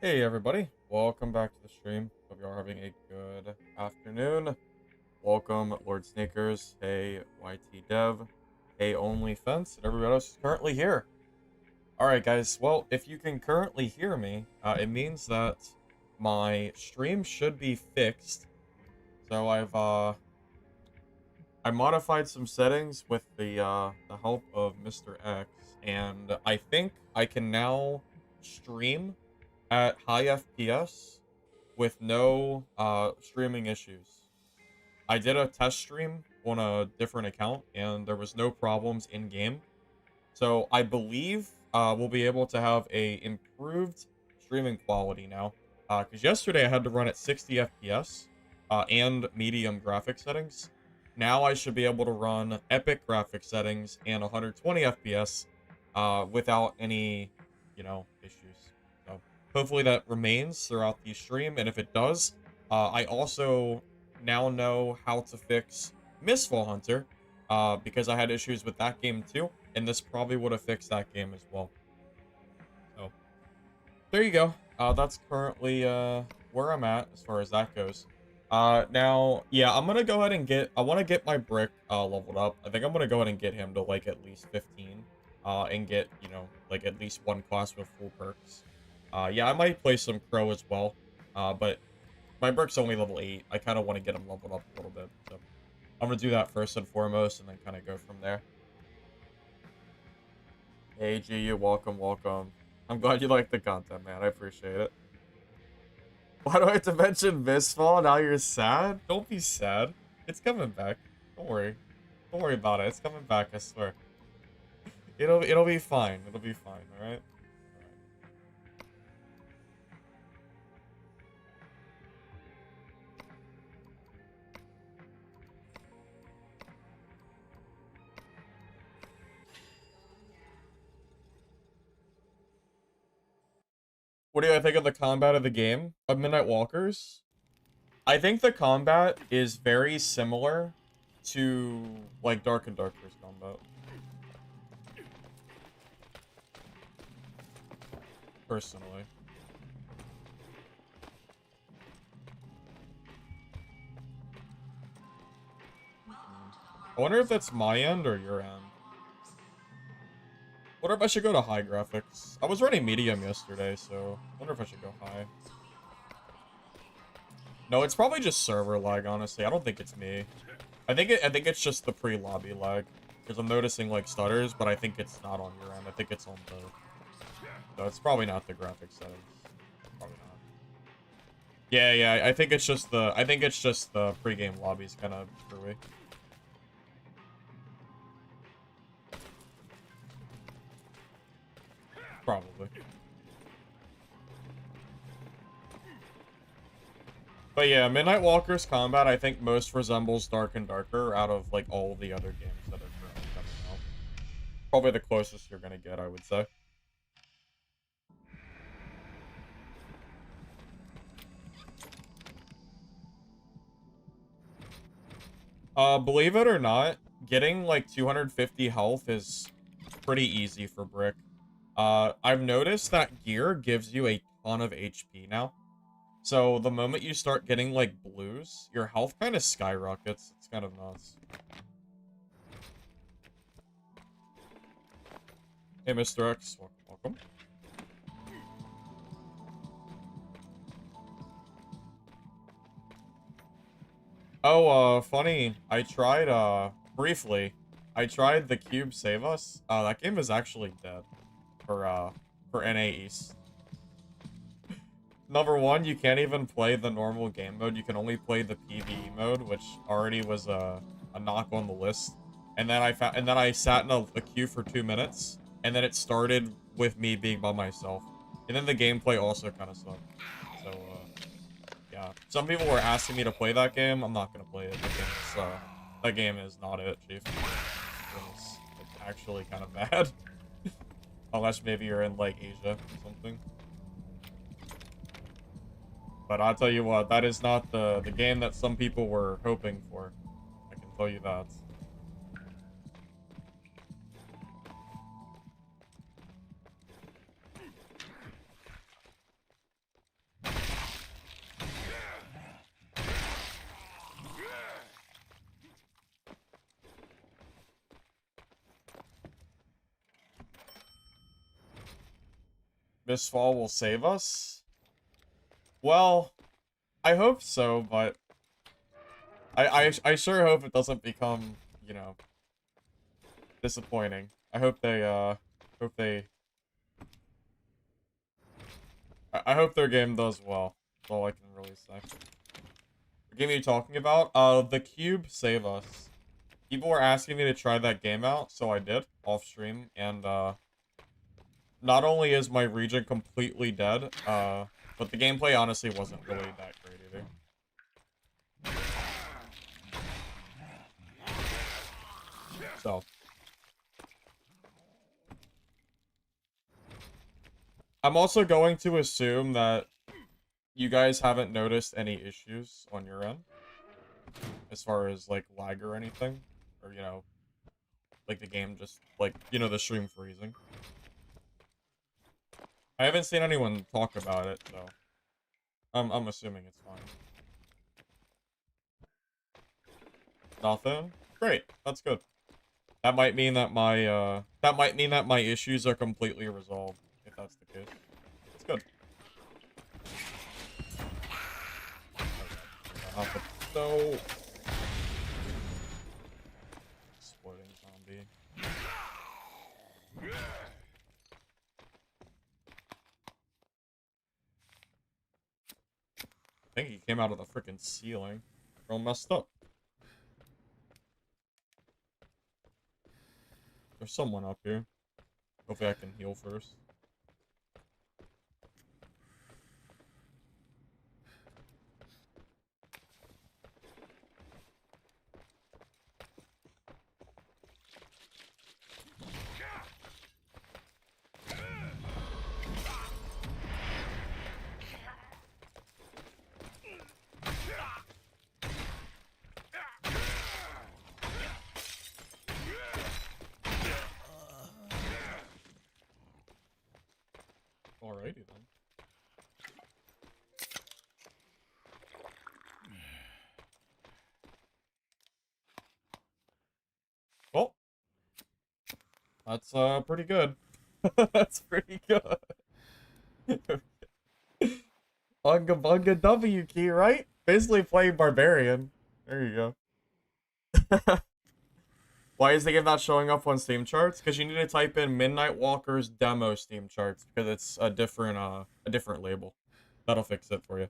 Hey everybody, welcome back to the stream. Hope you are having a good afternoon. Welcome Lord Sneakers, hey YT Dev, hey OnlyFence, and everybody else is currently here. Alright guys, well, if you can currently hear me, it means that my stream should be fixed. So I modified some settings with the help of Mr. X, and I think I can now stream at high FPS with no streaming issues. I did a test stream on a different account and there was no problems in game. So I believe we'll be able to have a improved streaming quality now. Because yesterday I had to run at 60 FPS and medium graphic settings. Now I should be able to run epic graphic settings and 120 FPS without any, issues. So hopefully that remains throughout the stream, and if it does, I also now know how to fix Mistfall Hunter, because I had issues with that game too, and this probably would have fixed that game as well. So there you go. That's currently where I'm at as far as that goes. Now, yeah, I'm gonna go ahead and I want to get my brick leveled up. I think I'm gonna go ahead and get him to like at least 15, and get, like at least one class with full perks. Yeah, I might play some Crow as well, but my brick's only level 8. I kind of want to get him leveled up a little bit, so I'm gonna do that first and foremost, and then kind of go from there. Hey, G, you welcome, welcome. I'm glad you like the content, man. I appreciate it. Why do I have to mention Mistfall? Now you're sad? Don't be sad. It's coming back. Don't worry. Don't worry about it. It's coming back, I swear. It'll be fine. It'll be fine, alright? What do I think of the combat of the game? Of Midnight Walkers? I think the combat is very similar to, like, Dark and Darker's combat. Personally. I wonder if that's my end or your end. Wonder if I should go to high graphics. I was running medium yesterday, so I wonder if I should go high. No, it's probably just server lag, honestly. I don't think it's me. I think it's just the pre-lobby lag. Because I'm noticing like stutters, but I think it's not on your end. I think it's on both. So it's probably not the graphics settings. Probably not. Yeah, I think it's just the pre-game lobbies kind of screwy. Probably. But yeah, Midnight Walker's combat, I think most resembles Dark and Darker out of, like, all the other games that are currently coming out. Probably the closest you're gonna get, I would say. Believe it or not, getting, like, 250 health is pretty easy for Brick. I've noticed that gear gives you a ton of HP now. So the moment you start getting, like, blues, your health kind of skyrockets. It's kind of nuts. Hey, Mr. X, welcome. Oh, funny. I tried, briefly. I tried the Cube Save Us. That game is actually dead for NA East. Number one, you can't even play the normal game mode. You can only play the PvE mode, which already was a knock on the list. And then I sat in a queue for 2 minutes, and then it started with me being by myself. And then the gameplay also kind of sucked. So, yeah. Some people were asking me to play that game. I'm not gonna play it. That game is not it, Chief. It's actually kind of bad. Unless maybe you're in, like, Asia or something. But I'll tell you what, that is not the game that some people were hoping for. I can tell you that. Miss Fall will save us? Well, I hope so, but I sure hope it doesn't become, you know, disappointing. I hope they hope they I hope their game does well. That's all I can really say. The game you're talking about? The Cube Save Us. People were asking me to try that game out, so I did off stream, and not only is my region completely dead, but the gameplay honestly wasn't really that great either. So I'm also going to assume that you guys haven't noticed any issues on your end as far as like lag or anything, or you know, like the game just like, you know, the stream freezing. I haven't seen anyone talk about it, so I'm assuming it's fine. Nothing? Great. That's good. That might mean that my issues are completely resolved, if that's the case. It's good. So exploding zombie. I think he came out of the freaking ceiling. Real messed up. There's someone up here. Hopefully I can heal first. Alrighty then. Well, that's pretty good. That's pretty good. Bunga bunga W key, right? Basically playing Barbarian. There you go. Why is the game not showing up on Steam charts? Because you need to type in Midnight Walker's demo Steam charts because it's a different label. That'll fix it for you.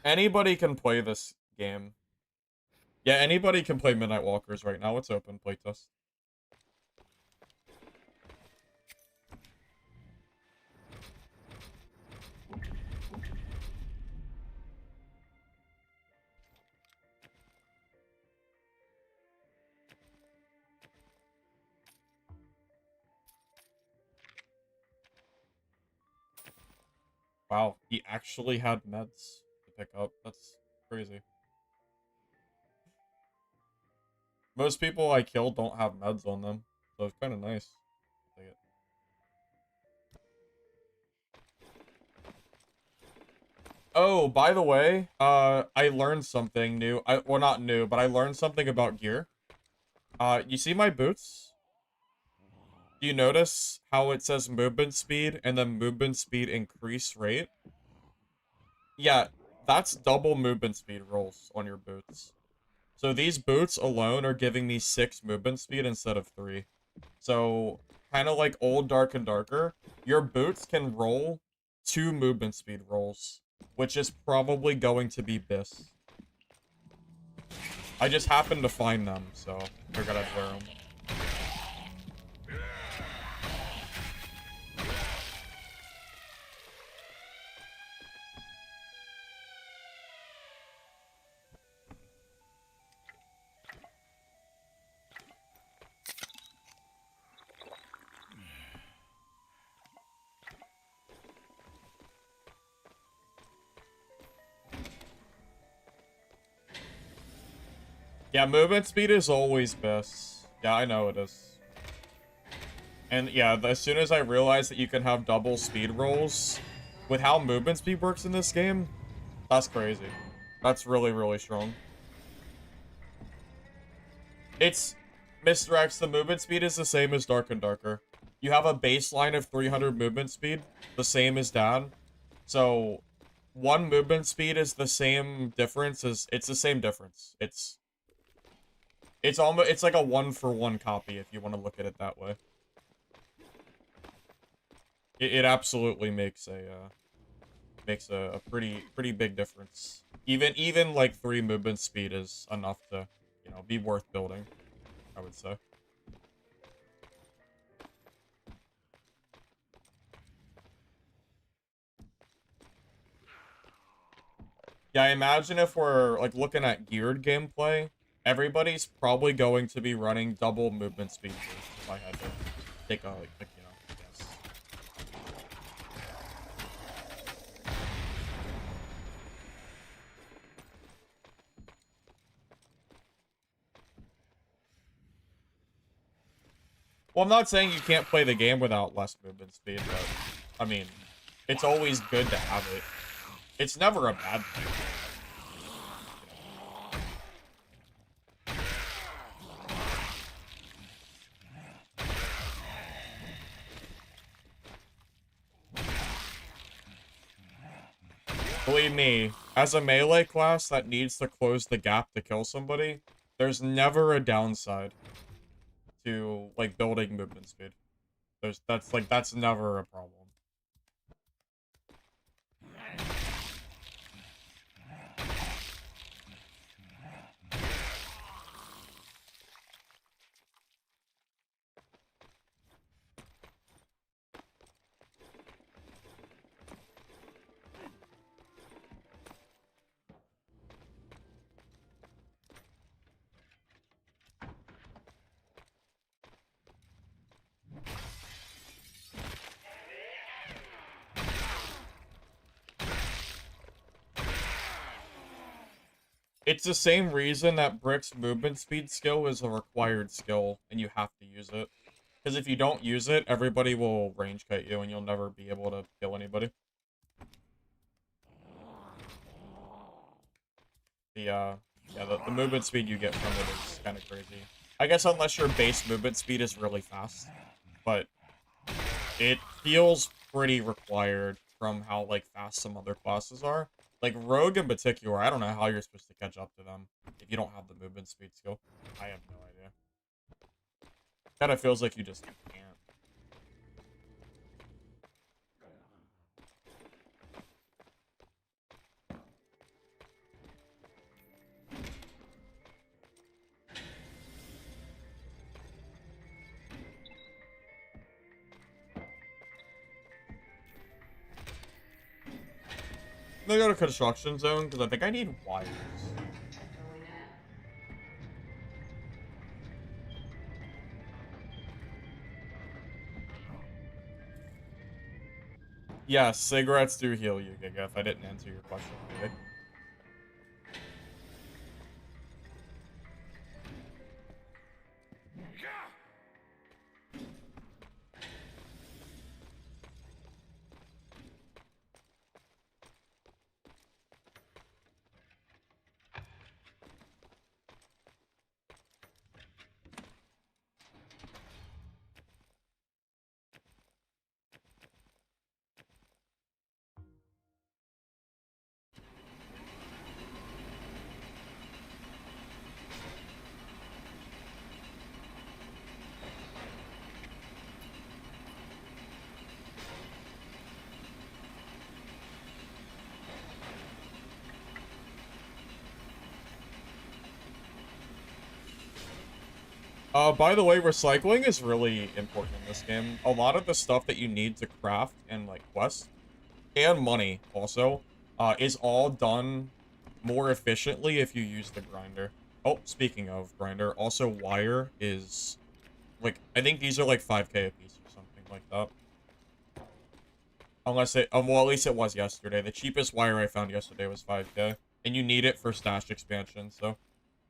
Anybody can play this game. Yeah, anybody can play Midnight Walkers right now. It's open playtest. Wow, he actually had meds to pick up. That's crazy. Most people I killed don't have meds on them, so it's kind of nice. Take it. Oh, by the way, I learned something new. Well, not new, but I learned something about gear. You see my boots? Do you notice how it says movement speed and then movement speed increase rate? Yeah, that's double movement speed rolls on your boots. So these boots alone are giving me 6 movement speed instead of 3. So, kind of like old Dark and Darker, your boots can roll 2 movement speed rolls, which is probably going to be Biss. I just happened to find them, so figured I'd wear them. Yeah, movement speed is always best. Yeah, I know it is. And yeah, as soon as I realized that you can have double speed rolls, with how movement speed works in this game, that's crazy. That's really, really strong. It's Mr. X, the movement speed is the same as Dark and Darker. You have a baseline of 300 movement speed, the same as Dad. So, one movement speed is the same difference as it's the same difference. It's almost it's like a 1-for-1 copy if you want to look at it that way. It absolutely makes a pretty big difference. Even like 3 movement speed is enough to, you know, be worth building, I would say. Yeah, I imagine if we're like looking at geared gameplay, everybody's probably going to be running double movement speed boost if I had to take a like you know, guess. Well, I'm not saying you can't play the game without less movement speed, but I mean, it's always good to have it. It's never a bad thing. Believe me, as a melee class that needs to close the gap to kill somebody, there's never a downside to like building movement speed. That's never a problem. It's the same reason that Brick's movement speed skill is a required skill, and you have to use it. Because if you don't use it, everybody will range cut you, and you'll never be able to kill anybody. The movement speed you get from it is kind of crazy. I guess unless your base movement speed is really fast, but it feels pretty required from how, like, fast some other classes are. Like, Rogue in particular, I don't know how you're supposed to catch up to them if you don't have the movement speed skill. I have no idea. Kinda feels like you just can't. I'm gonna go to construction zone, because I think I need wires. Yeah, cigarettes do heal you, Giga, if I didn't answer your question already. By the way, recycling is really important in this game. A lot of the stuff that you need to craft and, like, quest, and money, also, is all done more efficiently if you use the grinder. Oh, speaking of grinder, also wire is, like, I think these are, like, 5k a piece or something like that. Unless it, well, at least it was yesterday. The cheapest wire I found yesterday was 5k, and you need it for stash expansion, so...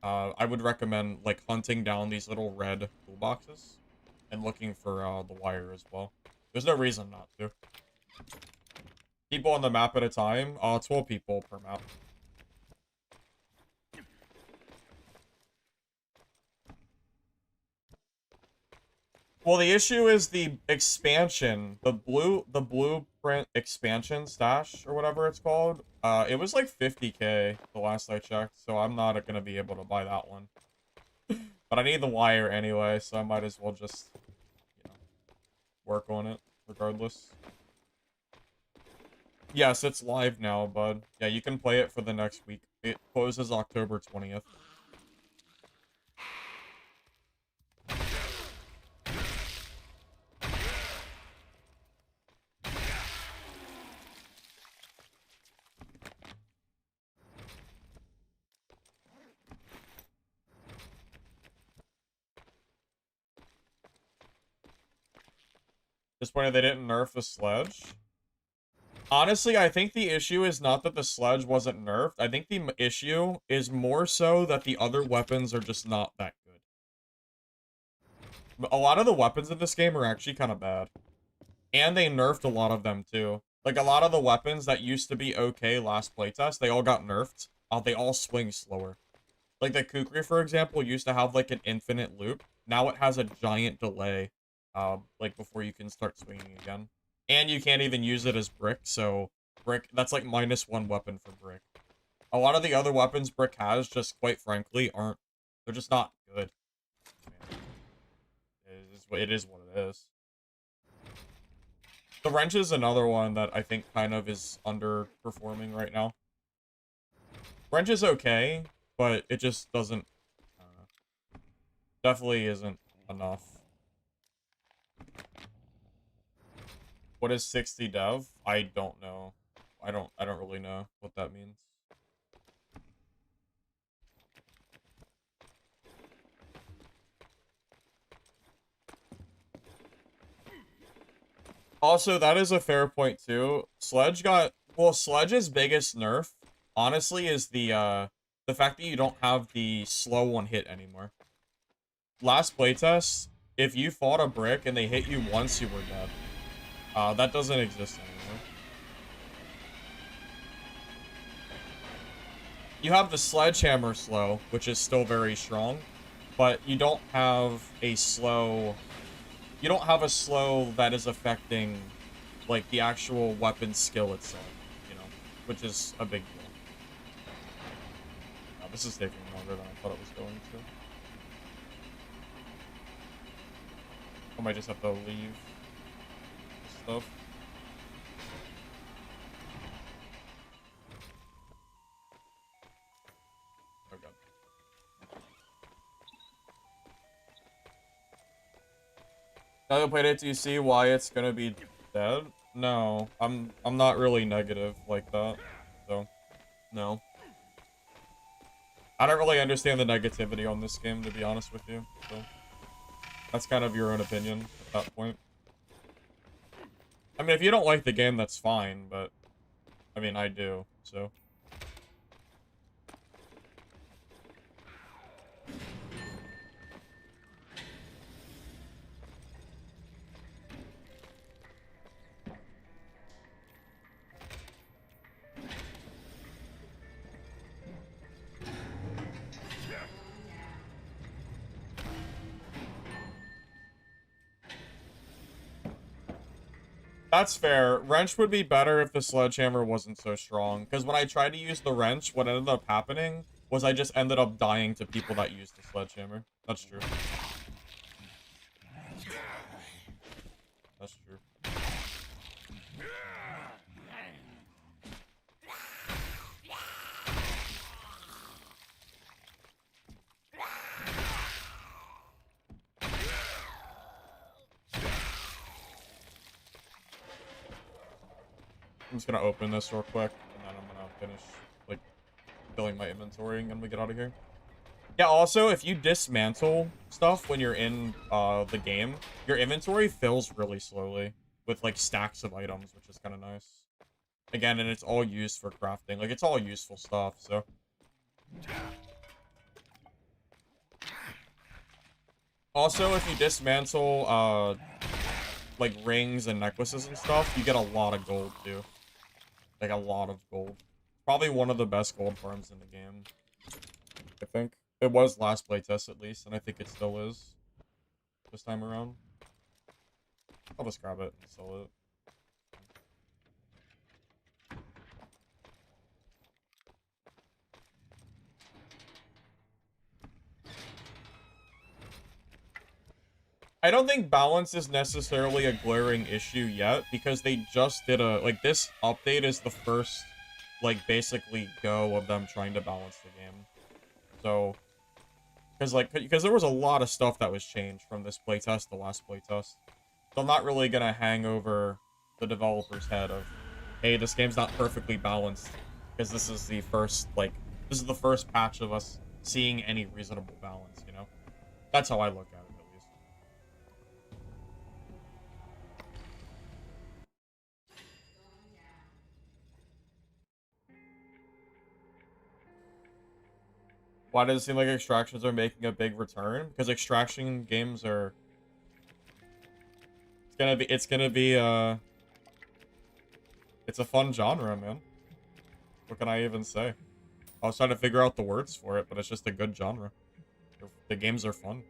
I would recommend, like, hunting down these little red toolboxes and looking for, the wire as well. There's no reason not to. People on the map at a time? 12 people per map. Well, the issue is the expansion, the blueprint expansion stash or whatever it's called. It was like 50K the last I checked, so I'm not gonna be able to buy that one. But I need the wire anyway, so I might as well just, you know, work on it regardless. Yes, it's live now, bud. Yeah, you can play it for the next week. It closes October 20th. Disappointed they didn't nerf the sledge. Honestly, I think the issue is not that the sledge wasn't nerfed. I think the issue is more so that the other weapons are just not that good. A lot of the weapons in this game are actually kind of bad. And they nerfed a lot of them, too. Like, a lot of the weapons that used to be okay last playtest, they all got nerfed. They all swing slower. Like, the Kukri, for example, used to have, like, an infinite loop. Now it has a giant delay, like, before you can start swinging again. And you can't even use it as Brick, so Brick, that's, like, -1 weapon for Brick. A lot of the other weapons Brick has, just quite frankly, aren't, they're just not good. It is what it is. The wrench is another one that I think kind of is underperforming right now. Wrench is okay, but it just doesn't, I don't know, definitely isn't enough. What is 60 dev? I don't know. I don't really know what that means. Also, that is a fair point too. Sledge got, well, Sledge's biggest nerf, honestly, is the fact that you don't have the slow one hit anymore. Last playtest, if you fought a brick and they hit you once, you were dead. That doesn't exist anymore. You have the sledgehammer slow, which is still very strong, but you don't have a slow... You don't have a slow that is affecting, like, the actual weapon skill itself, you know, which is a big deal. This is taking longer than I thought it was going to. I might just have to leave stuff. Oh god. Now that I played it, do you see why it's gonna be dead? No, I'm not really negative like that, so no. I don't really understand the negativity on this game, to be honest with you, so that's kind of your own opinion at that point. I mean, if you don't like the game, that's fine, but I mean, I do, so. That's fair. Wrench would be better if the sledgehammer wasn't so strong. Because when I tried to use the wrench, what ended up happening was I just ended up dying to people that used the sledgehammer. That's true. That's true. I'm just gonna open this real quick, and then I'm gonna finish, like, filling my inventory, and then we get out of here. Yeah, also, if you dismantle stuff when you're in, the game, your inventory fills really slowly with, like, stacks of items, which is kind of nice. Again, and it's all used for crafting. Like, it's all useful stuff, so. Also, if you dismantle, like, rings and necklaces and stuff, you get a lot of gold, too. Like, a lot of gold. Probably one of the best gold farms in the game, I think. It was last playtest, at least, and I think it still is this time around. I'll just grab it and sell it. I don't think balance is necessarily a glaring issue yet, because they just did a, like, this update is the first, like, basically go of them trying to balance the game. So, because there was a lot of stuff that was changed from this playtest to last playtest. So I'm not really gonna hang over the developer's head of, hey, this game's not perfectly balanced, because this is the first, like, this is the first patch of us seeing any reasonable balance, you know? That's how I look at it. Why does it seem like extractions are making a big return? Because extraction games are... It's gonna be, it's a fun genre, man. What can I even say? I was trying to figure out the words for it, but it's just a good genre. The games are fun.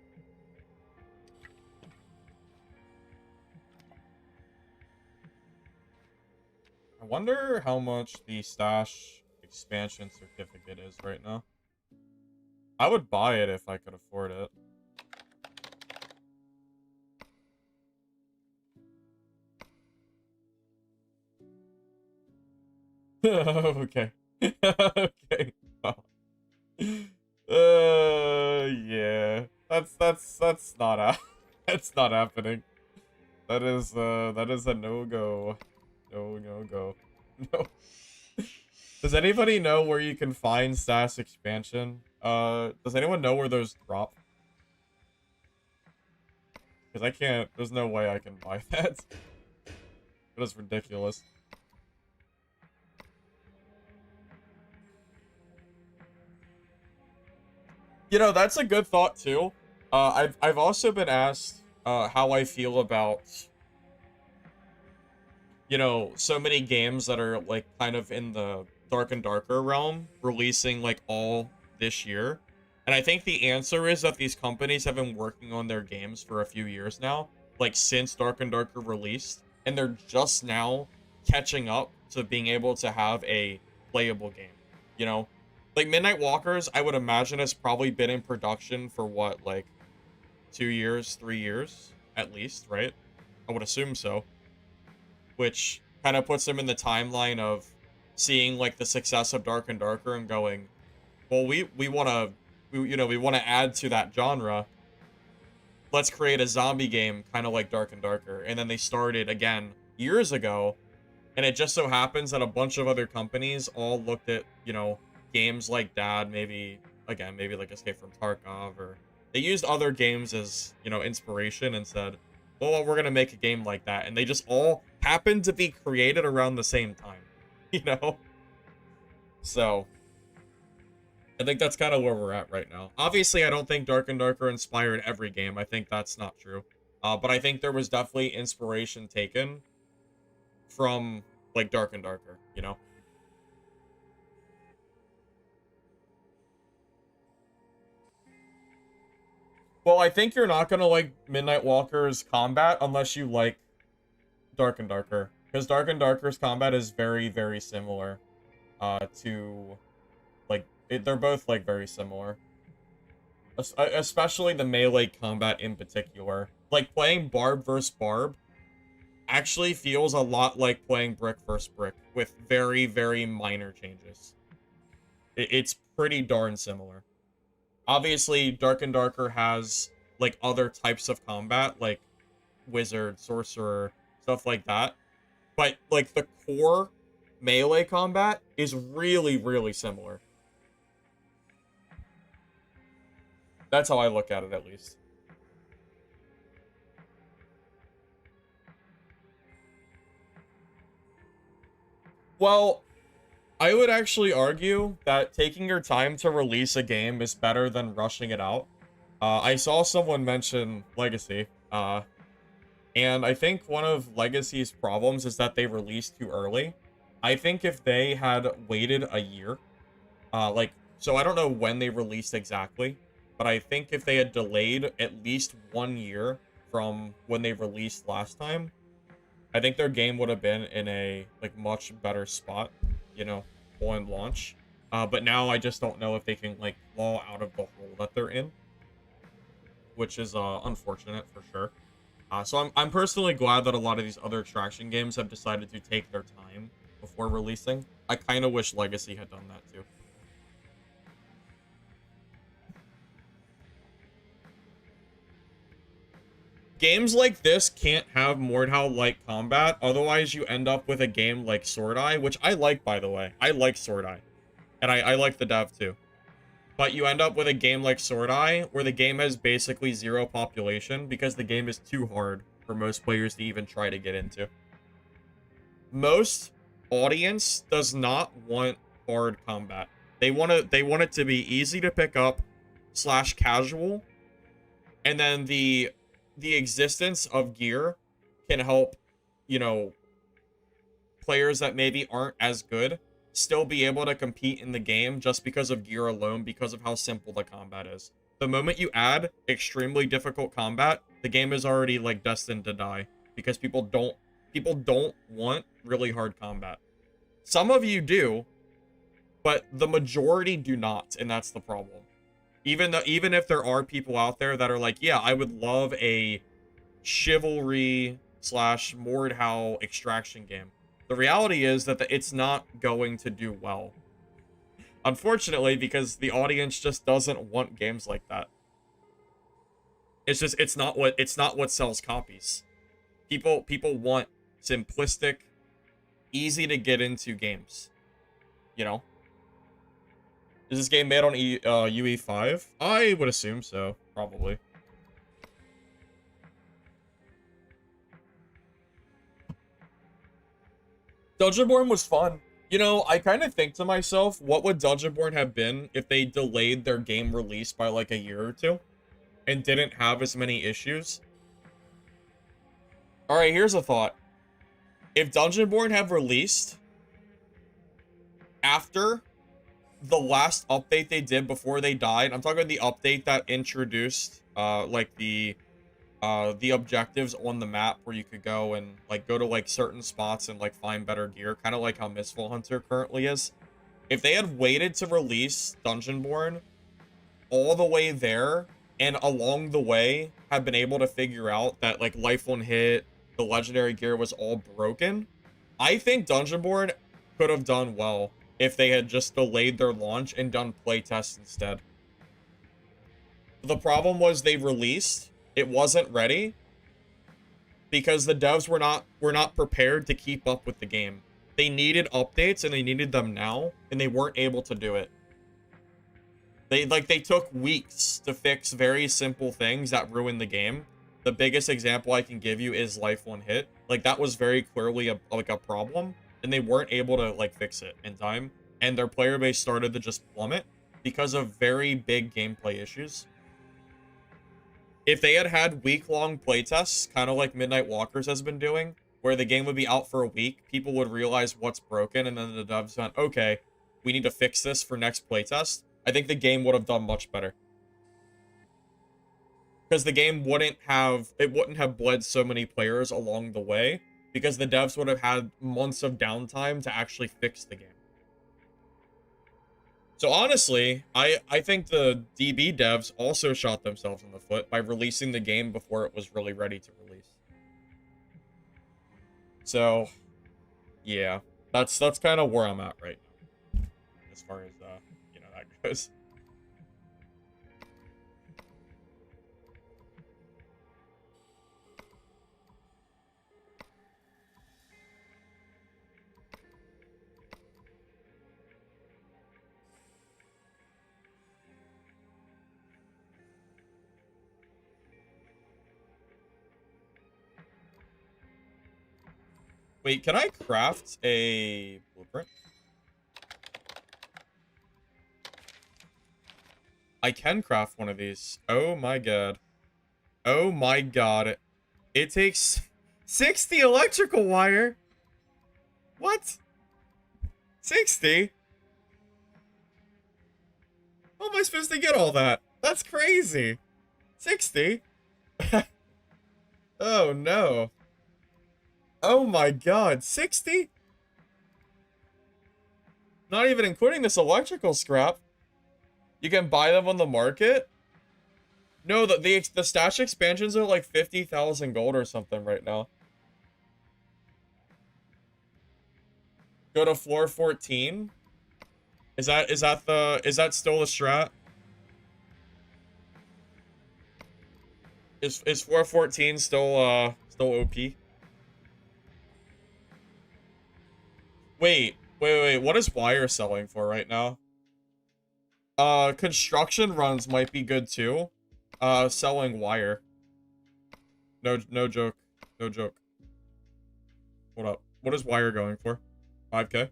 I wonder how much the stash expansion certificate is right now. I would buy it if I could afford it. Okay. Okay. Yeah. That's not that's not happening. That is a no-go. No. No. Does anybody know where you can find stash expansion? Does anyone know where those drop? Because I can't, there's no way I can buy that. That is ridiculous. You know, that's a good thought too. I've also been asked how I feel about, you know, so many games that are like kind of in the Dark and Darker realm releasing like all this year. And I think the answer is that these companies have been working on their games for a few years now, like since Dark and Darker released, and they're just now catching up to being able to have a playable game, you know? Like Midnight Walkers, I would imagine has probably been in production for what, like 2 years, 3 years at least, right? I would assume so, which kind of puts them in the timeline of seeing like the success of Dark and Darker and going, well, we want to, we want to add to that genre. Let's create a zombie game kind of like Dark and Darker. And then they started again years ago, and it just so happens that a bunch of other companies all looked at, you know, games like that, maybe again, maybe like Escape from Tarkov, or they used other games as, you know, inspiration and said, well, we're gonna make a game like that, and they just all happened to be created around the same time, you know. So I think that's kind of where we're at right now. Obviously, I don't think Dark and Darker inspired every game. I think that's not true. But I think there was definitely inspiration taken from like Dark and Darker, you know. Well, I think you're not gonna like Midnight Walker's combat unless you like Dark and Darker, because Dark and Darker's combat is very, very similar to like they're both like very similar. Especially the melee combat in particular. Like playing Barb versus Barb actually feels a lot like playing Brick versus Brick with very, very minor changes. It's pretty darn similar. Obviously, Dark and Darker has like other types of combat, like wizard, sorcerer, stuff like that. But like the core melee combat is really, really similar. That's how I look at it, at least. Well, I would actually argue that taking your time to release a game is better than rushing it out. I saw someone mention Legacy, and I think one of Legacy's problems is that they released too early. I think if they had waited a year, like, so I don't know when they released exactly, but I think if they had delayed at least 1 year from when they released last time, I think their game would have been in a like much better spot, you know, on launch. But now I just don't know if they can like claw out of the hole that they're in, which is unfortunate for sure. So I'm personally glad that a lot of these other extraction games have decided to take their time before releasing. I kind of wish Legacy had done that too. Games like this can't have Mordhau-like combat, otherwise you end up with a game like Sword Eye, which I like, by the way. I like Sword Eye, and I like the dev too. But you end up with a game like Sword Eye, where the game has basically zero population, because the game is too hard for most players to even try to get into. Most audience does not want hard combat. They want it to be easy to pick up / casual, and then the existence of gear can help, you know, players that maybe aren't as good still be able to compete in the game just because of gear alone, because of how simple the combat is. The moment you add extremely difficult combat, the game is already like destined to die, because people don't want really hard combat. Some of you do, but the majority do not, and that's the problem. Even if there are people out there that are like, yeah, I would love a chivalry / Mordhau extraction game, the reality is that it's not going to do well, unfortunately, because the audience just doesn't want games like that. It's not what sells copies. People want simplistic, easy to get into games, you know. Is this game made on UE5? I would assume so, probably. Dungeonborn was fun. You know, I kind of think to myself, what would Dungeonborn have been if they delayed their game release by like a year or two and didn't have as many issues? All right, here's a thought. If Dungeonborn had released after the last update they did before they died, I'm talking about the update that introduced like the objectives on the map, where you could go and like go to like certain spots and like find better gear, kind of like how Mistful Hunter currently is. If they had waited to release Dungeonborn all the way there, and along the way have been able to figure out that like life on hit, the legendary gear was all broken, I think Dungeonborn could have done well if they had just delayed their launch and done playtests instead. The problem was they released, it wasn't ready, because the devs were not prepared to keep up with the game. They needed updates, and they needed them now, and they weren't able to do it. They took weeks to fix very simple things that ruined the game. The biggest example I can give you is life on hit. Like, that was very clearly a problem, and they weren't able to like fix it in time, and their player base started to just plummet because of very big gameplay issues. If they had had week-long playtests, kind of like Midnight Walkers has been doing, where the game would be out for a week, people would realize what's broken, and then the devs went, okay, we need to fix this for next playtest, I think the game would have done much better. Because the game wouldn't have bled so many players along the way, because the devs would have had months of downtime to actually fix the game. So honestly, I think the DB devs also shot themselves in the foot by releasing the game before it was really ready to release. So, yeah, that's kind of where I'm at right now, as far as you know, that goes. Wait, can I craft a blueprint? I can craft one of these. Oh my god. Oh my god. It takes 60 electrical wire. What? 60? How am I supposed to get all that? That's crazy. 60? Oh no. Oh my god, 60? Not even including this electrical scrap. You can buy them on the market? No, the stash expansions are like 50,000 gold or something right now. Go to floor 14. Is that still the strat? Is floor 14 still OP? Wait, what is Wire selling for right now? Construction runs might be good too. Selling Wire. No joke. No joke. Hold up. What is Wire going for? 5K?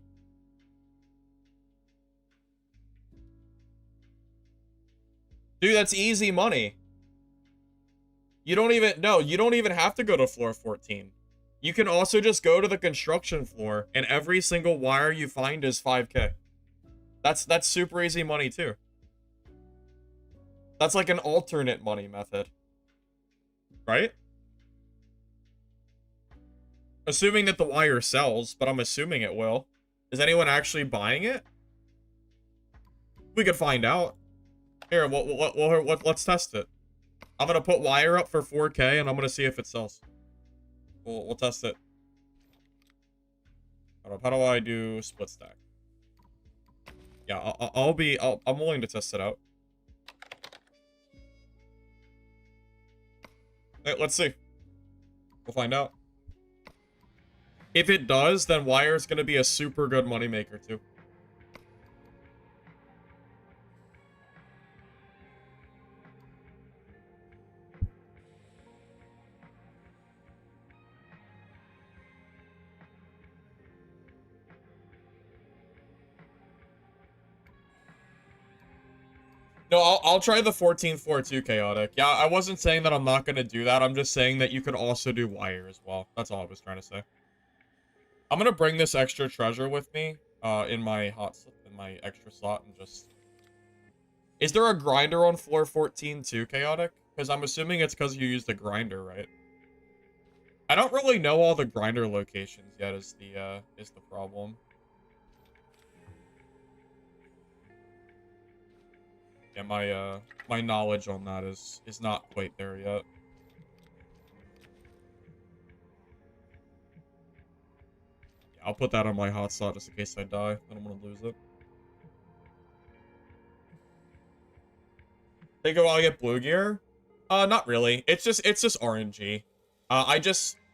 Dude, that's easy money. You don't even have to go to floor 14. You can also just go to the construction floor and every single wire you find is 5K. That's super easy money too. That's like an alternate money method. Right? Assuming that the wire sells, but I'm assuming it will. Is anyone actually buying it? We could find out. Here, let's test it. I'm gonna put wire up for 4K and I'm gonna see if it sells. We'll test it. Hold up, how do I do split stack? Yeah, I'm willing to test it out. Hey, let's see. We'll find out. If it does, then wire is gonna be a super good moneymaker too. No, I'll try the 14 floor too, Chaotic. Yeah, I wasn't saying that I'm not gonna do that. I'm just saying that you could also do wire as well. That's all I was trying to say. I'm gonna bring this extra treasure with me, in my extra slot and just... Is there a grinder on floor 14 too, Chaotic? Because I'm assuming it's because you used a grinder, right? I don't really know all the grinder locations yet is the problem. Yeah, my knowledge on that is not quite there yet. Yeah, I'll put that on my hot slot just in case I die. I don't want to lose it. Think of while I get blue gear? Not really. It's just RNG.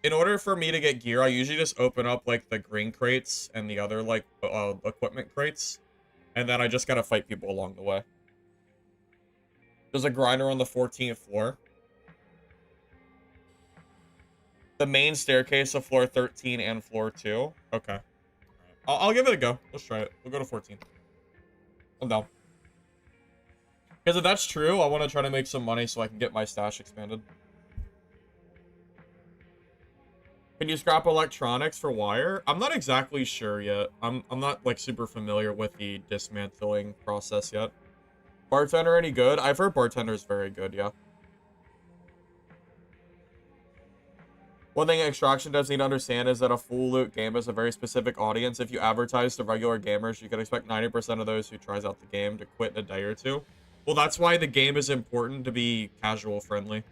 In order for me to get gear, I usually just open up like the green crates and the other like equipment crates, and then I just gotta fight people along the way. There's a grinder on the 14th floor. The main staircase of floor 13 and floor 2. Okay. I'll give it a go. Let's try it. We'll go to 14. I'm down. Because if that's true, I want to try to make some money so I can get my stash expanded. Can you scrap electronics for wire? I'm not exactly sure yet. I'm not like super familiar with the dismantling process yet. Bartender any good? I've heard Bartender's very good, yeah. One thing Extraction does need to understand is that a full loot game is a very specific audience. If you advertise to regular gamers, you can expect 90% of those who tries out the game to quit in a day or two. Well, that's why the game is important to be casual friendly.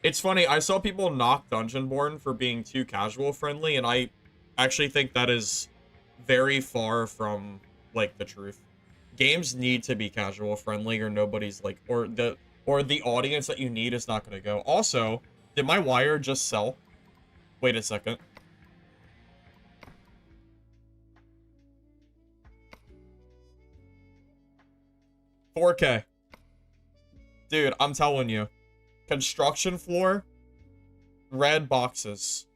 It's funny, I saw people knock Dungeonborn for being too casual friendly, and I actually think that is very far from, like, the truth. Games need to be casual friendly or nobody's, like, or the audience that you need is not going to go. Also, did my wire just sell? Wait a second. $4K. Dude, I'm telling you. Construction floor. Red boxes.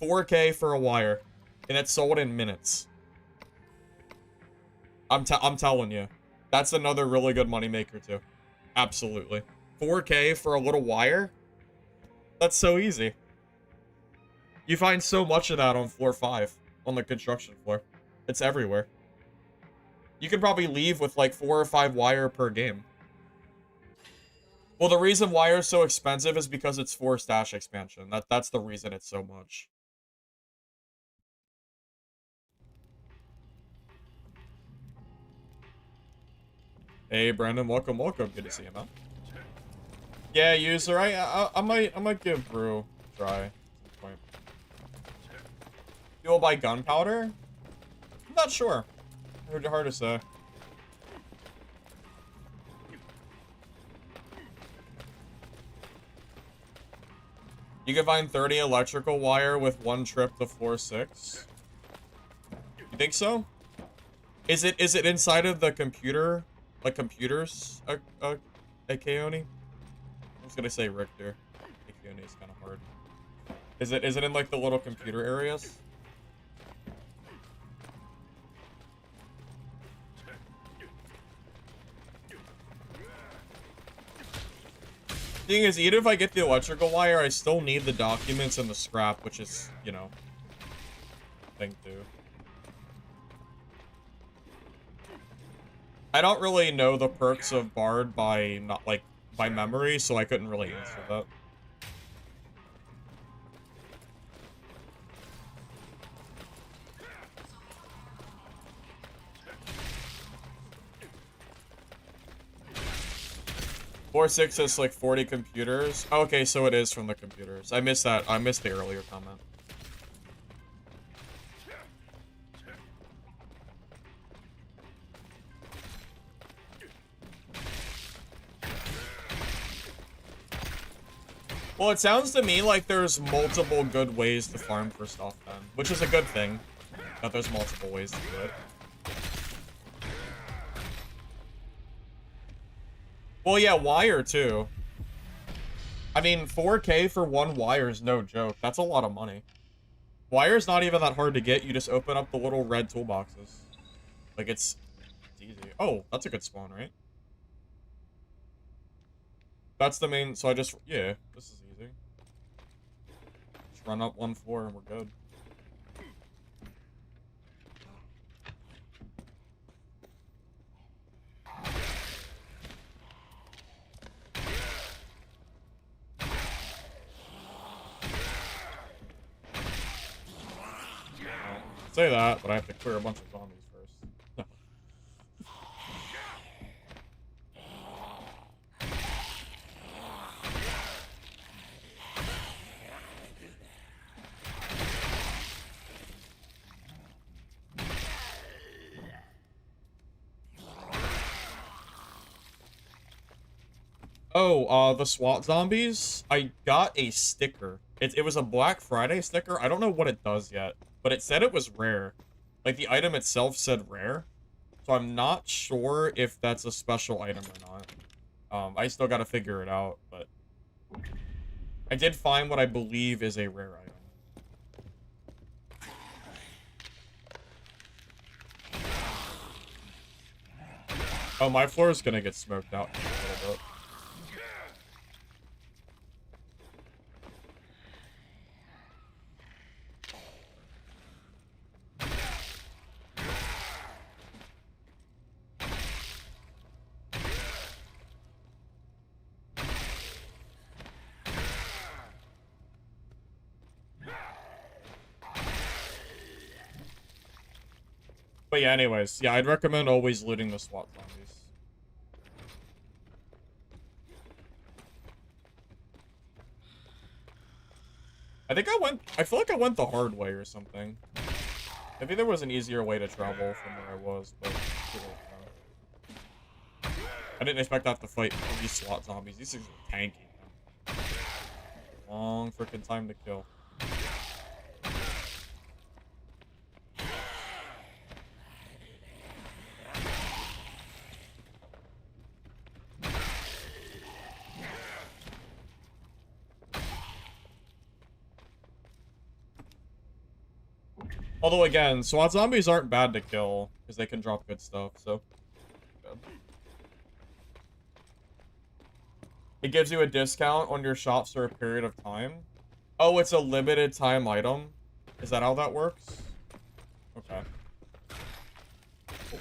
$4K for a wire. And it's sold in minutes. I'm telling you. That's another really good moneymaker too. Absolutely. 4K for a little wire? That's so easy. You find so much of that on floor 5. On the construction floor. It's everywhere. You could probably leave with like 4 or 5 wire per game. Well, the reason wire is so expensive is because it's 4 stash expansion. That's the reason it's so much. Hey, Brandon, welcome, welcome. Good to see you, man. Yeah, user, I might give Brew a try at some point. You'll buy gunpowder? I'm not sure. Hard to say. You can find 30 electrical wire with 1 trip to floor 6. You think so? Is it inside of the computer? Like computers? Keone? I was gonna say Richter. Keone is kind of hard. Is it in like the little computer areas? Thing is, even if I get the electrical wire, I still need the documents and the scrap, which is, you know, thing too. I don't really know the perks of Bard by by memory, so I couldn't really answer that. Floor 6 has like 40 computers. Oh, okay, so it is from the computers. I missed that. I missed the earlier comment. Well, it sounds to me like there's multiple good ways to farm for stuff then, which is a good thing, that there's multiple ways to do it. Well, yeah, wire too. I mean, 4K for 1 wire is no joke. That's a lot of money. Wire's not even that hard to get. You just open up the little red toolboxes. Like, it's easy. Oh, that's a good spawn, right? That's the main, so yeah, this is easy. Just run up 1 floor and we're good. Say that, but I have to clear a bunch of zombies first. Oh, the SWAT zombies? I got a sticker. It was a Black Friday sticker. I don't know what it does yet, but it said it was rare. Like, the item itself said rare. So I'm not sure if that's a special item or not. I still gotta figure it out, but I did find what I believe is a rare item. Oh, my floor is gonna get smoked out in a little bit. But yeah, anyways, yeah, I'd recommend always looting the SWAT zombies. I feel like I went the hard way or something. Maybe there was an easier way to travel from where I was, but I didn't expect to have to fight 3 SWAT zombies. These things are tanky, man. Long freaking time to kill. Although, again, SWAT zombies aren't bad to kill, because they can drop good stuff, so... Good. It gives you a discount on your shops for a period of time. Oh, it's a limited time item? Is that how that works? Okay. Cool.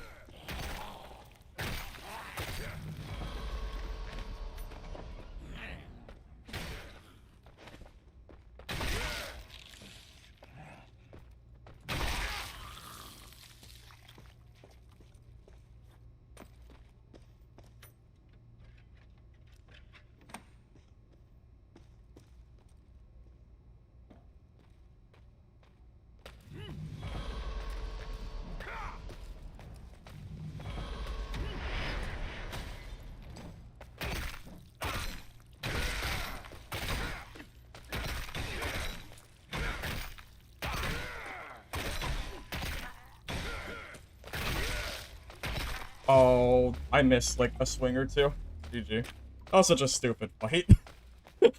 Oh, I missed like a swing or two. GG. That was such a stupid fight.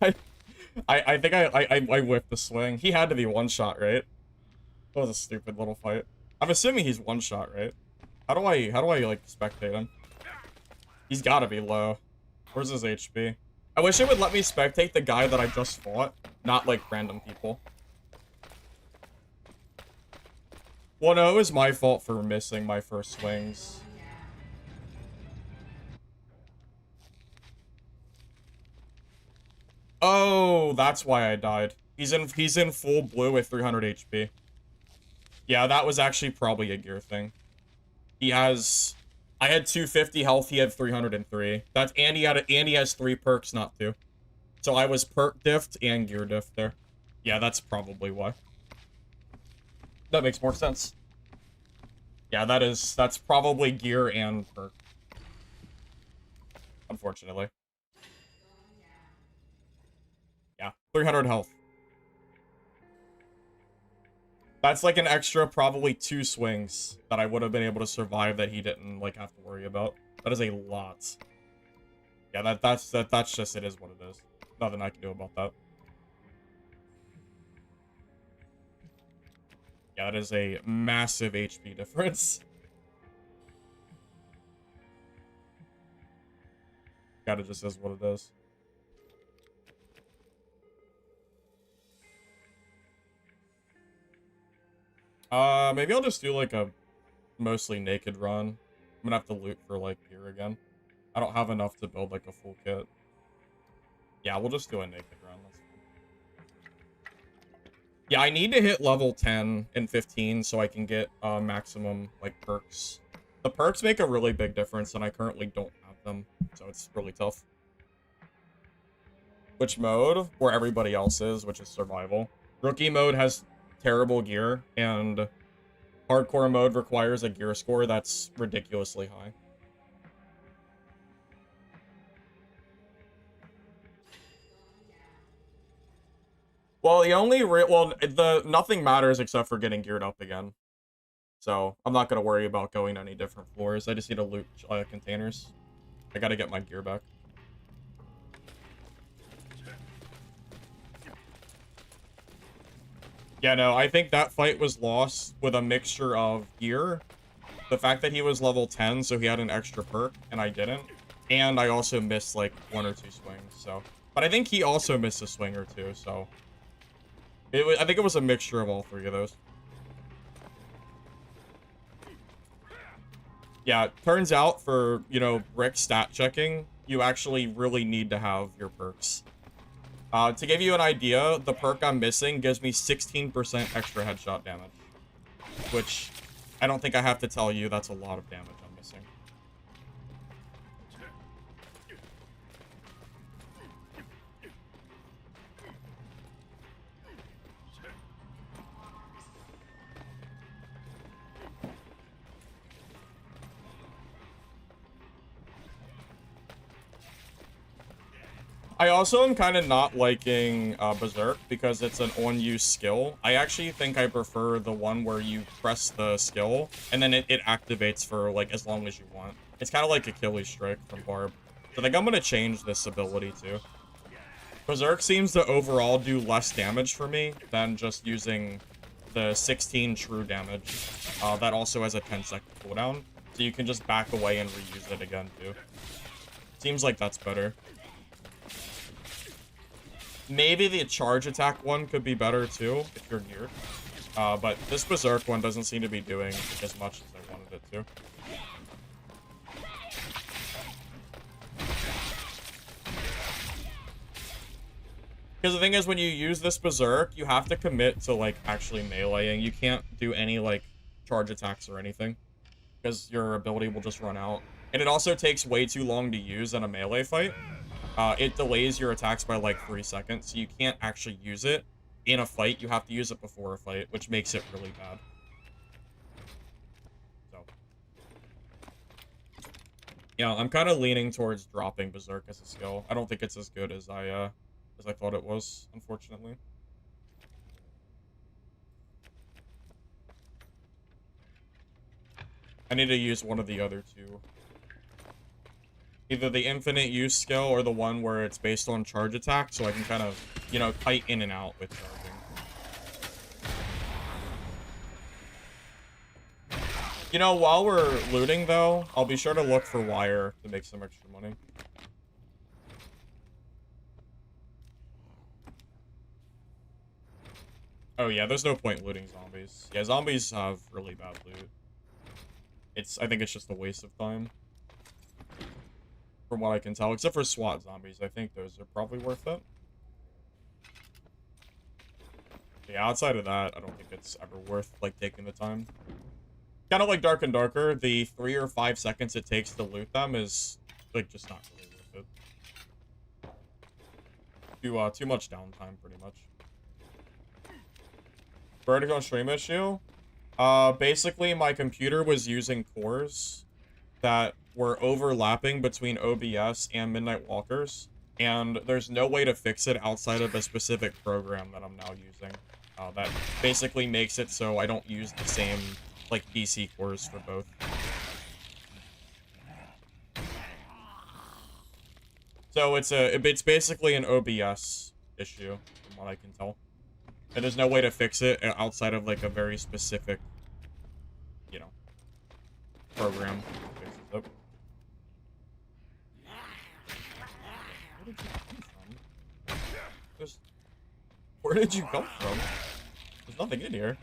I, I think I whipped the swing. He had to be one shot, right? That was a stupid little fight. I'm assuming he's one shot, right? How do I like spectate him? He's gotta be low. Where's his HP? I wish it would let me spectate the guy that I just fought, not like random people. Well, no, it was my fault for missing my first swings. Oh, that's why I died. He's in full blue with 300 HP. Yeah, that was actually probably a gear thing. He has I had 250 health, he had 303. That's and he has 3 perks, not 2. So I was perk diffed and gear diffed there. Yeah, that's probably why. That makes more sense. Yeah, that's probably gear and perk. Unfortunately. Yeah, 300 health. That's like an extra probably 2 swings that I would have been able to survive that he didn't like have to worry about. That is a lot. Yeah, that's just it is what it is. Nothing I can do about that. Yeah, that is a massive HP difference. Kinda just is what it is. Maybe I'll just do like a mostly naked run. I'm gonna have to loot for like gear again. I don't have enough to build like a full kit. Yeah, we'll just do a naked run. That's fine. Yeah, I need to hit level 10 and 15 so I can get maximum like perks. The perks make a really big difference and I currently don't have them, so it's really tough. Which mode? Where everybody else is, which is survival. Rookie mode has terrible gear, and hardcore mode requires a gear score that's ridiculously high. Well, nothing matters except for getting geared up again. So I'm not gonna worry about going to any different floors. I just need to loot containers. I gotta get my gear back. Yeah, no, I think that fight was lost with a mixture of gear, the fact that he was level 10, so he had an extra perk, and I didn't, and I also missed, like, 1 or 2 swings, so... But I think he also missed a swing or 2, so... I think it was a mixture of all 3 of those. Yeah, turns out for, you know, brick stat checking, you actually really need to have your perks. To give you an idea, the perk I'm missing gives me 16% extra headshot damage. Which, I don't think I have to tell you, that's a lot of damage I'm missing. I also am kind of not liking Berserk because it's an on-use skill. I actually think I prefer the one where you press the skill and then it activates for like as long as you want. It's kind of like Achilles Strike from Barb. So I think I'm going to change this ability too. Berserk seems to overall do less damage for me than just using the 16 true damage. That also has a 10-second cooldown. So you can just back away and reuse it again too. Seems like that's better. Maybe the charge attack one could be better too, if you're geared. But this Berserk one doesn't seem to be doing as much as I wanted it to. Because the thing is, when you use this Berserk, you have to commit to, like, actually meleeing. You can't do any, like, charge attacks or anything. Because your ability will just run out. And it also takes way too long to use in a melee fight. It delays your attacks by like 3 seconds, so you can't actually use it in a fight. You have to use it before a fight, which makes it really bad. So, yeah, I'm kind of leaning towards dropping Berserk as a skill. I don't think it's as good as I thought it was, unfortunately. I need to use one of the other 2 Either the infinite use skill or the one where it's based on charge attack, so I can kind of, you know, kite in and out with charging. You know, while we're looting, though, I'll be sure to look for wire to make some extra money. Oh, yeah, there's no point looting zombies. Yeah, zombies have really bad loot. I think it's just a waste of time. From what I can tell, except for SWAT zombies. I think those are probably worth it. Yeah, outside of that, I don't think it's ever worth, like, taking the time. Kind of like Dark and Darker, the 3 or 5 seconds it takes to loot them is, like, just not really worth it. Too much downtime, pretty much. Vertigo stream issue? Basically, my computer was using cores that were overlapping between OBS and Midnight Walkers, and there's no way to fix it outside of a specific program that I'm now using. That basically makes it so I don't use the same, like, PC cores for both. So it's basically an OBS issue, from what I can tell. And there's no way to fix it outside of, like, a very specific, you know, program that fixes it. Where did you come from? There's nothing in here.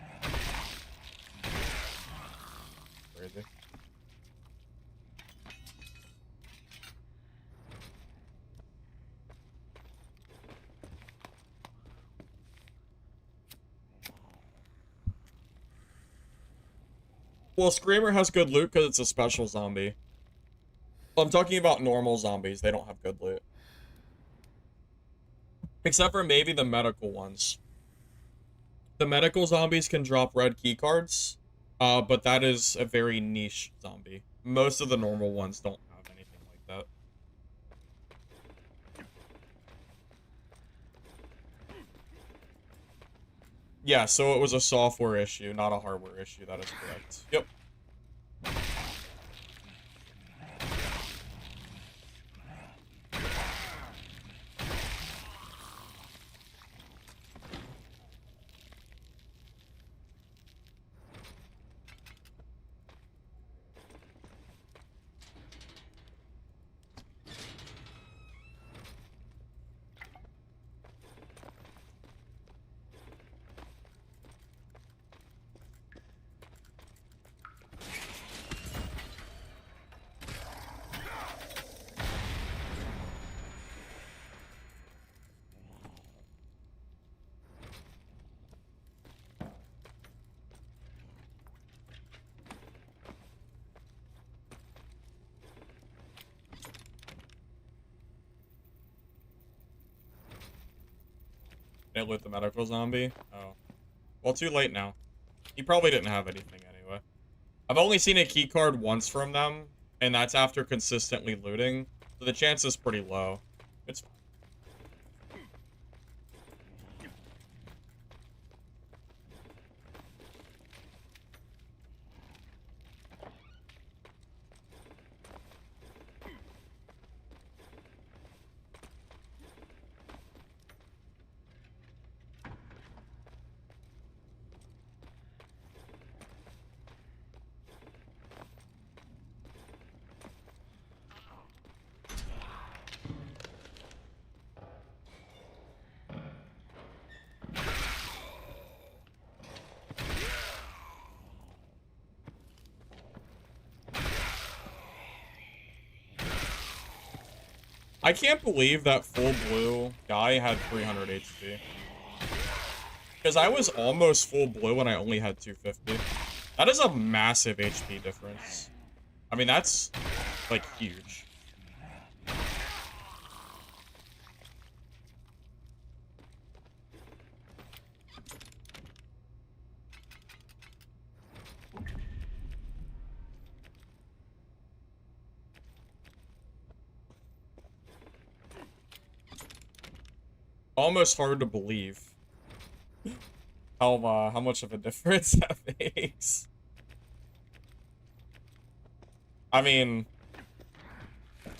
Crazy. Well, Screamer has good loot because it's a special zombie. I'm talking about normal zombies. They don't have good loot. Except for maybe the medical ones. The medical zombies can drop red keycards, but that is a very niche zombie. Most of the normal ones don't have anything like that. Yeah, so it was a software issue, not a hardware issue. That is correct. Yep. It lit the medical zombie. Oh. Well, too late now. He probably didn't have anything anyway. I've only seen a keycard once from them, and that's after consistently looting, so the chance is pretty low. It's fine. I can't believe that full blue guy had 300 HP. Because I was almost full blue and I only had 250. That is a massive HP difference. I mean, that's, like, huge. Almost hard to believe how much of a difference that makes. I mean,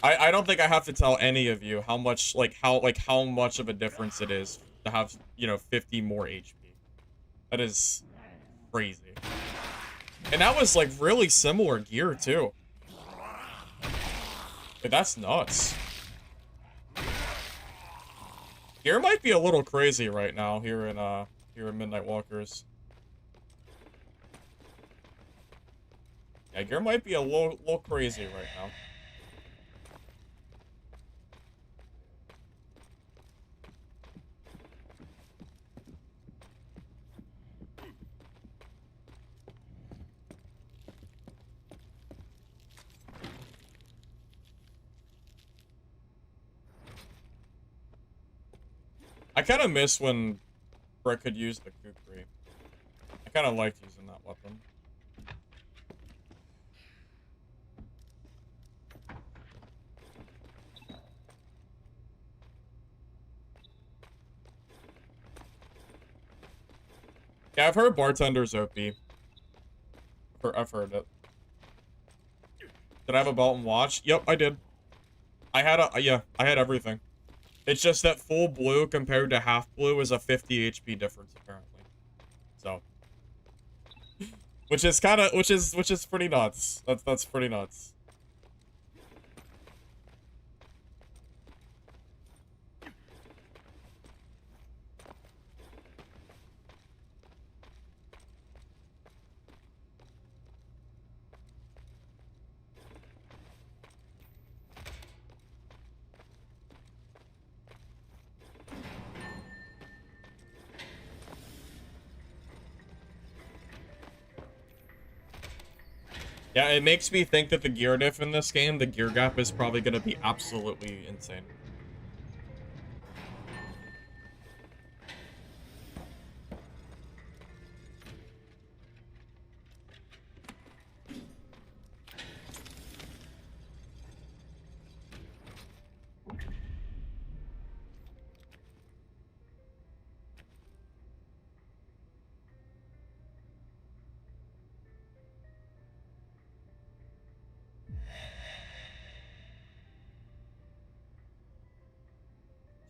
I don't think I have to tell any of you how much, how much of a difference it is to have, you know, 50 more HP. That is crazy. And that was, like, really similar gear, too. Like, that's nuts. Gear might be a little crazy right now here in Midnight Walkers. Yeah, gear might be a little crazy right now. I kind of miss when Brett could use the kukri. I kind of liked using that weapon. Yeah, I've heard Bartender's OP. I've heard it. Did I have a belt and watch? Yep, I did. Yeah, I had everything. It's just that full blue compared to half blue is a 50 HP difference, apparently. So. Which is pretty nuts. That's pretty nuts. Yeah, it makes me think that the gear diff in this game, the gear gap is probably going to be absolutely insane.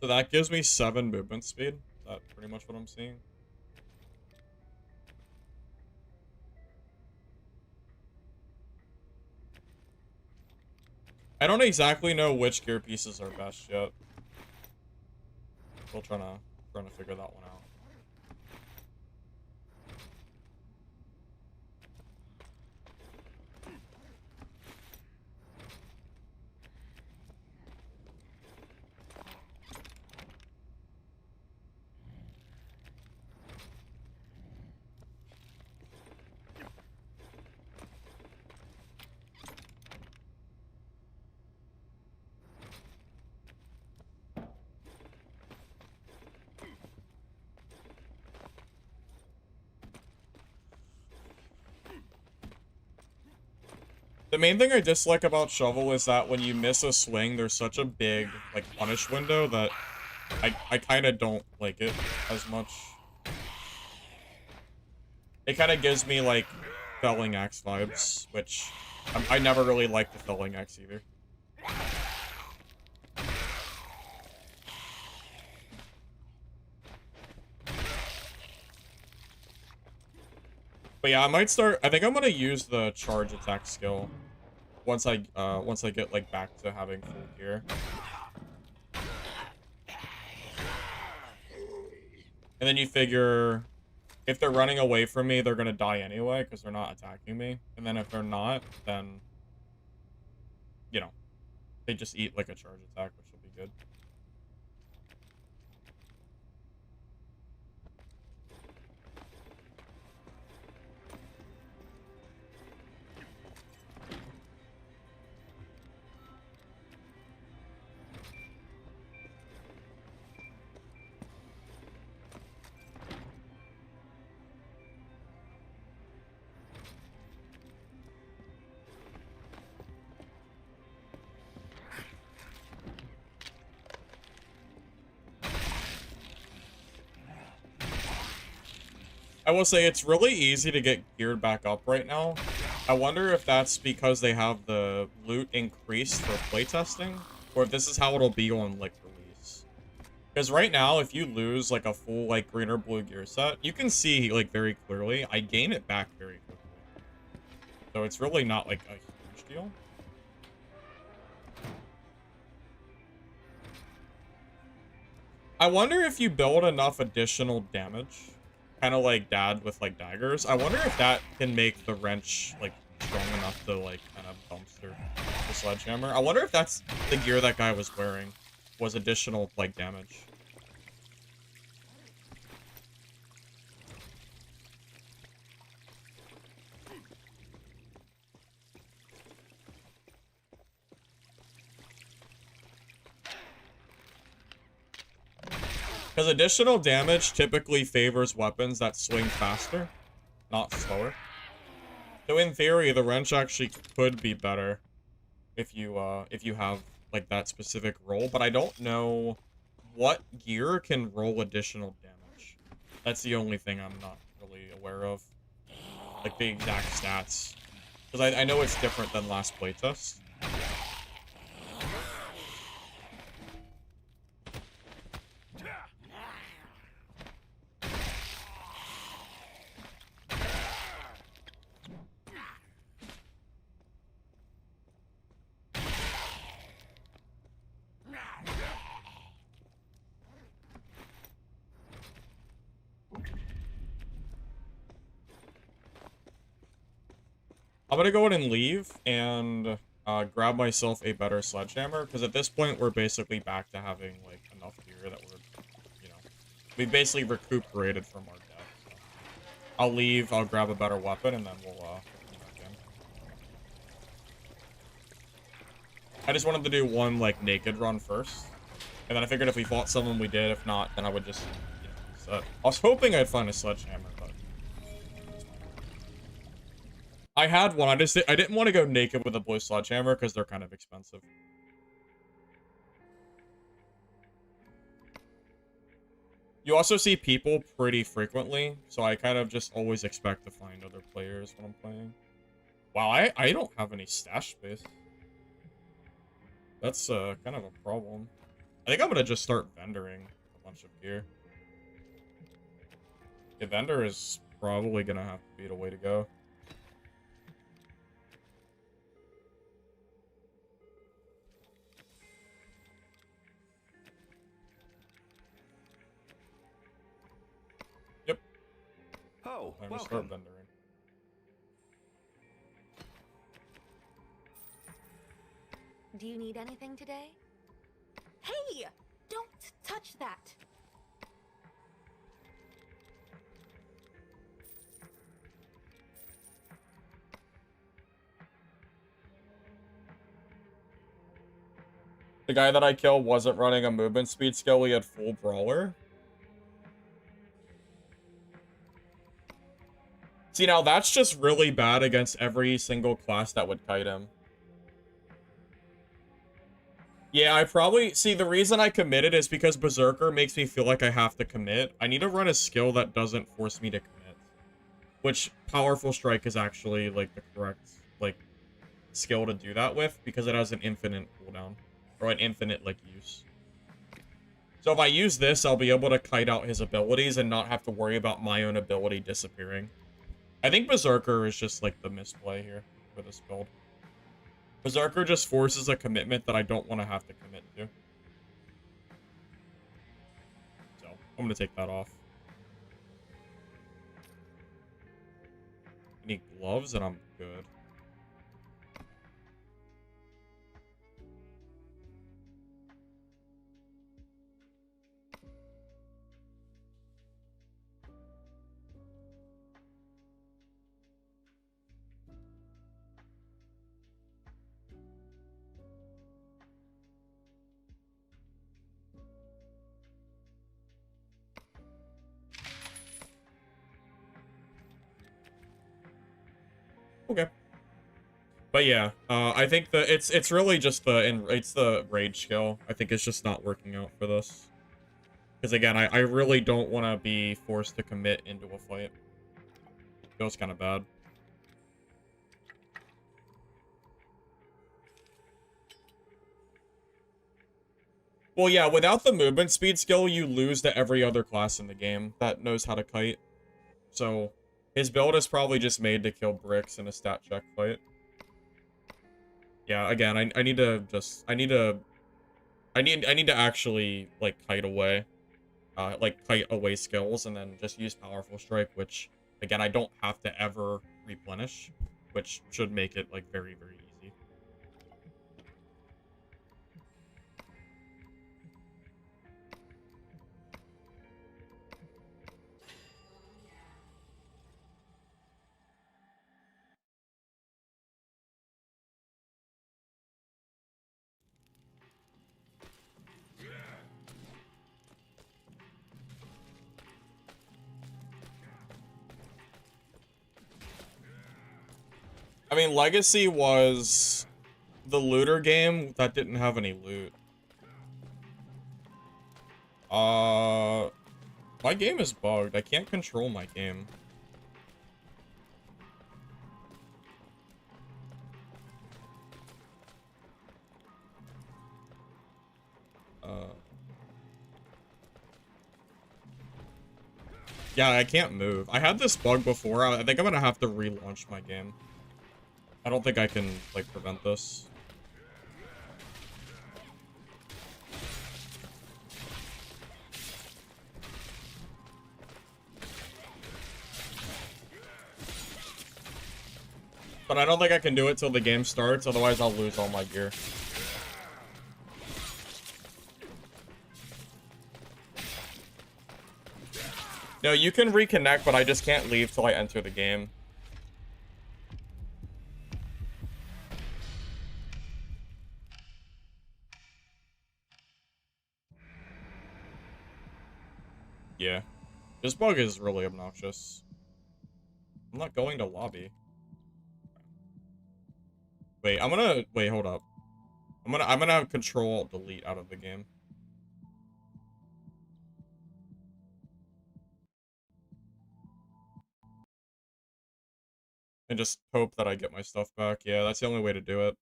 So that gives me 7 movement speed. Is that pretty much what I'm seeing? I don't exactly know which gear pieces are best yet. Still trying to figure that one out. The main thing I dislike about Shovel is that when you miss a swing, there's such a big, like, punish window that I kind of don't like it as much. It kind of gives me, like, Felling Axe vibes, which I never really liked the Felling Axe either. But yeah, I think I'm gonna use the charge attack skill once I get, like, back to having full gear. And then you figure if they're running away from me, they're gonna die anyway because they're not attacking me. And then if they're not, then, you know, they just eat, like, a charge attack, which will be good. I will say it's really easy to get geared back up right now I wonder if that's because they have the loot increased for playtesting, or if this is how it'll be on, like, release. Because right now, if you lose, like, a full, like, green or blue gear set, you can see, like, very clearly, I gain it back very quickly. So it's really not, like, a huge deal. I wonder if you build enough additional damage, kind of like Dad with, like, daggers. I wonder if that can make the wrench, like, strong enough to, like, kind of dumpster the sledgehammer. I wonder if that's the gear that guy was wearing, was additional, like, damage. Because additional damage typically favors weapons that swing faster, not slower. So in theory, the wrench actually could be better if you have, like, that specific roll, but I don't know what gear can roll additional damage. That's the only thing I'm not really aware of. Like, the exact stats. Because I know it's different than last playtest. I'm gonna go ahead and leave and grab myself a better sledgehammer, because at this point we're basically back to having, like, enough gear that we're, you know, we basically recuperated from our death. So I'll leave, I'll grab a better weapon, and then we'll come back in. I just wanted to do one, like, naked run first, and then I figured if we fought someone, we did. If not, then I would just, you know, reset. I was hoping I'd find a sledgehammer, but I had one. I didn't want to go naked with a blue sledgehammer because they're kind of expensive. You also see people pretty frequently, so I kind of just always expect to find other players when I'm playing. Wow, I don't have any stash space. That's kind of a problem. I think I'm gonna just start vendoring a bunch of gear. The vendor is probably gonna have to be the way to go. Yep. Oh, I'm gonna start vendoring. Do you need anything today? Hey! Don't touch that! The guy that I killed wasn't running a movement speed skill, he had full brawler. See, now that's just really bad against every single class that would kite him. Yeah, I probably... See, the reason I committed is because Berserker makes me feel like I have to commit. I need to run a skill that doesn't force me to commit. Which, Powerful Strike is actually, like, the correct, like, skill to do that with, because it has an infinite cooldown. Or an infinite, like, use. So if I use this, I'll be able to kite out his abilities and not have to worry about my own ability disappearing. I think Berserker is just, like, the misplay here for this build. Berserker just forces a commitment that I don't want to have to commit to. So, I'm gonna take that off. I need gloves and I'm good. Okay. But yeah, I think it's really just it's the rage skill. I think it's just not working out for this. Because again, I really don't want to be forced to commit into a fight. Feels kind of bad. Well, yeah, without the movement speed skill, you lose to every other class in the game that knows how to kite. So, his build is probably just made to kill bricks in a stat check fight. Yeah, again, I need to just, I need to actually, like, kite away. Like, kite away skills, and then just use Powerful Strike, which, again, I don't have to ever replenish, which should make it, like, very, very easy. I mean, Legacy was the looter game that didn't have any loot. My game is bugged. I can't control my game. Yeah, I can't move. I had this bug before. I think I'm gonna have to relaunch my game. I don't think I can, like, prevent this. But I don't think I can do it till the game starts, otherwise I'll lose all my gear. No, you can reconnect, but I just can't leave till I enter the game. Yeah. This bug is really obnoxious. I'm not going to lobby. Wait, wait, hold up. I'm gonna control delete out of the game. And just hope that I get my stuff back. Yeah, that's the only way to do it.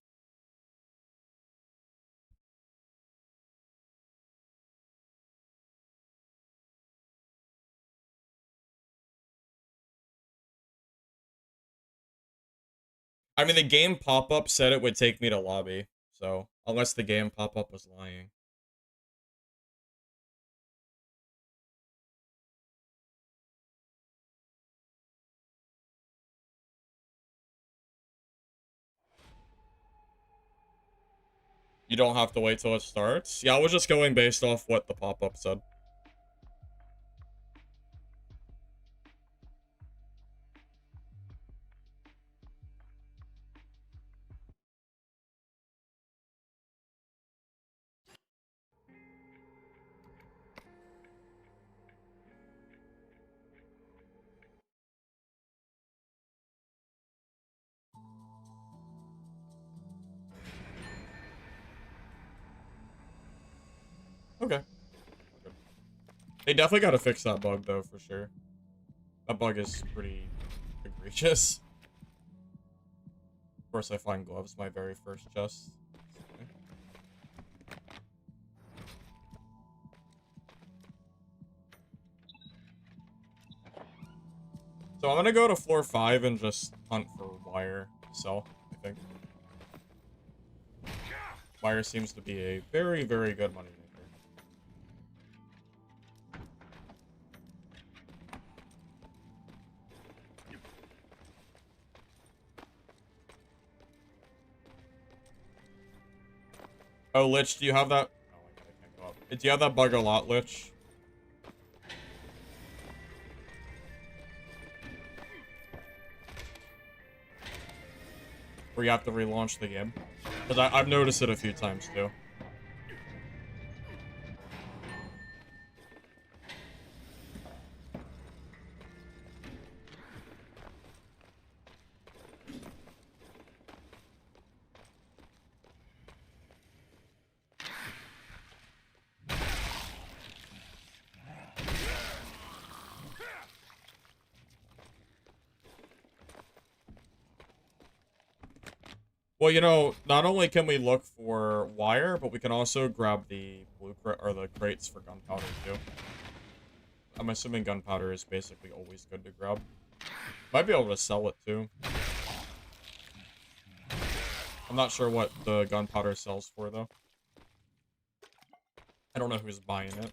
I mean, the game pop-up said it would take me to lobby. So, unless the game pop-up was lying. You don't have to wait till it starts? Yeah, I was just going based off what the pop-up said. Okay. They definitely gotta fix that bug, though, for sure. That bug is pretty egregious. Of course, I find gloves, my very first chest. So I'm gonna go to floor 5 and just hunt for wire to sell, I think. Wire seems to be a very, very good money maker. Oh, Lich, do you have that? Oh my god, I can't go up. Do you have that bug a lot, Lich? Where you have to relaunch the game? Because I've noticed it a few times, too. Well, you know, not only can we look for wire, but we can also grab the blue crate or the crates for gunpowder too. I'm assuming gunpowder is basically always good to grab. Might be able to sell it too. I'm not sure what the gunpowder sells for though. I don't know who's buying it.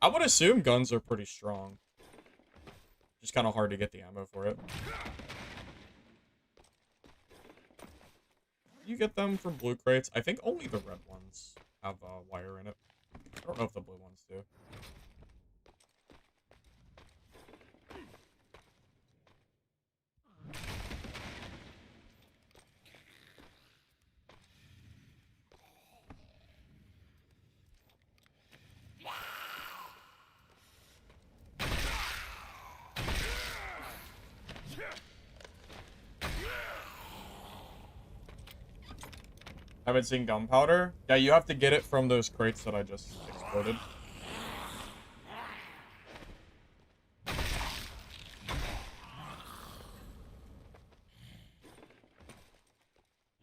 I would assume guns are pretty strong. Just kind of hard to get the ammo for it. You get them from blue crates. I think only the red ones have wire in it. I don't know if the blue ones do. Haven't seen gunpowder? Yeah, you have to get it from those crates that I just exploded.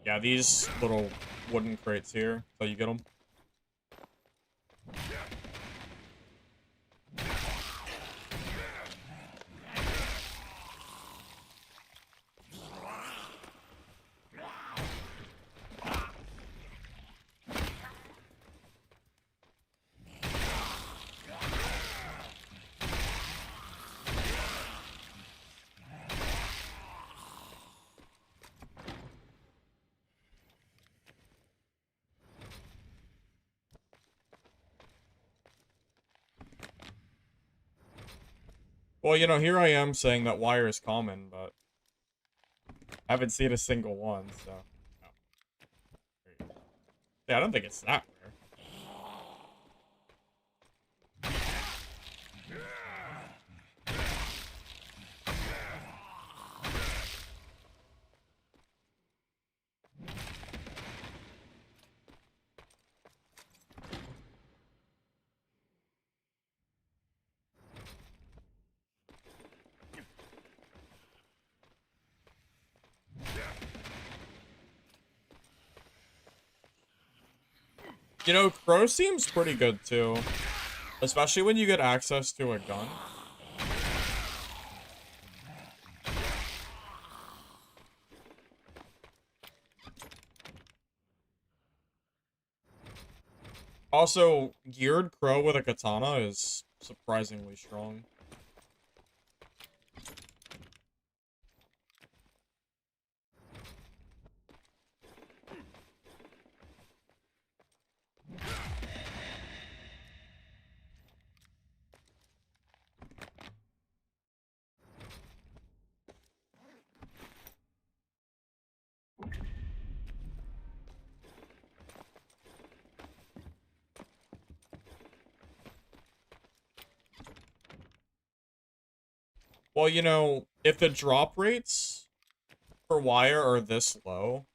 Yeah, these little wooden crates here, so you get them. Well, you know, here I am saying that wire is common, but I haven't seen a single one, so... No. There you go. Yeah, I don't think it's that rare. You know, Crow seems pretty good, too. Especially when you get access to a gun. Also, geared Crow with a katana is surprisingly strong. Well, you know, if the drop rates for wire are this low,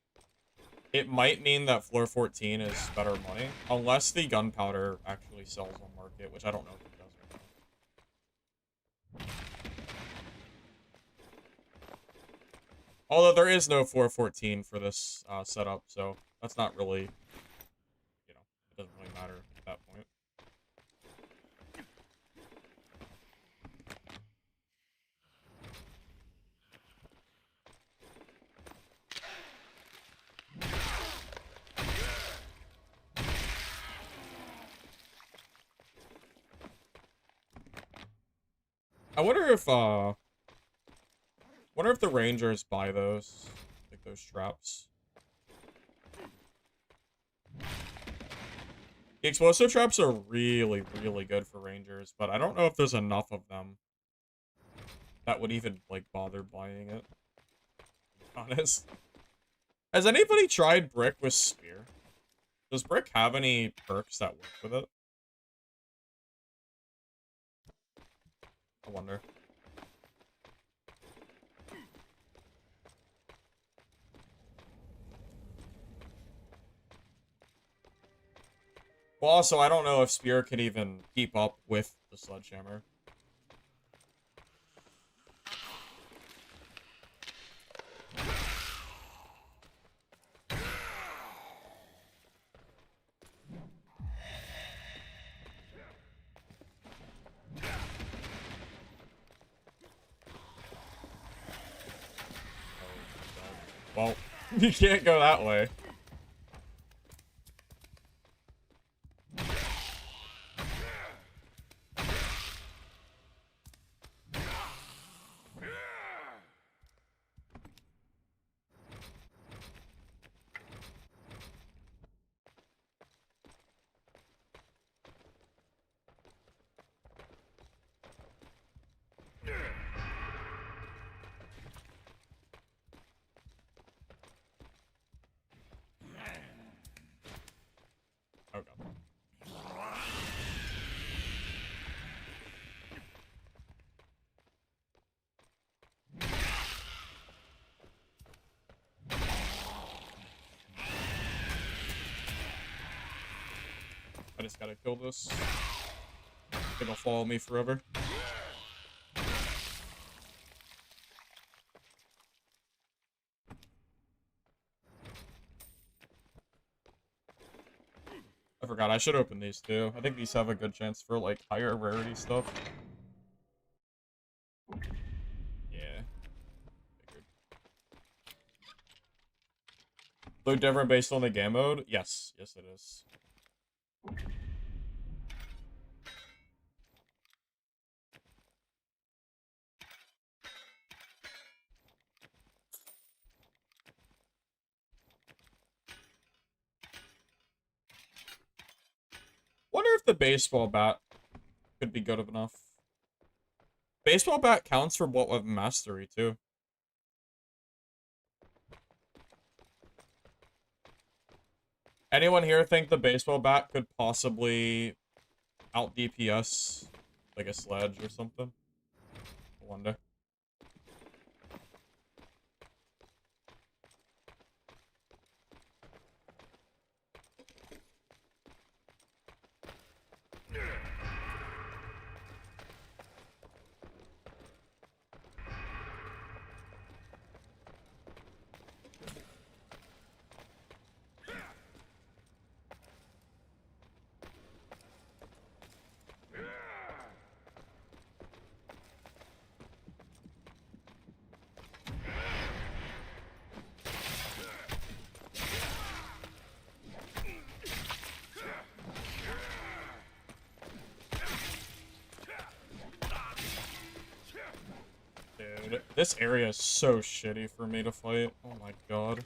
it might mean that floor 14 is better money. Unless the gunpowder actually sells on market, which I don't know if it does or not. Although there is no floor 14 for this setup, so that's not really, you know, it doesn't really matter at that point. I wonder if the Rangers buy those, like those traps. The explosive traps are really, really good for Rangers, but I don't know if there's enough of them that would even, like, bother buying it, to be honest. Has anybody tried Brick with Spear? Does Brick have any perks that work with it? I wonder. Well, also, I don't know if Spear could even keep up with the Sledgehammer. Well, you can't go that way. Oh god. I just gotta kill this. It'll follow me forever. I forgot, I should open these too. I think these have a good chance for, like, higher rarity stuff. Yeah. Figured. Look different based on the game mode? Yes. Yes, it is. Wonder if the baseball bat could be good enough. Baseball bat counts for what with mastery, too. Anyone here think the baseball bat could possibly out DPS, like a sledge or something? I wonder. Dude, this area is so shitty for me to fight. Oh my god.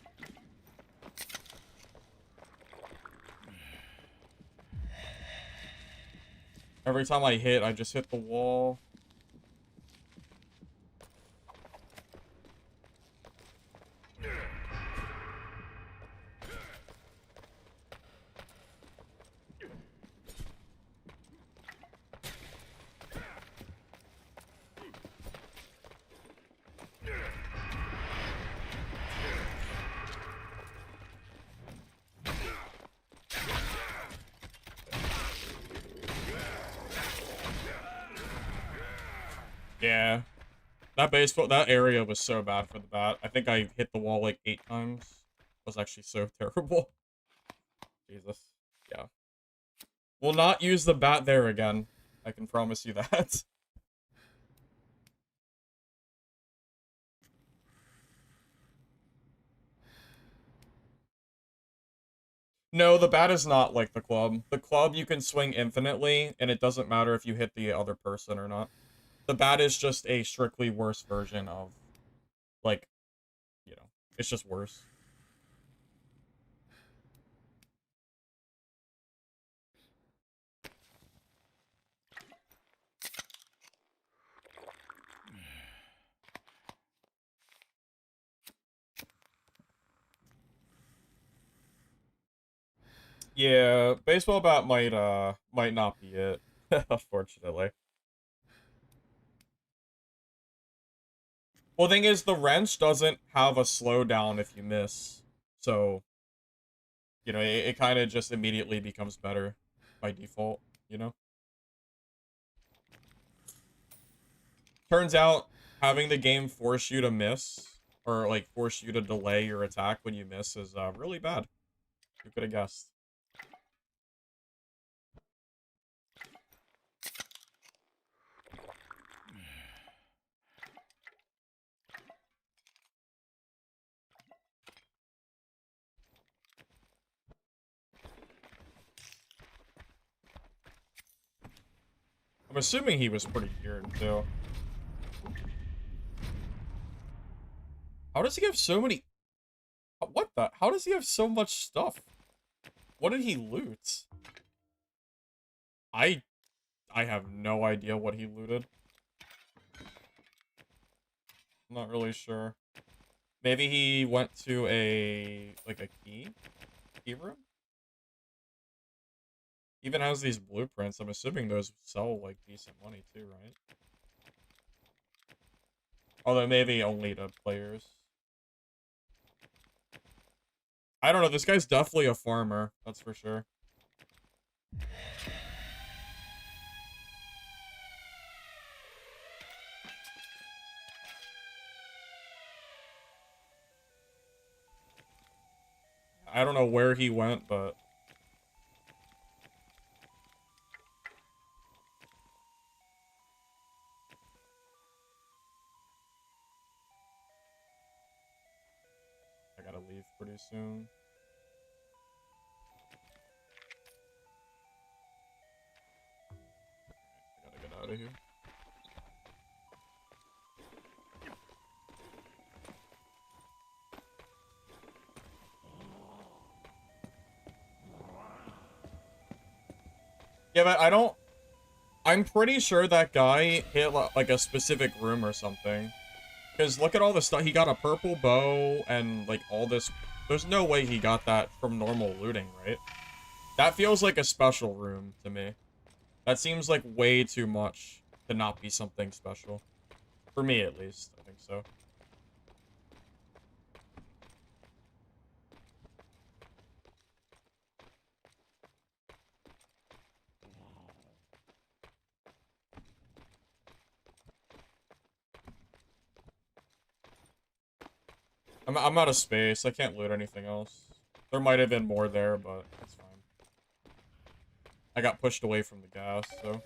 Every time I hit, I just hit the wall. Yeah. That area was so bad for the bat. I think I hit the wall like 8 times. It was actually so terrible. Jesus. Yeah. We'll not use the bat there again. I can promise you that. No, the bat is not like the club. The club you can swing infinitely, and it doesn't matter if you hit the other person or not. The bat is just a strictly worse version of, like, you know, it's just worse. Yeah, baseball bat might not be it, unfortunately. Well, the thing is, the wrench doesn't have a slowdown if you miss. So, you know, it kind of just immediately becomes better by default, you know? Turns out, having the game force you to miss, or, like, force you to delay your attack when you miss is, really bad. Who could have guessed? I'm assuming he was pretty geared, too. How does he have so many... What the... How does he have so much stuff? What did he loot? I have no idea what he looted. I'm not really sure. Maybe he went to a... like a key room? Even has these blueprints. I'm assuming those sell, like, decent money, too, right? Although maybe only to players. I don't know. This guy's definitely a farmer. That's for sure. I don't know where he went, but... I gotta leave pretty soon. I gotta get out of here. Yeah, but I don't... I'm pretty sure that guy hit, like, a specific room or something. Because look at all the stuff. He got a purple bow and, like, all this... There's no way he got that from normal looting, right? That feels like a special room to me. That seems like way too much to not be something special. For me, at least. I think so. I'm out of space. I can't loot anything else. There might have been more there, but that's fine. I got pushed away from the gas, so...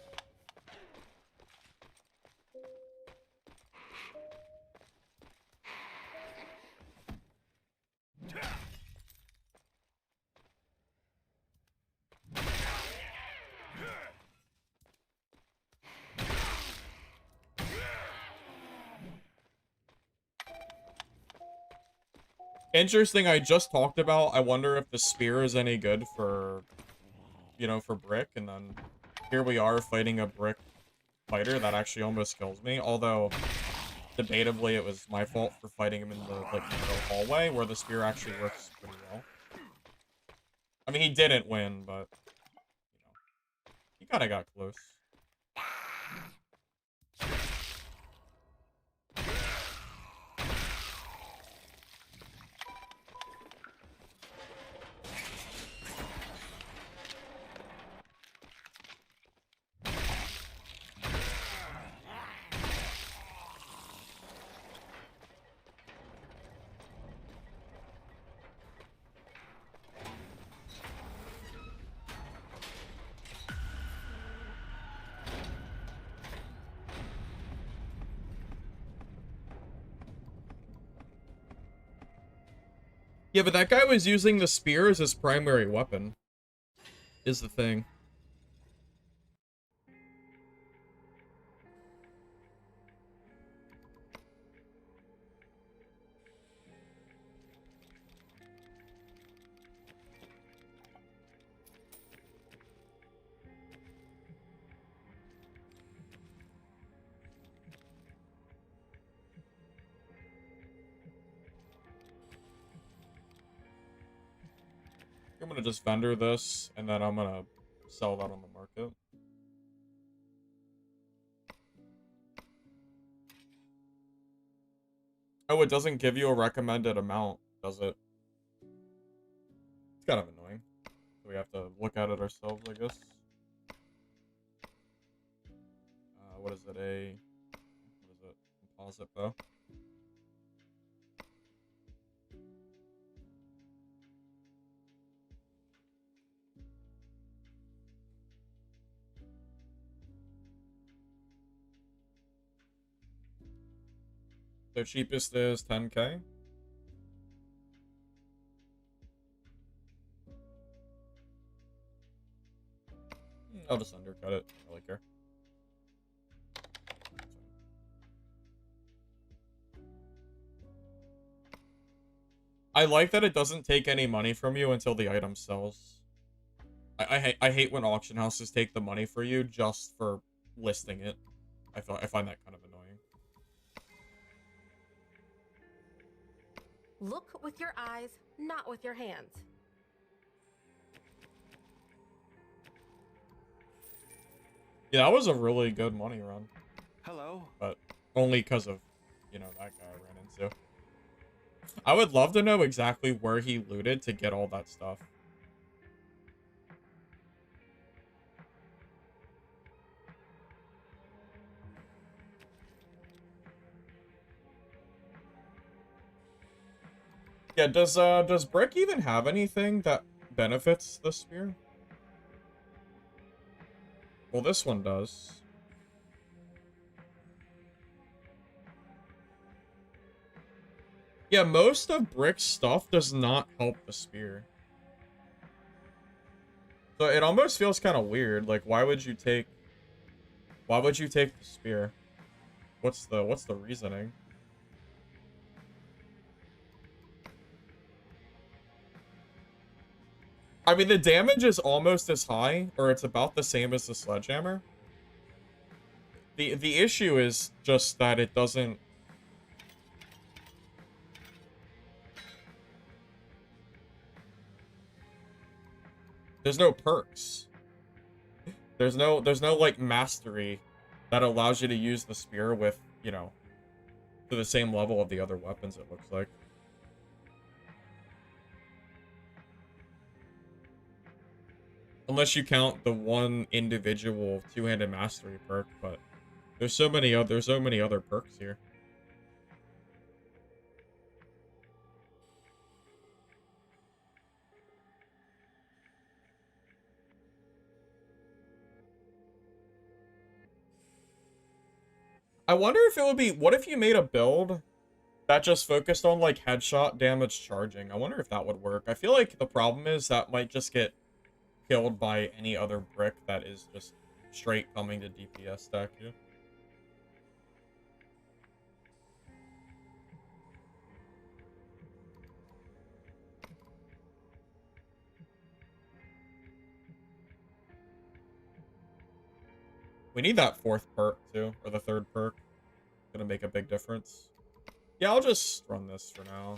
Interesting, I just talked about, I wonder if the spear is any good for, you know, for brick, and then here we are fighting a brick fighter that actually almost kills me, although, debatably, it was my fault for fighting him in the, like, middle hallway, where the spear actually works pretty well. I mean, he didn't win, but, you know, he kinda got close. Yeah, but that guy was using the spear as his primary weapon, is the thing. I'm gonna just vendor this, and then I'm gonna sell that on the market. Oh, it doesn't give you a recommended amount, does it? It's kind of annoying. So we have to look at it ourselves, I guess. What is it? What is it? Composite bow. The cheapest is 10K. I'll just undercut it. I don't really care. I like that it doesn't take any money from you until the item sells. I hate when auction houses take the money for you just for listing it. I find that kind of annoying. Look with your eyes, not with your hands. Yeah, that was a really good money run. Hello. But only because of, you know, that guy I ran into. I would love to know exactly where he looted to get all that stuff. Yeah, does Brick even have anything that benefits the spear? Well, this one does. Yeah, most of Brick's stuff does not help the spear. So it almost feels kind of weird. Like, why would you take the spear? What's the reasoning? I mean, the damage is almost as high, or it's about the same as the sledgehammer. The issue is just that it doesn't. There's no perks. There's no like mastery that allows you to use the spear with, you know, to the same level of the other weapons, it looks like. Unless you count the one individual two-handed mastery perk, but there's so many other perks here. I wonder if it would be, what if you made a build that just focused on like headshot damage charging? I wonder if that would work. I feel like the problem is that might just get killed by any other brick that is just straight coming to DPS stack you. We need that fourth perk too, or the third perk. Gonna make a big difference. Yeah, I'll just run this for now.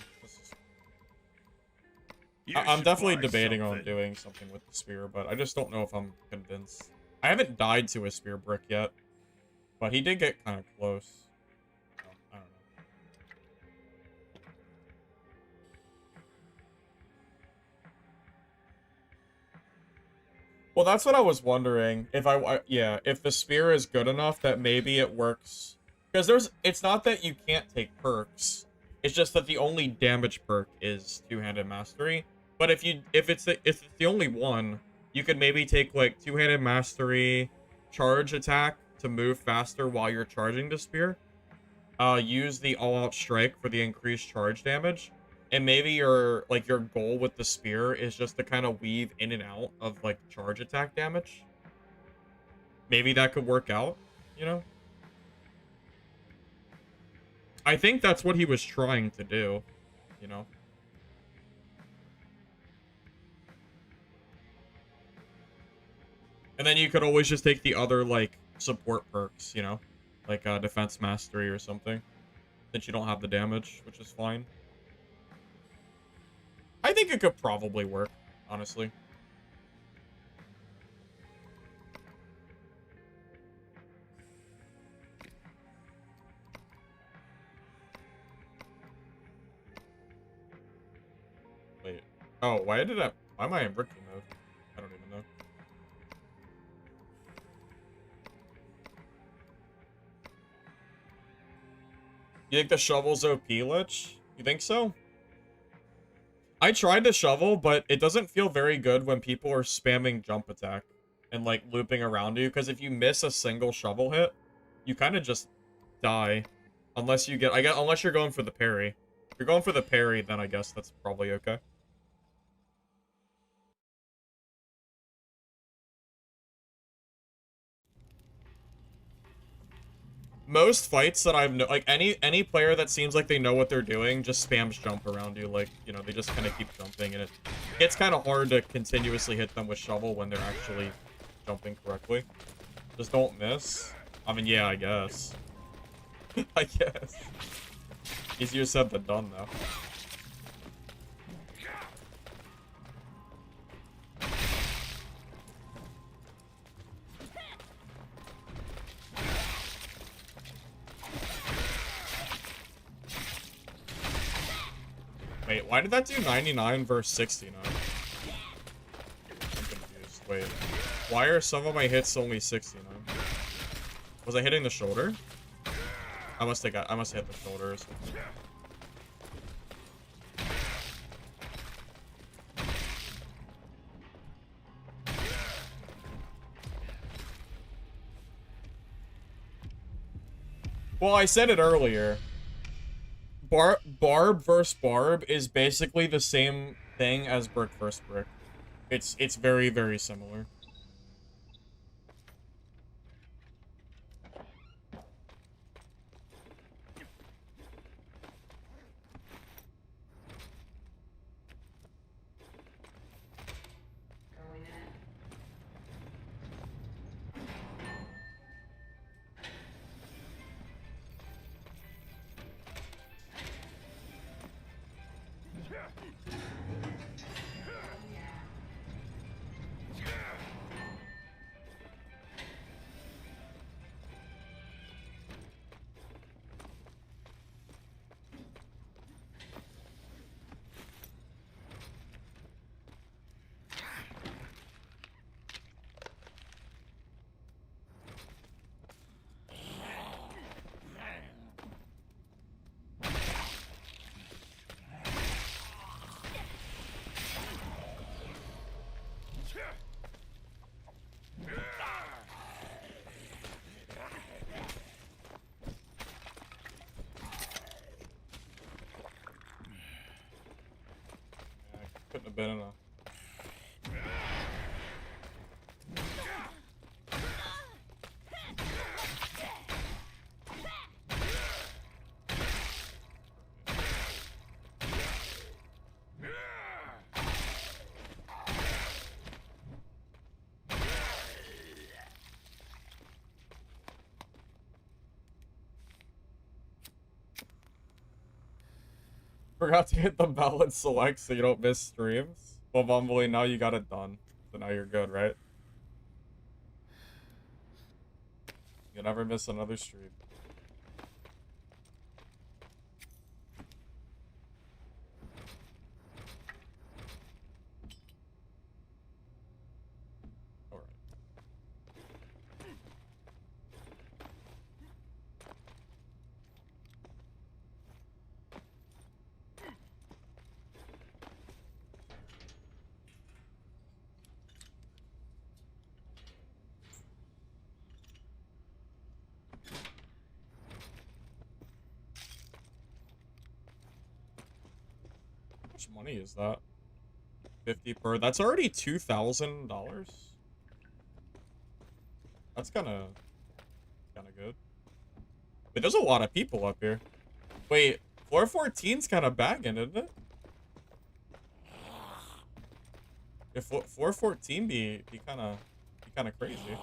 I'm definitely debating on doing something with the spear, but I just don't know if I'm convinced. I haven't died to a spear brick yet, but he did get kind of close. So, I don't know. Well, that's what I was wondering. If yeah, if the spear is good enough that maybe it works. Because it's not that you can't take perks. It's just that the only damage perk is two-handed mastery. But if it's the only one, you could maybe take like two-handed mastery, charge attack to move faster while you're charging the spear. Use the all-out strike for the increased charge damage. And maybe your goal with the spear is just to kind of weave in and out of like charge attack damage. Maybe that could work out, you know? I think that's what he was trying to do, you know? And then you could always just take the other like support perks, you know? Like defense mastery or something. Since you don't have the damage, which is fine. I think it could probably work, honestly. Wait. Oh, why am I in rookie mode? I don't even know. You think the shovel's OP, Lich? You think so? I tried to shovel, but it doesn't feel very good when people are spamming jump attack and like looping around you. Because if you miss a single shovel hit, you kind of just die, unless you get. Unless you're going for the parry. If you're going for the parry, then I guess that's probably okay. most fights that I've like any player that seems like they know what they're doing just spams jump around you, like, you know, they just kind of keep jumping, and it gets kind of hard to continuously hit them with shovel when they're actually jumping correctly. Just don't miss. I mean, yeah, I guess. I guess. Easier said than done, though. Wait, why did that do 99 versus 69? I'm confused. Wait, why are some of my hits only 69? Was I hitting the shoulder? I must have hit the shoulder or something. Well, I said it earlier. Barb versus Barb is basically the same thing as brick versus brick. It's very, very similar. Couldn't have been enough. Forgot to hit the bell and select so you don't miss streams. Well, Bumbly, now you got it done. So now you're good, right? You'll never miss another stream. Alright. How much money is that? 50 per. That's already $2,000. That's kind of good. But there's a lot of people up here. Wait, floor 14's kind of bagging, isn't it? If floor 14 be kind of crazy.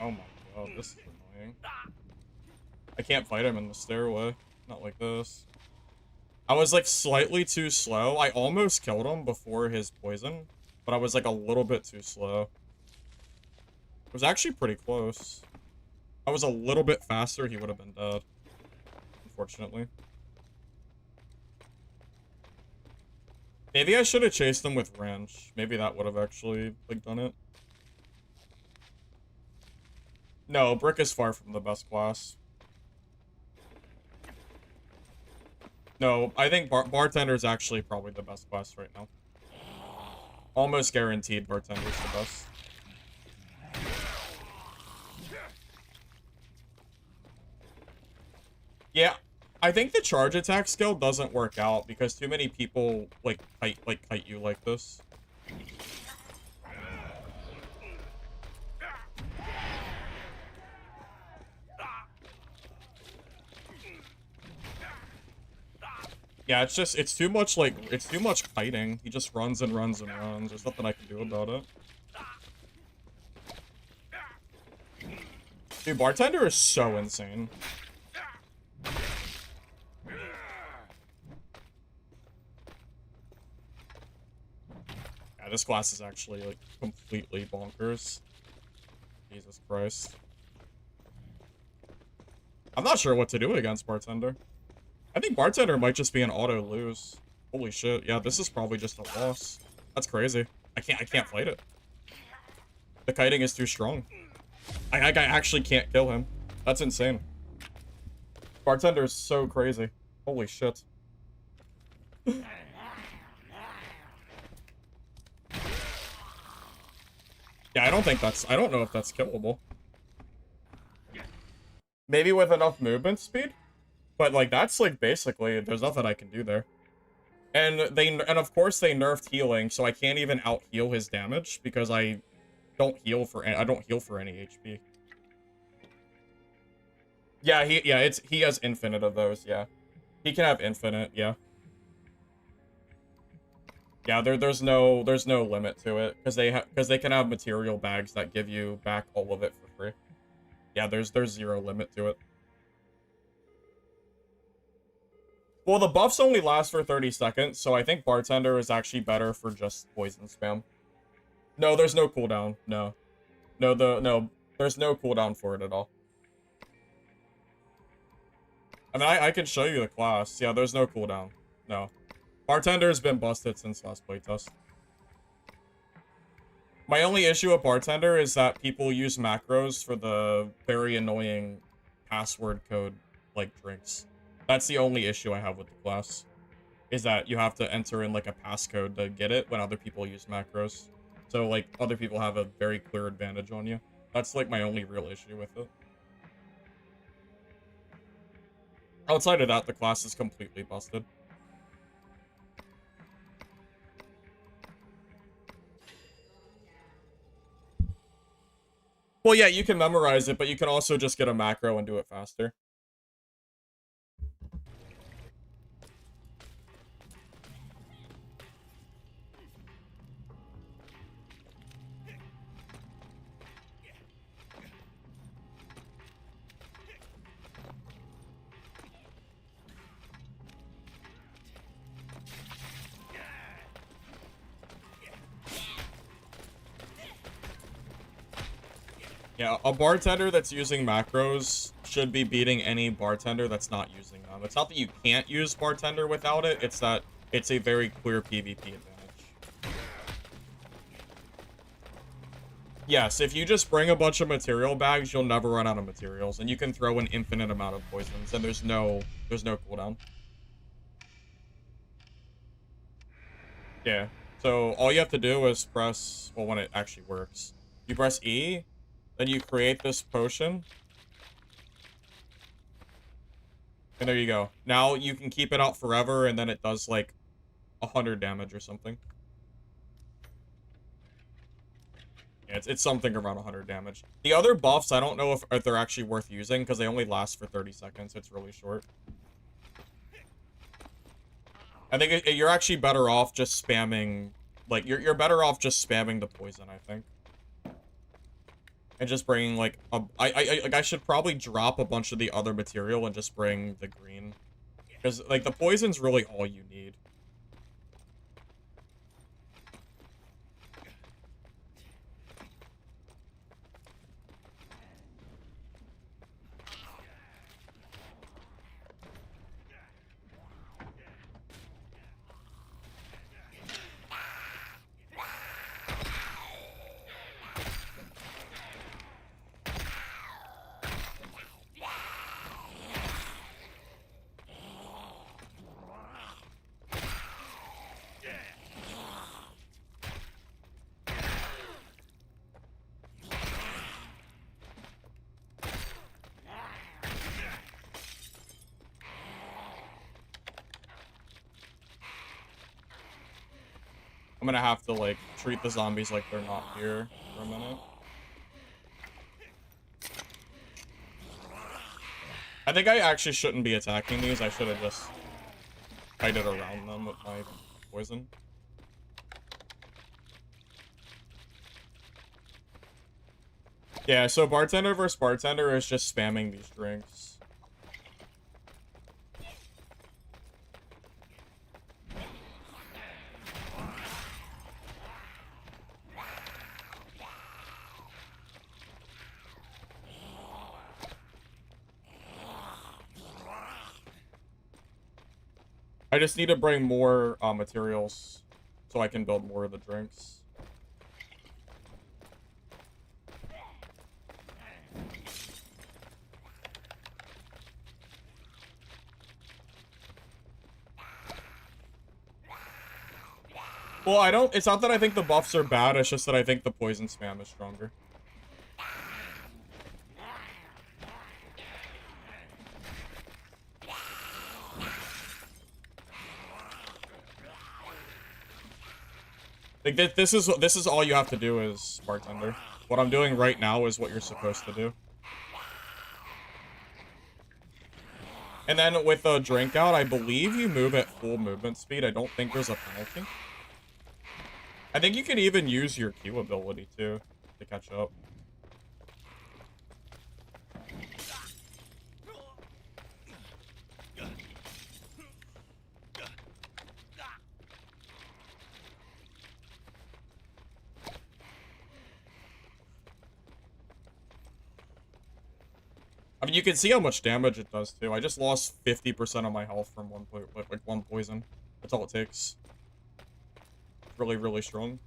Oh my god, this is annoying. I can't fight him in the stairway. Not like this. I was like slightly too slow. I almost killed him before his poison, but I was like a little bit too slow. It was actually pretty close. I was a little bit faster, he would have been dead. Unfortunately. Maybe I should have chased them with ranch. Maybe that would have actually, like, done it. No, Brick is far from the best class. No, I think Bartender is actually probably the best class right now. Almost guaranteed Bartender's the best. Yeah, I think the charge attack skill doesn't work out because too many people like kite you like this. Yeah, it's too much kiting. He just runs and runs and runs. There's nothing I can do about it. Dude, Bartender is so insane. Yeah, this class is actually, like, completely bonkers. Jesus Christ. I'm not sure what to do against Bartender. I think Bartender might just be an auto lose. Holy shit. Yeah, this is probably just a loss. That's crazy. I can't fight it. The kiting is too strong. I actually can't kill him. That's insane. Bartender is so crazy. Holy shit. Yeah, I don't know if that's killable. Maybe with enough movement speed? But, like, that's, like, basically, there's nothing I can do there. And of course they nerfed healing, so I can't even out-heal his damage, because I don't heal for any HP. Yeah, he has infinite of those, yeah. He can have infinite, yeah. Yeah, there's no limit to it, because they can have material bags that give you back all of it for free. Yeah, there's zero limit to it. Well, the buffs only last for 30 seconds, so I think Bartender is actually better for just poison spam. No, there's no cooldown. No. No, there's no cooldown for it at all. I mean, I can show you the class. Yeah, there's no cooldown. No. Bartender's been busted since last playtest. My only issue with Bartender is that people use macros for the very annoying password code, like, drinks. That's the only issue I have with the class. Is that you have to enter in, like, a passcode to get it when other people use macros. So, like, other people have a very clear advantage on you. That's, like, my only real issue with it. Outside of that, the class is completely busted. Well, yeah, you can memorize it, but you can also just get a macro and do it faster. Yeah, a bartender that's using macros should be beating any bartender that's not using them. It's not that you can't use bartender without it, it's that it's a very clear PvP advantage. Yes, if you just bring a bunch of material bags, you'll never run out of materials, and you can throw an infinite amount of poisons, and there's no cooldown. Yeah, so all you have to do is press, well, when it actually works, you press E, then you create this potion. And there you go. Now you can keep it out forever, and then it does, like, 100 damage or something. Yeah, it's something around 100 damage. The other buffs, I don't know if they're actually worth using, because they only last for 30 seconds. It's really short. I think you're actually better off just spamming, like, you're better off just spamming the poison, I think. And just bringing, like, I should probably drop a bunch of the other material and just bring the green. Because, like, the poison's really all you need. I'm gonna have to, like, treat the zombies like they're not here for a minute. I think I actually shouldn't be attacking these. I should have just kited around them with my poison. Yeah, so bartender versus bartender is just spamming these drinks. I just need to bring more materials so I can build more of the drinks. Well, I don't, it's not that I think the buffs are bad, it's just that I think the poison spam is stronger. Like, this is all you have to do is bartender. What I'm doing right now is what you're supposed to do. And then with a drink out, I believe you move at full movement speed. I don't think there's a penalty. I think you can even use your Q ability too to catch up. I mean, you can see how much damage it does too. I just lost 50% of my health from one poison. That's all it takes. It's really, really strong.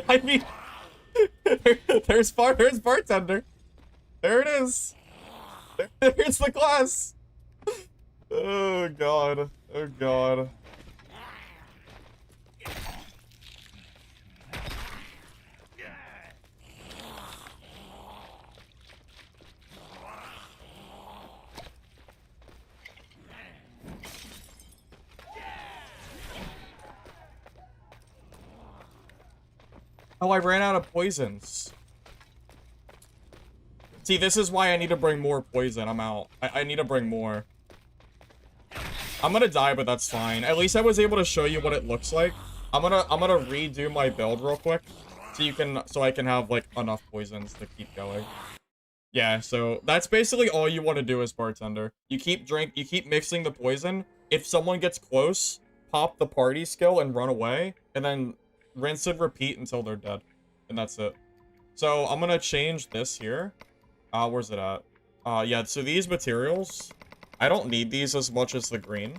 I mean, there's bartender. There it is. There's the glass. Oh god. Oh god. Oh, I ran out of poisons. See, this is why I need to bring more poison. I'm out. I need to bring more. I'm gonna die, but that's fine. At least I was able to show you what it looks like. I'm gonna redo my build real quick, so I can have like enough poisons to keep going. Yeah, so that's basically all you want to do as bartender. You keep mixing the poison. If someone gets close, pop the party skill and run away, and then rinse and repeat until they're dead. And that's it. So I'm gonna change this here. Where's it at? Yeah, so these materials, I don't need these as much as the green.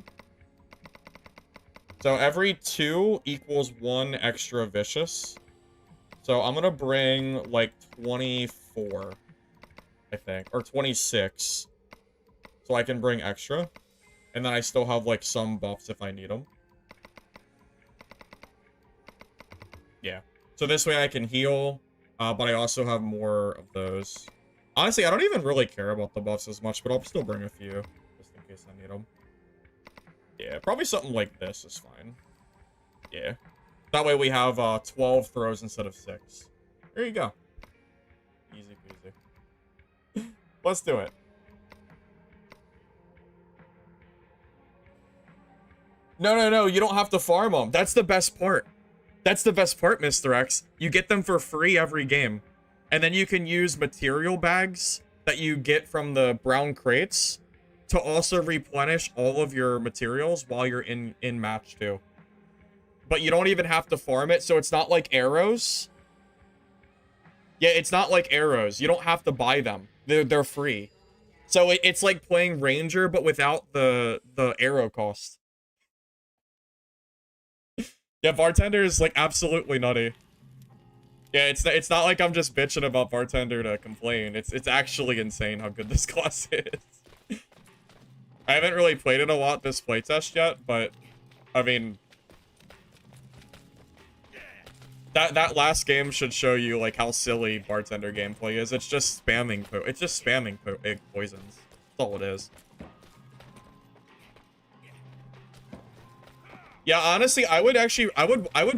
So every 2 equals 1 extra vicious. So I'm gonna bring like 24, I think, or 26. So I can bring extra. And then I still have like some buffs if I need them. Yeah. So this way I can heal, but I also have more of those. Honestly, I don't even really care about the buffs as much, but I'll still bring a few, just in case I need them. Yeah, probably something like this is fine. Yeah. That way we have 12 throws instead of 6. There you go. Easy peasy. Let's do it. No, you don't have to farm them. That's the best part. That's the best part, Mr. X. You get them for free every game. And then you can use material bags that you get from the brown crates to also replenish all of your materials while you're in match 2. But you don't even have to farm it, so it's not like arrows. Yeah, it's not like arrows. You don't have to buy them. They're free. So it's like playing Ranger, but without the arrow cost. Yeah, Bartender is like absolutely nutty. Yeah, it's not like I'm just bitching about Bartender to complain. It's actually insane how good this class is. I haven't really played it a lot this playtest yet, but I mean, That last game should show you like how silly bartender gameplay is. It's just spamming poisons. That's all it is. Yeah, honestly, I would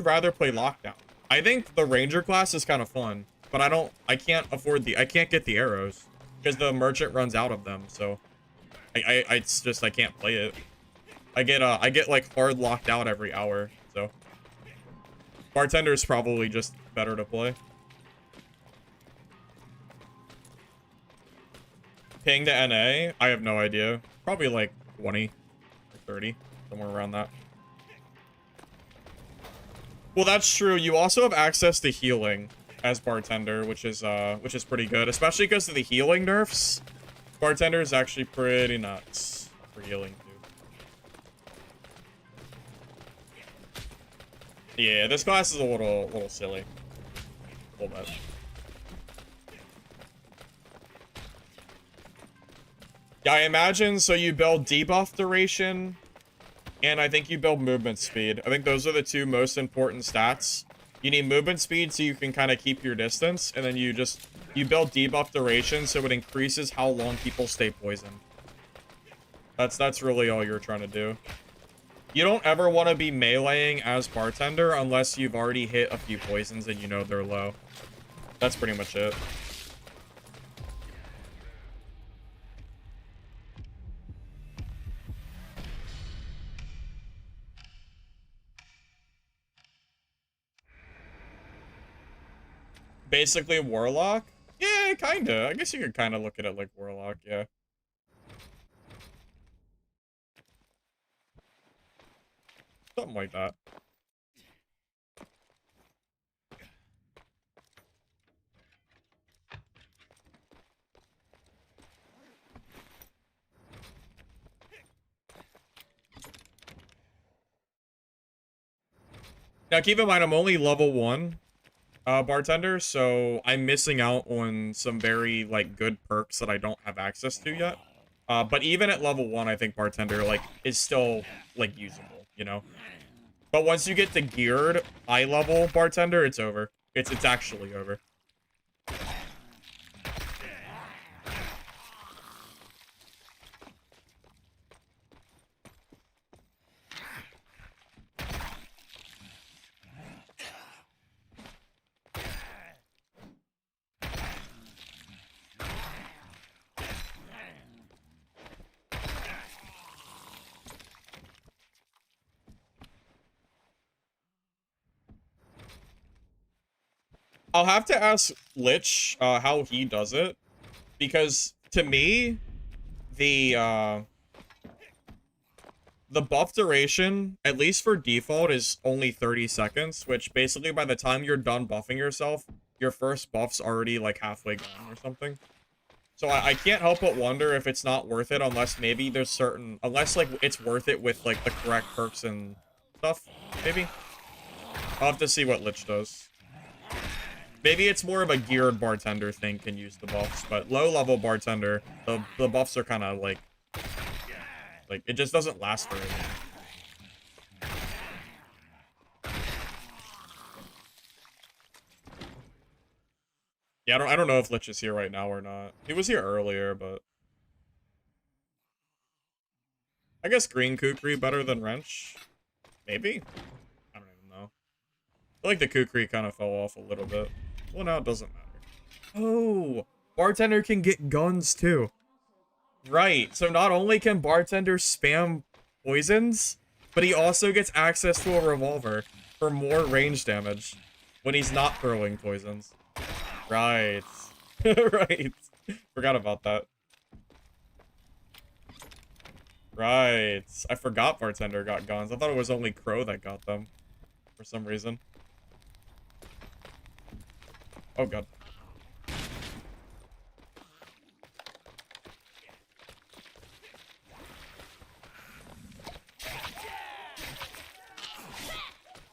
rather play Lockdown. I think the Ranger class is kind of fun, but I can't get the arrows because the merchant runs out of them. So it's just I can't play it. I get like hard locked out every hour. So Bartender is probably just better to play. Ping to NA? I have no idea. Probably like 20 or 30, somewhere around that. Well, that's true. You also have access to healing as Bartender, which is pretty good, especially because of the healing nerfs. Bartender is actually pretty nuts for healing too. Yeah, this class is a little silly. A little bit. Yeah, I imagine so you build debuff duration, and I think you build movement speed. I think those are the two most important stats. You need movement speed so you can kind of keep your distance, and then you build debuff duration so it increases how long people stay poisoned. That's really all you're trying to do. You don't ever want to be meleeing as Bartender unless you've already hit a few poisons and you know they're low. That's pretty much it. Basically Warlock? Yeah, kinda. I guess you could kinda look at it like Warlock, yeah. Something like that. Now keep in mind, I'm only level 1 Bartender, so I'm missing out on some very, like, good perks that I don't have access to yet. But even at level 1, I think Bartender, like, is still, like, usable, you know? But once you get to geared high level Bartender, it's over. It's actually over. I'll have to ask Lich how he does it, because to me, the buff duration, at least for default, is only 30 seconds, which basically by the time you're done buffing yourself, your first buff's already like halfway gone or something. So I can't help but wonder if it's not worth it unless maybe there's unless like it's worth it with like the correct perks and stuff, maybe. I'll have to see what Lich does. Maybe it's more of a geared Bartender thing can use the buffs, but low-level Bartender, the buffs are kind of like, it just doesn't last very long. Yeah, I don't know if Lich is here right now or not. He was here earlier, but I guess Green Kukri better than Wrench? Maybe? I don't even know. I feel like the Kukri kind of fell off a little bit. Well, now it doesn't matter. Oh, Bartender can get guns too. Right, so not only can Bartender spam poisons, but he also gets access to a revolver for more range damage when he's not throwing poisons. Right. Right. Forgot about that. Right. I forgot Bartender got guns. I thought it was only Crow that got them for some reason. Oh god.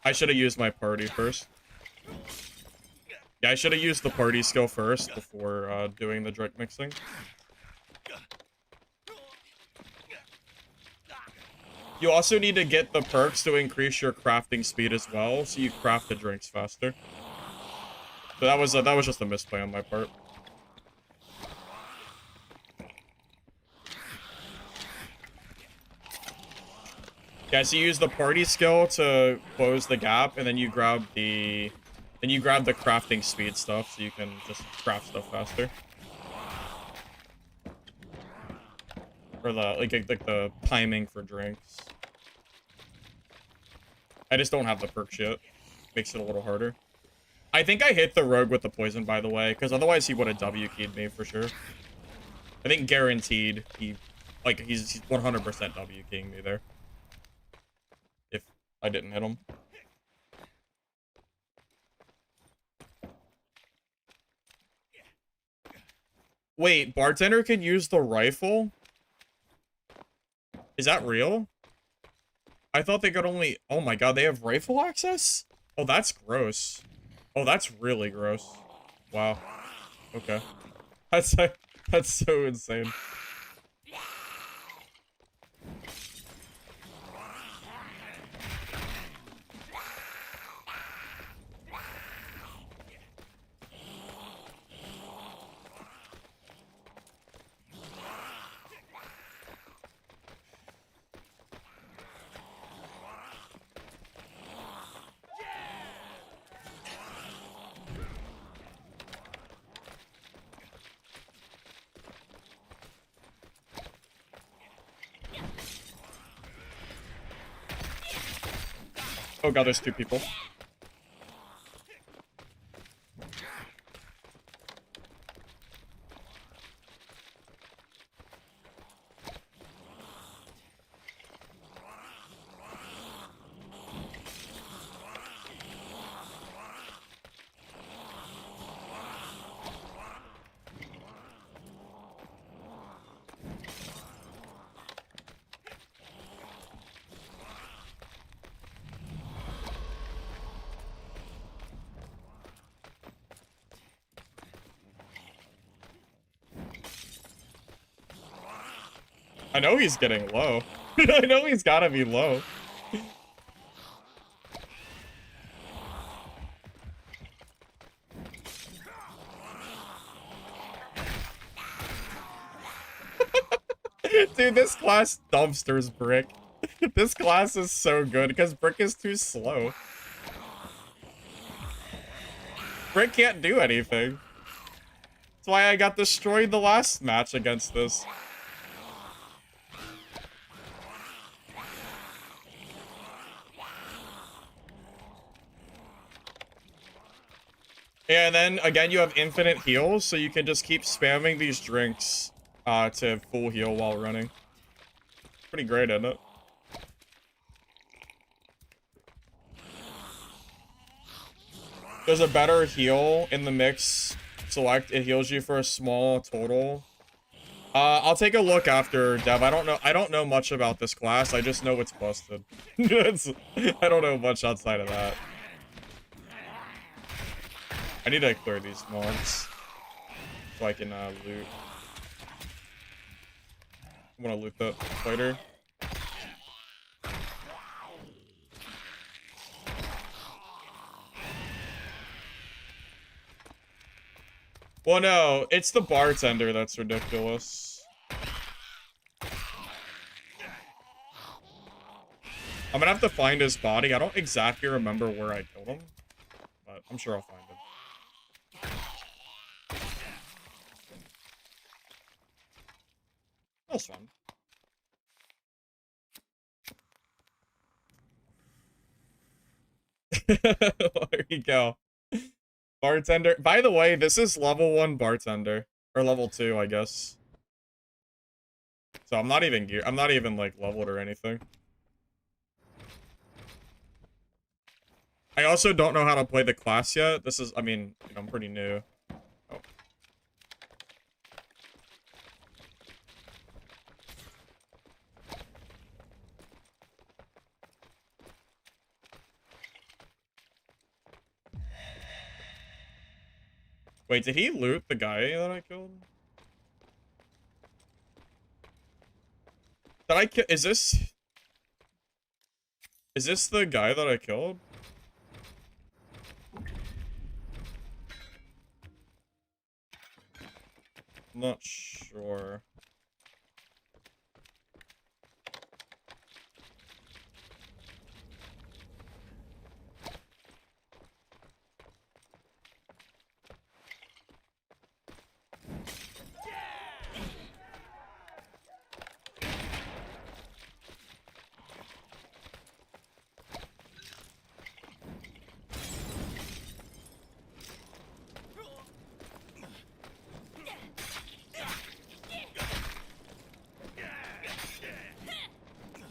I should have used my party first. Yeah, I should have used the party skill first before doing the drink mixing. You also need to get the perks to increase your crafting speed as well, so you craft the drinks faster. So that was just a misplay on my part. Yeah, so you use the party skill to close the gap, and then you grab the crafting speed stuff, so you can just craft stuff faster. Or the like the timing for drinks. I just don't have the perks yet. Makes it a little harder. I think I hit the rogue with the poison, by the way, because otherwise he would have W keyed me for sure. I think guaranteed he's 100% W keying me there. If I didn't hit him. Wait, Bartender can use the rifle? Is that real? I thought they could only... Oh my god, they have rifle access? Oh, that's gross. Oh, that's really gross. Wow. Okay. That's so insane. Oh god, there's two people. I know he's getting low. I know he's gotta be low. Dude, this class dumpsters Brick. This class is so good because Brick is too slow. Brick can't do anything. That's why I got destroyed the last match against this. And then, again, you have infinite heals, so you can just keep spamming these drinks to full heal while running. Pretty great, isn't it? There's a better heal in the mix. Select, it heals you for a small total. I'll take a look after, Dev. I don't know much about this class. I just know it's busted. I don't know much outside of that. I need to clear these mobs so I can loot. I want to loot the fighter. Well, no, it's the bartender that's ridiculous. I'm gonna have to find his body. I don't exactly remember where I killed him, but I'm sure I'll find him. That was fun. There you go. Bartender. By the way, this is level 1 bartender. Or level 2, I guess. So I'm not even like leveled or anything. I also don't know how to play the class yet. This is, I mean, you know, I'm pretty new. Oh. Wait, did he loot the guy that I killed? Did I kill? Is this? Is this the guy that I killed? I'm not sure.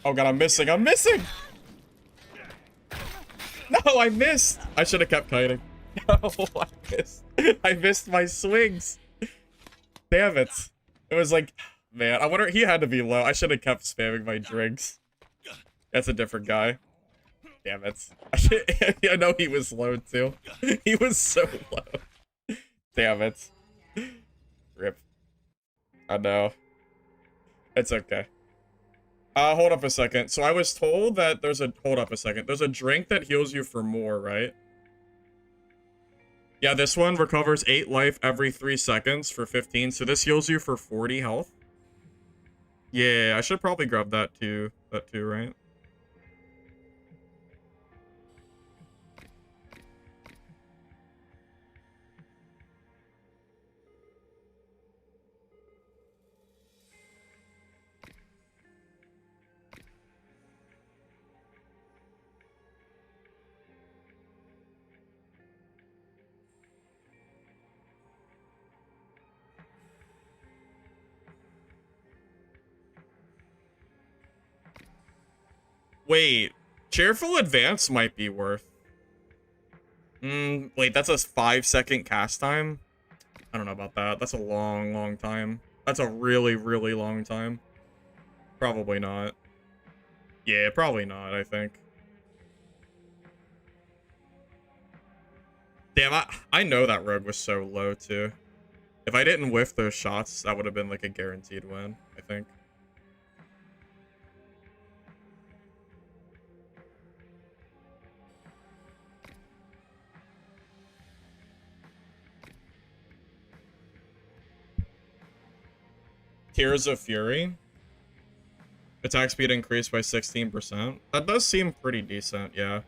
Oh god, I'm missing. I'm missing! No, I missed! I should have kept kiting. No, I missed. I missed my swings. Damn it. It was like, man, I wonder, he had to be low. I should have kept spamming my drinks. That's a different guy. Damn it. I know he was low too. He was so low. Damn it. Rip. I know. It's okay. Hold up a second. So I was told that there's a, hold up a second. There's a drink that heals you for more, right? Yeah, this one recovers 8 life every 3 seconds for 15. So this heals you for 40 health. Yeah, I should probably grab that too. That too, right? Wait, cheerful advance might be worth. Wait, that's a 5-second cast time? I don't know about that. That's a long, long time. That's a really, really long time. Probably not. Yeah, probably not, I think. Damn, I know that rogue was so low, too. If I didn't whiff those shots, that would have been like a guaranteed win, I think. Tears of Fury. Attack speed increased by 16%. That does seem pretty decent, yeah.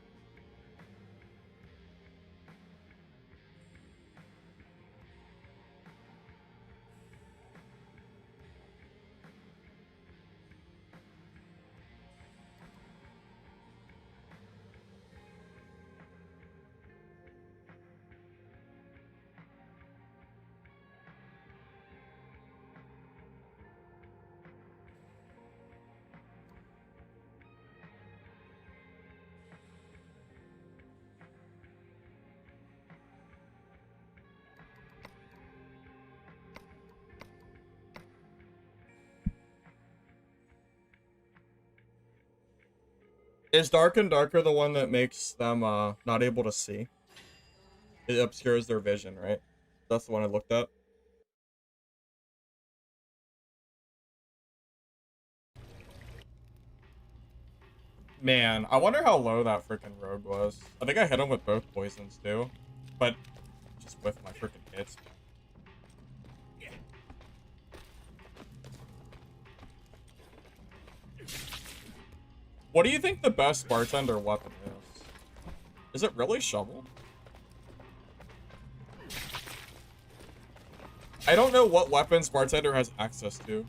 Is Dark and Darker the one that makes them not able to see? It obscures their vision, right? That's the one I looked at. Man, I wonder how low that freaking rogue was. I think I hit him with both poisons too, but just with my freaking hits. What do you think the best bartender weapon is? Is it really shovel? I don't know what weapons bartender has access to.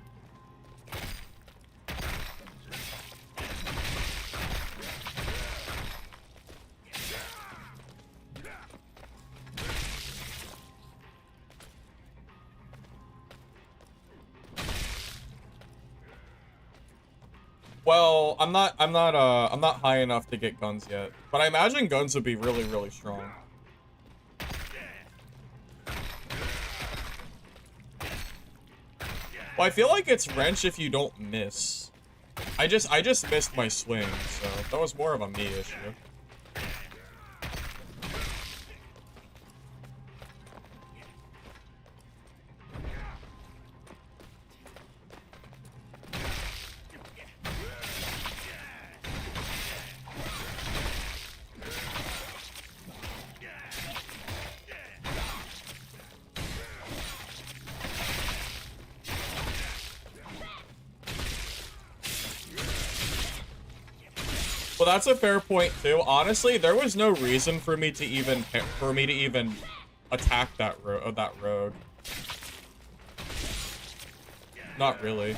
Well, I'm not high enough to get guns yet, but I imagine guns would be really, really strong. Well, I feel like it's wrench if you don't miss. I just missed my swing, so that was more of a me issue. Well, that's a fair point too. Honestly, there was no reason for me to even attack that rogue. Not really.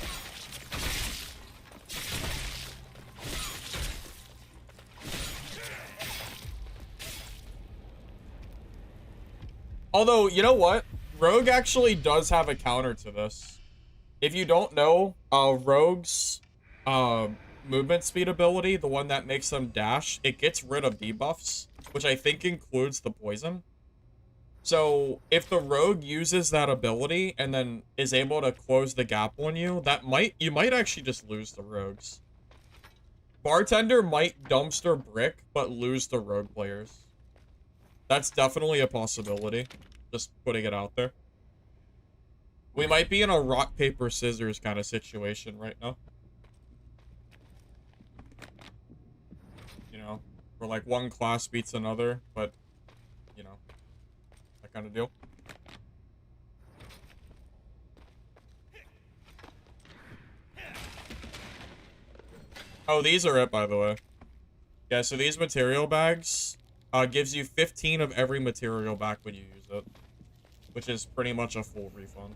Although, you know what? Rogue actually does have a counter to this. If you don't know, Rogue's movement speed ability, the one that makes them dash, it gets rid of debuffs, which I think includes the poison. So if the Rogue uses that ability and then is able to close the gap on you, you might actually just lose the Rogues. Bartender might dumpster brick, but lose the Rogue players. That's definitely a possibility. Just putting it out there. We might be in a rock, paper, scissors kind of situation right now. You know, where like one class beats another, but, you know, that kind of deal. Oh, these are it, by the way. Yeah, so these material bags gives you 15 of every material back when you use it, which is pretty much a full refund.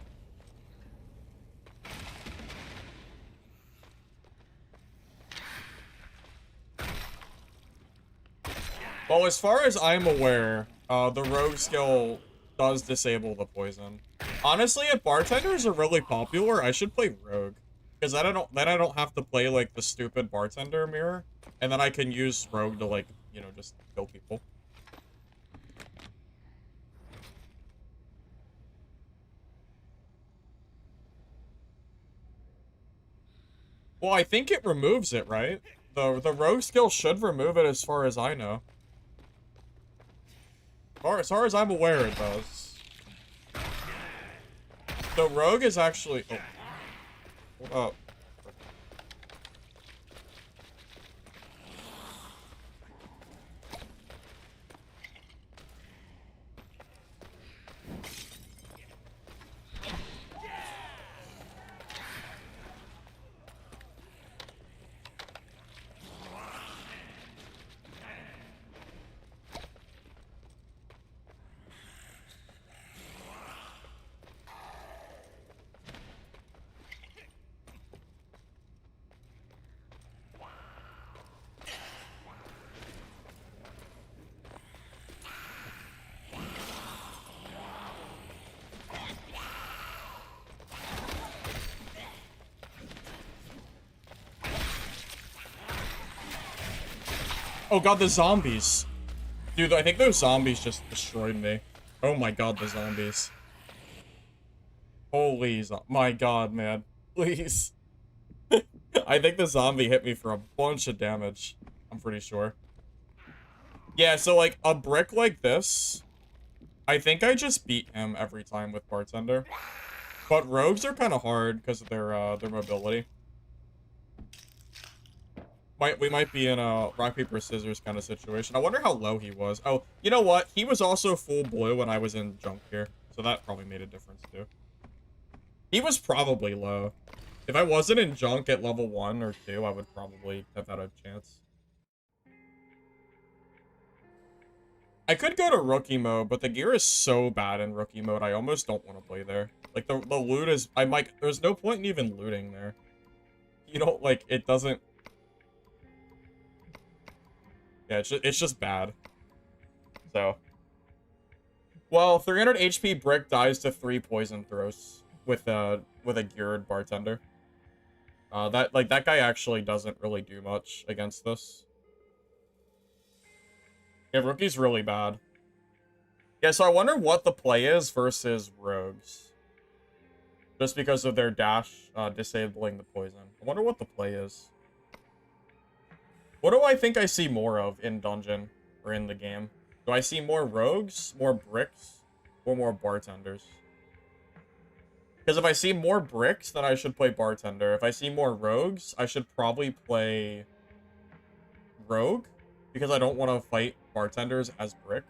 Well, as far as I'm aware, the rogue skill does disable the poison. Honestly, if bartenders are really popular, I should play rogue. Because then I don't have to play, like, the stupid bartender mirror. And then I can use rogue to, like, you know, just kill people. Well, I think it removes it, right? The rogue skill should remove it as far as I know. As far as I'm aware, it does. The rogue is actually... Oh. Hold up. Oh god, the zombies. Dude, I think those zombies just destroyed me. Oh my god, the zombies. Holy my god, man. Please. I think the zombie hit me for a bunch of damage. I'm pretty sure. Yeah, so like a brick like this, I think I just beat him every time with Bartender. But rogues are kind of hard because of their mobility. We might be in a rock, paper, scissors kind of situation. I wonder how low he was. Oh, you know what? He was also full blue when I was in junk here. So that probably made a difference too. He was probably low. If I wasn't in junk at level 1 or 2, I would probably have had a chance. I could go to rookie mode, but the gear is so bad in rookie mode, I almost don't want to play there. Like, the loot is... There's no point in even looting there. You don't, like, it doesn't... Yeah, it's just bad. So. Well, 300 HP brick dies to 3 poison throws with a geared bartender. That guy actually doesn't really do much against this. Yeah, rookie's really bad. Yeah, so I wonder what the play is versus rogues. Just because of their dash disabling the poison. I wonder what the play is. What do I think I see more of in dungeon or in the game? Do I see more rogues, more bricks, or more bartenders? Because if I see more bricks, then I should play bartender. If I see more rogues, I should probably play rogue. Because I don't want to fight bartenders as brick.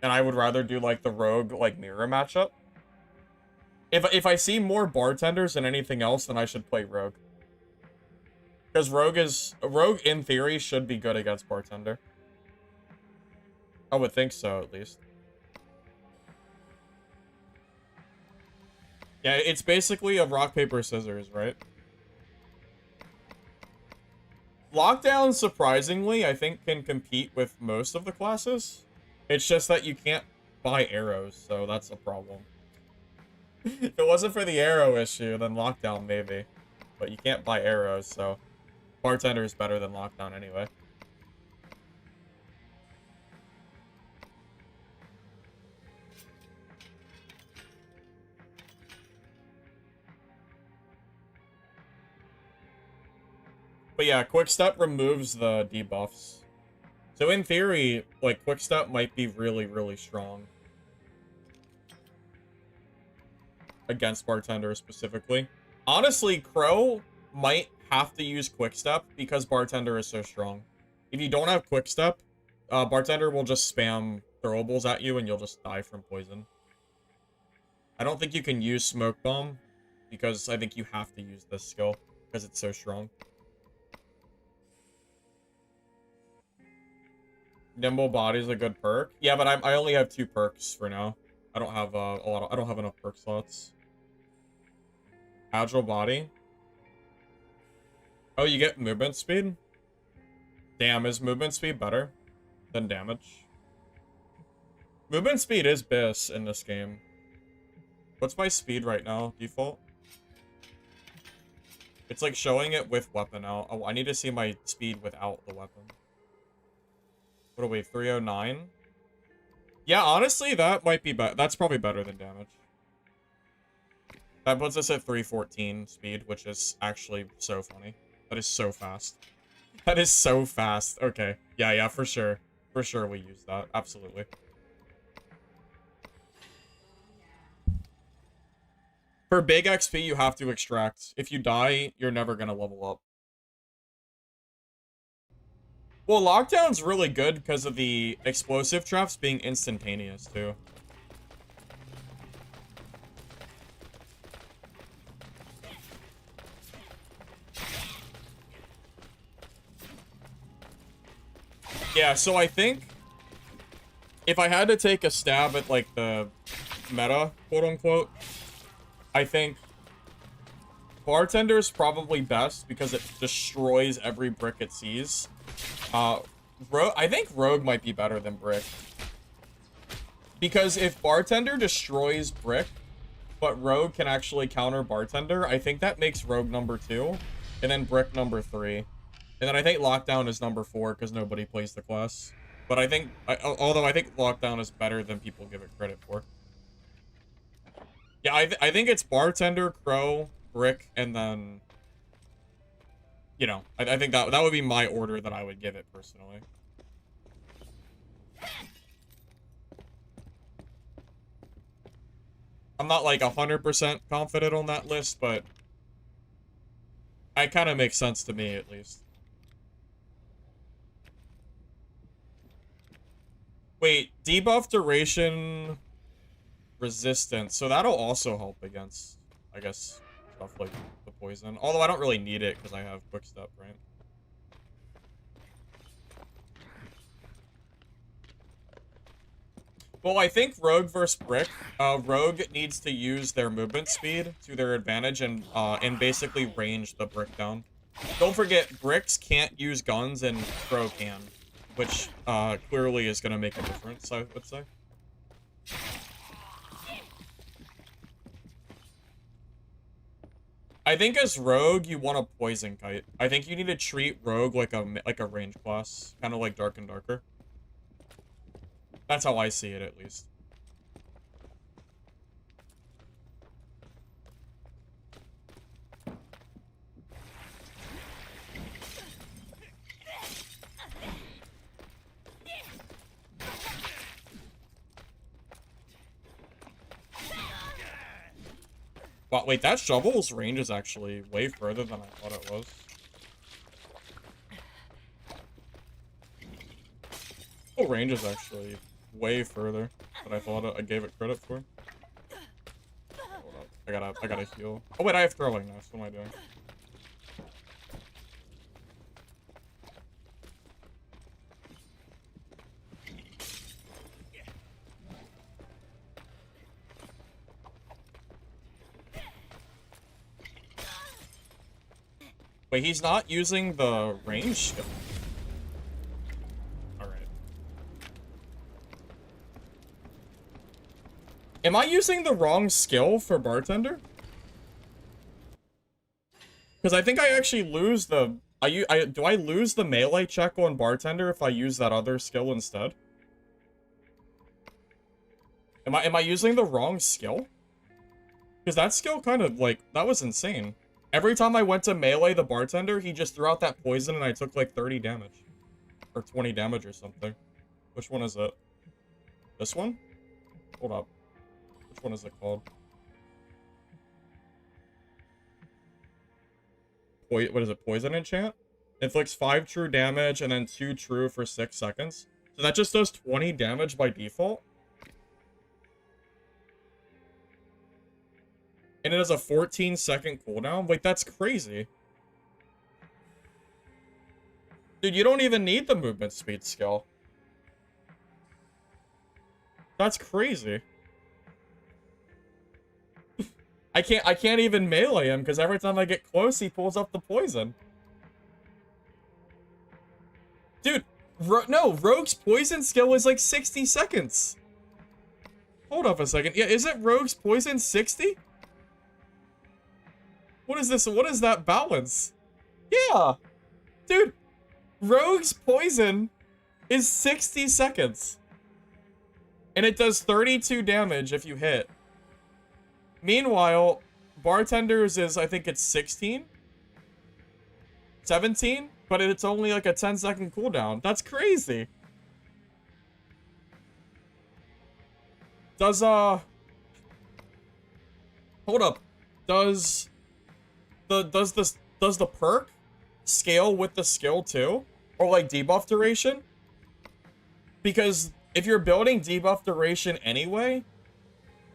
And I would rather do, like, the rogue, like, mirror matchup. If I see more bartenders than anything else, then I should play rogue. Because Rogue in theory should be good against Bartender. I would think so, at least. Yeah, it's basically a rock, paper, scissors, right? Lockdown, surprisingly, I think can compete with most of the classes. It's just that you can't buy arrows, so that's a problem. If it wasn't for the arrow issue, then Lockdown maybe. But you can't buy arrows, so Bartender is better than Lockdown anyway. But yeah, Quickstep removes the debuffs. So in theory, like, Quickstep might be really, really strong against Bartender specifically. Honestly, Crow might have to use Quickstep because Bartender is so strong. If you don't have Quickstep, Bartender will just spam throwables at you and you'll just die from poison. I don't think you can use Smoke Bomb because I think you have to use this skill because it's so strong. Nimble Body is a good perk. Yeah, but I only have 2 perks for now. I don't have I don't have enough perk slots. Agile Body. Oh, you get movement speed? Damn, is movement speed better than damage? Movement speed is BIS in this game. What's my speed right now? Default? It's like showing it with weapon out. Oh, I need to see my speed without the weapon. What are we, 309? Yeah, honestly, that might be better. That's probably better than damage. That puts us at 314 speed, which is actually so funny. That is so fast. That is so fast. Okay. Yeah, for sure. For sure we use that. Absolutely. For big XP, you have to extract. If you die, you're never going to level up. Well, Lockdown's really good because of the explosive traps being instantaneous, too. Yeah, so I think if I had to take a stab at, like, the meta, quote-unquote, I think Bartender is probably best because it destroys every brick it sees. I think Rogue might be better than Brick. Because if Bartender destroys Brick, but Rogue can actually counter Bartender, I think that makes Rogue number 2, and then Brick number 3. And then I think Lockdown is number 4 because nobody plays the class. But I think, although I think Lockdown is better than people give it credit for. Yeah, I think it's Bartender, Crow, Brick, and then, you know, I think that would be my order that I would give it personally. I'm not like 100% confident on that list, but it kind of makes sense to me at least. Wait, debuff duration resistance. So that'll also help against, I guess, stuff like the poison. Although I don't really need it because I have quick step, right? Well, I think Rogue versus Brick. Rogue needs to use their movement speed to their advantage and basically range the Brick down. Don't forget, Bricks can't use guns and Crow can, which clearly is going to make a difference, I would say. I think as Rogue, you want a Poison Kite. I think you need to treat Rogue like a range class, kind of like Dark and Darker. That's how I see it, at least. But wait, that shovel's range is actually way further than I thought it was. Oh, range is actually way further than I thought I gave it credit for. Hold up. I gotta heal. Oh wait, I have throwing now. What am I doing? Wait, he's not using the range skill. Alright. Am I using the wrong skill for Bartender? Because I think I actually lose the... do I lose the melee check on Bartender if I use that other skill instead? Am I using the wrong skill? Because that skill kind of, like, that was insane. Every time I went to melee the Bartender, he just threw out that poison and I took, like, 30 damage. Or 20 damage or something. Which one is it? This one? Hold up. Which one is it called? What is it? Poison enchant? Inflicts 5 true damage and then 2 true for 6 seconds. So that just does 20 damage by default? And it has a 14-second cooldown? Like, that's crazy. Dude, you don't even need the movement speed skill. That's crazy. I can't even melee him, because every time I get close, he pulls up the poison. Dude, no, Rogue's poison skill is like 60 seconds. Hold up a second. Yeah, isn't Rogue's poison 60? What is this? What is that balance? Yeah. Dude, Rogue's poison is 60 seconds. And it does 32 damage if you hit. Meanwhile, Bartender's is, I think it's 16? 17? But it's only like a 10-second cooldown. That's crazy. Does, hold up. Does the perk scale with the skill too? Or like debuff duration? Because if you're building debuff duration anyway,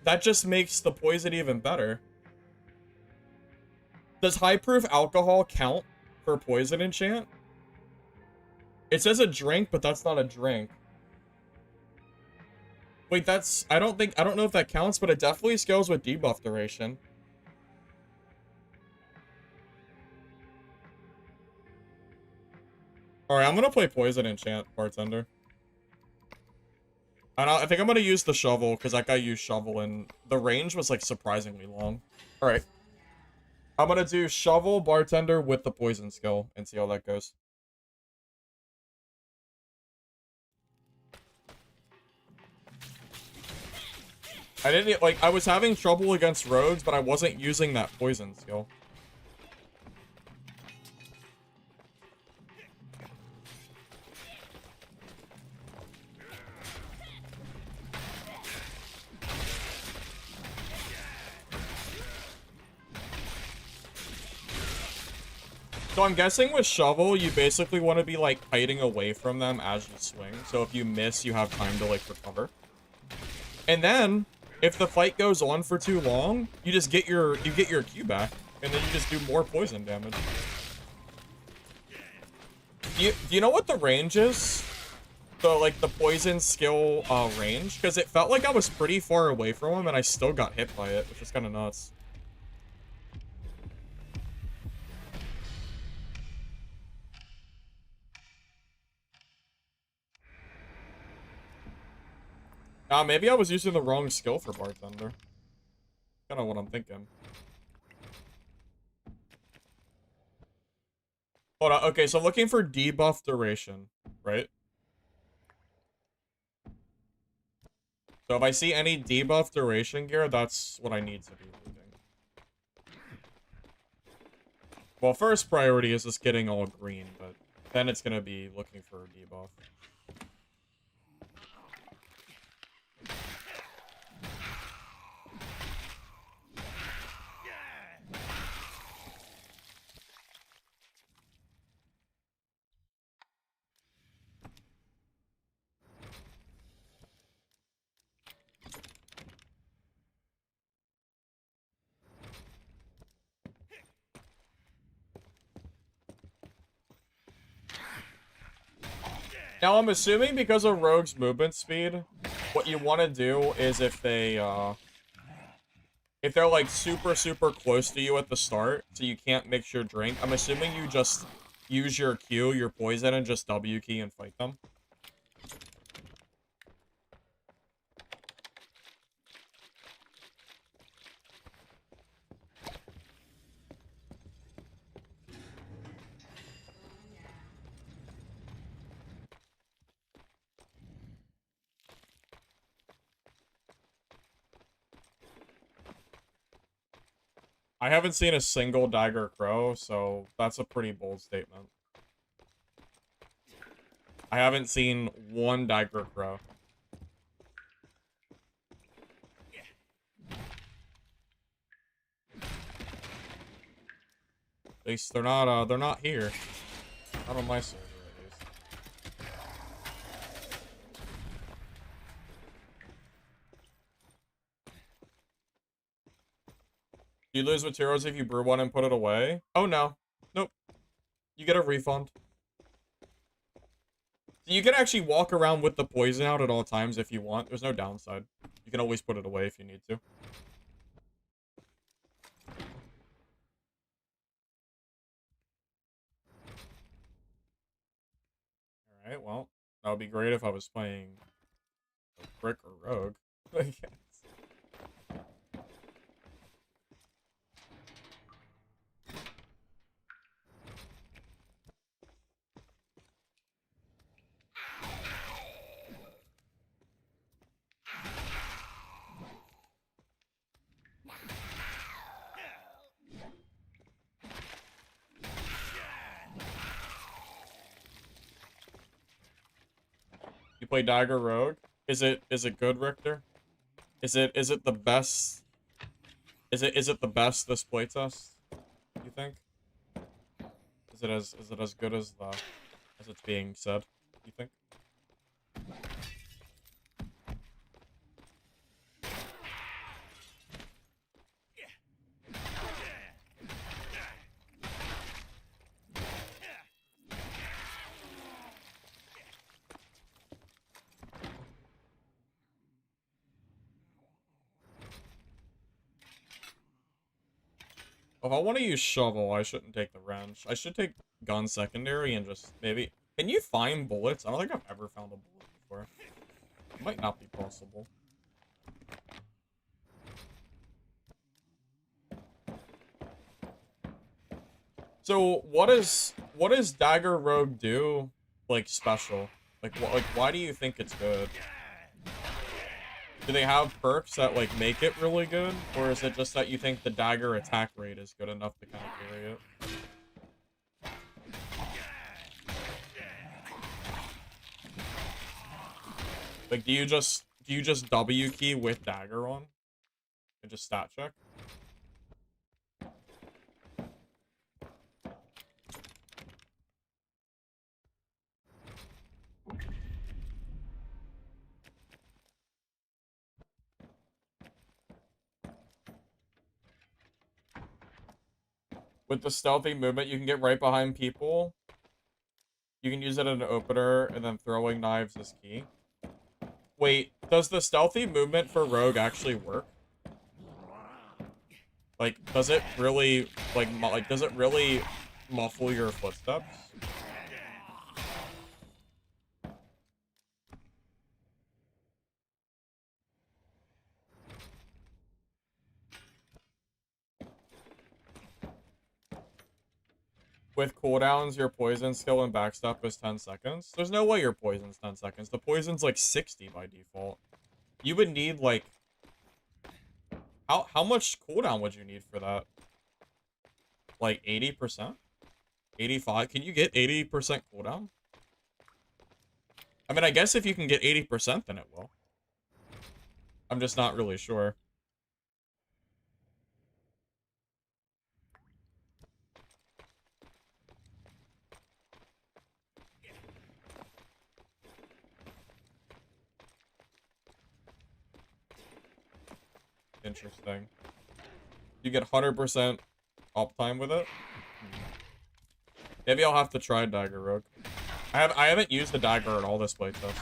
that just makes the poison even better. Does high proof alcohol count for poison enchant? It says a drink, but that's not a drink. Wait, that's... I don't know if that counts, but it definitely scales with debuff duration. Alright, I'm gonna play poison enchant, Bartender. I think I'm gonna use the shovel, because that guy used shovel, and the range was, like, surprisingly long. Alright. I'm gonna do shovel, Bartender with the poison skill, and see how that goes. I didn't, like, I was having trouble against rogues, but I wasn't using that poison skill. So I'm guessing with shovel, you basically want to be, like, kiting away from them as you swing. So if you miss, you have time to, like, recover. And then, if the fight goes on for too long, you just get your Q back. And then you just do more poison damage. Do you know what the range is? So, like, the poison skill, range? Because it felt like I was pretty far away from him, and I still got hit by it, which is kind of nuts. Maybe I was using the wrong skill for Bartender. Kind of what I'm thinking. Hold on. Okay, so looking for debuff duration, right? So if I see any debuff duration gear, that's what I need to be looting. Well, first priority is just getting all green, but then it's going to be looking for a debuff. Now, I'm assuming because of Rogue's movement speed, what you want to do is if they, if they're like super, super close to you at the start, so you can't mix your drink, I'm assuming you just use your Q, your poison, and just W key and fight them. I haven't seen a single Dagger Crow, so that's a pretty bold statement. I haven't seen one Dagger Crow. At least they're not here. Not on my server, at least. Do you lose materials if you brew one and put it away? Oh, no. Nope. You get a refund. You can actually walk around with the poison out at all times if you want. There's no downside. You can always put it away if you need to. Alright, well, that would be great if I was playing Brick or Rogue. I guess. You play Dagger Rogue? Is it good, Richter? Is it the best? Is it the best this playtest? You think? Is it as good as it's being said? You think? If I want to use shovel, I shouldn't take the wrench. I should take gun secondary and just maybe... Can you find bullets? I don't think I've ever found a bullet before. It might not be possible. So what does Dagger Rogue do, like, special? Like why do you think it's good? Do they have perks that, like, make it really good? Or is it just that you think the dagger attack rate is good enough to kind of carry it? Like, do you just W key with dagger on? And just stat check? With the stealthy movement, you can get right behind people. You can use it as an opener, and then throwing knives is key. Wait, does the stealthy movement for Rogue actually work? Like, does it really, does it really muffle your footsteps? With cooldowns, your poison skill and backstep is 10 seconds. There's no way your poison's 10 seconds. The poison's like 60 by default. You would need like... How much cooldown would you need for that? Like 80%? 85? Can you get 80% cooldown? I mean, I guess if you can get 80%, then it will. I'm just not really sure. Interesting. You get 100% uptime with it? Maybe I'll have to try Dagger Rogue. I haven't used the dagger at all this playtest.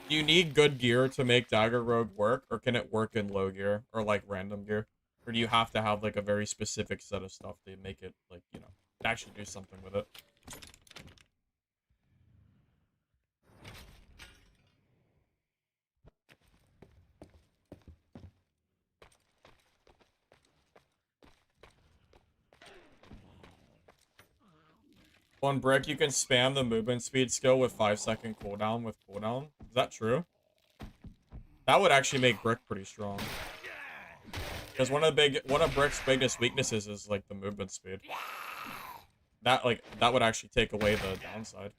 Do you need good gear to make Dagger Rogue work, or can it work in low gear, or like random gear? Or do you have to have like a very specific set of stuff to make it like, you know, actually do something with it? On Brick, you can spam the movement speed skill with 5-second cooldown with cooldown. Is that true? That would actually make Brick pretty strong. Because one of Brick's biggest weaknesses is like the movement speed. That would actually take away the downside.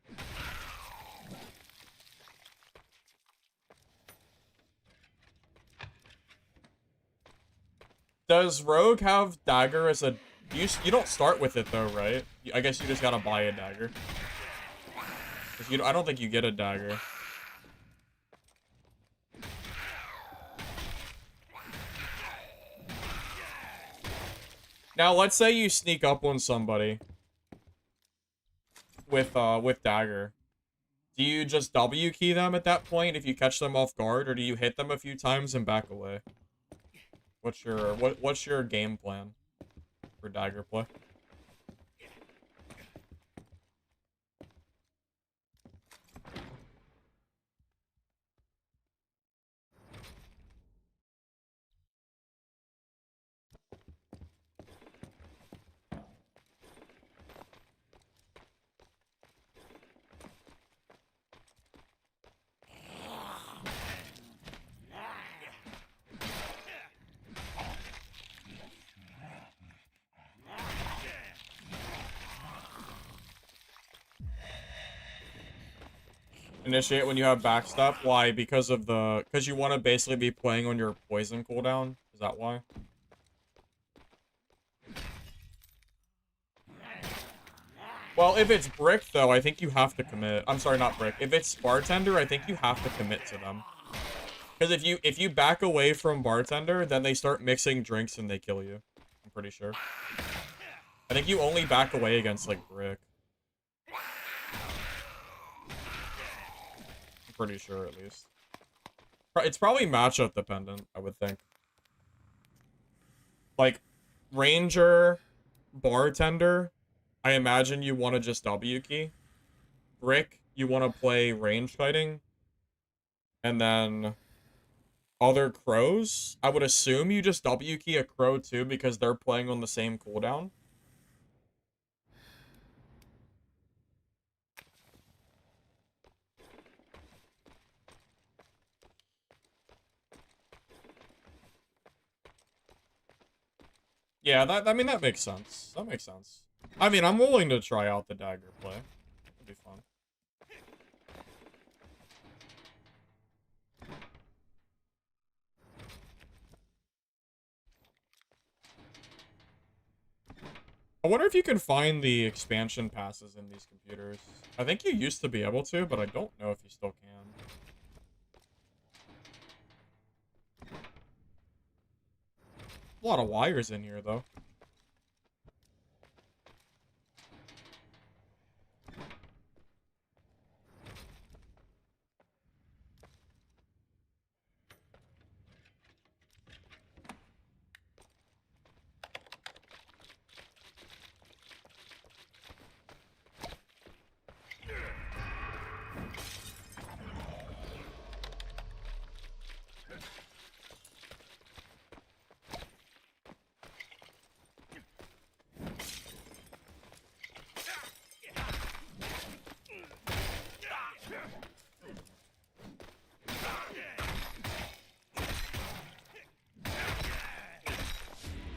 Does Rogue have Dagger as a... You don't start with it though, right? I guess you just gotta buy a Dagger. I don't think you get a Dagger. Now, let's say you sneak up on somebody with Dagger. Do you just W key them at that point if you catch them off guard, or do you hit them a few times and back away? What's your game plan for Dagger play? Initiate when you have backstep. Why? Because you want to basically be playing on your poison cooldown. Is that why? Well, if it's Brick though, I think you have to commit. I'm sorry, not Brick. If it's Bartender, I think you have to commit to them. Because if you back away from Bartender, then they start mixing drinks and they kill you. I'm pretty sure. I think you only back away against like Brick. Pretty sure, at least. It's probably matchup dependent, I would think. Like, Ranger, Bartender, I imagine you want to just W key. Brick, you want to play range fighting. And then other crows, I would assume you just W key a crow too because they're playing on the same cooldown. Yeah, I mean, that makes sense. That makes sense. I mean, I'm willing to try out the Dagger play. It'll be fun. I wonder if you can find the expansion passes in these computers. I think you used to be able to, but I don't know if you still can. A lot of wires in here, though.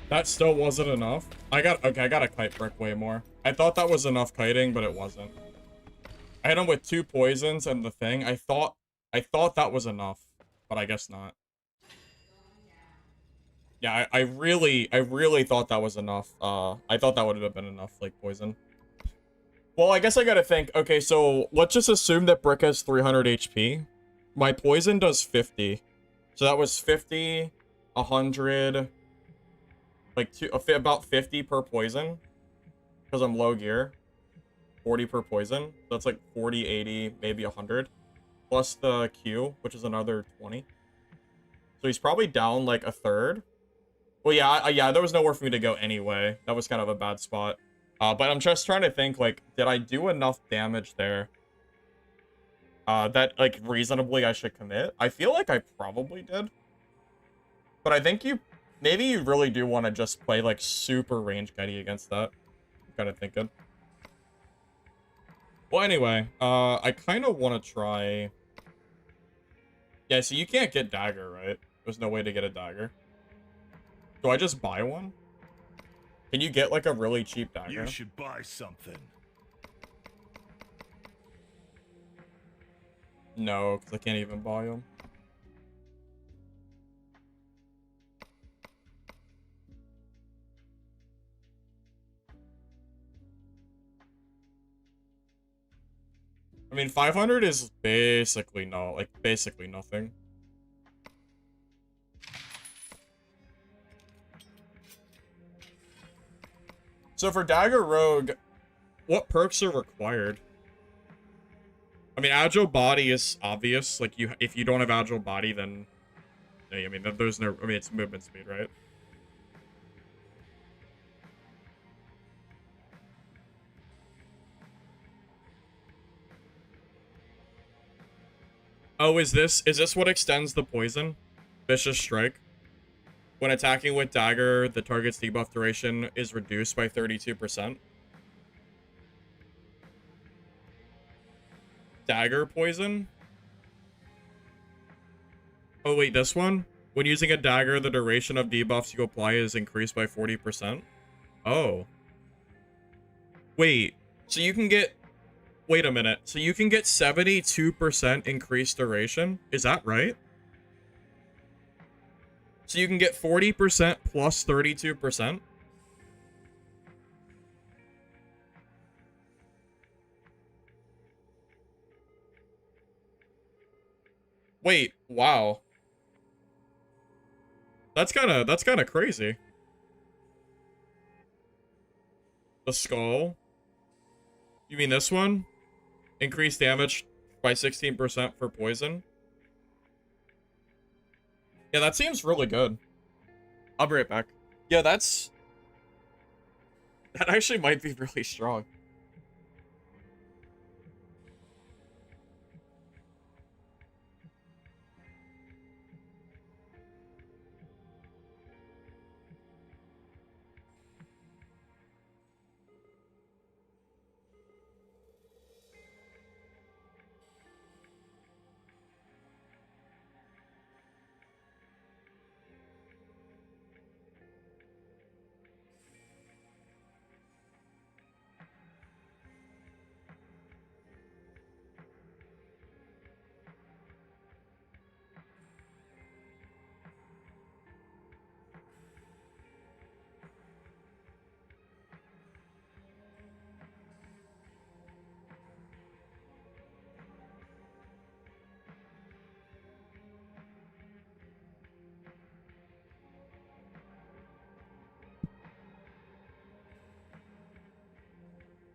That still wasn't enough. Okay, I gotta kite Brick way more. I thought that was enough kiting, but it wasn't. I hit him with 2 poisons and the thing. I thought that was enough, but I guess not. Yeah, I really thought that was enough. I thought that would have been enough, like, poison. Well, I guess I gotta think. Okay, so let's just assume that Brick has 300 HP. My poison does 50. So that was 50, 100... like about 50 per poison because I'm low gear. 40 per poison. That's like 40, 80, maybe 100. plus the Q, which is another 20. So he's probably down like a third. Well, yeah, yeah, there was nowhere for me to go anyway. That was kind of a bad spot. But I'm just trying to think, like, did I do enough damage there? That, like, reasonably I should commit? I feel like I probably did. But I think maybe you really do want to just play, like, super range Getty against that. I'm kind of thinking. Well, anyway, I kind of want to try... Yeah, so you can't get dagger, right? There's no way to get a dagger. Do I just buy one? Can you get, like, a really cheap dagger? You should buy something. No, because I can't even buy them. I mean, 500 is basically basically nothing. So for Dagger Rogue, what perks are required? I mean, Agile Body is obvious. Like, if you don't have Agile Body, then... I mean, there's no... I mean, it's movement speed, right? Oh, is this what extends the poison? Vicious Strike. When attacking with Dagger, the target's debuff duration is reduced by 32%. Dagger poison? Oh, wait, this one? When using a dagger, the duration of debuffs you apply is increased by 40%. Oh. Wait, so you can get... Wait a minute. So you can get 72% increased duration? Is that right? So you can get 40% plus 32%? Wait, wow. That's kind of crazy. The skull. You mean this one? Increased damage by 16% for poison. Yeah, that seems really good. I'll be right back. Yeah, that actually might be really strong.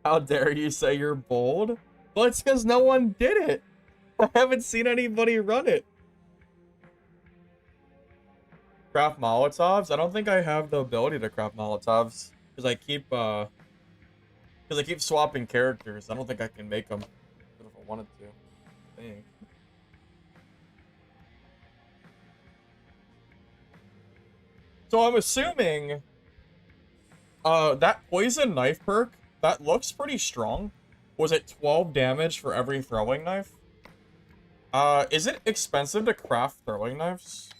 How dare you say you're bold? Well, it's because no one did it. I haven't seen anybody run it. Craft Molotovs? I don't think I have the ability to craft Molotovs. Because I keep swapping characters. I don't think I can make them if I wanted to. Dang. So I'm assuming that poison knife perk, that looks pretty strong. Was it 12 damage for every throwing knife? Is it expensive to craft throwing knives?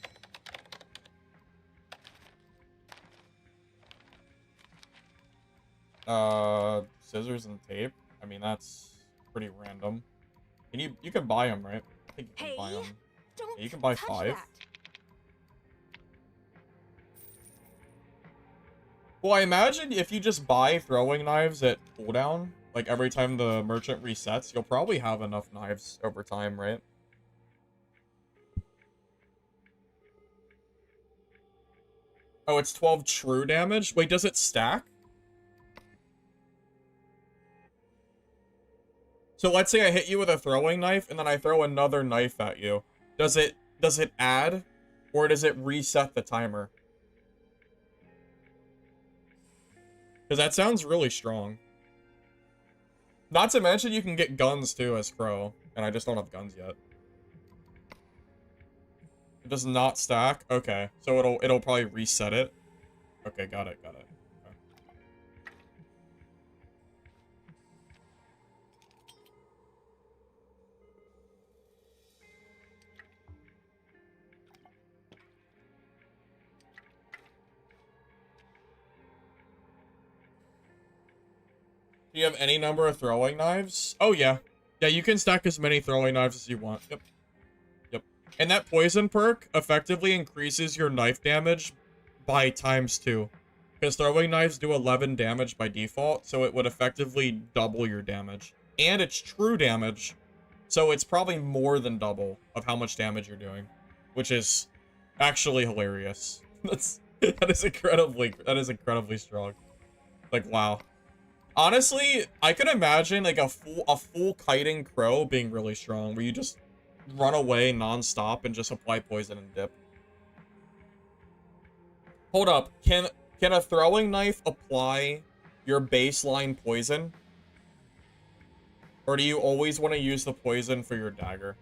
Scissors and tape. I mean, that's pretty random. You can buy them, right? I think you can buy them. Don't Yeah, you can buy touch 5. that. Well, I imagine if you just buy throwing knives at cooldown, like every time the merchant resets, you'll probably have enough knives over time, right? Oh, it's 12 true damage? Wait, does it stack? So let's say I hit you with a throwing knife and then I throw another knife at you. Does it add or does it reset the timer? Because that sounds really strong. Not to mention you can get guns too as Crow, and I just don't have guns yet. It does not stack? Okay, so it'll probably reset it. Okay, got it, got it. Okay. Do you have any number of throwing knives? Oh yeah. Yeah, you can stack as many throwing knives as you want. Yep. Yep. And that poison perk effectively increases your knife damage by ×2. Because throwing knives do 11 damage by default, so it would effectively double your damage. And it's true damage, so it's probably more than double of how much damage you're doing. Which is actually hilarious. That is incredibly strong. Like, wow. Honestly, I could imagine like a full kiting Crow being really strong, where you just run away non-stop and just apply poison and dip. Hold up, can a throwing knife apply your baseline poison? Or do you always want to use the poison for your dagger?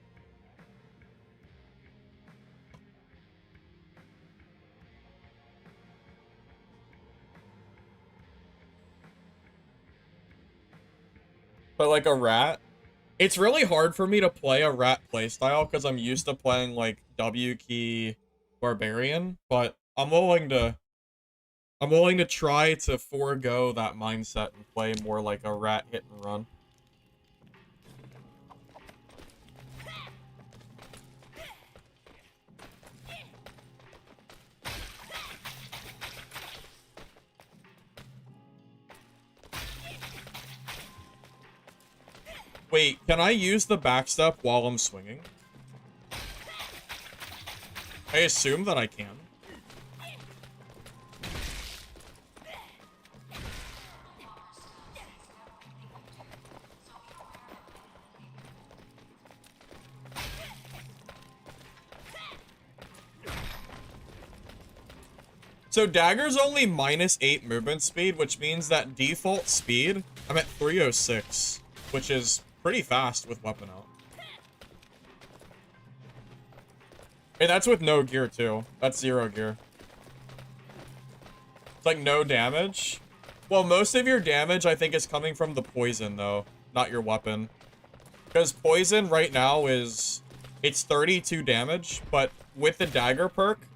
But like a rat, it's really hard for me to play a rat playstyle because I'm used to playing like W key barbarian, but I'm willing to try to forego that mindset and play more like a rat hit and run. Wait, can I use the backstep while I'm swinging? I assume that I can. So dagger's only -8 movement speed, which means that default speed, I'm at 306, which is pretty fast with weapon out. Hey, that's with no gear too. That's 0 gear. It's like no damage. Well, most of your damage, I think, is coming from the poison, though, not your weapon. Because poison right now it's 32 damage, but with the dagger perk,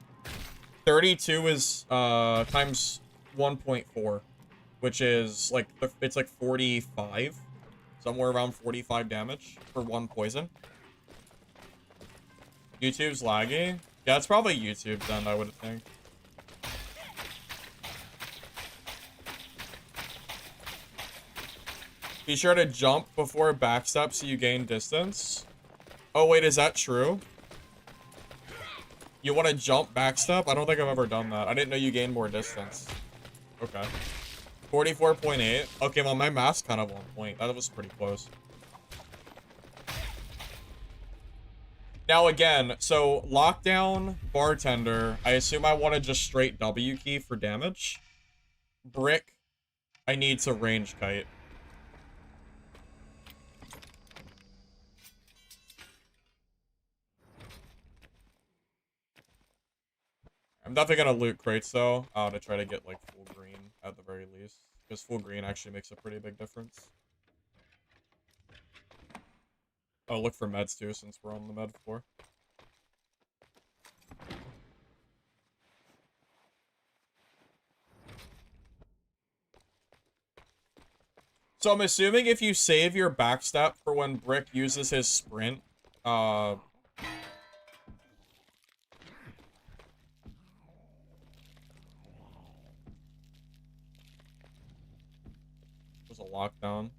32 is times 1.4, which is like, it's like 45, somewhere around 45 damage for one poison. YouTube's laggy? Yeah, it's probably YouTube then, I would think. Be sure to jump before backstep so you gain distance. Oh, wait, is that true? You want to jump backstep? I don't think I've ever done that. I didn't know you gain more distance. Okay. 44.8. Okay, well, my math's kind of on point. That was pretty close. Now, again, so lockdown, bartender. I assume I want to just straight W key for damage. Brick, I need to range kite. I'm definitely gonna loot crates though, to try to get like full green at the very least, because full green actually makes a pretty big difference. Oh, look for meds too, since we're on the med floor. So I'm assuming if you save your backstep for when Brick uses his sprint, there's a lockdown.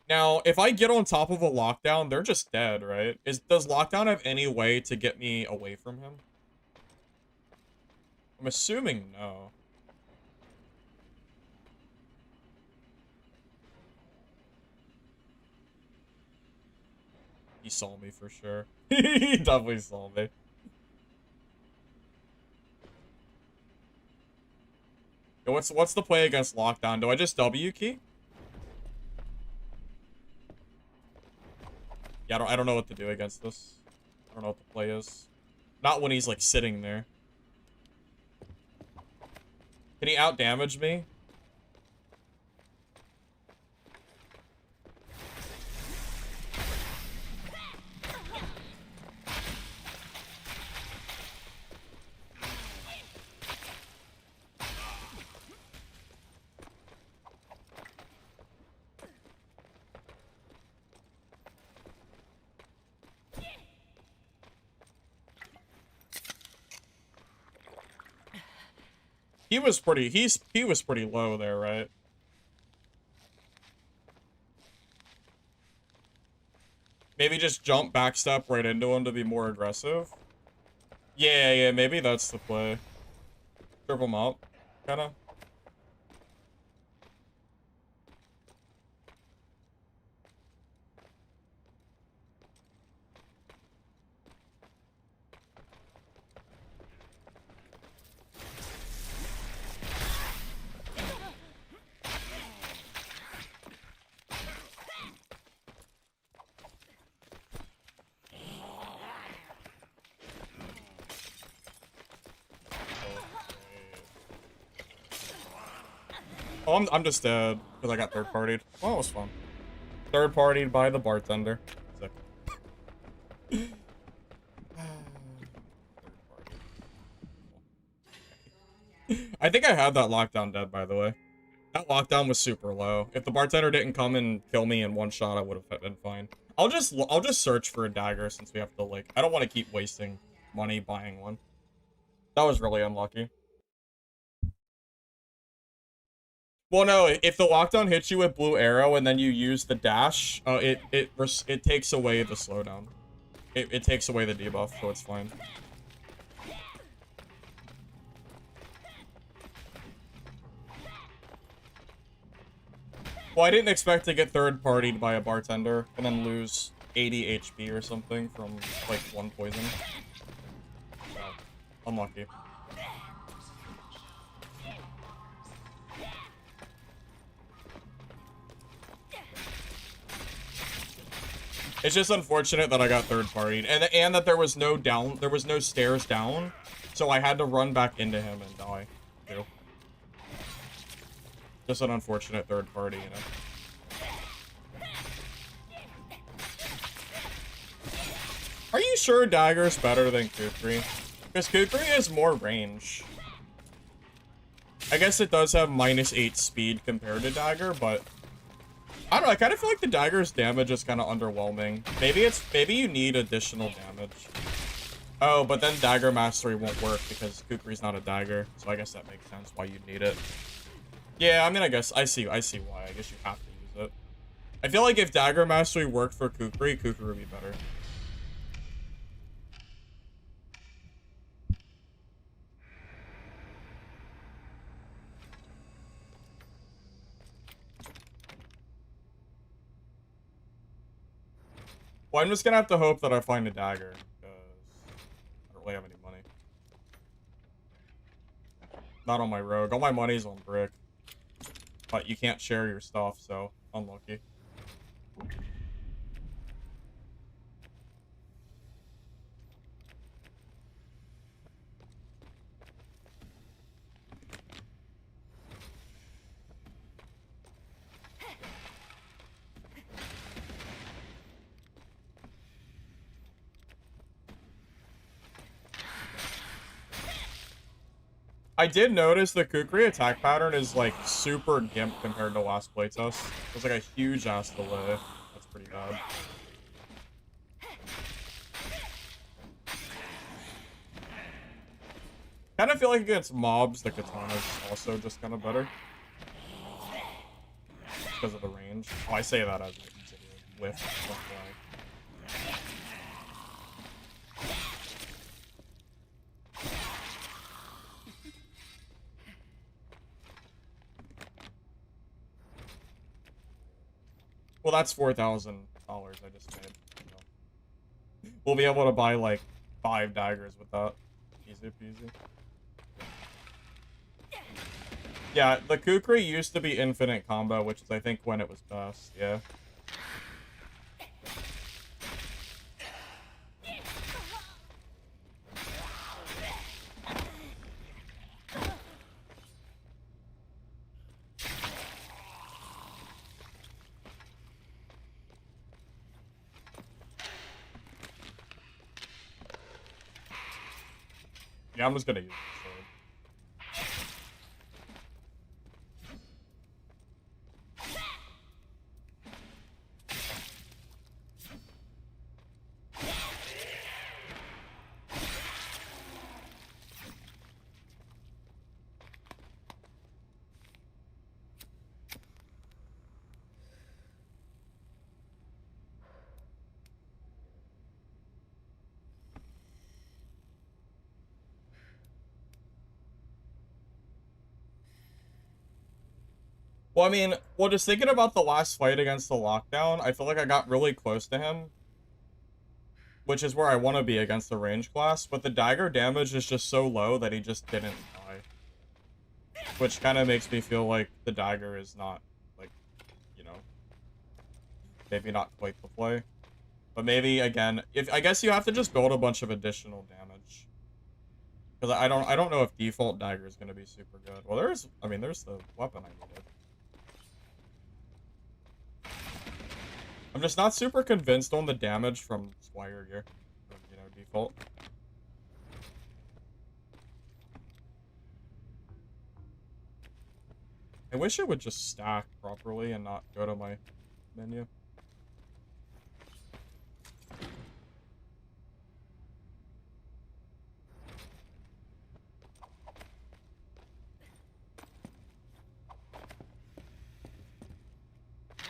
Now, if I get on top of a lockdown, they're just dead, right? Does lockdown have any way to get me away from him? I'm assuming no. He saw me for sure. He definitely saw me. Yo, what's the play against lockdown? Do I just W key? Yeah, I don't know what to do against this. I don't know what the play is. Not when he's like sitting there. Can he out damage me? He was pretty low there, right? Maybe just jump backstep right into him to be more aggressive. Yeah, maybe that's the play. Trip him up, kinda. Oh, I'm just dead because I got third partied. Well, it was fun. Third partied by the bartender. Sick. I think I had that lockdown dead, by the way. That lockdown was super low. If the bartender didn't come and kill me in one shot, I would have been fine. I'll just search for a dagger since we have to, like, I don't want to keep wasting money buying one. That was really unlucky. Well, no, if the lockdown hits you with blue arrow and then you use the dash, it takes away the slowdown. It takes away the debuff, so it's fine. Well, I didn't expect to get third-partied by a bartender and then lose 80 HP or something from, like, one poison. So, unlucky. It's just unfortunate that I got third-partied, and that there was no stairs down, so I had to run back into him and die, too. Just an unfortunate third party, you know. Are you sure Dagger's better than Kukri? Because Kukri has more range. I guess it does have -8 speed compared to Dagger, but I don't know, I kind of feel like the Dagger's damage is kind of underwhelming. Maybe you need additional damage. Oh, but then Dagger Mastery won't work because Kukri's not a Dagger, so I guess that makes sense why you'd need it. Yeah, I mean, I guess I see why. I guess you have to use it. I feel like if Dagger Mastery worked for Kukri, Kukri would be better. Well, I'm just gonna have to hope that I find a dagger, because I don't really have any money. Not on my rogue. All my money's on brick. But you can't share your stuff, so unlucky. I did notice the Kukri attack pattern is like super gimp compared to last playtest. It's like a huge ass delay. That's pretty bad. Kind of feel like against mobs, the katana is also just kind of better. Because of the range. Oh, I say that as a whiff. Well, that's $4,000 I just made. So. We'll be able to buy like 5 daggers with that. Easy peasy. Yeah, the Kukri used to be infinite combo, which is I think when it was best, yeah. Yeah, I'm just gonna use this sword. Well, I mean, well, just thinking about the last fight against the lockdown, I feel like I got really close to him, which is where I want to be against the range class, but the dagger damage is just so low that he just didn't die. Which kind of makes me feel like the dagger is not, like, you know, maybe not quite the play. But maybe, again, if I guess you have to just build a bunch of additional damage. Because I don't know if default dagger is going to be super good. Well, there's the weapon I needed. I'm just not super convinced on the damage from Squire gear, or, you know, default. I wish it would just stack properly and not go to my menu.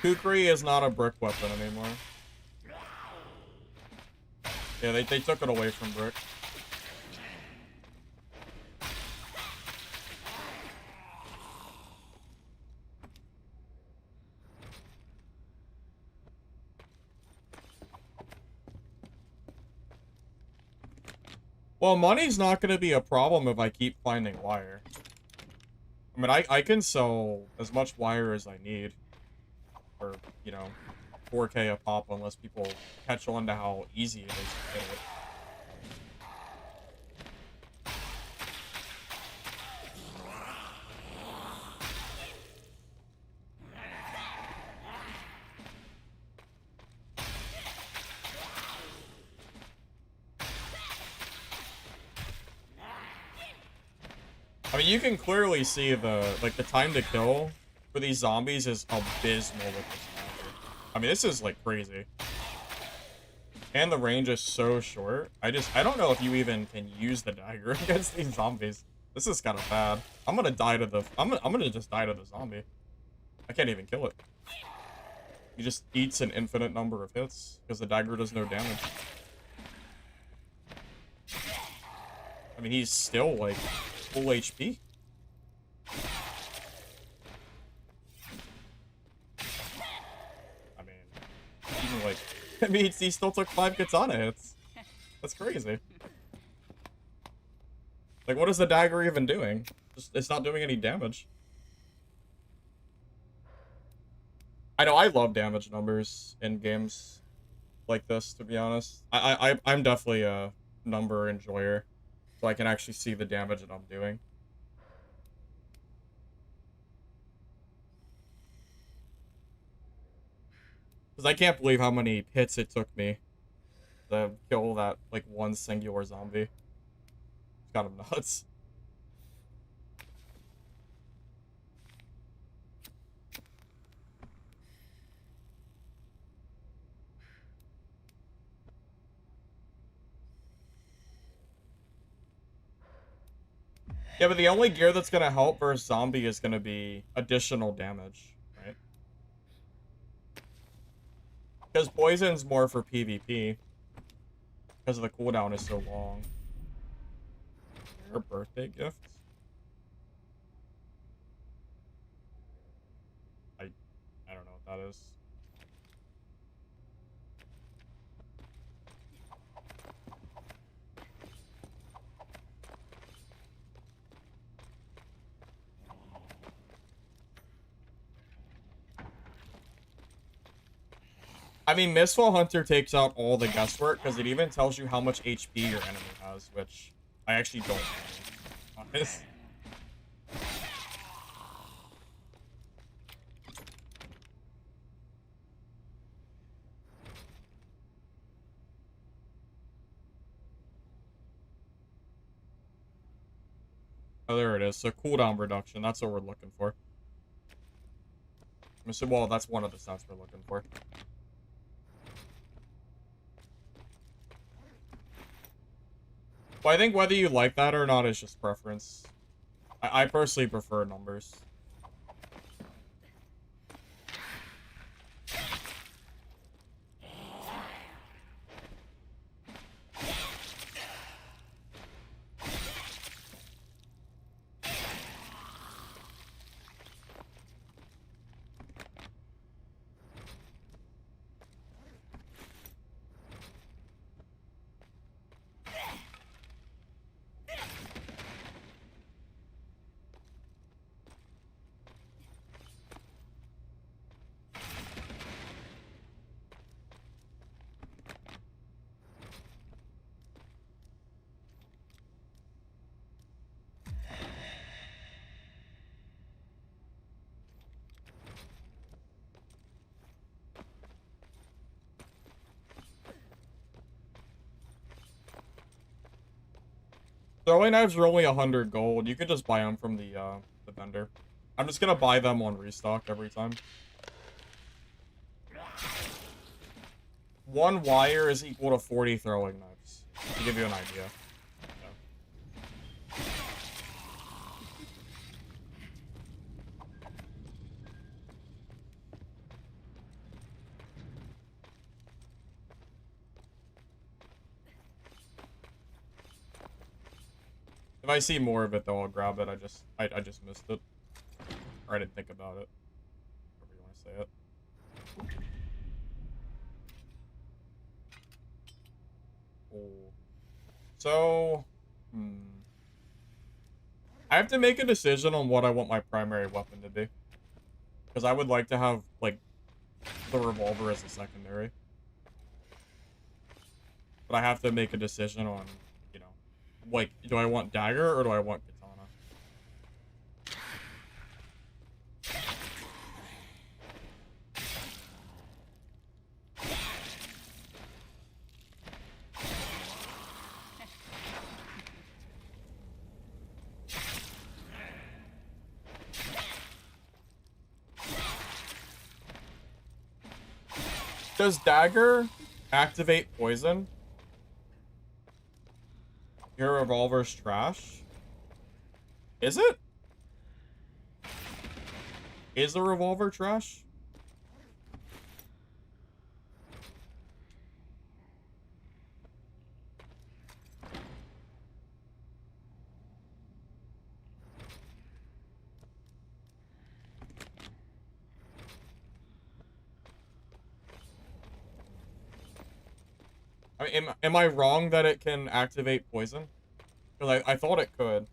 Kukri is not a brick weapon anymore. Yeah, they took it away from brick. Well, money's not going to be a problem if I keep finding wire. I mean, I can sell as much wire as I need for, you know, 4K a pop unless people catch on to how easy it is to get it. I mean, you can clearly see the time to kill for these zombies is abysmal with this dagger. I mean, this is, like, crazy. And the range is so short. I don't know if you even can use the dagger against these zombies. This is kind of bad. I'm gonna die to the... I'm gonna just die to the zombie. I can't even kill it. He just eats an infinite number of hits because the dagger does no damage. I mean, he's still, like, full HP. I mean, even, like... I mean, he still took 5 katana hits. That's crazy. Like, what is the dagger even doing? It's not doing any damage. I know, I love damage numbers in games like this, to be honest. I'm definitely a number enjoyer, so I can actually see the damage that I'm doing. Because I can't believe how many hits it took me to kill that, like, one singular zombie. It's kind of nuts. Yeah, but the only gear that's gonna help versus zombie is gonna be additional damage, right? Because poison's more for PvP. Because the cooldown is so long. Her birthday gift? I don't know what that is. I mean, Mistfall Hunter takes out all the guesswork because it even tells you how much HP your enemy has, which I actually don't know. Honest. Oh, there it is. So cooldown reduction. That's what we're looking for. Well, that's one of the stats we're looking for. Well, I think whether you like that or not is just preference. I personally prefer numbers. Throwing knives are only 100 gold. You could just buy them from the vendor. I'm just gonna buy them on restock every time. One wire is equal to 40 throwing knives, to give you an idea. Yeah. If I see more of it, though, I'll grab it. I just missed it. Or I didn't think about it. However you want to say it. Oh. So, I have to make a decision on what I want my primary weapon to be. Because I would like to have, like, the revolver as a secondary. But I have to make a decision on, you know, like, do I want dagger or do I want katana? Does dagger activate poison? Your revolver's trash? Is it? Is the revolver trash? I mean, am I wrong that it can activate poison? Because I thought it could.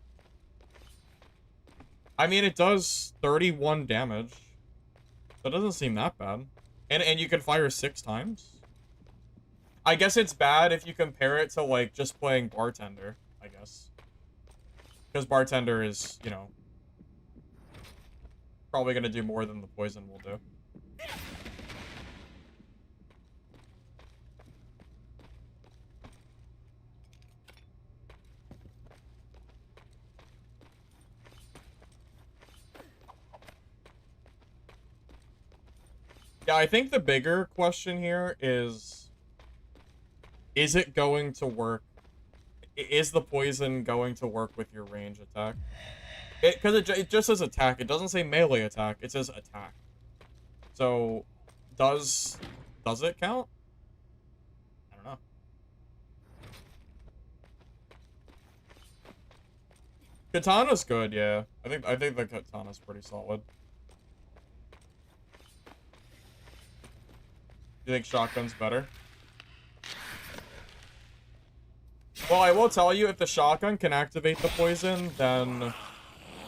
I mean, it does 31 damage. That doesn't seem that bad. And you can fire 6 times? I guess it's bad if you compare it to, like, just playing Bartender, I guess. Because Bartender is, you know, probably going to do more than the poison will do. Yeah, I think the bigger question here is it going to work? Is the poison going to work with your range attack? Because it just says attack. It doesn't say melee attack. It says attack. So, does it count? I don't know. Katana's good, yeah. I think the katana's pretty solid. You think shotgun's better? Well, I will tell you, if the shotgun can activate the poison, then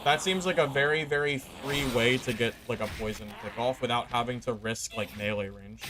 that seems like a very, very free way to get, like, a poison pick-off without having to risk, like, melee range.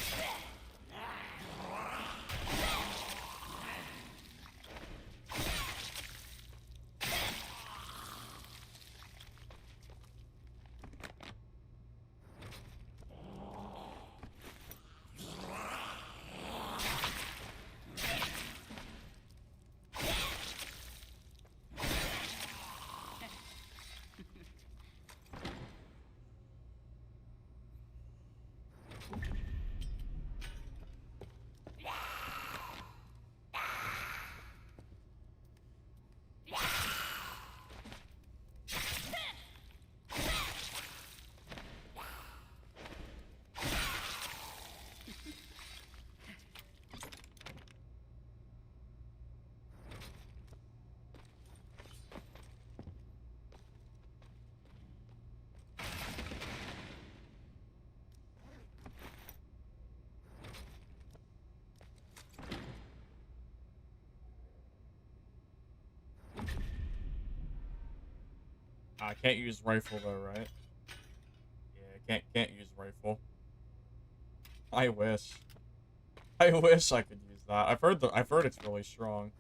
I can't use rifle though, right? Yeah, can't use rifle. I wish. I wish I could use that. I've heard it's really strong.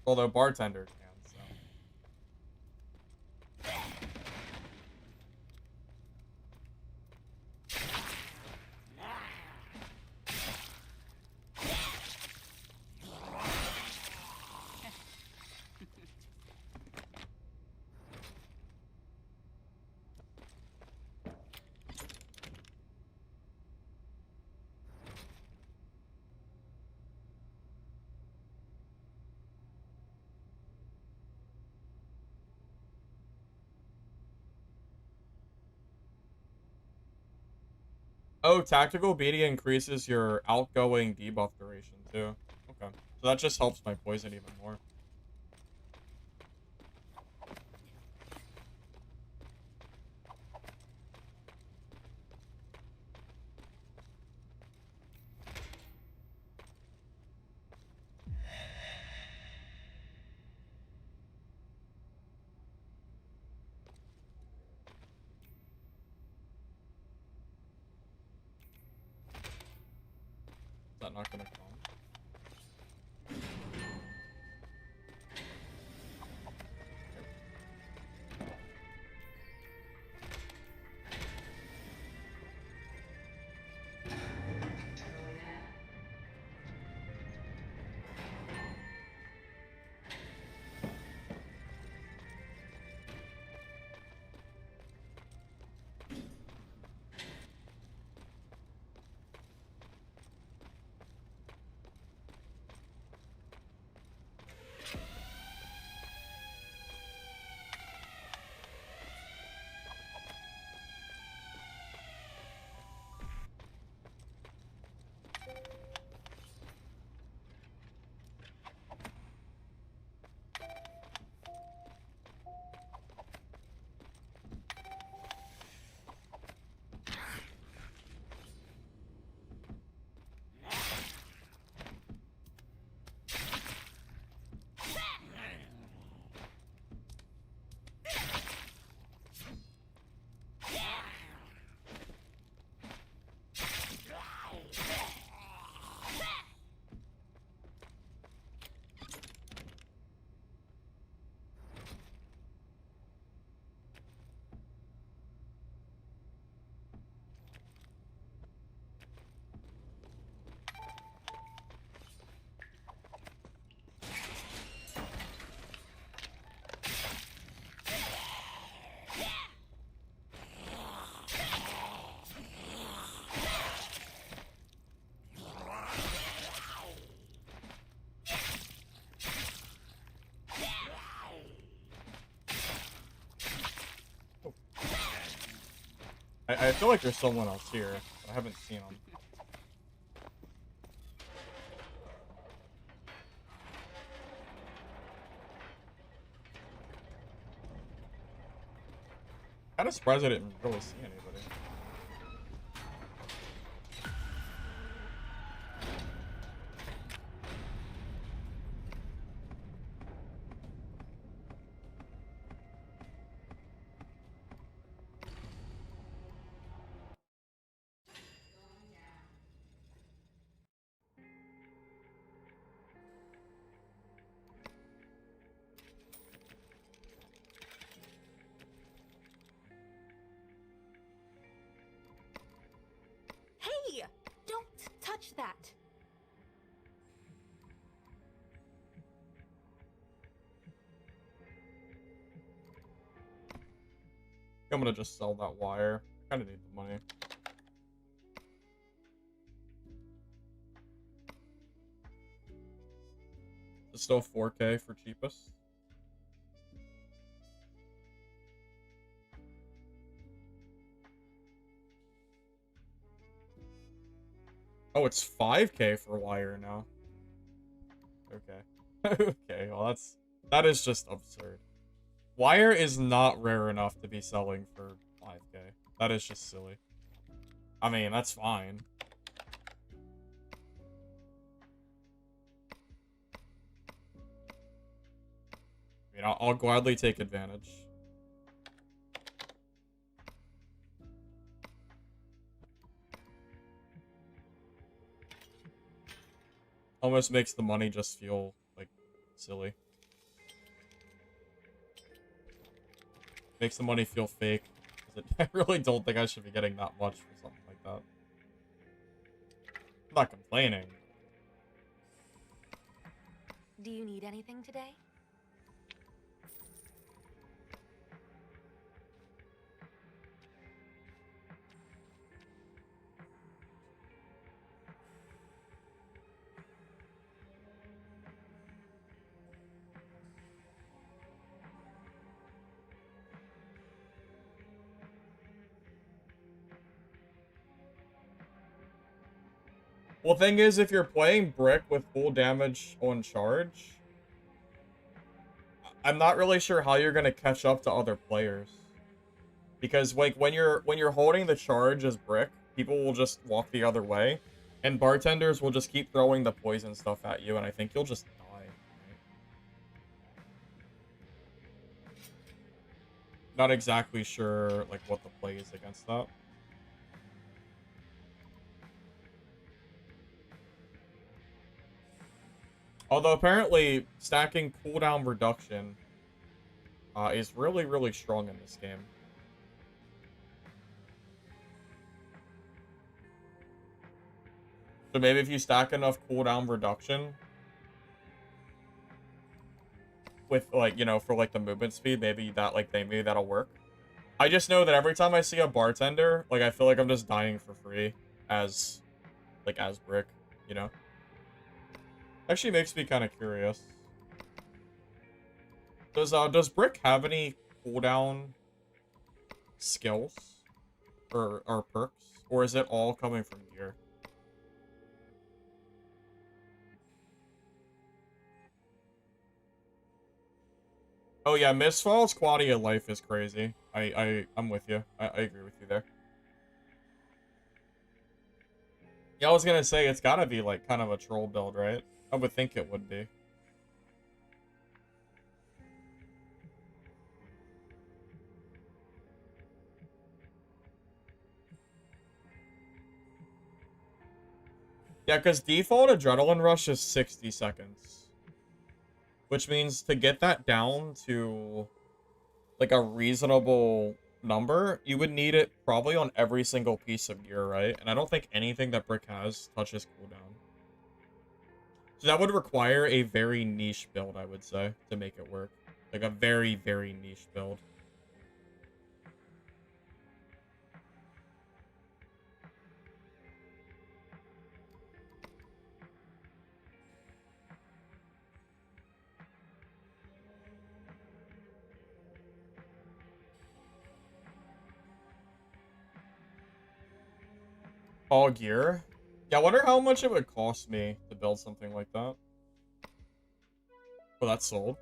Although Bartender can, so. Oh, tactical BD increases your outgoing debuff duration too. Okay. So that just helps my poison even more. Is that not gonna come? I feel like there's someone else here. I haven't seen him. Kind of surprised I didn't really see anybody. Hey! Don't touch that! I'm gonna just sell that wire. I kind of need the money. It's still 4K for cheapest. Oh, it's 5K for wire now. Okay. Okay, well that is just absurd. Wire is not rare enough to be selling for 5K. That is just silly. I mean, that's fine. mean, I'll gladly take advantage. Almost makes the money just feel, like, silly. Makes the money feel fake. I really don't think I should be getting that much for something like that. I'm not complaining. Do you need anything today? Well, thing is, if you're playing Brick with full damage on charge, I'm not really sure how you're gonna catch up to other players. Because like when you're holding the charge as Brick, people will just walk the other way, and bartenders will just keep throwing the poison stuff at you, and I think you'll just die. Right? Not exactly sure like what the play is against that. Although apparently stacking cooldown reduction is really, really strong in this game. So maybe if you stack enough cooldown reduction with like, you know, for like the movement speed, maybe that'll work. I just know that every time I see a bartender, like I feel like I'm just dying for free as Brick, you know? Actually makes me kind of curious. Does Brick have any cooldown skills or perks, or is it all coming from gear? Oh yeah, Mistfall's quality of life is crazy. I'm with you. I agree with you there. Yeah, I was gonna say it's gotta be like kind of a troll build, right? I would think it would be. Yeah, because default Adrenaline Rush is 60 seconds. Which means to get that down to, like, a reasonable number, you would need it probably on every single piece of gear, right? And I don't think anything that Brick has touches cooldown. So that would require a very niche build, I would say, to make it work. Like, a very, very niche build. All gear? Yeah, I wonder how much it would cost me to build something like that. Oh, that's sold.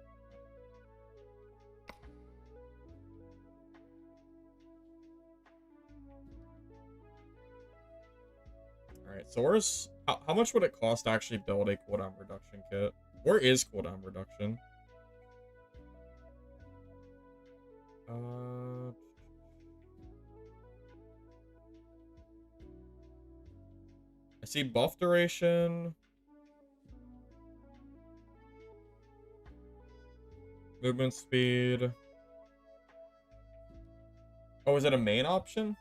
Alright, so where's... How much would it cost to actually build a cooldown reduction kit? Where is cooldown reduction? I see buff duration. Movement speed. Oh, is it a main option?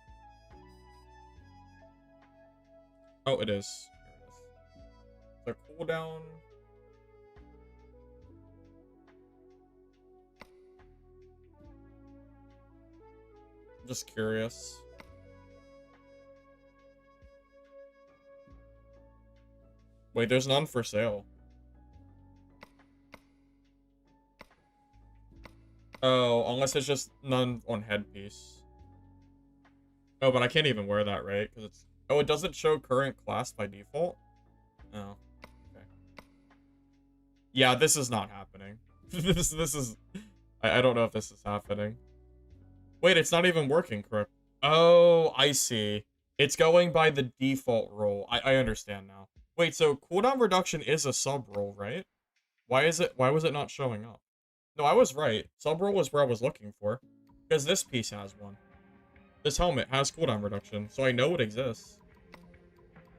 Oh, it is. Here it is. The cooldown. I'm just curious. Wait, there's none for sale. Oh, unless it's just none on headpiece. Oh, but I can't even wear that, right? Because it's... Oh, it doesn't show current class by default? Oh. Okay. Yeah, this is not happening. This is... I don't know if this is happening. Wait, it's not even working, correct? Oh, I see. It's going by the default role. I understand now. Wait, so cooldown reduction is a sub role, right? Why was it not showing up? No, I was right. Subroll was where I was looking for. Because this piece has one. This helmet has cooldown reduction, so I know it exists.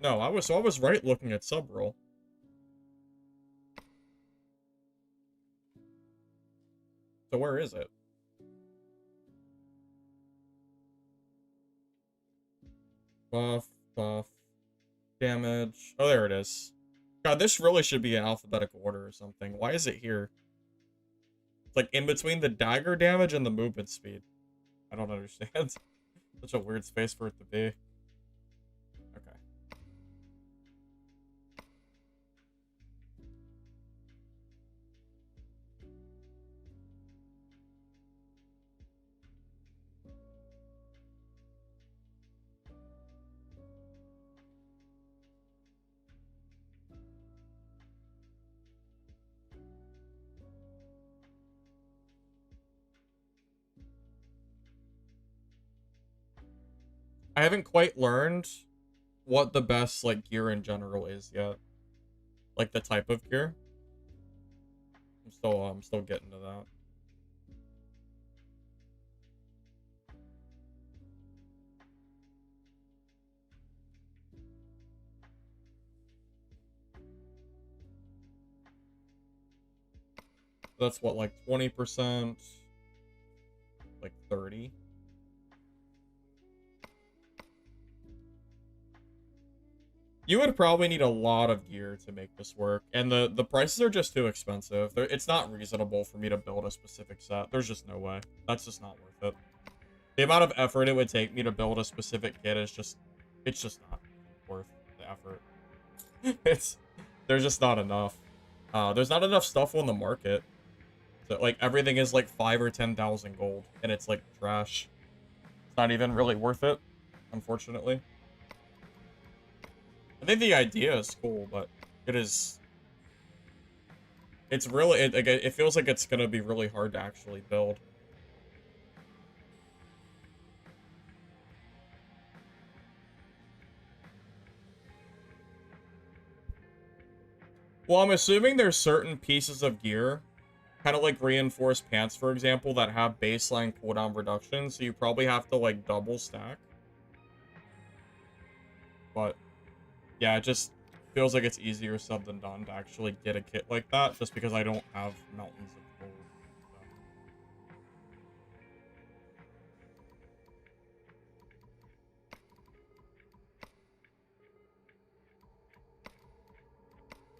No, I was right looking at Subroll. So where is it? Buff, buff, damage. Oh, there it is. God, this really should be in alphabetical order or something. Why is it here? It's like in between the dagger damage and the movement speed. I don't understand. Such a weird space for it to be. Okay. I haven't quite learned what the best, like, gear in general is yet. Like, the type of gear. I'm still getting to that. That's what, like 20%? Like 30? You would probably need a lot of gear to make this work, and the prices are just too expensive. It's not reasonable for me to build a specific set. There's just no way. That's just not worth it. The amount of effort it would take me to build a specific kit is just, it's just not worth the effort. It's, there's just not enough. There's not enough stuff on the market. So, like, everything is like 5 or 10,000 gold, and it's like trash. It's not even really worth it, unfortunately. I think the idea is cool, but it is... It's really... It feels like it's gonna be really hard to actually build. Well, I'm assuming there's certain pieces of gear, kind of like reinforced pants, for example, that have baseline cooldown reduction, so you probably have to, like, double stack. But, yeah, it just feels like it's easier said than done to actually get a kit like that, just because I don't have mountains of gold.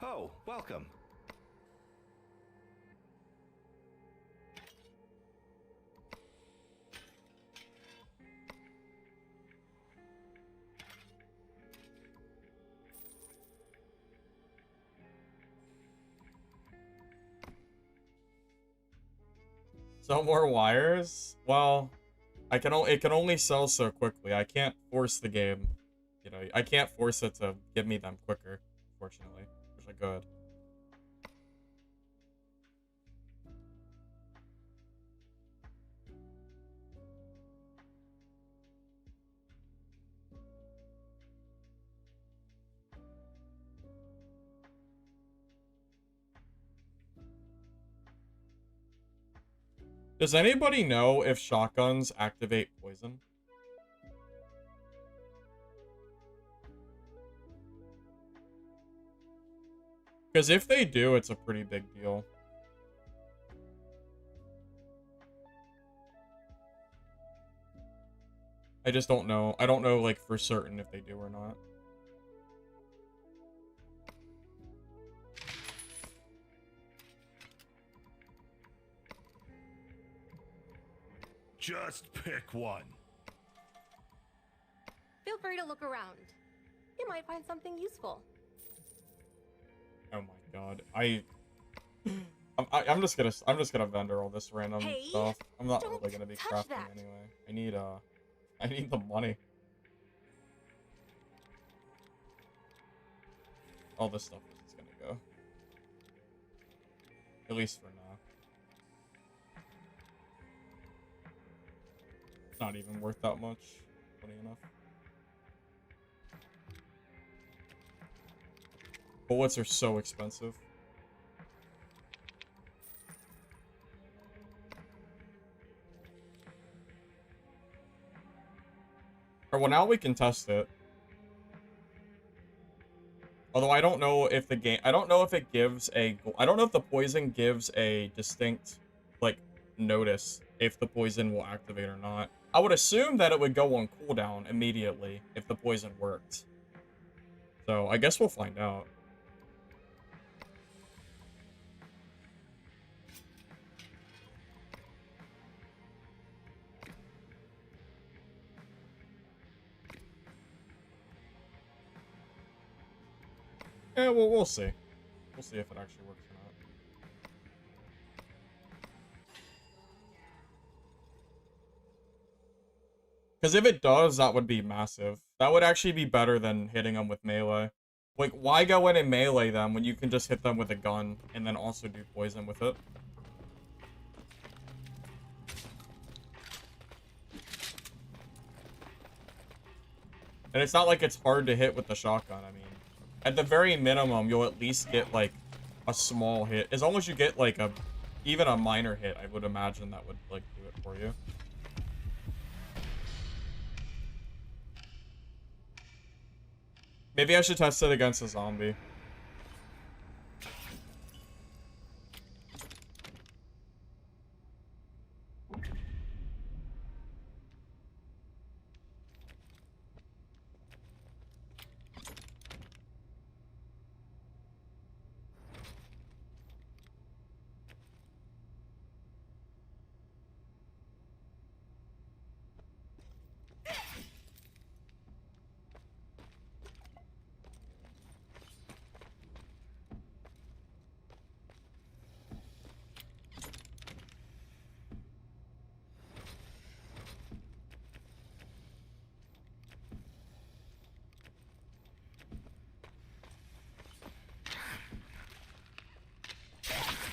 So. Oh, welcome. Sell more wires? Well, it can only sell so quickly. I can't force the game. You know, I can't force it to give me them quicker, unfortunately. Wish I could. Does anybody know if shotguns activate poison? Because if they do, it's a pretty big deal. I just don't know. I don't know, like, for certain if they do or not. Just pick one. Feel free to look around. You might find something useful. Oh my god. I'm just gonna vendor all this random stuff. I'm not really gonna be crafting that. anyway. I need the money. All this stuff is just gonna go. At least for now. It's not even worth that much. Funny enough. Bullets are so expensive. Or, well, now we can test it. Although I don't know if the game... I don't know if it gives a... I don't know if the poison gives a distinct, like, notice if the poison will activate or not. I would assume that it would go on cooldown immediately if the poison worked. So, I guess we'll find out. Yeah, well, we'll see. We'll see if it actually works or not. Because if it does, that would be massive. That would actually be better than hitting them with melee. Like, why go in and melee them when you can just hit them with a gun and then also do poison with it? And it's not like it's hard to hit with the shotgun, I mean. At the very minimum, you'll at least get, like, a small hit. As long as you get, like, even a minor hit, I would imagine that would, like, do it for you. Maybe I should test it against a zombie.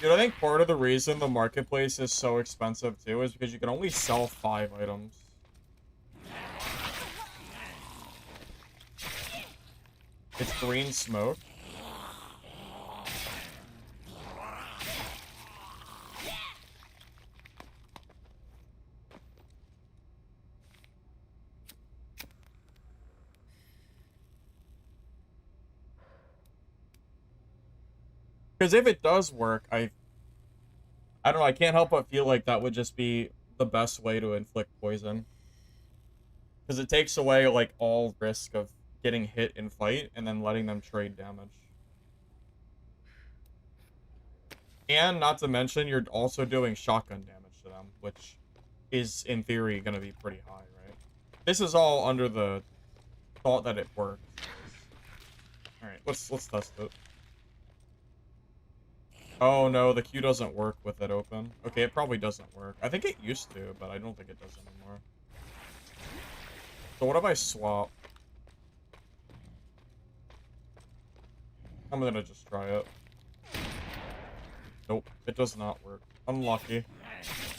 Dude, I think part of the reason the marketplace is so expensive, too, is because you can only sell 5 items. It's green smoke. Because if it does work, I don't know, I can't help but feel like that would just be the best way to inflict poison. Because it takes away, like, all risk of getting hit in fight and then letting them trade damage. And not to mention, you're also doing shotgun damage to them, which is, in theory, going to be pretty high, right? This is all under the thought that it works. Alright, let's test it. Oh no, the queue doesn't work with it open. Okay, it probably doesn't work. I think it used to, but I don't think it does anymore. So what if I swap? I'm gonna just try it. Nope, it does not work. Unlucky.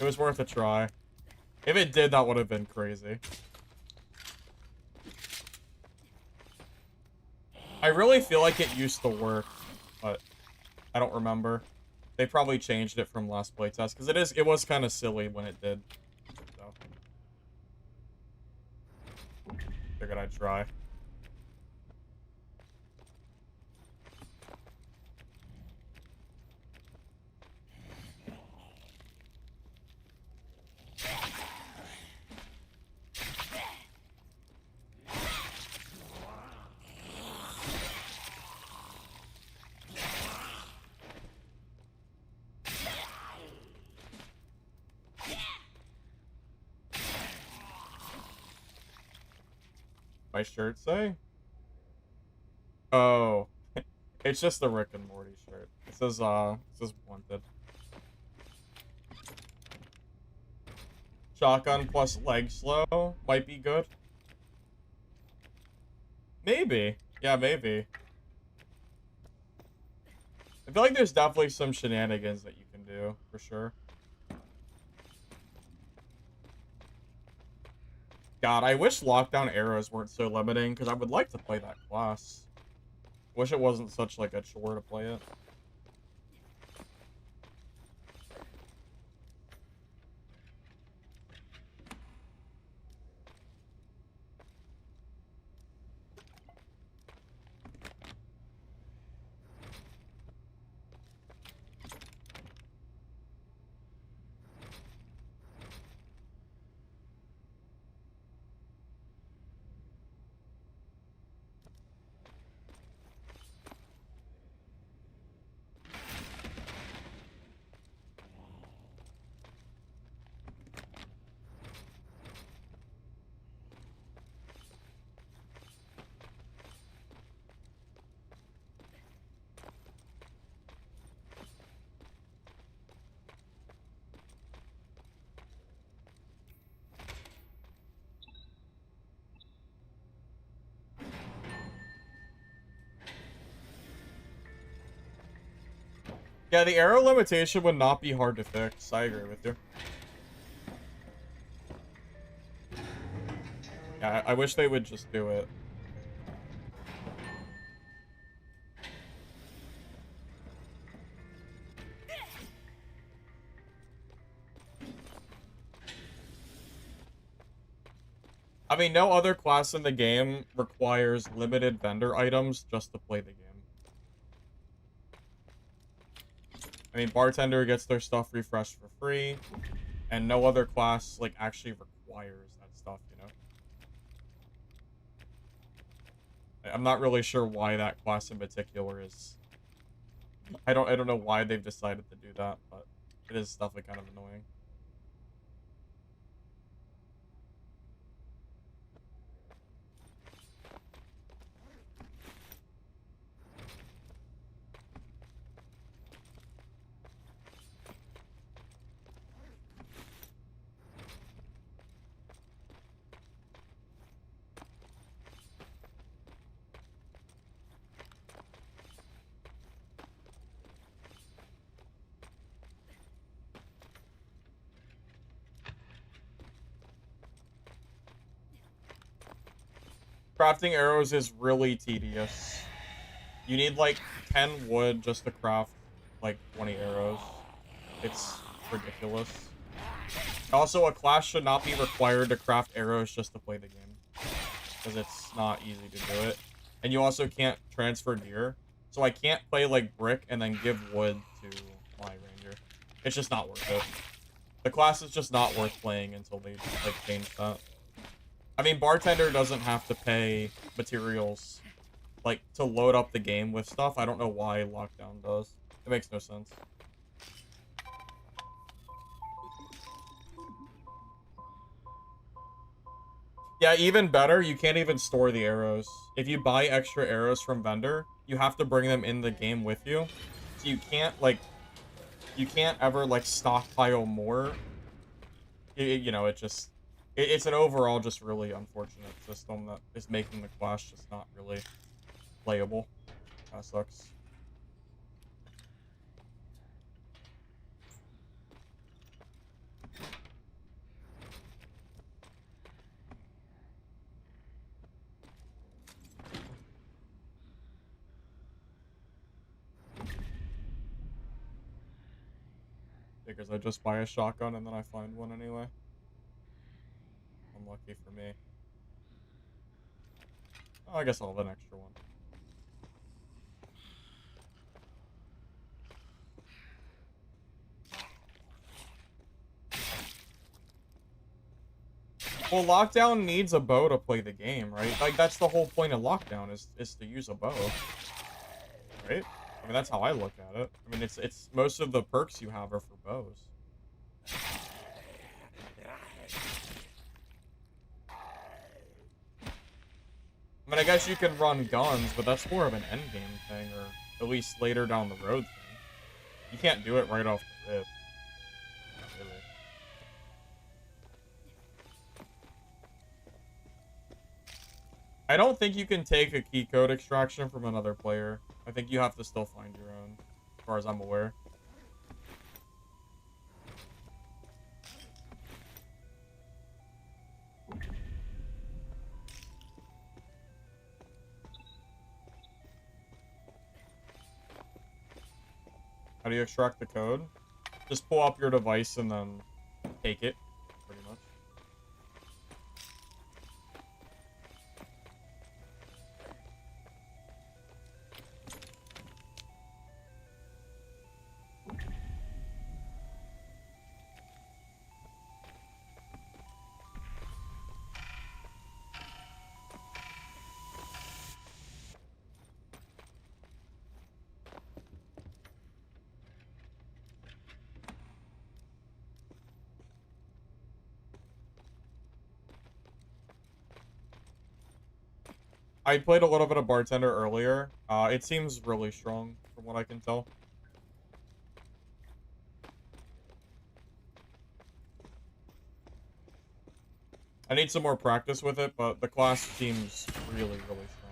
It was worth a try. If it did, that would have been crazy. I really feel like it used to work, but I don't remember. They probably changed it from last playtest, because it was kind of silly when it did. So. Figured I'd try. My shirt say? Oh. It's just the Rick and Morty shirt. It says wanted. Shotgun plus leg slow might be good. Maybe. Yeah, maybe. I feel like there's definitely some shenanigans that you can do, for sure. God, I wish lockdown arrows weren't so limiting, because I would like to play that class. Wish it wasn't such, like, a chore to play it. Yeah, the arrow limitation would not be hard to fix. I agree with you. Yeah, I wish they would just do it. I mean, no other class in the game requires limited vendor items just to play the game. I mean, Bartender gets their stuff refreshed for free, and no other class, like, actually requires that stuff, you know? I'm not really sure why that class in particular is... I don't know why they've decided to do that, but it is definitely kind of annoying. Crafting arrows is really tedious. You need like 10 wood just to craft like 20 arrows. It's ridiculous. Also, a class should not be required to craft arrows just to play the game, because it's not easy to do it. And you also can't transfer gear. So I can't play like brick and then give wood to my ranger. It's just not worth it. The class is just not worth playing until they like change that. I mean, Bartender doesn't have to pay materials, like, to load up the game with stuff. I don't know why Lockdown does. It makes no sense. Yeah, even better, you can't even store the arrows. If you buy extra arrows from vendor, you have to bring them in the game with you. So you can't, like, you can't ever, like, stockpile more. You know, it just... It's an overall just really unfortunate system that is making the class just not really playable. Kinda sucks. Because I just buy a shotgun and then I find one anyway. Unlucky for me. Oh, I guess I'll have an extra one. Well, Lockdown needs a bow to play the game, right? Like, that's the whole point of Lockdown, is to use a bow. Right? I mean, that's how I look at it. I mean, it's most of the perks you have are for bows. I mean, I guess you can run guns, but that's more of an endgame thing, or at least later down the road thing. You can't do it right off the rip. Not really. I don't think you can take a key code extraction from another player. I think you have to still find your own, as far as I'm aware. How do you extract the code? Just pull up your device and then take it, pretty much. I played a little bit of Bartender earlier. It seems really strong, from what I can tell. I need some more practice with it, but the class seems really, really strong.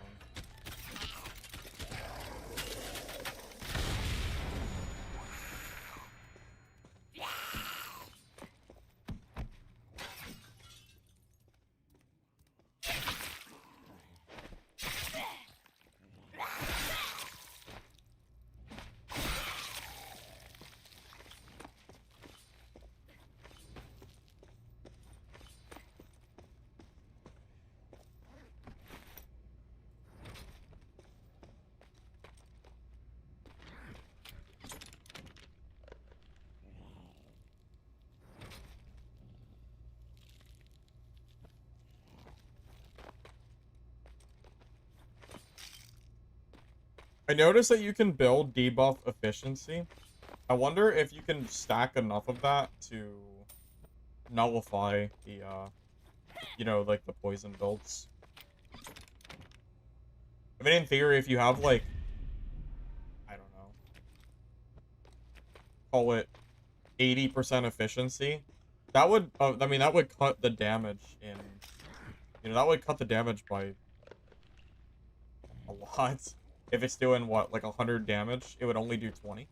I noticed that you can build debuff efficiency. I wonder if you can stack enough of that to nullify the, you know, like the poison builds. I mean, in theory, if you have, like, I don't know, call it 80% efficiency, that would, I mean, that would cut the damage in, you know, that would cut the damage by a lot. If it's doing, what, like 100 damage, it would only do 20.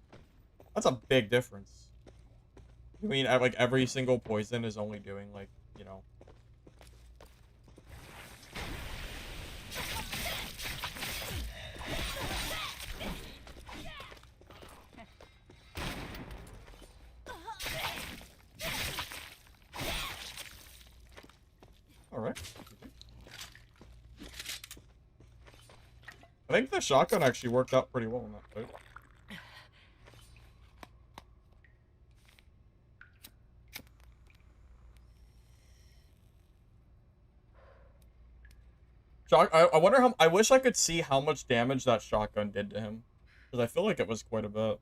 That's a big difference. I mean, like, every single poison is only doing, like, you know. Alright. I think the shotgun actually worked out pretty well in that fight. I wonder how... I wish I could see how much damage that shotgun did to him. Because I feel like it was quite a bit.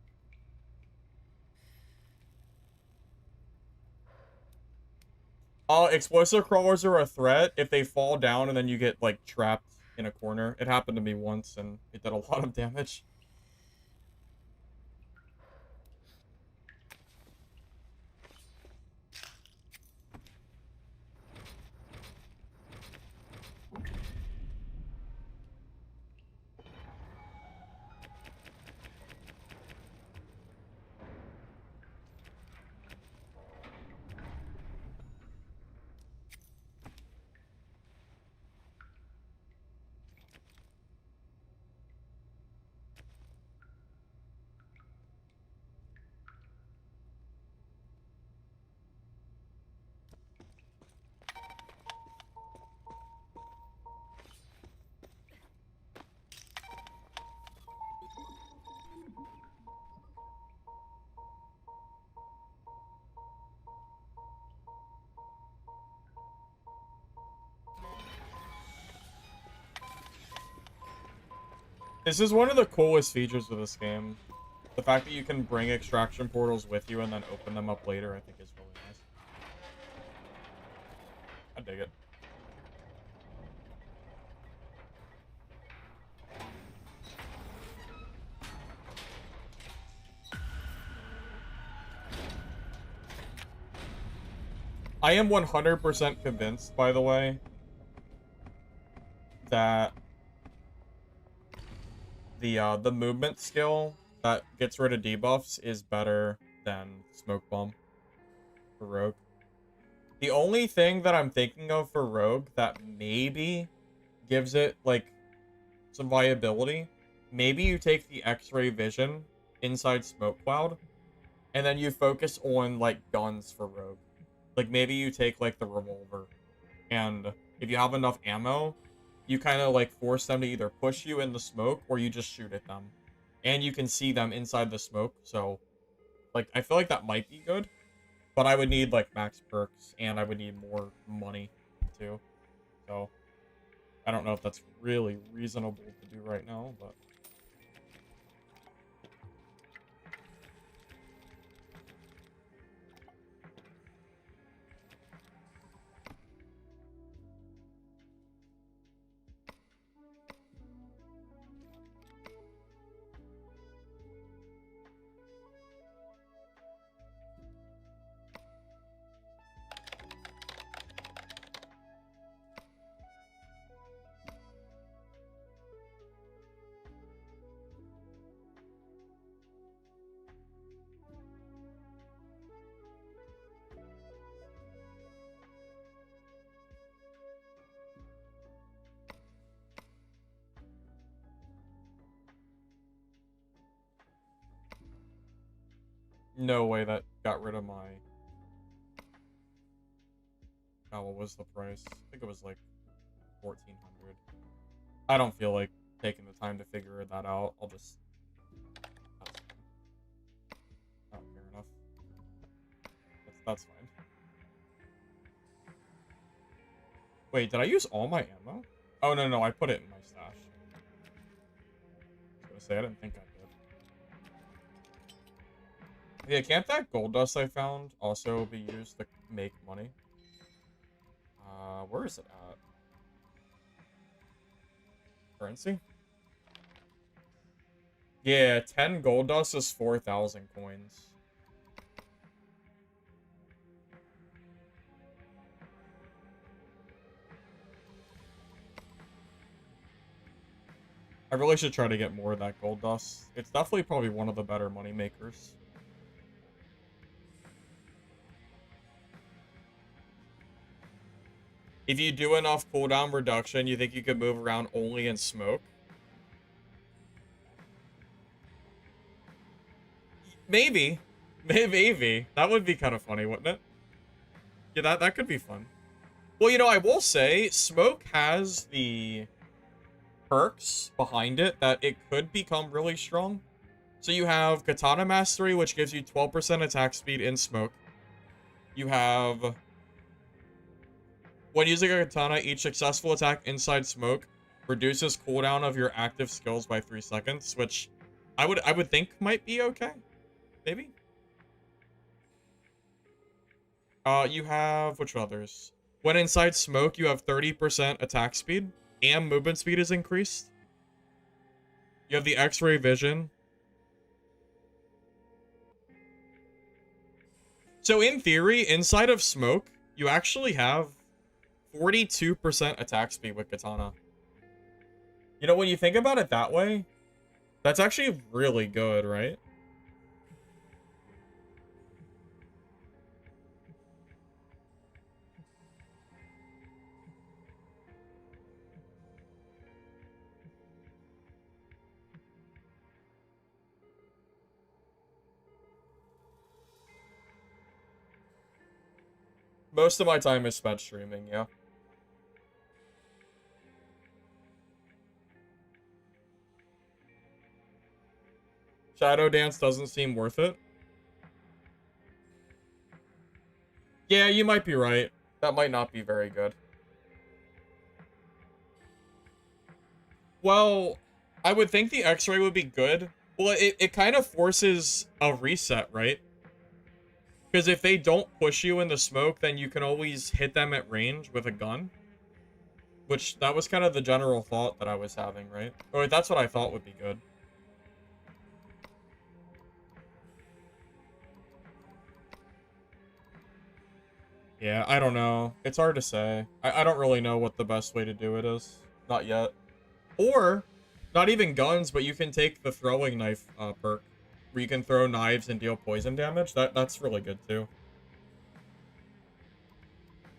Explosive crawlers are a threat if they fall down and then you get, like, trapped in a corner. It happened to me once, and it did a lot of damage. This is one of the coolest features of this game. The fact that you can bring extraction portals with you and then open them up later, I think is really nice. I dig it. I am 100% convinced, by the way, that the movement skill that gets rid of debuffs is better than Smoke Bomb for Rogue. The only thing that I'm thinking of for Rogue that maybe gives it, like, some viability, maybe you take the X-ray vision inside Smoke Cloud, and then you focus on, like, guns for Rogue. Like, maybe you take, like, the revolver, and if you have enough ammo, you kind of, like, force them to either push you in the smoke, or you just shoot at them. And you can see them inside the smoke, so, like, I feel like that might be good. But I would need, like, max perks, and I would need more money, too. So, I don't know if that's really reasonable to do right now, but... No way that got rid of my... Oh, what was the price? I think it was like 1,400. I don't feel like taking the time to figure that out. I'll just... Oh, fair enough. That's fine. Wait, did I use all my ammo? Oh, no, I put it in my stash. I was say. I didn't think I did. Yeah, can't that gold dust I found also be used to make money? Where is it at? Currency? Yeah, 10 gold dust is 4,000 coins. I really should try to get more of that gold dust. It's definitely probably one of the better money makers. If you do enough cooldown reduction, you think you could move around only in smoke? Maybe. Maybe. That would be kind of funny, wouldn't it? Yeah, that could be fun. Well, you know, I will say, smoke has the perks behind it that it could become really strong. So you have Katana Mastery, which gives you 12% attack speed in smoke. You have... When using a katana, each successful attack inside smoke reduces cooldown of your active skills by 3 seconds, which I would think might be okay. Maybe? You have... Which others? When inside smoke, you have 30% attack speed, and movement speed is increased. You have the X-ray vision. So in theory, inside of smoke, you actually have 42% attack speed with katana. You know, when you think about it that way, that's actually really good, right? Most of my time is spent streaming, yeah. Shadow Dance doesn't seem worth it. Yeah, you might be right. That might not be very good. Well, I would think the X-ray would be good. Well, it kind of forces a reset, right? Because if they don't push you in the smoke, then you can always hit them at range with a gun. Which, that was kind of the general thought that I was having, right? Or that's what I thought would be good. Yeah, I don't know. It's hard to say. I don't really know what the best way to do it is. Not yet. Or, not even guns, but you can take the throwing knife perk. Where you can throw knives and deal poison damage. That's really good, too.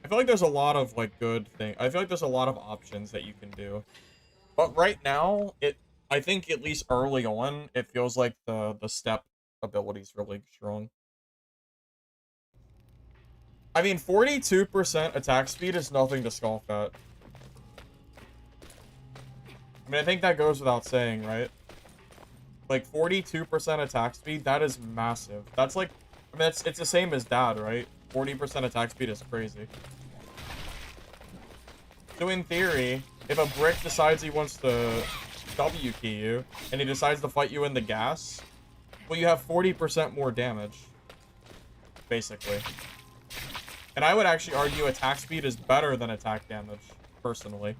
I feel like there's a lot of, like, good things. I feel like there's a lot of options that you can do. But right now, I think at least early on, it feels like the step ability is really strong. I mean, 42% attack speed is nothing to scoff at. I mean, I think that goes without saying, right? Like, 42% attack speed, that is massive. That's like, I mean, it's the same as Dad, right? 40% attack speed is crazy. So in theory, if a brick decides he wants to W key you, and he decides to fight you in the gas, well, you have 40% more damage. Basically. And I would actually argue attack speed is better than attack damage, personally.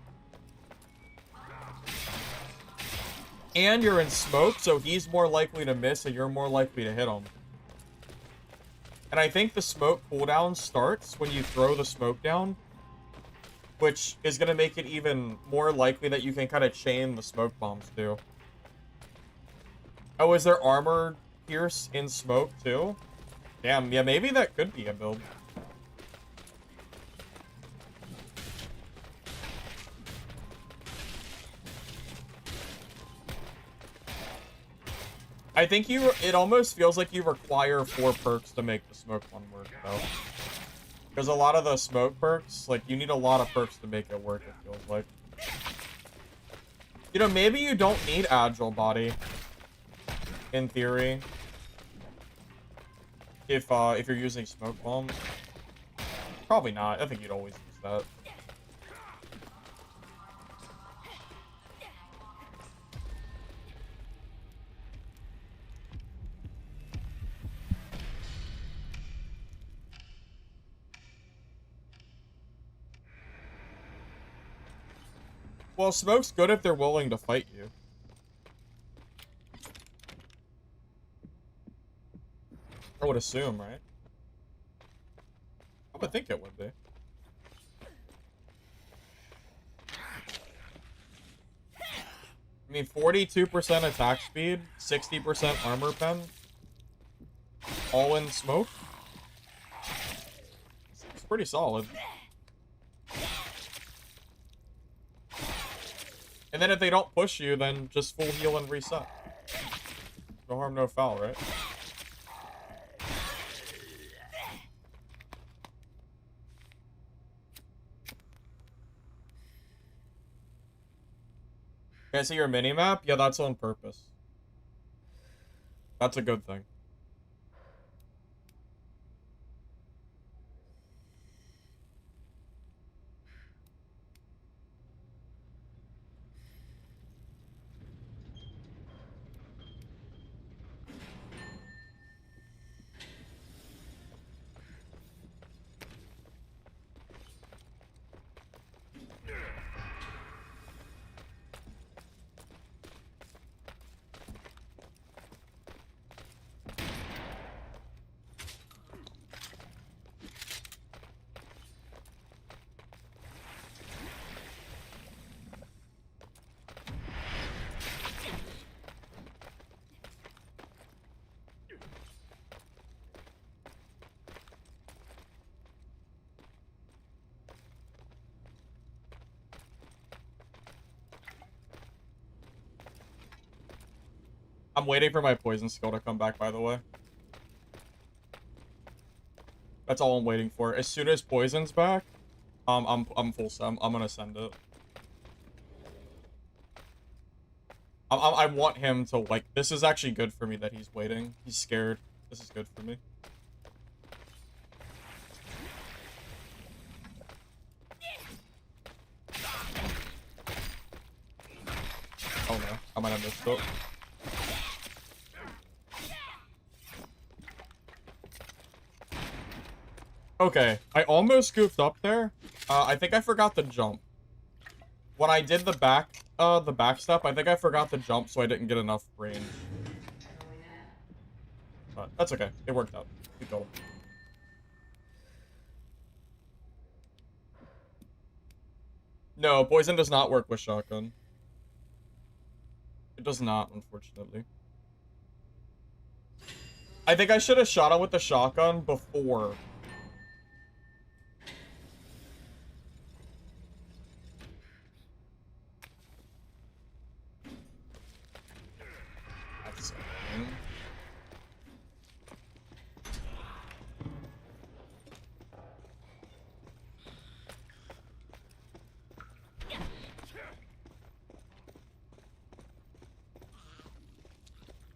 And you're in smoke, so he's more likely to miss and you're more likely to hit him. And I think the smoke cooldown starts when you throw the smoke down, which is going to make it even more likely that you can kind of chain the smoke bombs too. Oh, is there armor pierce in smoke too? Damn, yeah, maybe that could be a build. I think it almost feels like you require 4 perks to make the smoke one work, though. Because a lot of the smoke perks, like, you need a lot of perks to make it work, it feels like. You know, maybe you don't need Agile Body, in theory. If you're using Smoke Bomb. Probably not. I think you'd always use that. Well, smoke's good if they're willing to fight you. I would assume, right? I would think it would be. I mean, 42% attack speed, 60% armor pen, all in smoke. It's pretty solid. And then if they don't push you, then just full heal and reset. No harm, no foul, right? You guys see your mini-map? Yeah, that's on purpose. That's a good thing. I'm waiting for my poison skill to come back, by the way. That's all I'm waiting for. As soon as poison's back, I'm full set. I'm gonna send it. I want him to, like, this is actually good for me that he's waiting. He's scared. This is good for me. Oh no, I might have missed it. Okay, I almost goofed up there. I think I forgot the jump. When I did the back step, I think I forgot the jump, so I didn't get enough range. But that's okay. It worked out. Keep going. No, poison does not work with shotgun. It does not, unfortunately. I think I should have shot him with the shotgun before. That's annoying.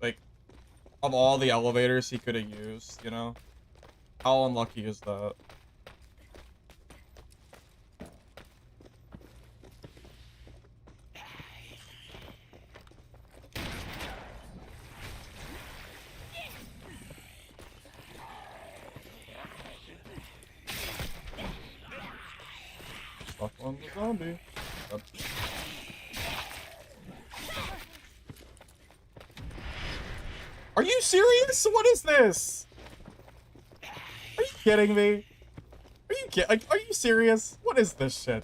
Like, of all the elevators he could have used, you know? How unlucky is that? Stuck on the zombie. Yep. Are you serious? What is this? Are you kidding me? Are you serious? What is this shit?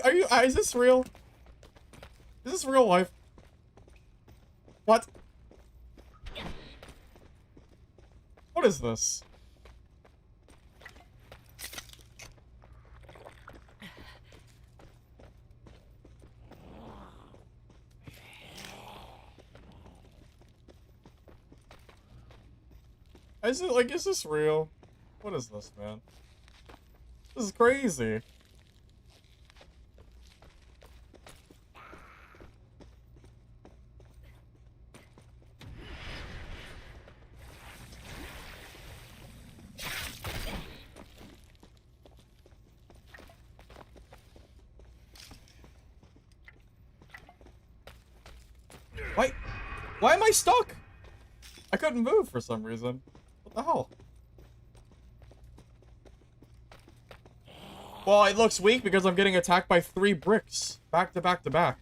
Is this real? Is this real life? What? What is this? Is it, like, is this real? What is this, man? This is crazy. Why am I stuck? I couldn't move for some reason. What the hell? Well, it looks weak because I'm getting attacked by 3 bricks. Back to back to back.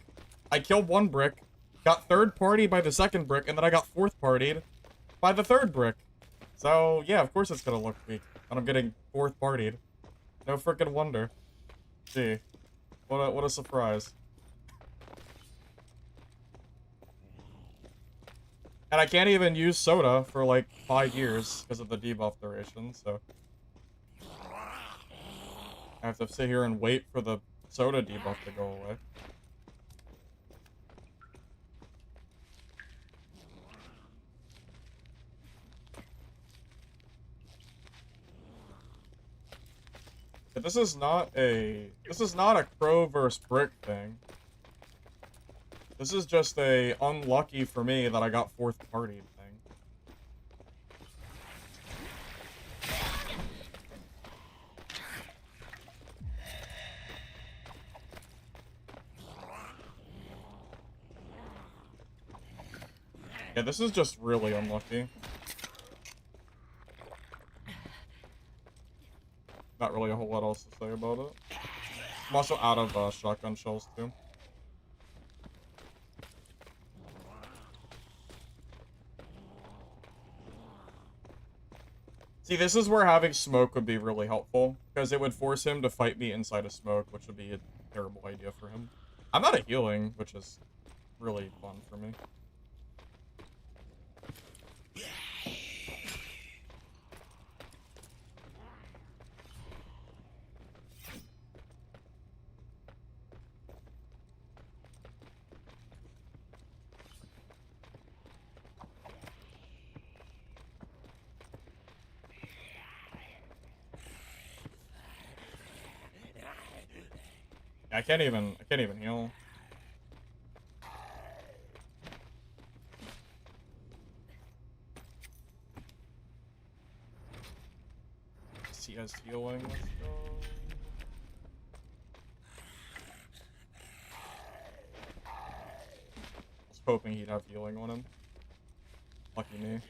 I killed 1 brick, got 3rd party by the 2nd brick, and then I got 4th partied by the 3rd brick. So, yeah, of course it's gonna look weak. And I'm getting 4th partied. No freaking wonder. Gee. What a surprise. And I can't even use soda for like 5 years because of the debuff duration, so I have to sit here and wait for the soda debuff to go away. But this is not a crow versus brick thing. This is just a unlucky for me that I got 4th partied thing. Yeah, this is just really unlucky. Not really a whole lot else to say about it. I'm also out of shotgun shells too. See, this is where having smoke would be really helpful, because it would force him to fight me inside of smoke, which would be a terrible idea for him. I'm out of healing, which is really fun for me. I can't even heal. He has healing. Let's go. I was hoping he'd have healing on him. Lucky me.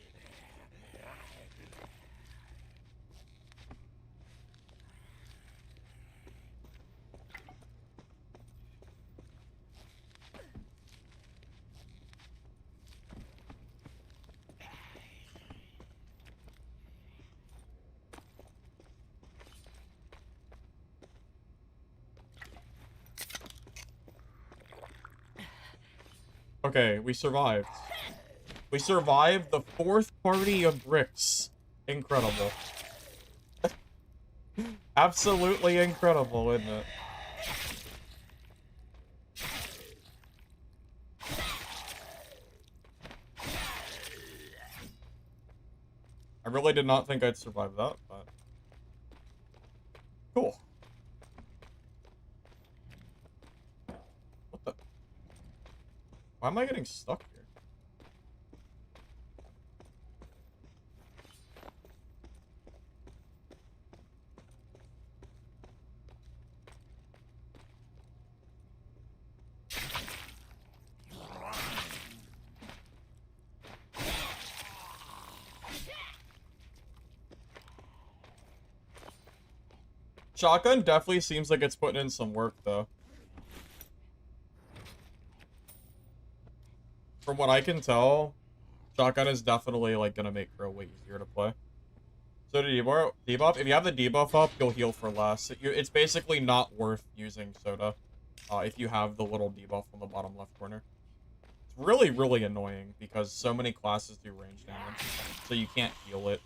Okay, we survived. We survived the 4th party of bricks. Incredible. Absolutely incredible, isn't it? I really did not think I'd survive that, but cool. What the? Why am I getting stuck here? Shotgun definitely seems like it's putting in some work, though. From what I can tell, Shotgun is definitely, like, gonna make Crow way easier to play. So the debuff, if you have the debuff up, you'll heal for less. It's basically not worth using Soda if you have the little debuff on the bottom left corner. It's really, really annoying because so many classes do range damage, so you can't heal it.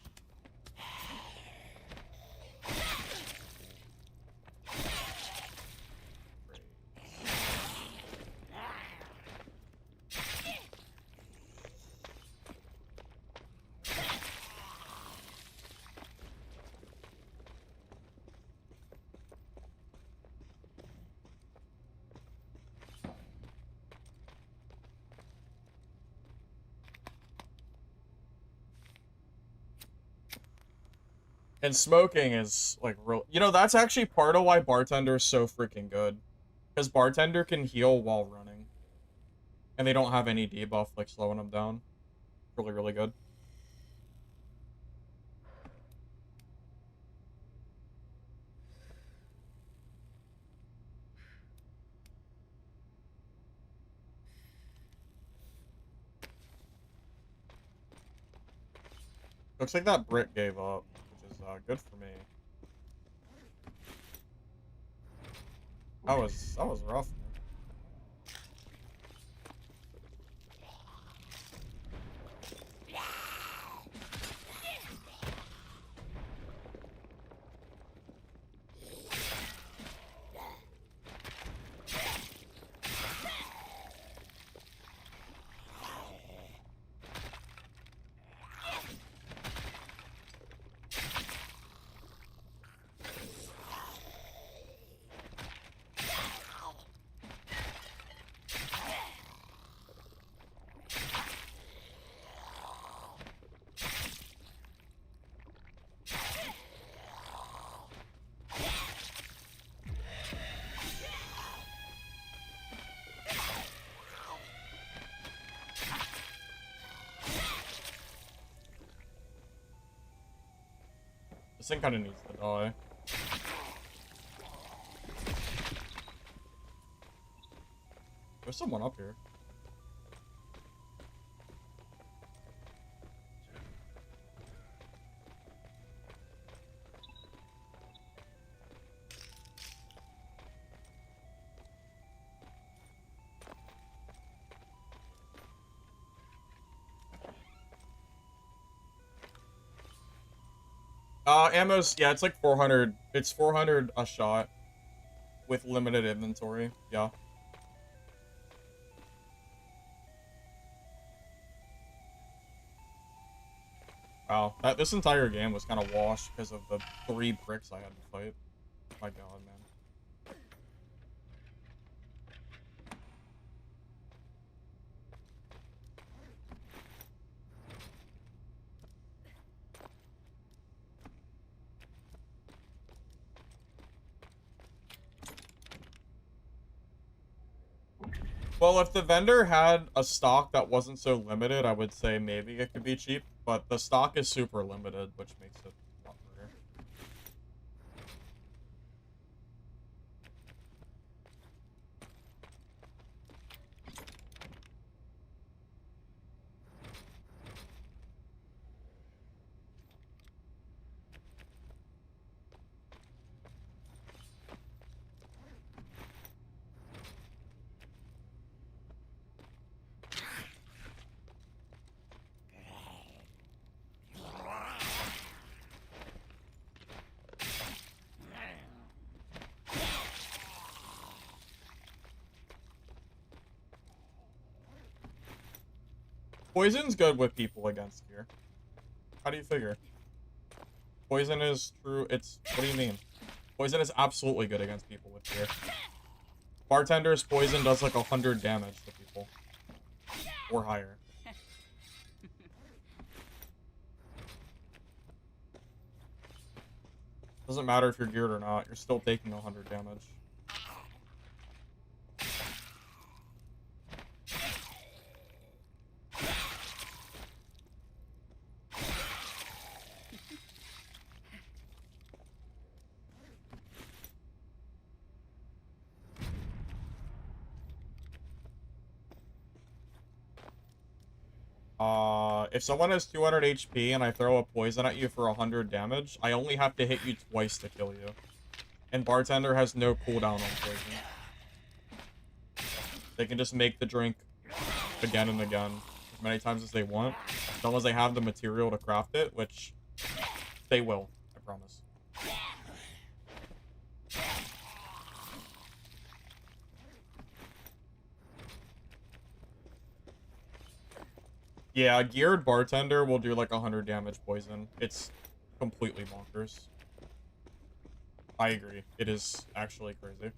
And smoking is, like, real... You know, that's actually part of why Bartender is so freaking good. Because Bartender can heal while running. And they don't have any debuff, like, slowing them down. Really, really good. Looks like that Brit gave up, which is good for me. That was rough, man. This thing kind of needs to die. There's someone up here. Ammo's, yeah, it's like 400. It's 400 a shot with limited inventory. Yeah. Wow, this entire game was kind of washed because of the 3 bricks I had to fight. My god, man. Well, if the vendor had a stock that wasn't so limited, I would say maybe it could be cheap, but the stock is super limited, which makes it a lot rare. Poison's good with people against gear. How do you figure? Poison is true. What do you mean? Poison is absolutely good against people with gear. Bartender's poison does like 100 damage to people. Or higher. Doesn't matter if you're geared or not, you're still taking 100 damage. If someone has 200 HP and I throw a poison at you for 100 damage, I only have to hit you twice to kill you. And Bartender has no cooldown on poison. They can just make the drink again and again, as many times as they want, as long as they have the material to craft it, which they will, I promise. Yeah, a geared Bartender will do like 100 damage poison. It's completely bonkers. I agree. It is actually crazy.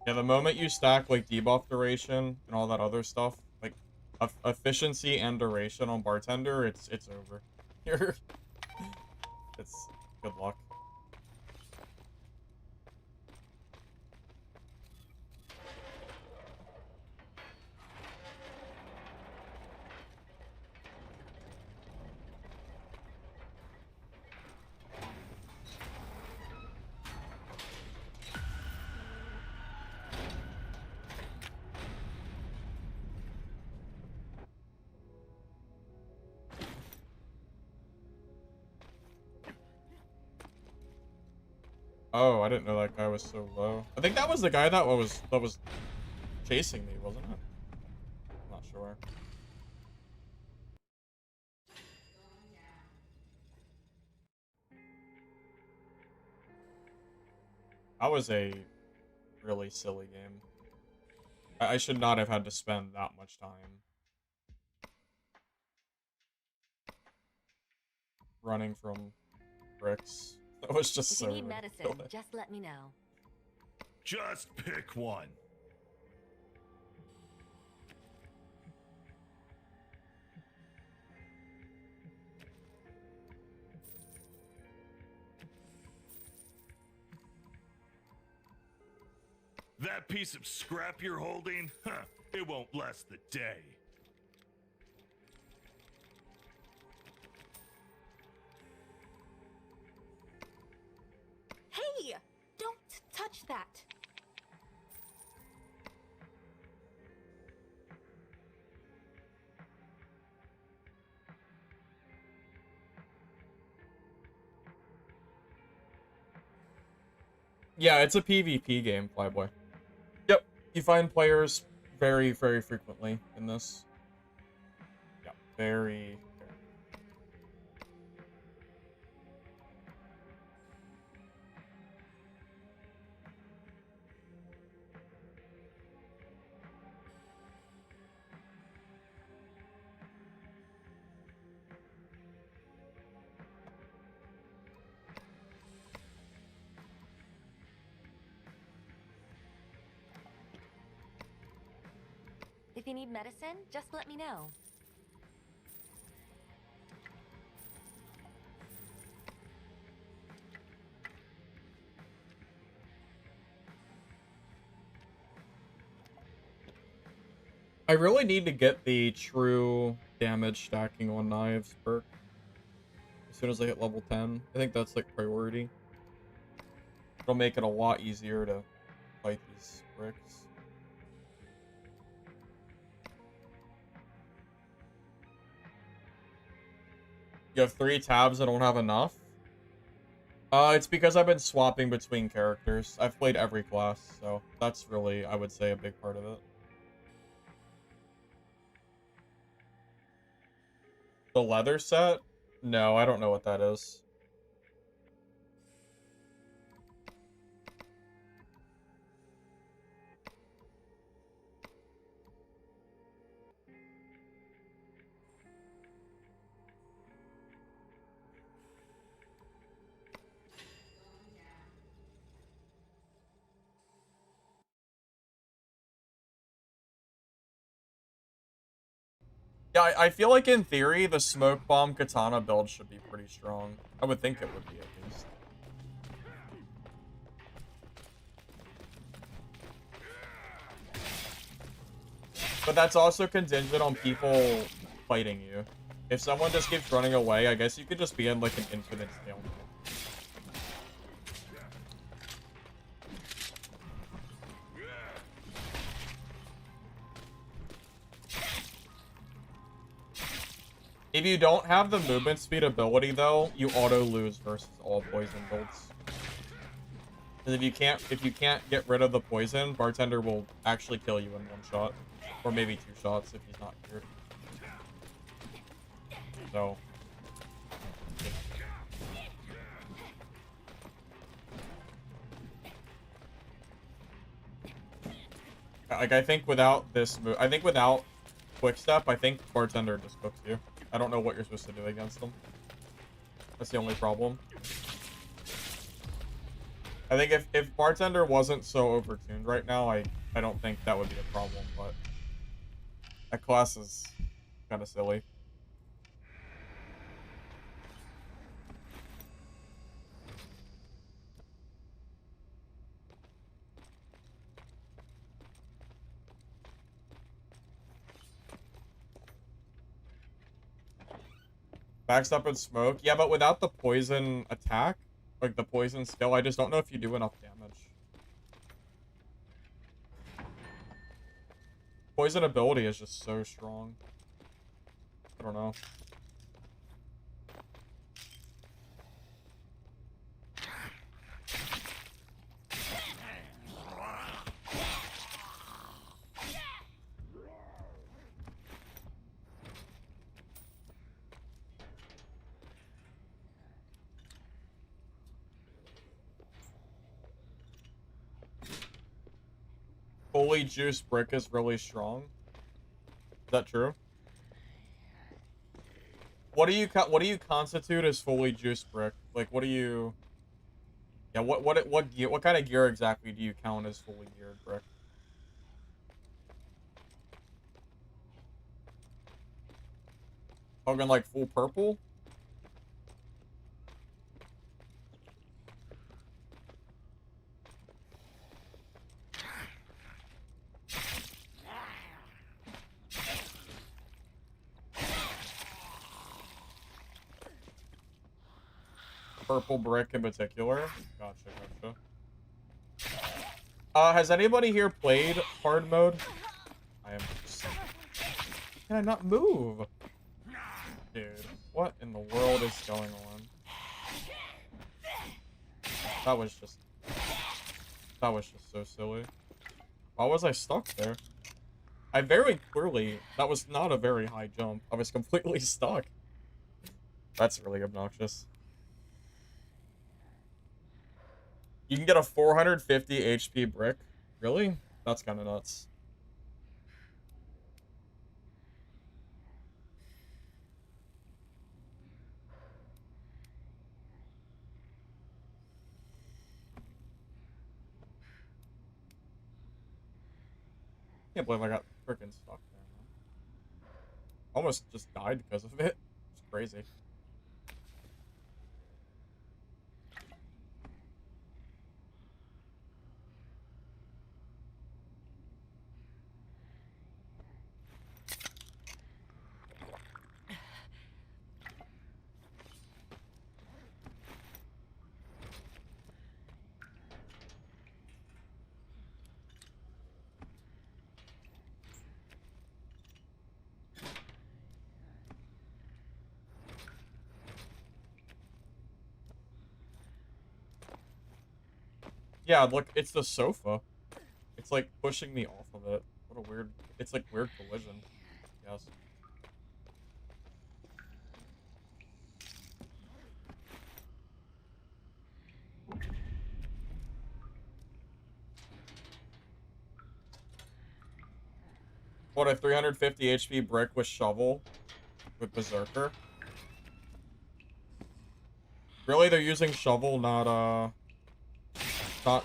Yeah, the moment you stack like debuff duration and all that other stuff, like efficiency and duration on Bartender, it's over. It's good luck. Oh, I didn't know that guy was so low. I think that was the guy that was chasing me, wasn't it? I'm not sure. That was a really silly game. I should not have had to spend that much time running from bricks. That was just If so you need medicine, ridiculous. just let me know. Just pick one. That piece of scrap you're holding, huh, it won't last the day. Hey! Don't touch that! Yeah, it's a PvP game, Flyboy. Yep, you find players very, very frequently in this. Yeah, very. If you need medicine, just let me know. I really need to get the true damage stacking on knives perk as soon as I hit level 10. I think that's like priority. It'll make it a lot easier to fight these bricks. You have 3 tabs, I don't have enough. It's because I've been swapping between characters. I've played every class, so that's really, I would say, a big part of it. The leather set? No, I don't know what that is. Yeah, I feel like in theory, the smoke bomb katana build should be pretty strong. I would think it would be, at least. But that's also contingent on people fighting you. If someone just keeps running away, I guess you could just be in, like, an infinite stalemate. If you don't have the movement speed ability, though, you auto-lose versus all poison builds. Because if you can't get rid of the poison, Bartender will actually kill you in 1 shot. Or maybe 2 shots if he's not cured. So... like, I think without this move... I think without Quick Step, I think Bartender just cooks you. I don't know what you're supposed to do against them. That's the only problem. I think if Bartender wasn't so overtuned right now, I don't think that would be a problem, but that class is kind of silly. Backstep and smoke. Yeah, but without the poison attack, like the poison skill, I just don't know if you do enough damage. Poison ability is just so strong. I don't know. fully juiced brick is really strong. Is that true? What do you constitute as fully juiced brick? Like, what do you? Yeah, what kind of gear exactly do you count as fully geared brick? Talking like full purple? Purple brick in particular? Gotcha, gotcha. Has anybody here played hard mode? I am... Can I not move? Dude, what in the world is going on? That was just so silly. Why was I stuck there? I very clearly... That was not a very high jump. I was completely stuck. That's really obnoxious. You can get a 450 HP brick. Really? That's kind of nuts. Can't believe I got freaking stuck there, man. Almost just died because of it. It's crazy. Yeah, look, it's the sofa. It's like pushing me off of it. What a weird... It's like weird collision. Yes. What, a 350 HP brick with shovel? With Berserker? Really? They're using shovel, not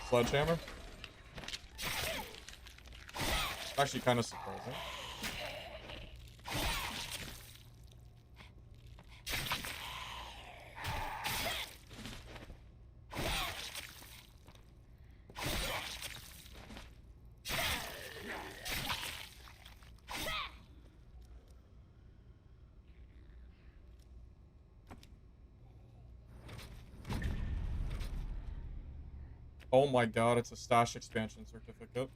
sledgehammer? Actually kind of surprising. Oh my god, it's a stash expansion certificate.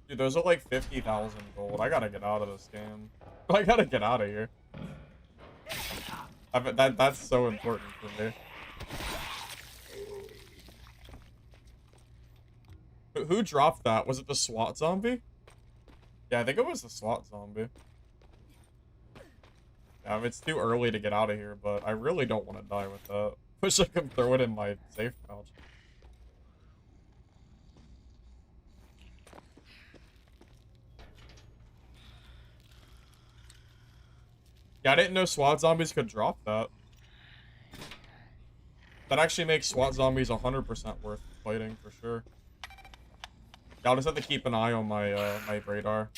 Dude, those are like 50,000 gold. I gotta get out of this game. I gotta get out of here. That's so important for me. Who dropped that? Was it the SWAT zombie? Yeah, I think it was the SWAT zombie. Yeah, it's too early to get out of here, but I really don't want to die with that. Wish I could throw it in my safe pouch. Yeah, I didn't know SWAT zombies could drop that. That actually makes SWAT zombies 100% worth fighting, for sure. Yeah, I'll just have to keep an eye on my, my radar.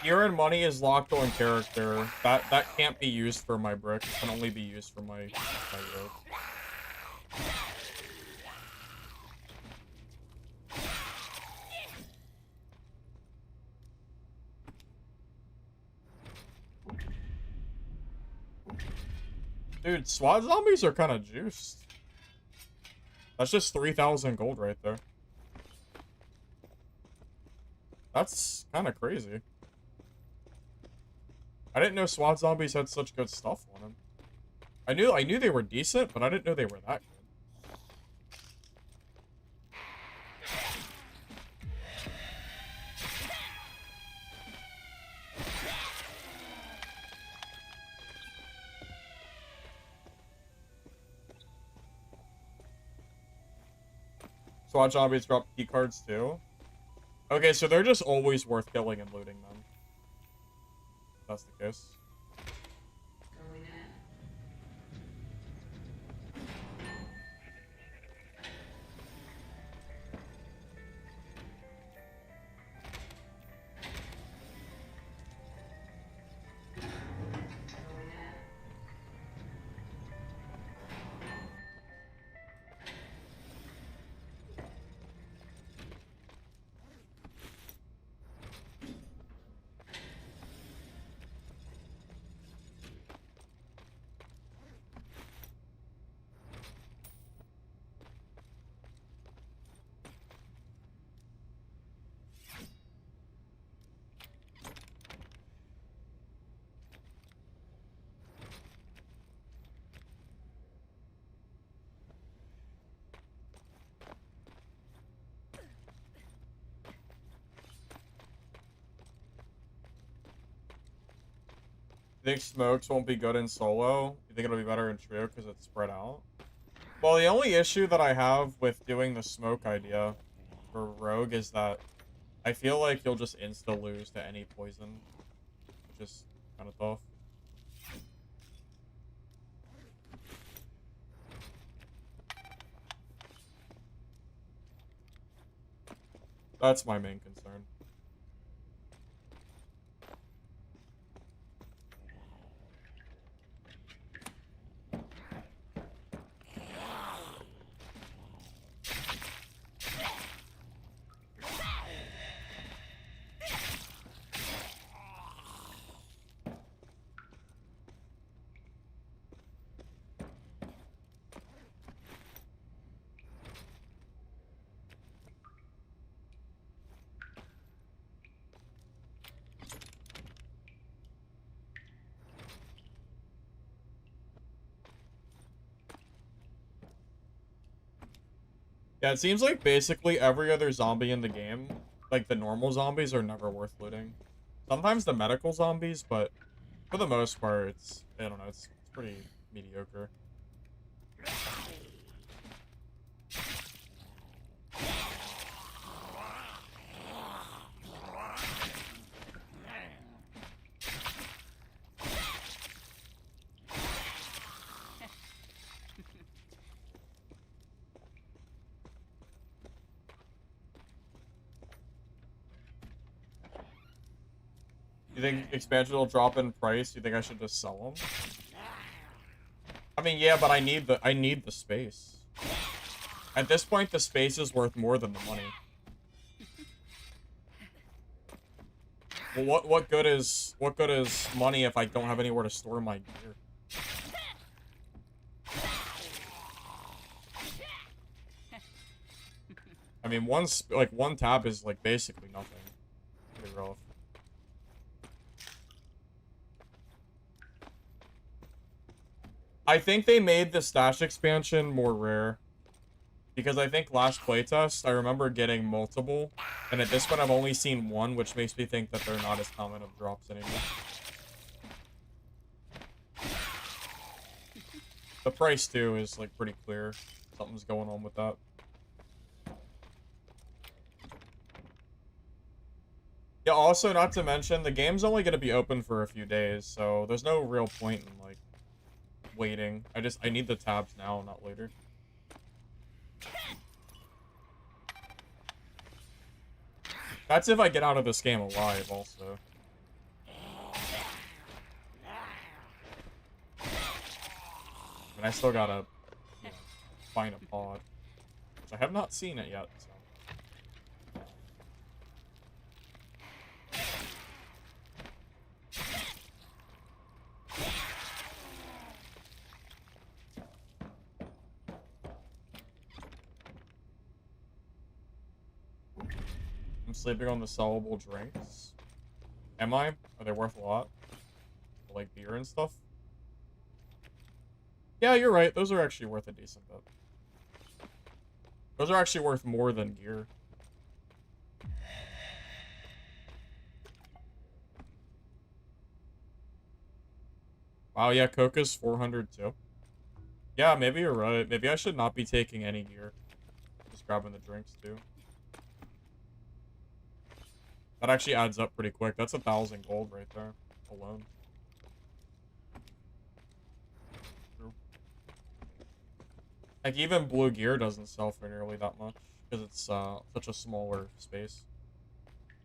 Gear and money is locked on character. That can't be used for my brick. It can only be used for my rope. Dude, SWAT zombies are kind of juiced. That's just 3,000 gold right there. That's kind of crazy. I didn't know SWAT zombies had such good stuff on them. I knew they were decent, but I didn't know they were that good. SWAT zombies drop key cards too. Okay, so they're just always worth killing and looting them. If that's the case. You think smokes won't be good in solo? You think it'll be better in trio because it's spread out? Well, the only issue that I have with doing the smoke idea for rogue is that I feel like you'll just insta-lose to any poison, which is kind of tough. That's my main concern. Yeah, it seems like basically every other zombie in the game, like the normal zombies, are never worth looting. Sometimes the medical zombies, but for the most part, I don't know, it's pretty mediocre. You think expansion will drop in price? You think I should just sell them? I mean, yeah, but I need the space. At this point, the space is worth more than the money. Well, what good is money if I don't have anywhere to store my gear? I mean, one tab is like basically nothing. Pretty rough. I think they made the stash expansion more rare. Because I think last playtest, I remember getting multiple. And at this point, I've only seen one, which makes me think that they're not as common of drops anymore. The price, too, is, like, pretty clear. Something's going on with that. Yeah, also, not to mention, the game's only going to be open for a few days, so there's no real point in, like, waiting. I need the tabs now, not later. That's if I get out of this game alive, also. I mean, I still gotta, you know, find a pod. Which I have not seen it yet, so. I'm sleeping on the sellable drinks. Am I? Are they worth a lot? Like beer and stuff? Yeah, you're right. Those are actually worth a decent bit. Those are actually worth more than gear. Wow, yeah, Coca's 400 too. Yeah, maybe you're right. Maybe I should not be taking any gear. Just grabbing the drinks too. That actually adds up pretty quick. That's 1,000 gold right there alone. True. Like, even blue gear doesn't sell for nearly that much because it's such a smaller space.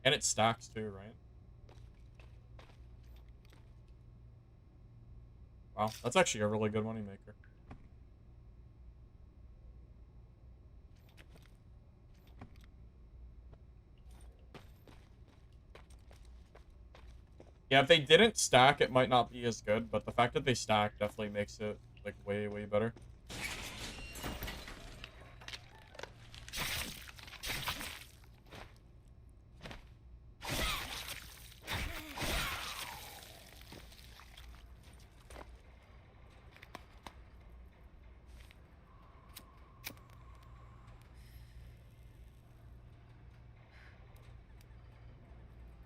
And it stacks too, right? Wow, that's actually a really good moneymaker. Yeah, if they didn't stack, it might not be as good, but the fact that they stack definitely makes it, like, way, way better.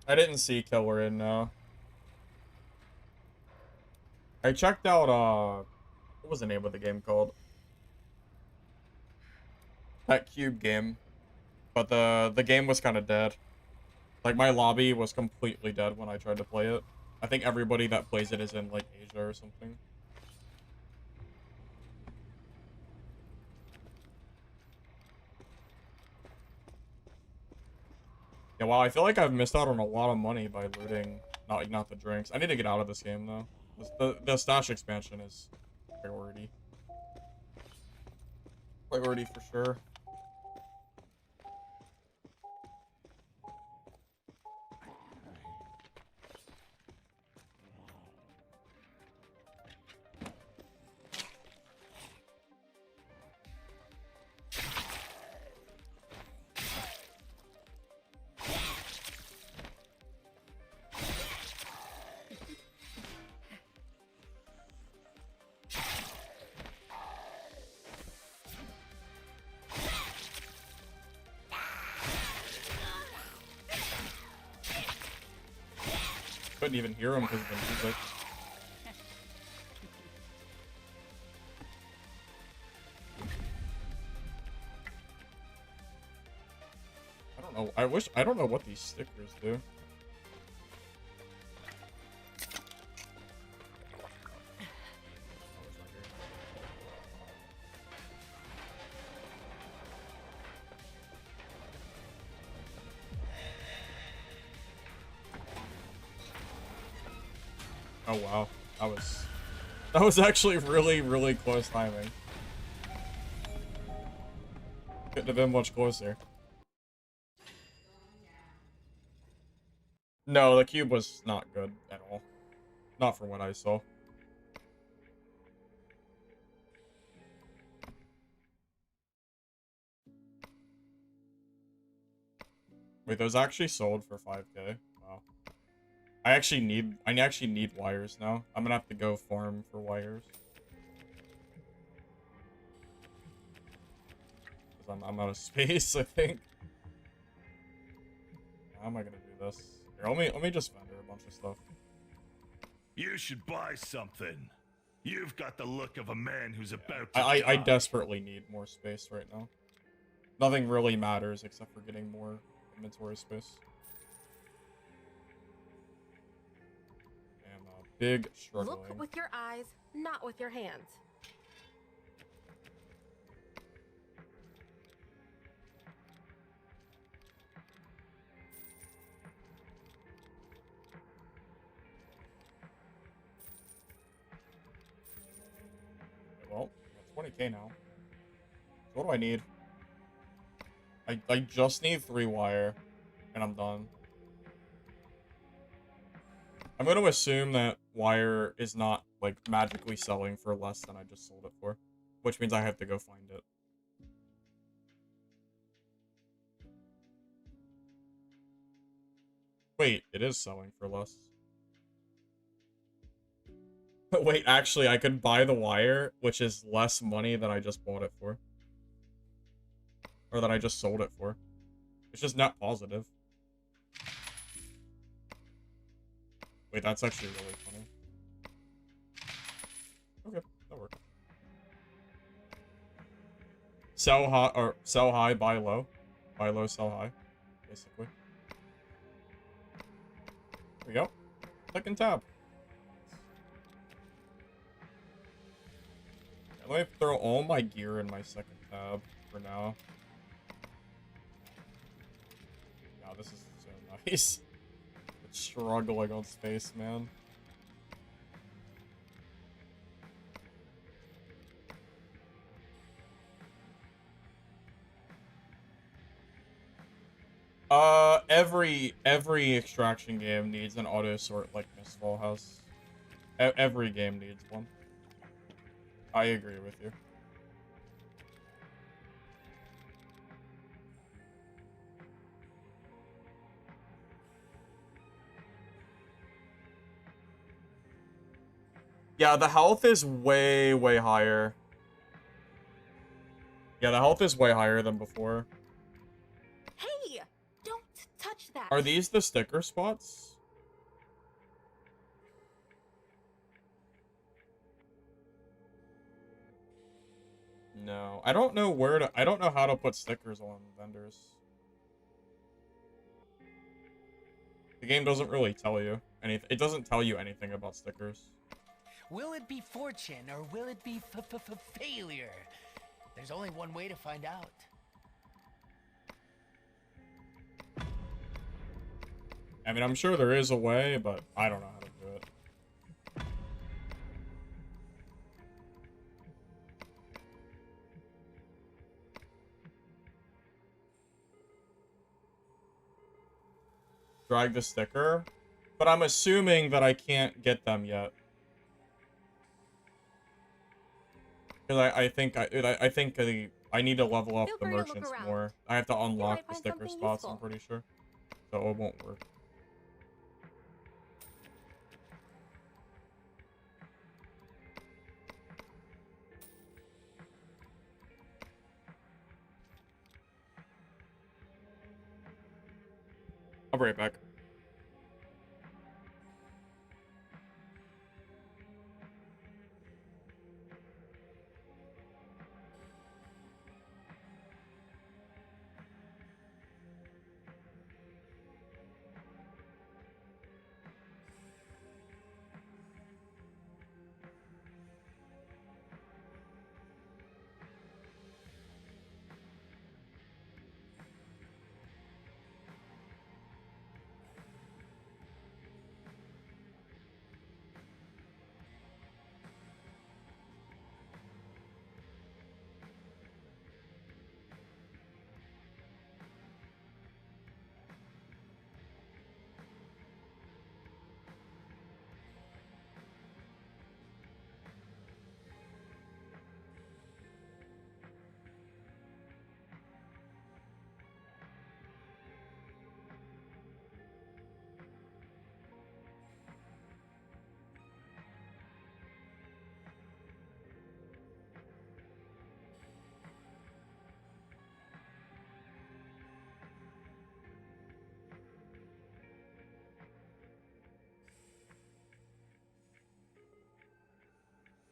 I didn't see Killer in, I checked out, what was the name of the game called? That cube game. But the game was kind of dead. Like, my lobby was completely dead when I tried to play it. I think everybody that plays it is in, like, Asia or something. Yeah, wow, I feel like I've missed out on a lot of money by looting, not the drinks. I need to get out of this game, though. The stash expansion is priority. Priority for sure. Couldn't even hear him because of the music. I don't know. I don't know what these stickers do. Oh wow, that was actually really, really close timing. Couldn't have been much closer. No, the cube was not good at all. Not from what I saw. Wait, those actually sold for 5K? Wow. I actually need wires now. I'm gonna have to go farm for wires. Because I'm out of space, I think. How am I gonna do this? Here, let me just vendor a bunch of stuff. You should buy something. You've got the look of a man who's about to I die. desperately need more space right now. Nothing really matters except for getting more inventory space. I'm big struggling. Look with your eyes, not with your hands. Well, I got 20K now. So what do I need? I just need 3 wire, and I'm done. I'm going to assume that wire is not, like, magically selling for less than I just sold it for. Which means I have to go find it. Wait, it is selling for less. Wait, actually, I could buy the wire, which is less money than I just bought it for. Or than I just sold it for. It's just net positive. Wait, that's actually really funny. Okay, that works. Sell high, or sell high, buy low. Buy low, sell high. Basically. There we go. Second tab. Let me throw all my gear in my second tab for now. Wow, this is so nice. It's struggling on space, man. Every extraction game needs an auto sort like Mistfall has. Every game needs one. I agree with you. Yeah, the health is way, way higher. Yeah, the health is way higher than before. Hey! Don't touch that! Are these the sticker spots? No. I don't know where to... I don't know how to put stickers on vendors. The game doesn't really tell you anything. It doesn't tell you anything about stickers. Will it be fortune or will it be failure? There's only one way to find out. I mean, I'm sure there is a way, but I don't know how to do it. Drag the sticker, but I'm assuming that I can't get them yet. Because I think I need to level up Feel the free to look merchants around. more. I have to unlock might the find sticker something spots, I'm useful. pretty sure. So it won't work. I'll be right back.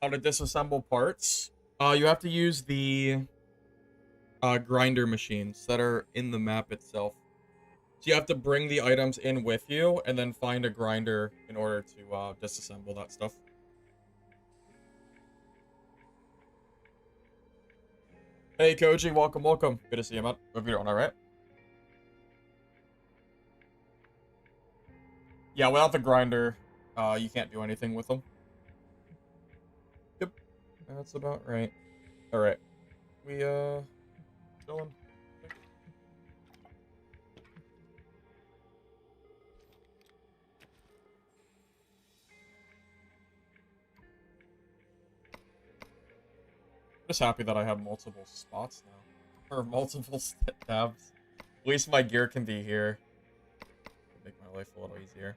How to disassemble parts. You have to use the grinder machines that are in the map itself. So you have to bring the items in with you and then find a grinder in order to disassemble that stuff. Hey Koji, welcome, welcome. Good to see you, man. Hope you're doing alright. Yeah, without the grinder, you can't do anything with them. Yep, that's about right. Alright. We, chilling. Just happy that I have multiple spots now. Or multiple tabs. At least my gear can be here. Make my life a little easier.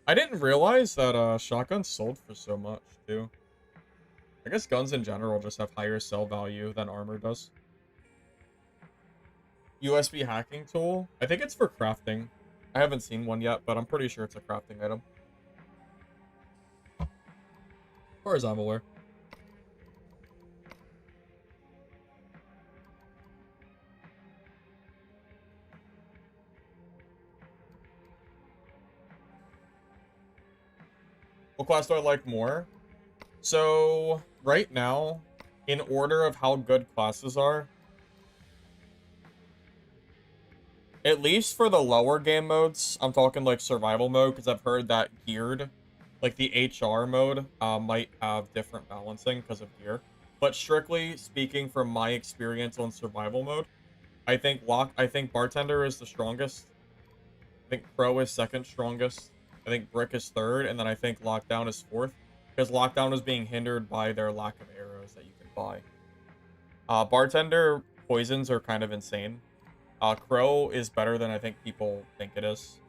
I didn't realize that shotguns sold for so much too. I guess guns in general just have higher sell value than armor does. USB hacking tool. I think it's for crafting. I haven't seen one yet, but I'm pretty sure it's a crafting item. As far as I'm aware. What class do I like more? So, right now, in order of how good classes are, at least for the lower game modes, I'm talking like survival mode, because I've heard that geared, like the HR mode, might have different balancing because of gear. But strictly speaking from my experience on survival mode, I think Bartender is the strongest. I think Pro is second strongest. I think Brick is third, and then I think Lockdown is fourth. Because Lockdown is being hindered by their lack of arrows that you can buy. Bartender poisons are kind of insane. Crow is better than I think people think it is.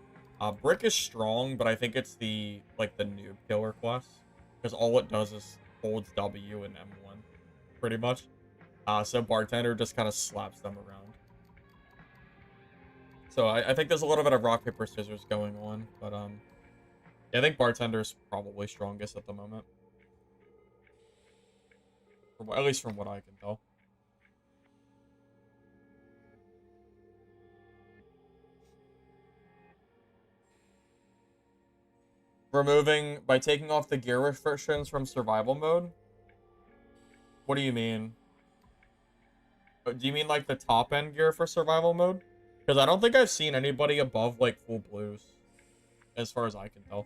Brick is strong, but I think it's the noob killer class. Because all it does is holds W and M1, pretty much. So Bartender just kind of slaps them around. So I think there's a little bit of rock, paper, scissors going on. But yeah, I think Bartender is probably strongest at the moment. At least from what I can tell. By taking off the gear restrictions from survival mode? What do you mean? Do you mean like the top end gear for survival mode? Because I don't think I've seen anybody above like full blues, as far as I can tell.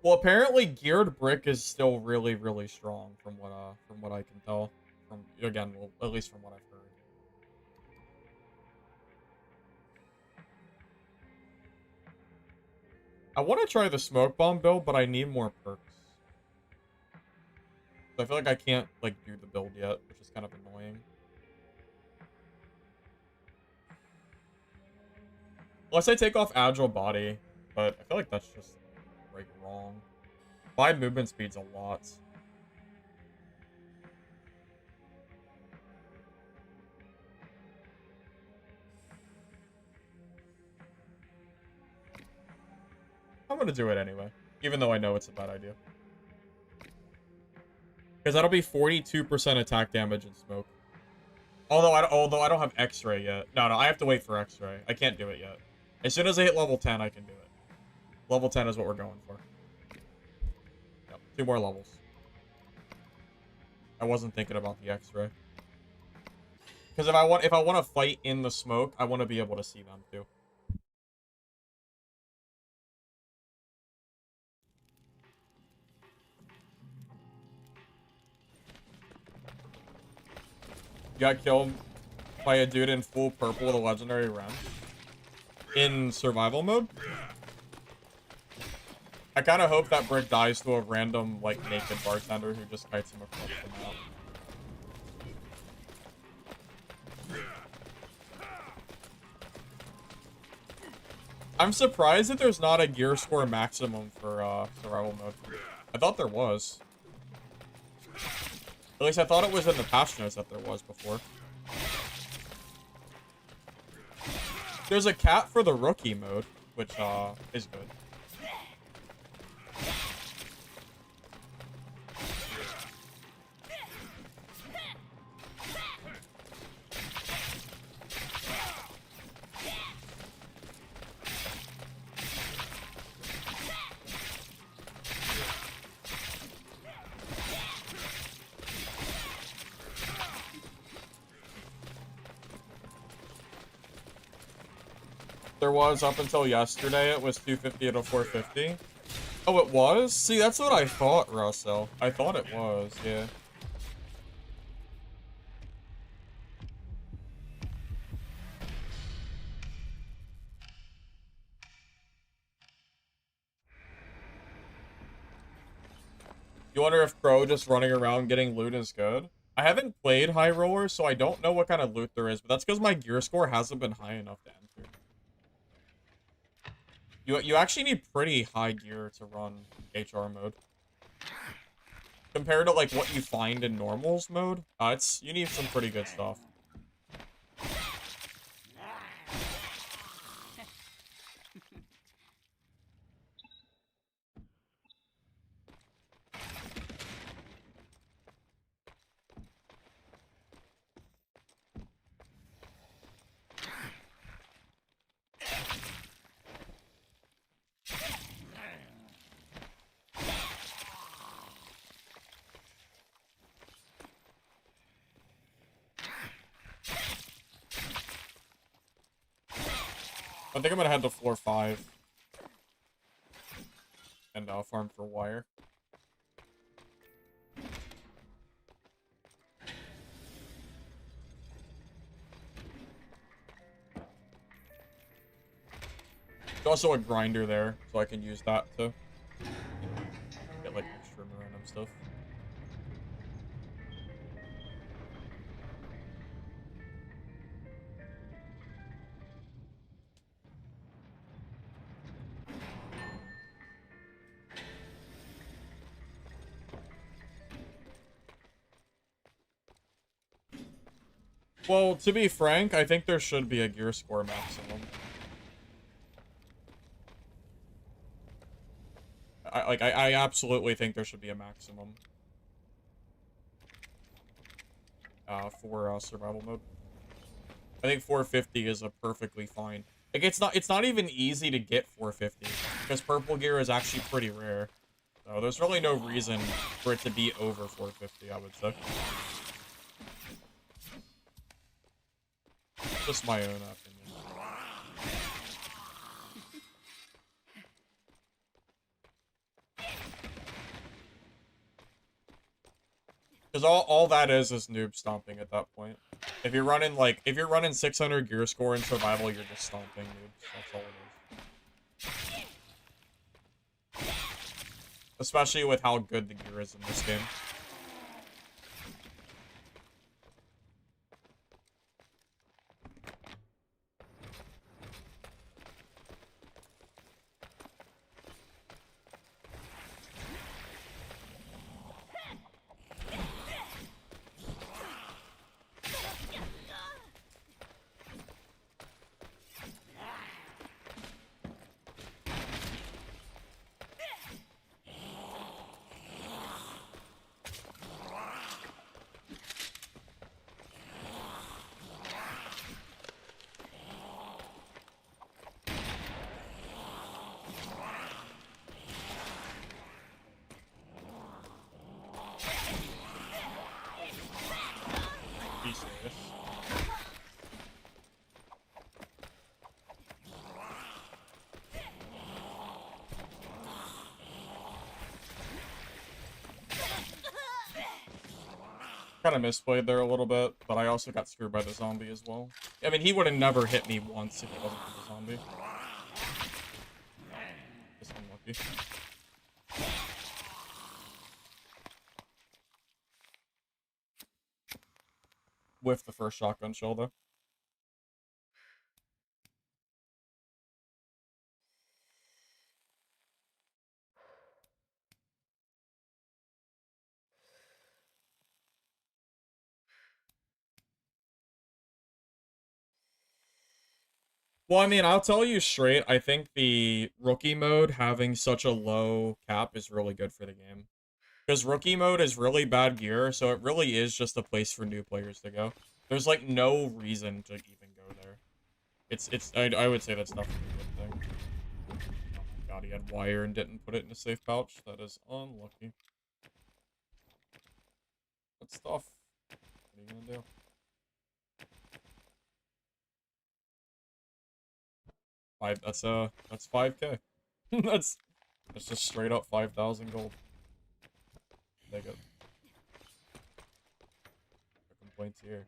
Well, apparently geared brick is still really, really strong from what I can tell. From again, well, at least from what I've heard. I want to try the smoke bomb build, but I need more perks. So I feel like I can't like do the build yet, which is kind of annoying. Unless I take off agile body, but I feel like that's just like wrong. 5 movement speed's a lot. I'm gonna do it anyway, even though I know it's a bad idea. Because that'll be 42% attack damage in smoke. Although I don't have X-ray yet. No, I have to wait for X-ray. I can't do it yet. As soon as I hit level 10, I can do it. Level 10 is what we're going for. Yep, 2 more levels. I wasn't thinking about the X-ray. Because if I want to fight in the smoke, I want to be able to see them too. Got killed by a dude in full purple with a legendary run in survival mode. I kind of hope that Brick dies to a random, like, naked bartender who just kites him across the map. I'm surprised that there's not a gear score maximum for survival mode. I thought there was. At least I thought it was in the patch notes that there was before. There's a cap for the rookie mode, which is good. There was up until yesterday. It was 250 to 450. Oh, it was? See, that's what I thought, Russell. I thought it was, yeah. You wonder if Crow just running around getting loot is good? I haven't played High Roller, so I don't know what kind of loot there is, but that's because my gear score hasn't been high enough to enter. You actually need pretty high gear to run HR mode. Compared to like what you find in normals mode, you need some pretty good stuff. I think I'm gonna head to floor 5 and farm for wire. There's also a grinder there, so I can use that to get like extra random stuff. Well, to be frank, I think there should be a gear score maximum. I absolutely think there should be a maximum. For survival mode. I think 450 is a perfectly fine. Like it's not even easy to get 450 because purple gear is actually pretty rare. So there's really no reason for it to be over 450, I would say. Just my own opinion. Because all that is noob stomping at that point. If you're running 600 gear score in survival, you're just stomping noobs. That's all it is. Especially with how good the gear is in this game. Kind of misplayed there a little bit, but I also got screwed by the zombie as well. I mean, he would have never hit me once if it wasn't for the zombie. Just unlucky. With the first shotgun shell, though. Well, I mean, I'll tell you straight, I think the rookie mode having such a low cap is really good for the game. Because rookie mode is really bad gear, so it really is just a place for new players to go. There's, like, no reason to even go there. I would say that's definitely a good thing. Oh my god, he had wire and didn't put it in a safe pouch. That is unlucky. Good stuff. What are you gonna do? That's 5K. that's just straight up 5,000 gold. Take it. No complaints here.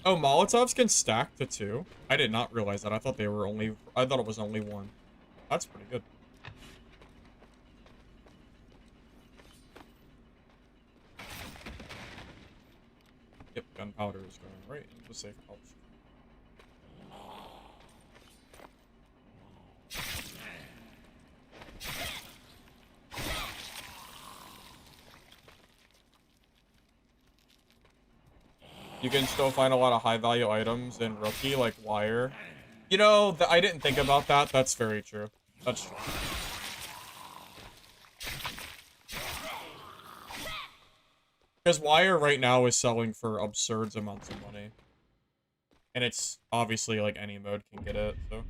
Oh, Molotovs can stack to 2? I did not realize that. I thought they were only... I thought it was only 1. That's pretty good. Yep, gunpowder is going right into the safe pouch. You can still find a lot of high-value items in Rookie, like wire. You know, I didn't think about that. That's very true. That's true. Because wire right now is selling for absurd amounts of money. And it's obviously, like, any mode can get it, so...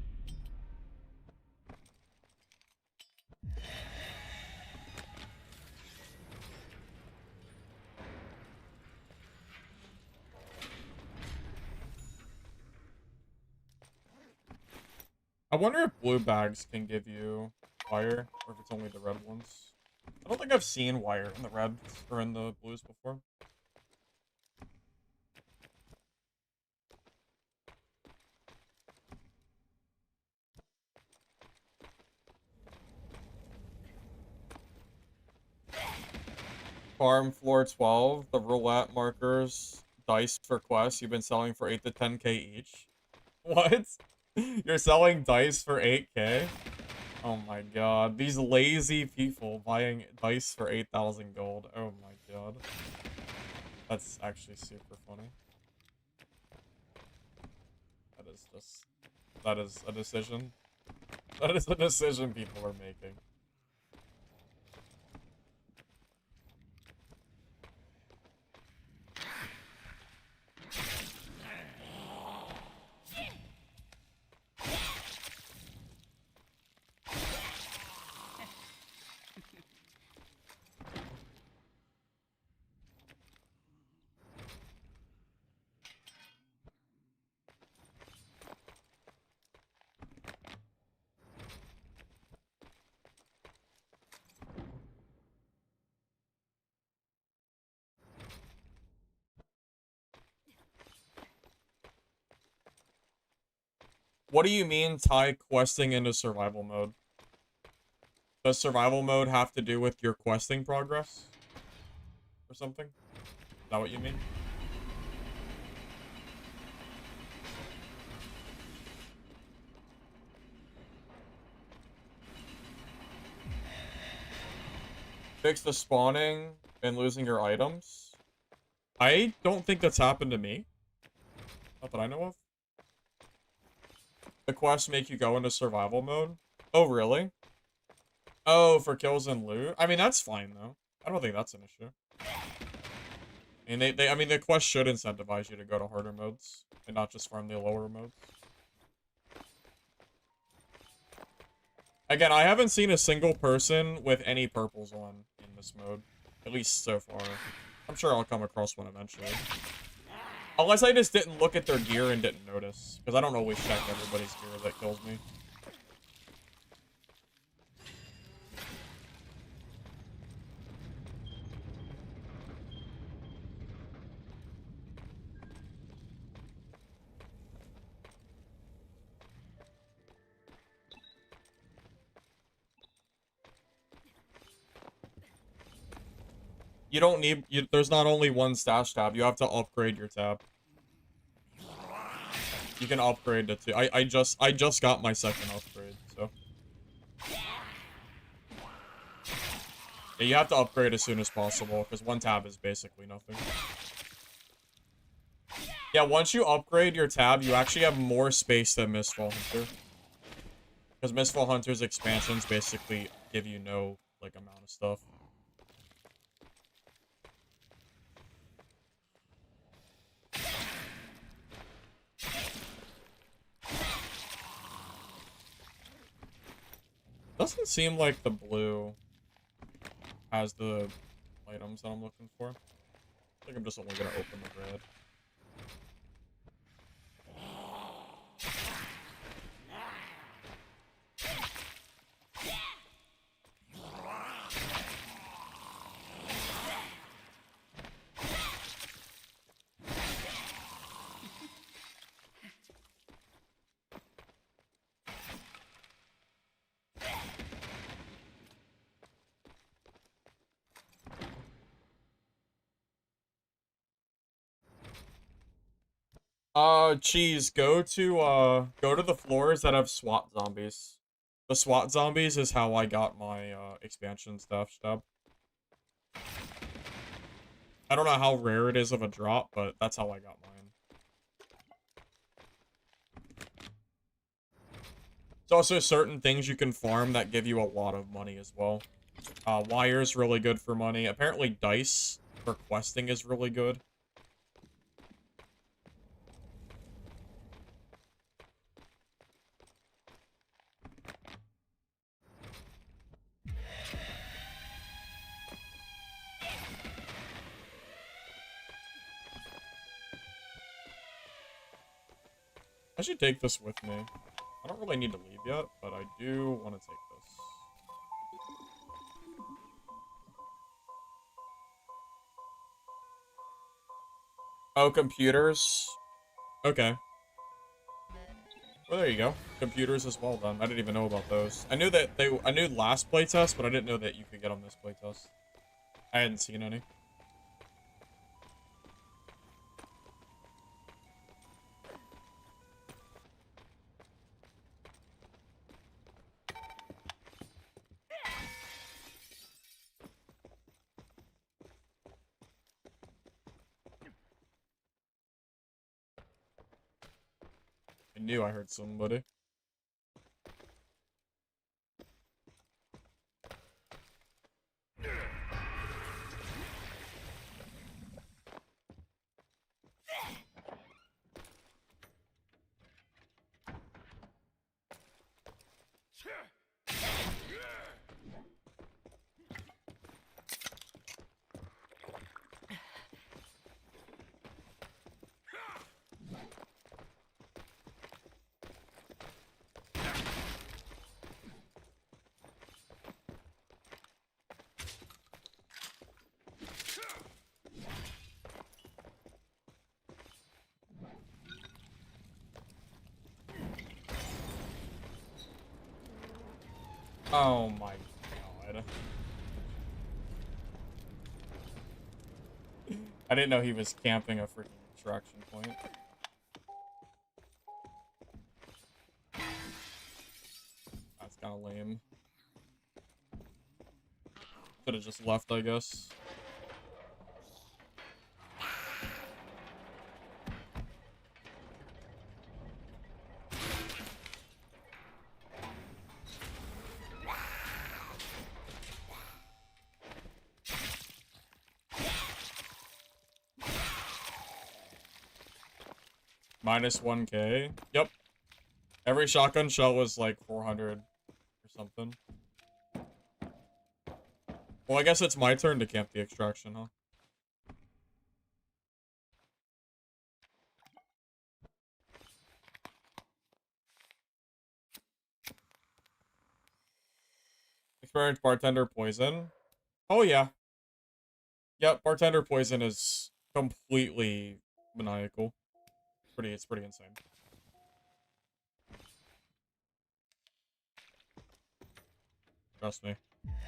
I wonder if blue bags can give you wire, or if it's only the red ones. I don't think I've seen wire in the reds, or in the blues before. Farm floor 12, the roulette markers, dice for quests you've been selling for 8 to 10k each. What? You're selling dice for 8k? Oh my god. These lazy people buying dice for 8,000 gold. Oh my god. That's actually super funny. That is just... That is a decision. That is a decision people are making. What do you mean tie questing into survival mode? Does survival mode have to do with your questing progress? Or something? Is that what you mean? Fix the spawning and losing your items? I don't think that's happened to me. Not that I know of. The quests make you go into survival mode? Oh, really? Oh, for kills and loot? I mean, that's fine, though. I don't think that's an issue. And I mean, the quest should incentivize you to go to harder modes and not just farm the lower modes. Again, I haven't seen a single person with any purples on in this mode. At least so far. I'm sure I'll come across one eventually. Unless I just didn't look at their gear and didn't notice. Because I don't always check everybody's gear that kills me. You don't need... there's not only one stash tab. You have to upgrade your tab. You can upgrade it too. I just got my second upgrade, so... Yeah, you have to upgrade as soon as possible, because one tab is basically nothing. Yeah, once you upgrade your tab, you actually have more space than Mistfall Hunter. Because Mistfall Hunter's expansions basically give you no, like, amount of stuff. Doesn't seem like the blue has the items that I'm looking for. I think I'm just only gonna open the red. Cheese, go to the floors that have SWAT zombies. The SWAT zombies is how I got my, expansion stuff. I don't know how rare it is of a drop, but that's how I got mine. There's also certain things you can farm that give you a lot of money as well. Wire's really good for money. Apparently dice for questing is really good. I should take this with me. I don't really need to leave yet, but I do want to take this. Oh, computers. Okay. Well, there you go. Computers as well, then. I didn't even know about those. I knew I knew last playtest, but I didn't know that you could get on this playtest. I hadn't seen any. I knew I heard somebody. Oh my god. I didn't know he was camping a freaking extraction point. That's kind of lame. Should have just left, I guess. Minus 1k. Yep. Every shotgun shell was like 400 or something. Well, I guess it's my turn to camp the extraction, huh? Experienced bartender poison. Oh yeah. Yep, bartender poison is completely maniacal. It's pretty insane. Trust me.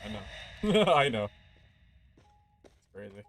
I know. I know. It's crazy.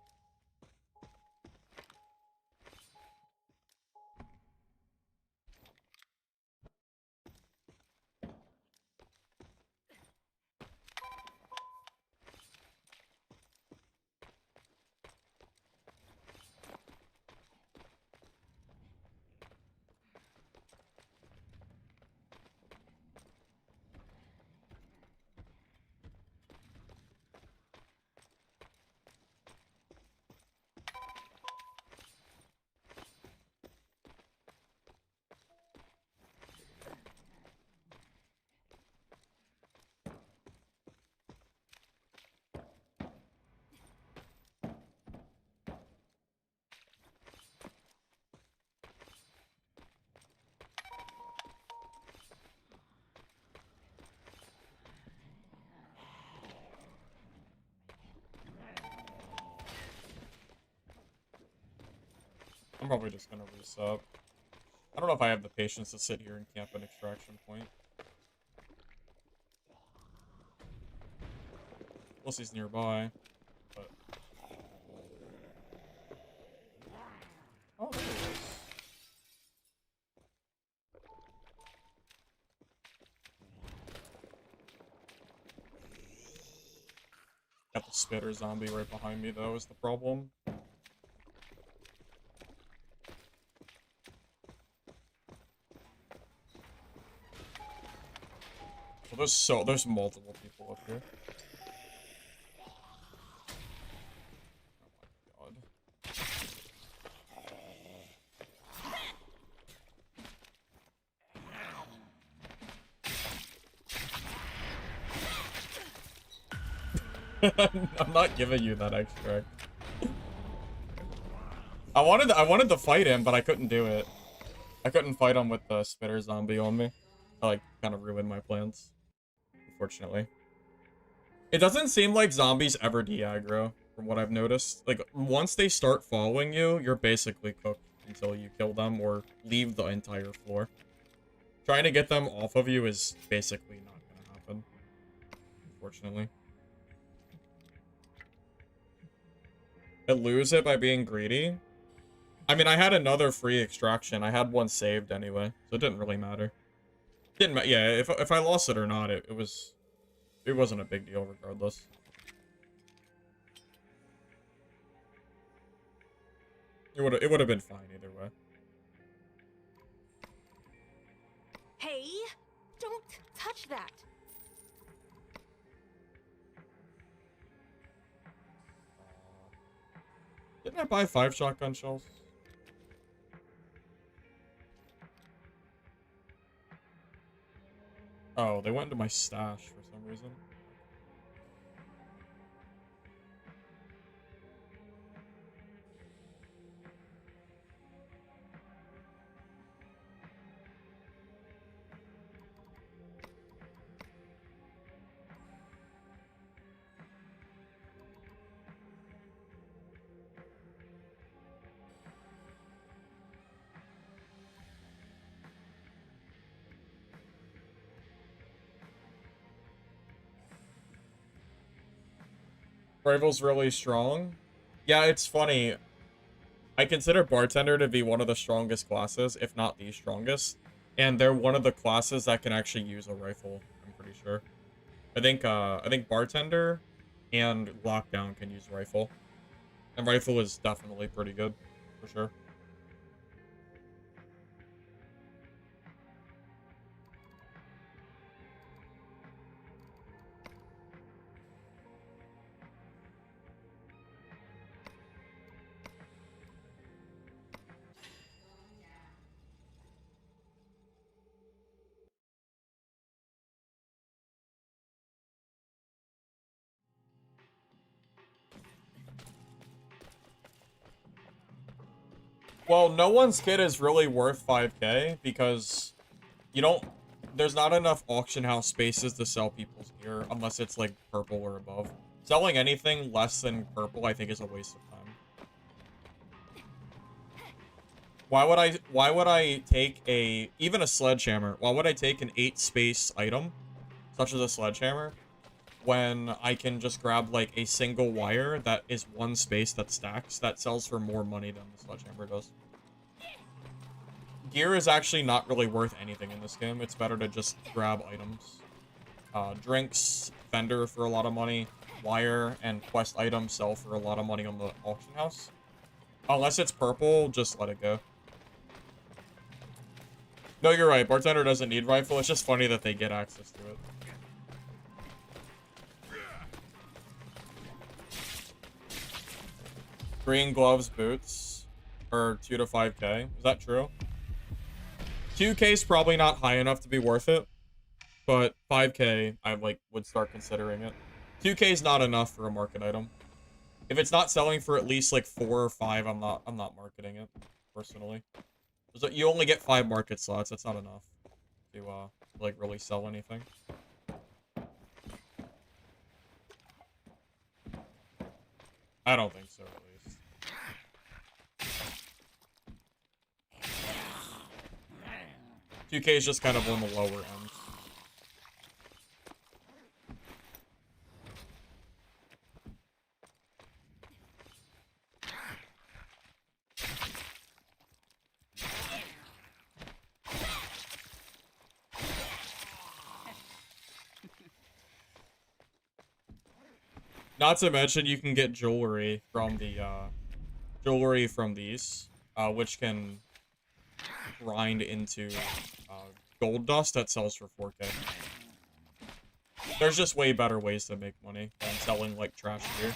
I'm probably just gonna reset. I don't know if I have the patience to sit here and camp an extraction point. Plus he's nearby, but... Oh, there he is. Got the spitter zombie right behind me, though, is the problem. Well, there's multiple people up here. Oh my god. I'm not giving you that extract. I wanted to fight him, but I couldn't do it. I couldn't fight him with the spitter zombie on me. I, like, kind of ruined my plans. Unfortunately. It doesn't seem like zombies ever de-aggro, from what I've noticed. Like, once they start following you, you're basically cooked until you kill them or leave the entire floor. Trying to get them off of you is basically not gonna happen. Unfortunately. I lose it by being greedy. I mean, I had another free extraction. I had one saved anyway, so it didn't really matter. Didn't matter. Yeah, if I lost it or not, it wasn't a big deal regardless. It would have been fine either way. Hey, don't touch that. Didn't I buy 5 shotgun shells? Oh, they went into my stash for some reason. Rival's really strong. Yeah, it's funny. I consider Bartender to be one of the strongest classes, if not the strongest. And they're one of the classes that can actually use a rifle, I'm pretty sure. I think Bartender and Lockdown can use rifle. And rifle is definitely pretty good, for sure. Well, no one's kit is really worth 5k because you don't... There's not enough auction house spaces to sell people's gear unless it's like purple or above. Selling anything less than purple, I think, is a waste of time. Why would I take even a sledgehammer? Why would I take an 8-space item, such as a sledgehammer, when I can just grab like a single wire that is 1 space that stacks, that sells for more money than the sledgehammer does? Gear is actually not really worth anything in this game. It's better to just grab items. Drinks, vendor for a lot of money, wire, and quest items sell for a lot of money on the auction house. Unless it's purple, just let it go. No, you're right. Bartender doesn't need rifle. It's just funny that they get access to it. Green gloves, boots, or 2 to 5k. Is that true? 2k is probably not high enough to be worth it, but 5k, I would start considering it. 2k is not enough for a market item. If it's not selling for at least like 4 or 5, I'm not marketing it personally. So you only get 5 market slots. That's not enough to like really sell anything. I don't think so, at least. 2k is just kind of on the lower end. Not to mention you can get jewelry from the these, which can grind into gold dust that sells for 4K. There's just way better ways to make money than selling like trash gear.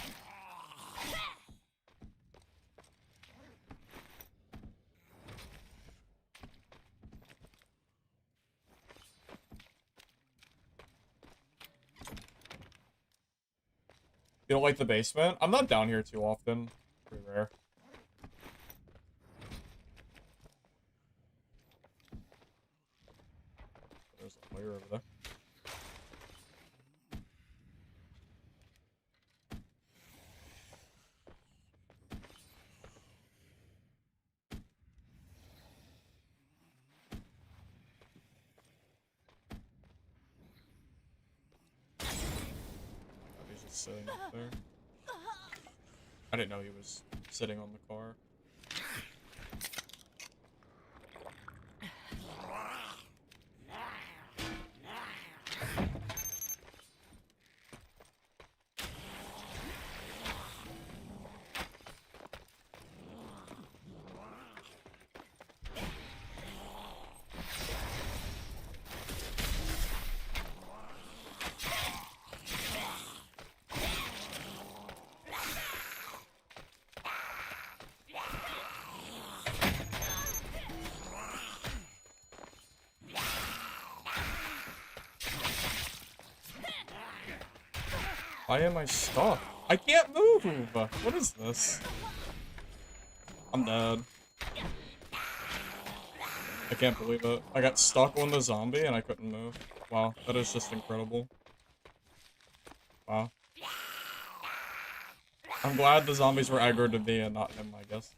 You don't like the basement? I'm not down here too often. Pretty rare. There's a player over there. He's just sitting up there. I didn't know he was sitting on the car. Why am I stuck? I can't move! What is this? I'm dead. I can't believe it. I got stuck on the zombie and I couldn't move. Wow, that is just incredible. Wow. I'm glad the zombies were aggroed to me and not him, I guess.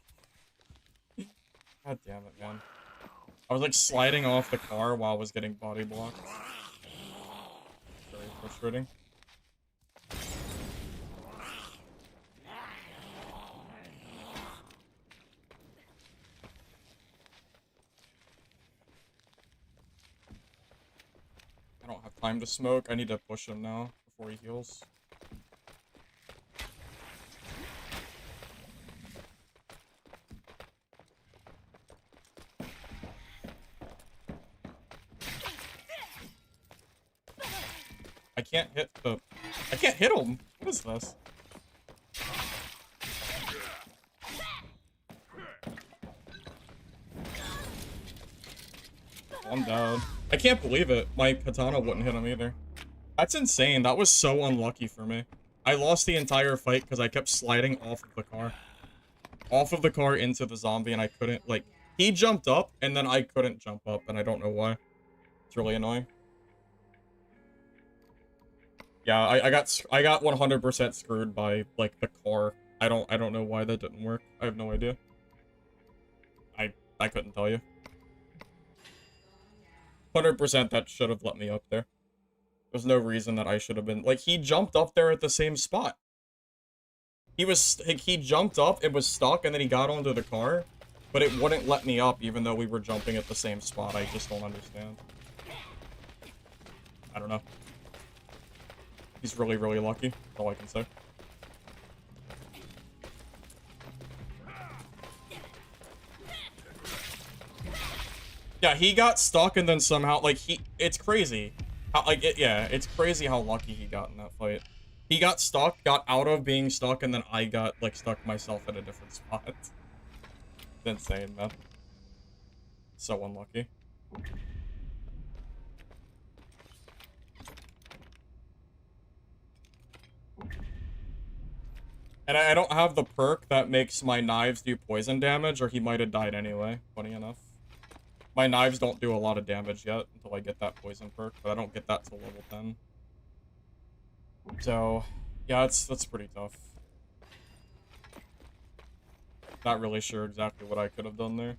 God damn it, man. I was like sliding off the car while I was getting body blocked. Very frustrating. I don't have time to smoke. I need to push him now before he heals. I can't hit the... I can't hit him! What is this? I'm down. I can't believe it. My katana wouldn't hit him either. That's insane. That was so unlucky for me. I lost the entire fight because I kept sliding off of the car. Off of the car into the zombie and I couldn't, like... He jumped up and then I couldn't jump up and I don't know why. It's really annoying. Yeah, I got 100% screwed by, like, the car. I don't know why that didn't work. I have no idea. I couldn't tell you. 100% that should have let me up there. There's no reason that I should have been... Like, he jumped up there at the same spot. He jumped up, it was stuck, and then he got onto the car. But it wouldn't let me up, even though we were jumping at the same spot. I just don't understand. I don't know. He's really, really lucky. That's all I can say. Yeah, he got stuck and then somehow, like, it's crazy. How, like, yeah, it's crazy how lucky he got in that fight. He got stuck, got out of being stuck, and then I got, like, stuck myself at a different spot. It's insane, man. So unlucky. And I don't have the perk that makes my knives do poison damage, or he might have died anyway, funny enough. My knives don't do a lot of damage yet until I get that poison perk, but I don't get that till level 10. So, yeah, that's pretty tough. Not really sure exactly what I could have done there.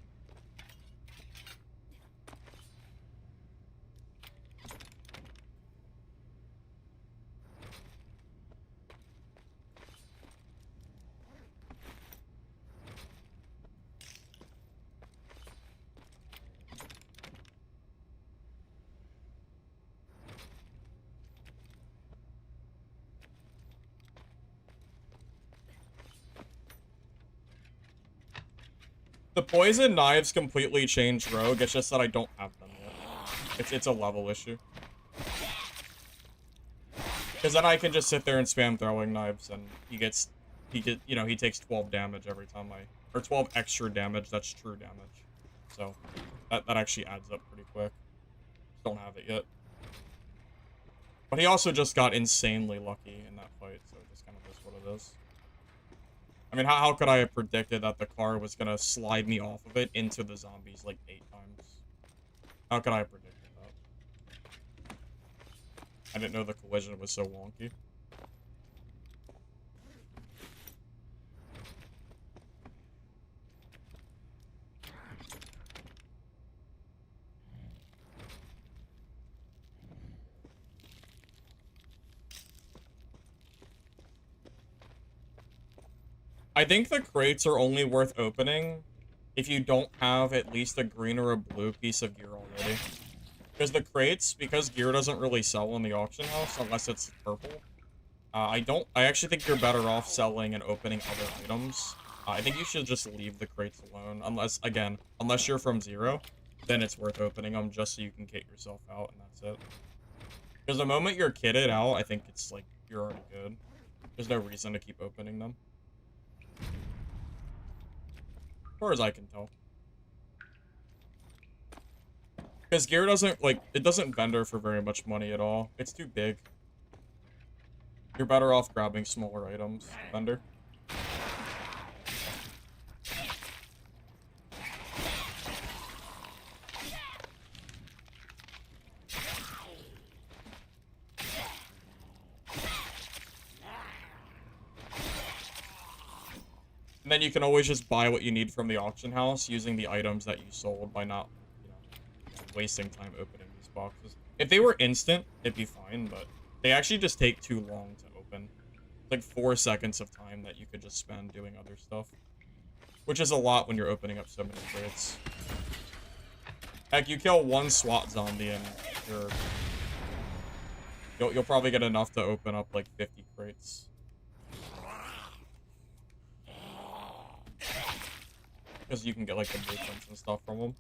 The poison knives completely changed Rogue. It's just that I don't have them yet. It's a level issue. Because then I can just sit there and spam throwing knives, and he takes 12 damage every time or 12 extra damage. That's true damage. So that actually adds up pretty quick. Just don't have it yet. But he also just got insanely lucky in that fight, so it just kind of is what it is. I mean, how could I have predicted that the car was gonna slide me off of it into the zombies like 8 times? How could I have predicted that? I didn't know the collision was so wonky. I think the crates are only worth opening if you don't have at least a green or a blue piece of gear already. Because the crates, because gear doesn't really sell in the auction house unless it's purple. I actually think you're better off selling and opening other items. I think you should just leave the crates alone, unless you're from 0, then it's worth opening them just so you can kit yourself out, and that's it. Because the moment you're kitted out, I think it's like, you're already good. There's no reason to keep opening them. As far as I can tell. Because gear doesn't, it doesn't vendor for very much money at all. It's too big. You're better off grabbing smaller items, vendor. And then you can always just buy what you need from the auction house using the items that you sold by not, wasting time opening these boxes. If they were instant, it'd be fine, but they actually just take too long to open. It's like 4 seconds of time that you could just spend doing other stuff. Which is a lot when you're opening up so many crates. Heck, you kill one SWAT zombie and you'll probably get enough to open up like 50 crates. Because you can get like the blueprints and stuff from them.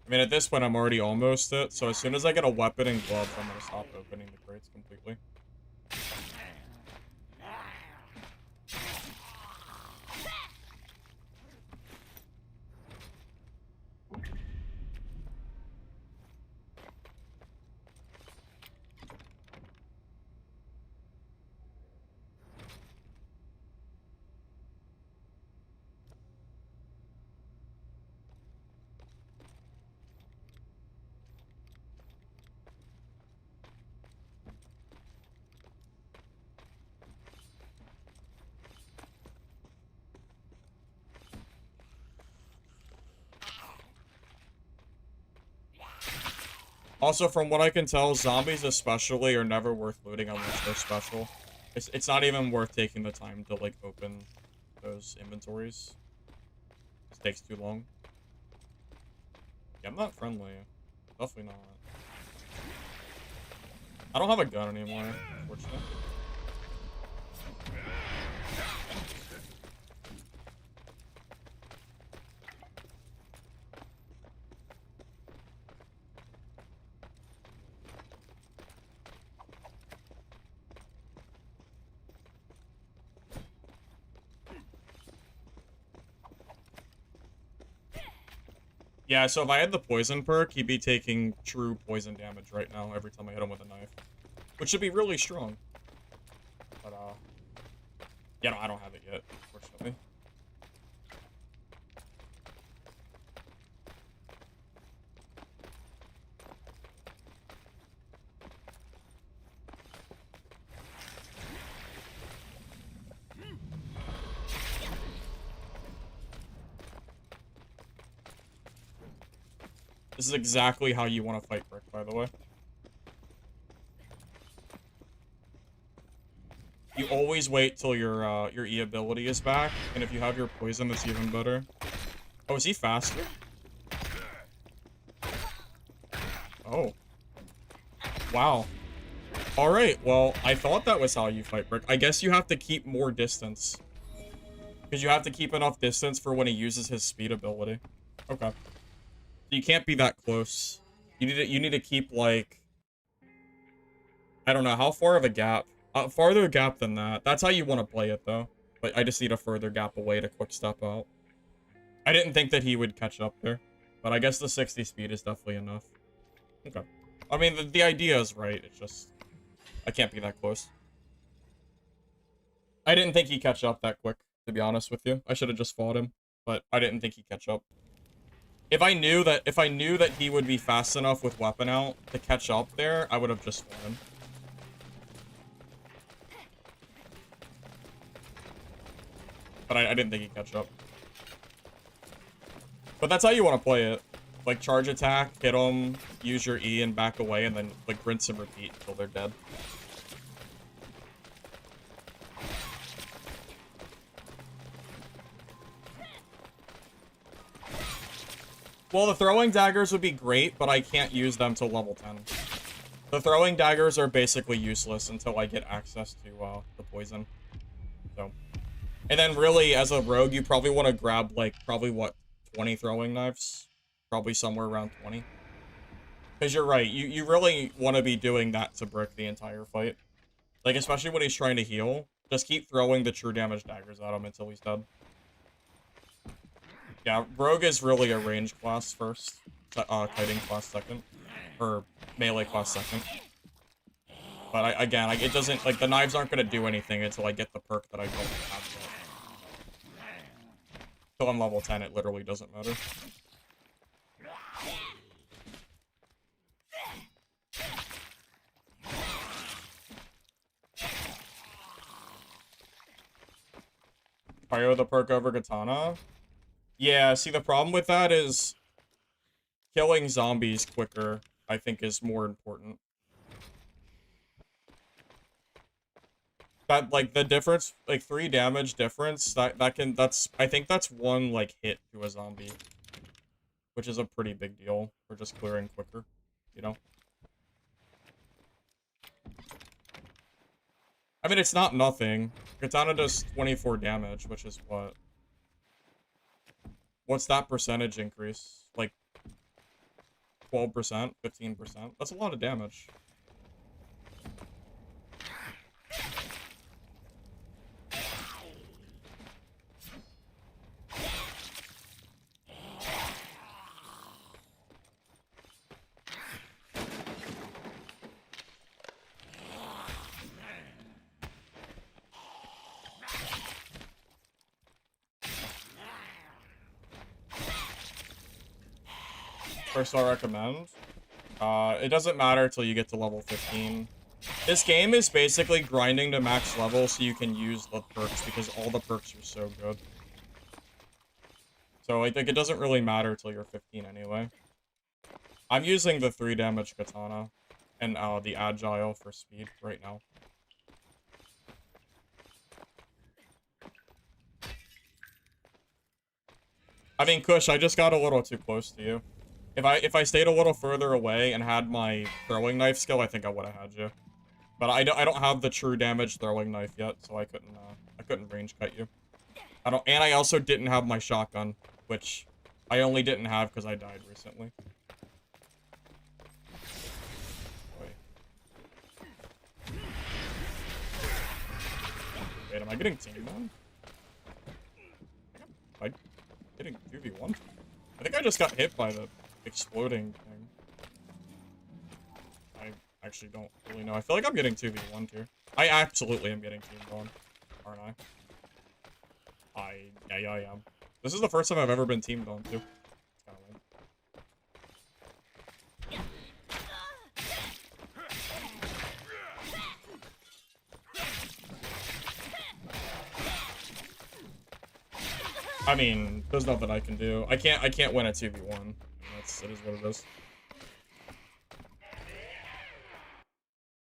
I mean, at this point, I'm already almost it, so as soon as I get a weapon and gloves, I'm gonna stop opening the crates completely. Also, from what I can tell, zombies especially are never worth looting unless they're special. It's not even worth taking the time to, like, open those inventories. It takes too long. Yeah, I'm not friendly. Definitely not. I don't have a gun anymore, unfortunately. Yeah, so if I had the poison perk, he'd be taking true poison damage right now every time I hit him with a knife. Which should be really strong. But, yeah, no, I don't have it yet, unfortunately. This is exactly how you want to fight Brick, by the way. You always wait till your E ability is back, and if you have your poison, it's even better. Oh, is he faster? Oh. Wow. Alright, well, I thought that was how you fight Brick. I guess you have to keep more distance. Because you have to keep enough distance for when he uses his speed ability. Okay. So you can't be that close. You need to keep, like... I don't know, how far of a gap? Farther gap than that. That's how you want to play it, though. But I just need a further gap away to quick step out. I didn't think that he would catch up there. But I guess the 60 speed is definitely enough. Okay. I mean, the idea is right. It's just... I can't be that close. I didn't think he'd catch up that quick, to be honest with you. I should have just fought him. But I didn't think he'd catch up. If I knew that he would be fast enough with weapon out to catch up there, I would have just fought him. But I didn't think he'd catch up. But that's how you want to play it. Like, charge attack, hit them, use your E and back away, and then, like, rinse and repeat until they're dead. Well, the throwing daggers would be great, but I can't use them till level 10. The throwing daggers are basically useless until I get access to the poison. So, and then really, as a rogue, you probably want to grab, like, probably, what, 20 throwing knives? Probably somewhere around 20. Because you're right, you really want to be doing that to Brick the entire fight. Like, especially when he's trying to heal. Just keep throwing the true damage daggers at him until he's dead. Yeah, Rogue is really a range class first. Kiting class second. Or melee class second. But again, it doesn't, like, the knives aren't going to do anything until I get the perk that I don't have yet. Till I'm level 10, it literally doesn't matter. Fire the perk over Katana? Yeah, see, the problem with that is killing zombies quicker, I think, is more important. That, like, the difference, like, 3 damage difference, I think that's one, like, hit to a zombie. Which is a pretty big deal for just clearing quicker, you know? I mean, it's not nothing. Katana does 24 damage, which is what? What's that percentage increase? Like, 12%? 15%? That's a lot of damage. First I'll recommend. It doesn't matter till you get to level 15. This game is basically grinding to max level so you can use the perks because all the perks are so good. So I think it doesn't really matter till you're 15 anyway. I'm using the 3 damage katana and the agile for speed right now. I mean, Kush, I just got a little too close to you. If I stayed a little further away and had my throwing knife skill, I think I would have had you. But I don't have the true damage throwing knife yet, so I couldn't range cut you. And I also didn't have my shotgun, which I only didn't have because I died recently. Wait, am I getting teamed on? Am I getting 2v1? I think I just got hit by the exploding thing. I actually don't really know. I feel like I'm getting 2v1 here. I absolutely am getting teamed on, aren't I? Yeah, I am. This is the first time I've ever been teamed on, too. It's kind of lame. I mean, there's nothing I can do. I can't win a 2v1. It is what it is.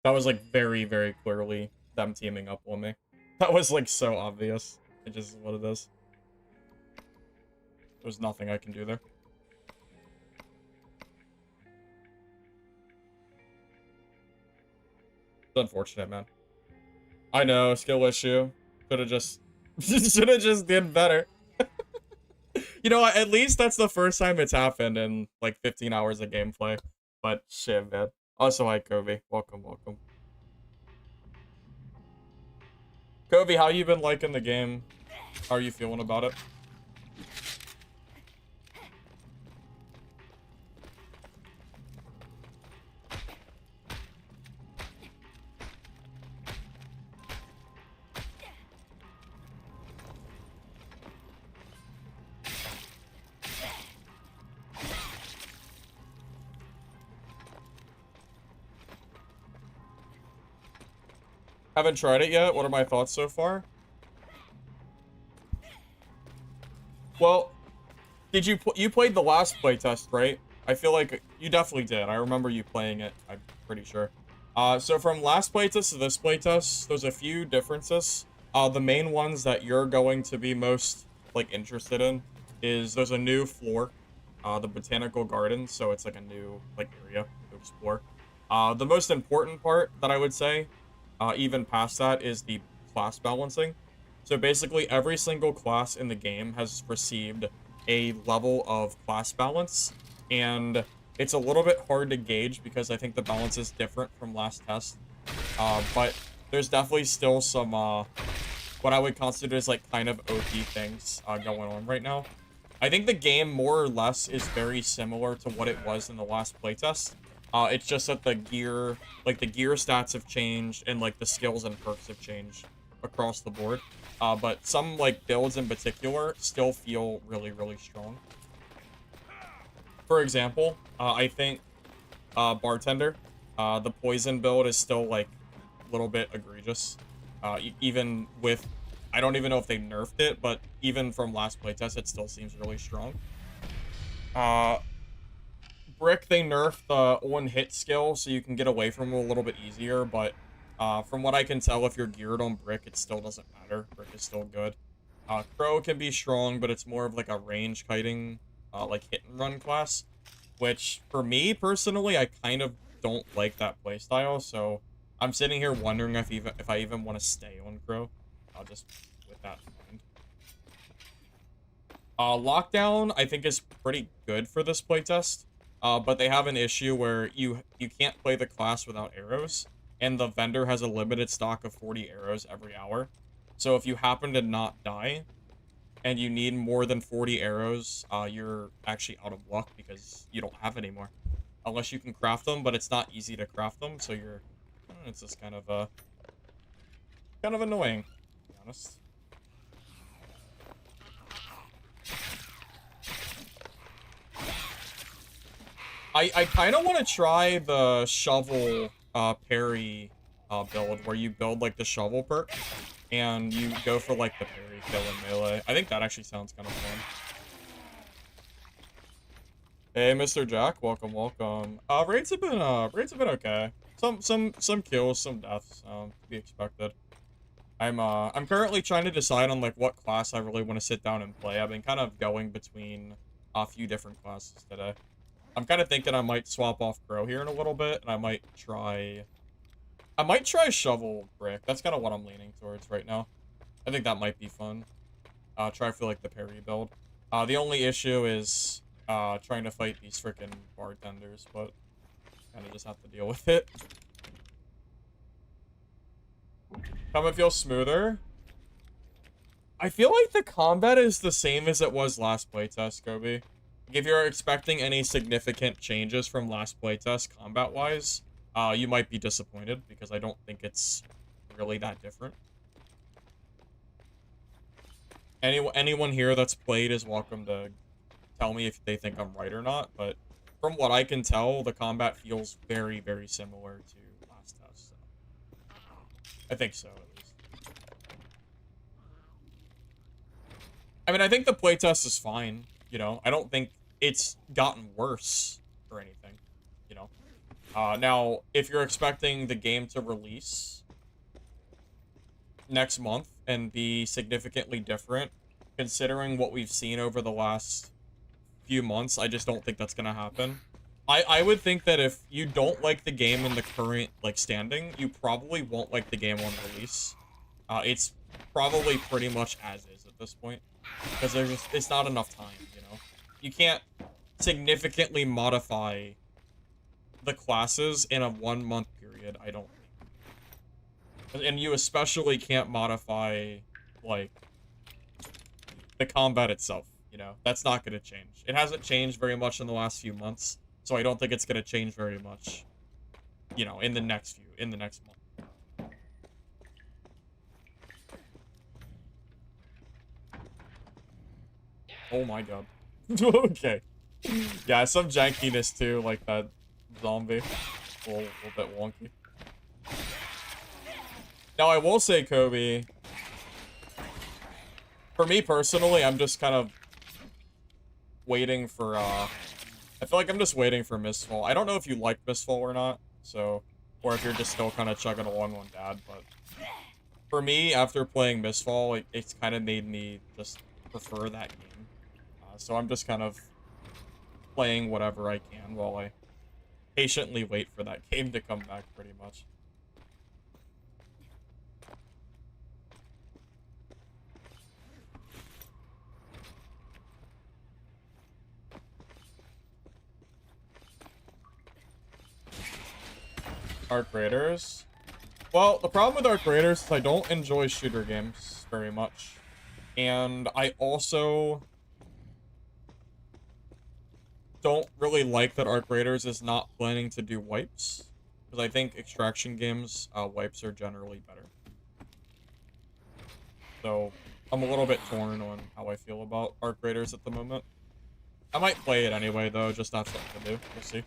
That was, like, very, very clearly them teaming up on me. That was, like, so obvious. It just is what it is. There's nothing I can do there. It's unfortunate, man. I know, skill issue. Should've just... should've just did better. You know what, at least that's the first time it's happened in, like, 15 hours of gameplay. But, shit, man. Also, hi, Kobe. Welcome, welcome. Kobe, how you been liking the game? How are you feeling about it? Haven't tried it yet. What are my thoughts so far? Well, did you played the last playtest, right? I feel like you definitely did. I remember you playing it, I'm pretty sure. So from last playtest to this playtest, there's a few differences. The main ones that you're going to be most, like, interested in is there's a new floor, the botanical garden, so it's like a new, like, area to explore. The most important part that I would say, even past that, is the class balancing. So basically, every single class in the game has received a level of class balance, and it's a little bit hard to gauge because I think the balance is different from last test. But there's definitely still some, what I would consider as, like, kind of OP things going on right now. I think the game, more or less, is very similar to what it was in the last playtest. It's just that the gear stats have changed, and, like, the skills and perks have changed across the board. But some, like, builds in particular still feel really, really strong. For example, I think Bartender, the poison build is still, like, a little bit egregious. Even with, I don't even know if they nerfed it, but even from last playtest, it still seems really strong. Brick, they nerfed the one-hit skill, so you can get away from it a little bit easier, but from what I can tell, if you're geared on Brick, it still doesn't matter. Brick is still good. Crow can be strong, but it's more of like a range kiting, like hit-and-run class, which, for me, personally, I kind of don't like that playstyle, so I'm sitting here wondering if I even want to stay on Crow, just with that in mind. Lockdown, I think, is pretty good for this playtest. But they have an issue where you can't play the class without arrows, and the vendor has a limited stock of 40 arrows every hour. So if you happen to not die, and you need more than 40 arrows, you're actually out of luck because you don't have any more. Unless you can craft them, but it's not easy to craft them, so it's just kind of annoying, to be honest. I kind of want to try the shovel parry build, where you build, like, the shovel perk, and you go for, like, the parry kill in melee. I think that actually sounds kind of fun. Hey, Mr. Jack, welcome, welcome. Raids have been okay. Some kills, some deaths, to be expected. I'm currently trying to decide on, like, what class I really want to sit down and play. I've been kind of going between a few different classes today. I'm kind of thinking I might swap off Crow here in a little bit, and I might try Shovel Brick. That's kind of what I'm leaning towards right now. I think that might be fun. Try for, like, the parry build. The only issue is trying to fight these freaking bartenders, but kind of just have to deal with it. Combat feels smoother. I feel like the combat is the same as it was last playtest, Kobe. If you're expecting any significant changes from last playtest combat-wise, you might be disappointed, because I don't think it's really that different. Anyone here that's played is welcome to tell me if they think I'm right or not, but from what I can tell, the combat feels very, very similar to last test. So. I think so, at least. I mean, I think the playtest is fine, you know? I don't think it's gotten worse or anything, you know? Now, if you're expecting the game to release next month and be significantly different, considering what we've seen over the last few months, I just don't think that's gonna happen. I would think that if you don't like the game in the current, like, standing, you probably won't like the game on release. It's probably pretty much as is at this point. Because there's just, it's not enough time, you know? You can't significantly modify the classes in a 1-month period, I don't think. And you especially can't modify, like, the combat itself, you know? That's not going to change. It hasn't changed very much in the last few months, so I don't think it's going to change very much, you know, in the next month. Oh my god. Okay. Yeah, some jankiness too, like that zombie. A little bit wonky. Now, I will say, Kobe, for me personally, I'm just kind of waiting for, I feel like I'm just waiting for Mistfall. I don't know if you like Mistfall or not, so, or if you're just still kind of chugging along on Dad, but for me, after playing Mistfall, it's kind of made me just prefer that game. So I'm just kind of playing whatever I can while I patiently wait for that game to come back, pretty much. Arc Raiders. Well, the problem with Arc Raiders is I don't enjoy shooter games very much. And I also don't really like that Arc Raiders is not planning to do wipes. Because I think extraction games, wipes are generally better. So, I'm a little bit torn on how I feel about Arc Raiders at the moment. I might play it anyway, though, just not something to do. We'll see.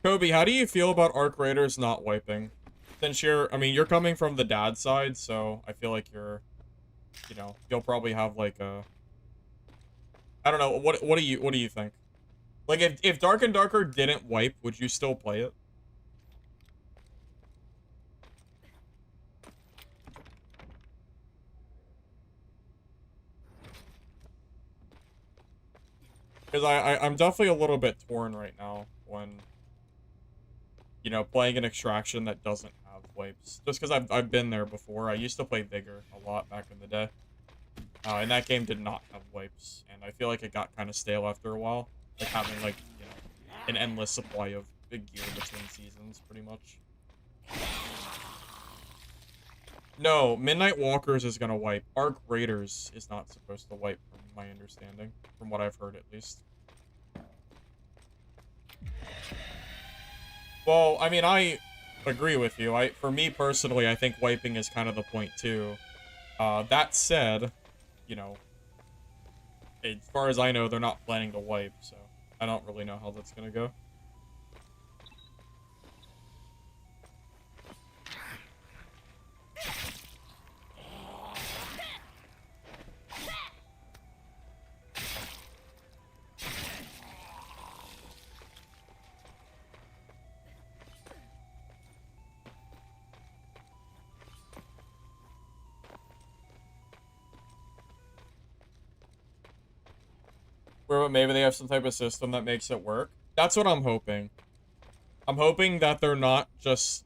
Kobe, how do you feel about Arc Raiders not wiping? Since you're, I mean, you're coming from the dad side, so I feel like you're, you know, you'll probably have like a, I don't know, what do you think? Like, if Dark and Darker didn't wipe, would you still play it? Because I'm definitely a little bit torn right now when, you know, playing an extraction that doesn't have wipes. Just because I've been there before. I used to play Vigor a lot back in the day. And that game did not have wipes. And I feel like it got kind of stale after a while. Like having, like, you know, an endless supply of big gear between seasons, pretty much. No, Midnight Walkers is gonna wipe. Arc Raiders is not supposed to wipe, from my understanding. From what I've heard, at least. Well, I mean, I agree with you. For me personally, I think wiping is kind of the point, too. That said, you know, as far as I know, they're not planning to wipe, so I don't really know how that's gonna go. Where maybe they have some type of system that makes it work. That's what I'm hoping. I'm hoping that they're not just,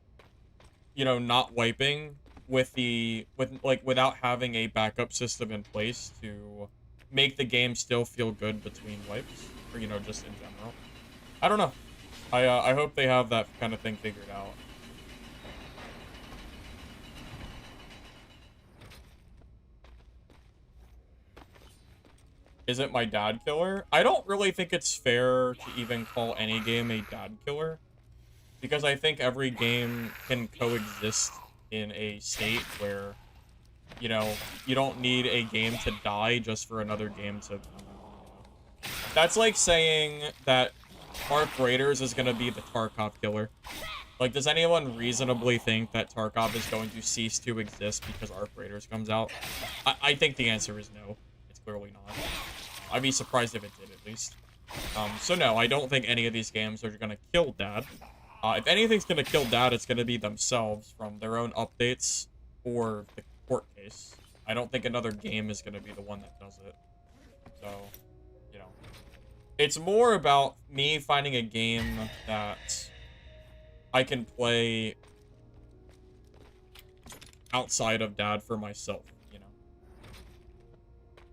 you know, not wiping without having a backup system in place to make the game still feel good between wipes, or, you know, just in general. I don't know. I hope they have that kind of thing figured out. Is it my dad killer? I don't really think it's fair to even call any game a dad killer. Because I think every game can coexist in a state where, you know, you don't need a game to die just for another game to... That's like saying that Arc Raiders is going to be the Tarkov killer. Like, does anyone reasonably think that Tarkov is going to cease to exist because Arc Raiders comes out? I think the answer is no. It's clearly not. I'd be surprised if it did, at least. So no, I don't think any of these games are gonna kill Dad. If anything's gonna kill Dad, it's gonna be themselves from their own updates or the court case. I don't think another game is gonna be the one that does it. So, you know. It's more about me finding a game that I can play outside of Dad for myself, you know.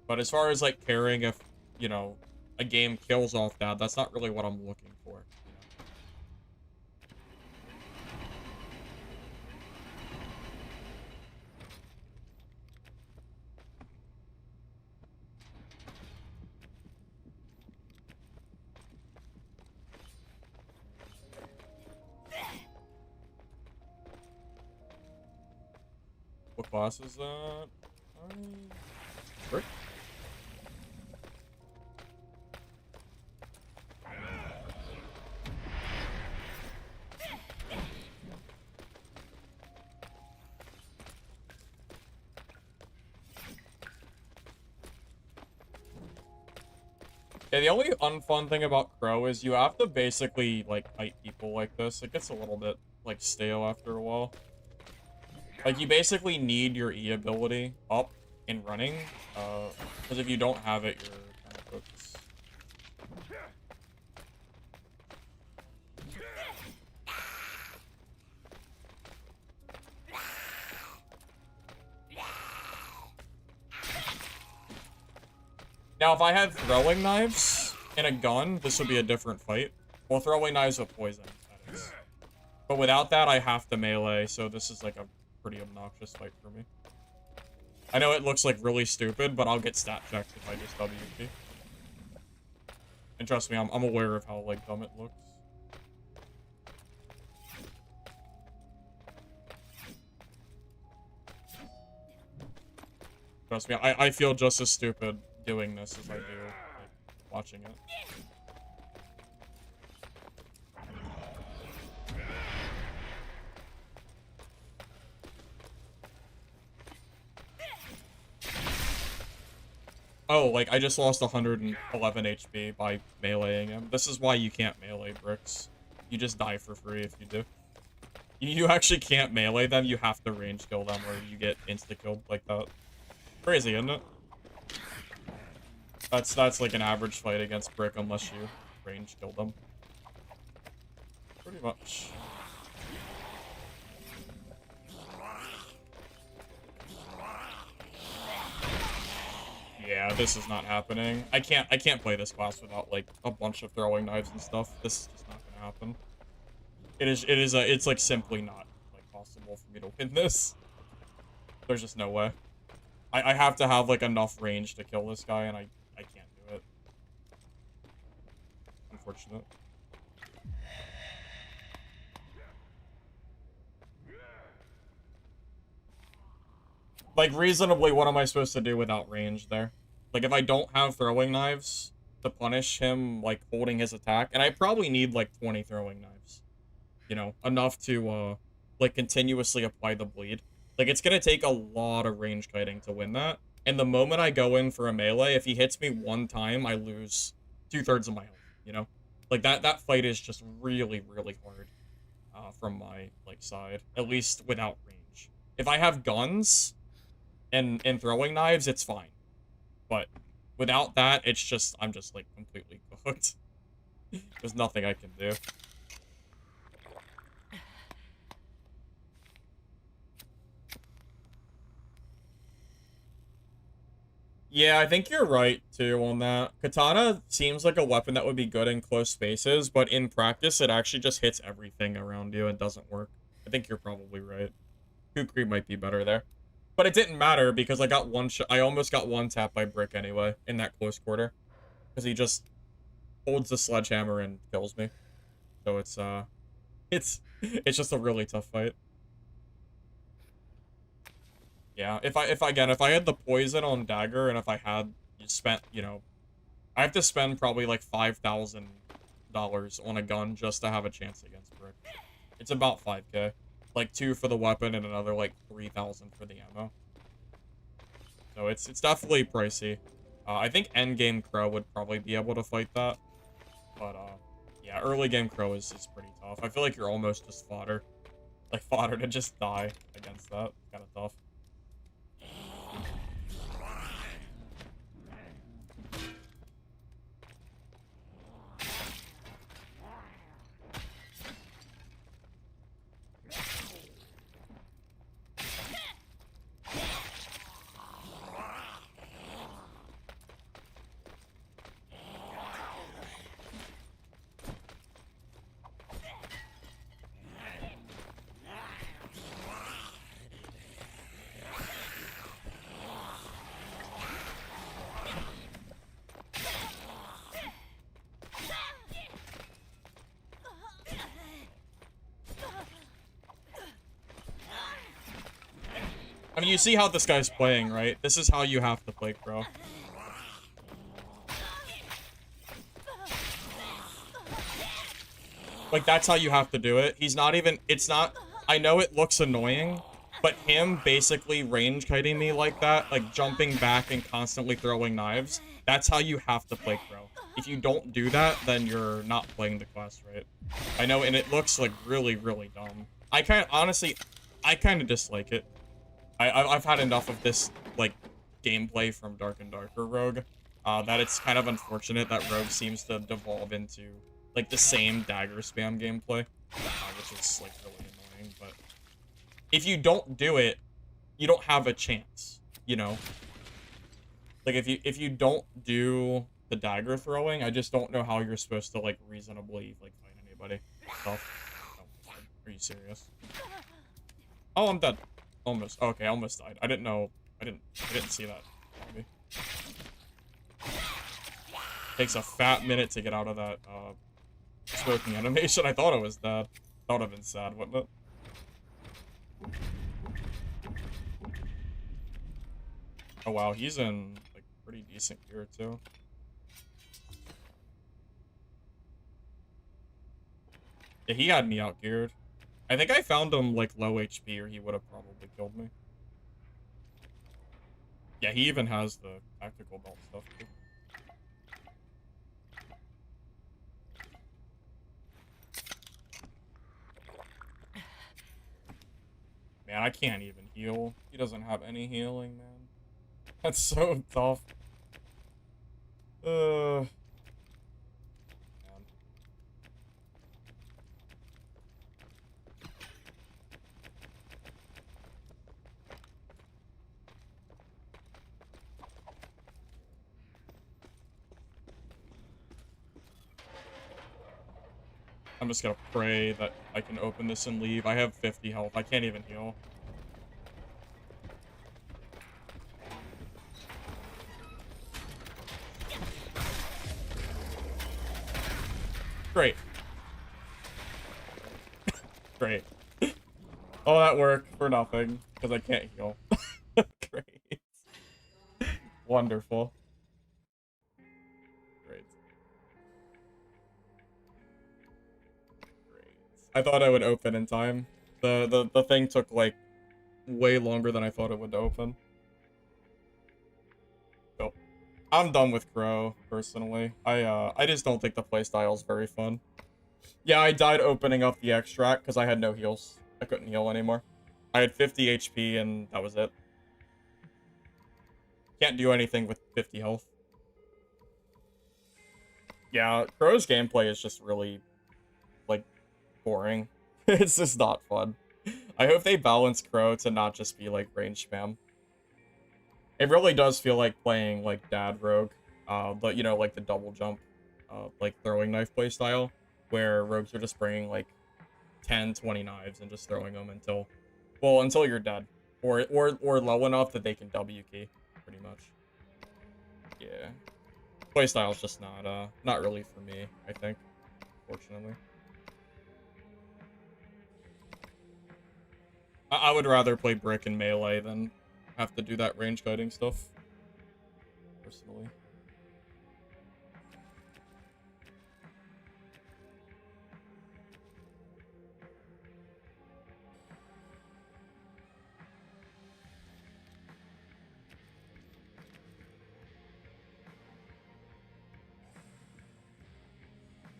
But as far as, like, caring if, you know, a game kills off Dad, that's not really what I'm looking for, you know. What class is that? Brick? Yeah, the only unfun thing about Crow is you have to basically, like, fight people like this. It gets a little bit, like, stale after a while. Like, you basically need your E ability up and running, because if you don't have it, you're kind of cooked. Now, if I had throwing knives and a gun, this would be a different fight. Well, throwing knives with poison, that is. But without that, I have to melee, so this is like a pretty obnoxious fight for me. I know it looks like really stupid, but I'll get stat checked if I just WP. And trust me, I'm aware of how, like, dumb it looks. Trust me, I feel just as stupid doing this as I do, like, watching it. Oh, like, I just lost 111 HP by meleeing him. This is why you can't melee bricks. You just die for free if you do. You actually can't melee them, you have to range kill them, or you get insta-killed like that. Crazy, isn't it? That's like an average fight against brick unless you range kill them. Pretty much. Yeah, this is not happening. I can't play this class without, like, a bunch of throwing knives and stuff. This is just not gonna happen. It's like simply not, like, possible for me to win this. There's just no way. I have to have, like, enough range to kill this guy, and I can't do it. Unfortunate. Like, reasonably, what am I supposed to do without range there? Like, if I don't have throwing knives to punish him, like, holding his attack, and I probably need, like, 20 throwing knives. You know, enough to, like, continuously apply the bleed. Like, it's gonna take a lot of range kiting to win that. And the moment I go in for a melee, if he hits me one time, I lose 2/3 of my health, you know? Like, that fight is just really, really hard from my, like, side. At least without range. If I have guns and throwing knives, it's fine. But without that, it's just, I'm just, like, completely cooked. There's nothing I can do. Yeah, I think you're right, too, on that. Katana seems like a weapon that would be good in close spaces, but in practice, it actually just hits everything around you and doesn't work. I think you're probably right. Kukri might be better there. But it didn't matter, because I got one shot. I almost got one tap by Brick anyway, in that close quarter. Because he just holds the sledgehammer and kills me. So it's just a really tough fight. Yeah, if I had the poison on Dagger, and if I had spent, you know, I have to spend probably like $5,000 on a gun just to have a chance against Brick. It's about 5K. Like 2 for the weapon and another like 3,000 for the ammo. So it's definitely pricey. I think endgame Crow would probably be able to fight that. But, yeah, early game Crow is pretty tough. I feel like you're almost just fodder. Like, fodder to just die against that. It's kind of tough. I mean, you see how this guy's playing, right? This is how you have to play Crow. Like, that's how you have to do it. He's not even... It's not... I know it looks annoying, but him basically range kiting me like that, like jumping back and constantly throwing knives, that's how you have to play Crow. If you don't do that, then you're not playing the quest right. I know, and it looks, like, really, really dumb. Honestly, I kind of dislike it. I've had enough of this, like, gameplay from Dark and Darker Rogue, that it's kind of unfortunate that Rogue seems to devolve into, like, the same dagger spam gameplay, which is, like, really annoying, but if you don't do it, you don't have a chance, you know? Like, if you don't do the dagger throwing, I just don't know how you're supposed to, like, reasonably, like, fight anybody. Oh, are you serious? Oh, I'm dead. Almost. Okay, I almost died. I didn't know. I didn't see that. Maybe. Takes a fat minute to get out of that, smoking animation. I thought it was dead. That would have been sad, wouldn't it? Oh, wow. He's in, like, pretty decent gear, too. Yeah, he had me outgeared. I think I found him, like, low HP, or he would have probably killed me. Yeah, he even has the tactical belt stuff, too. Man, I can't even heal. He doesn't have any healing, man. That's so tough. Man. I'm just gonna pray that I can open this and leave. I have 50 health. I can't even heal. Great. Great. All that work for nothing, because I can't heal. Great. Wonderful. Great. Great. I thought I would open in time. The thing took, like, way longer than I thought it would open. So, I'm done with Crow, personally. I just don't think the playstyle is very fun. Yeah, I died opening up the extract because I had no heals. I couldn't heal anymore. I had 50 HP and that was it. Can't do anything with 50 health. Yeah, Crow's gameplay is just really, like, boring. It's just not fun. I hope they balance Crow to not just be, like, range spam. It really does feel like playing, like, Dad Rogue. But, you know, like the double jump, like, throwing knife playstyle, where rogues are just bringing, like, 10, 20 knives and just throwing them until, well, until you're dead. Or low enough that they can W key, pretty much. Yeah. Playstyle's just not really for me, I think, fortunately. I would rather play Brick and Melee than have to do that range cutting stuff, personally.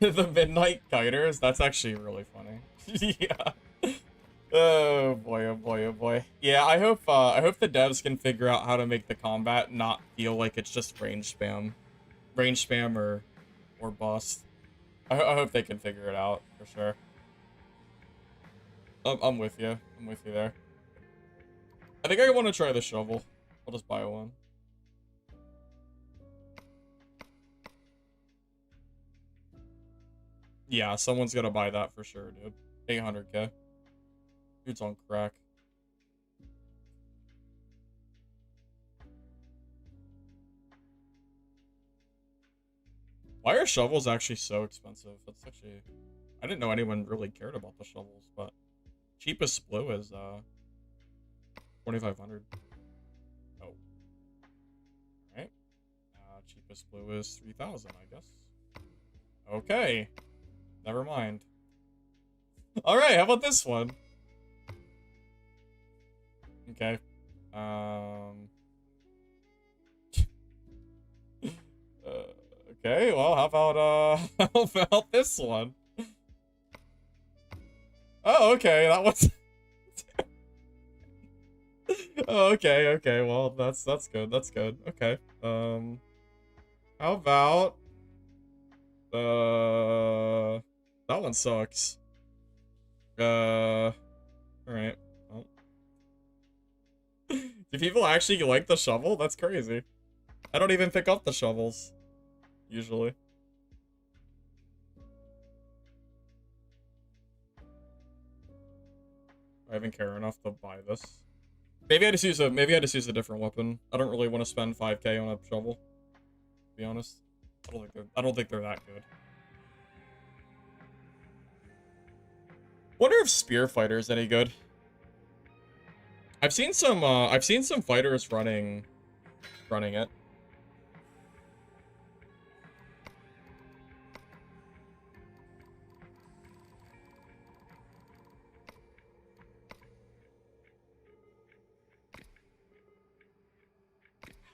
The Midnight Kiters? That's actually really funny. Yeah. Oh boy, oh boy, oh boy. Yeah, I hope the devs can figure out how to make the combat not feel like it's just range spam. Range spam or bust. I hope they can figure it out, for sure. I'm with you. I'm with you there. I think I want to try the shovel. I'll just buy one. Yeah, someone's gonna buy that for sure, dude. 800k. Dude's on crack. Why are shovels actually so expensive? That's actually... I didn't know anyone really cared about the shovels, but... Cheapest blue is, 2,500. Oh. Alright. Cheapest blue is 3,000, I guess. Okay. Never mind. Alright, how about this one? Okay. Okay, well, how about, how about this one? Oh, okay, that was... Oh, okay, okay, well, that's good, that's good. Okay, how about... That one sucks. Alright. Well. Do people actually like the shovel? That's crazy. I don't even pick up the shovels. Usually. I even care enough to buy this. Maybe I just use a different weapon. I don't really want to spend 5k on a shovel. To be honest. I don't think they're that good. Wonder if Spear Fighter is any good. I've seen some fighters running it.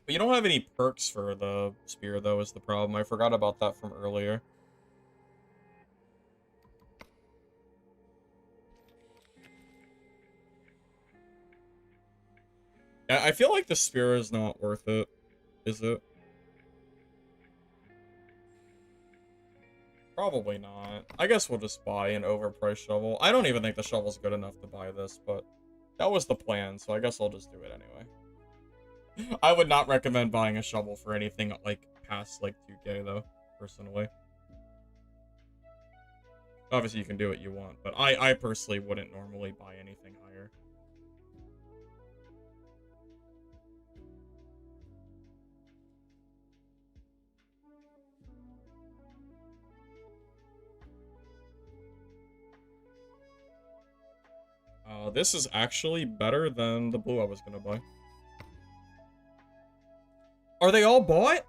But you don't have any perks for the spear, though, is the problem. I forgot about that from earlier. Yeah, I feel like the spear is not worth it. Is it? Probably not. I guess we'll just buy an overpriced shovel. I don't even think the shovel's good enough to buy this, but that was the plan, so I guess I'll just do it anyway. I would not recommend buying a shovel for anything, like, past, like, 2k, though, personally. Obviously, you can do what you want, but I personally wouldn't normally buy anything higher. This is actually better than the blue I was gonna buy. Are they all bought?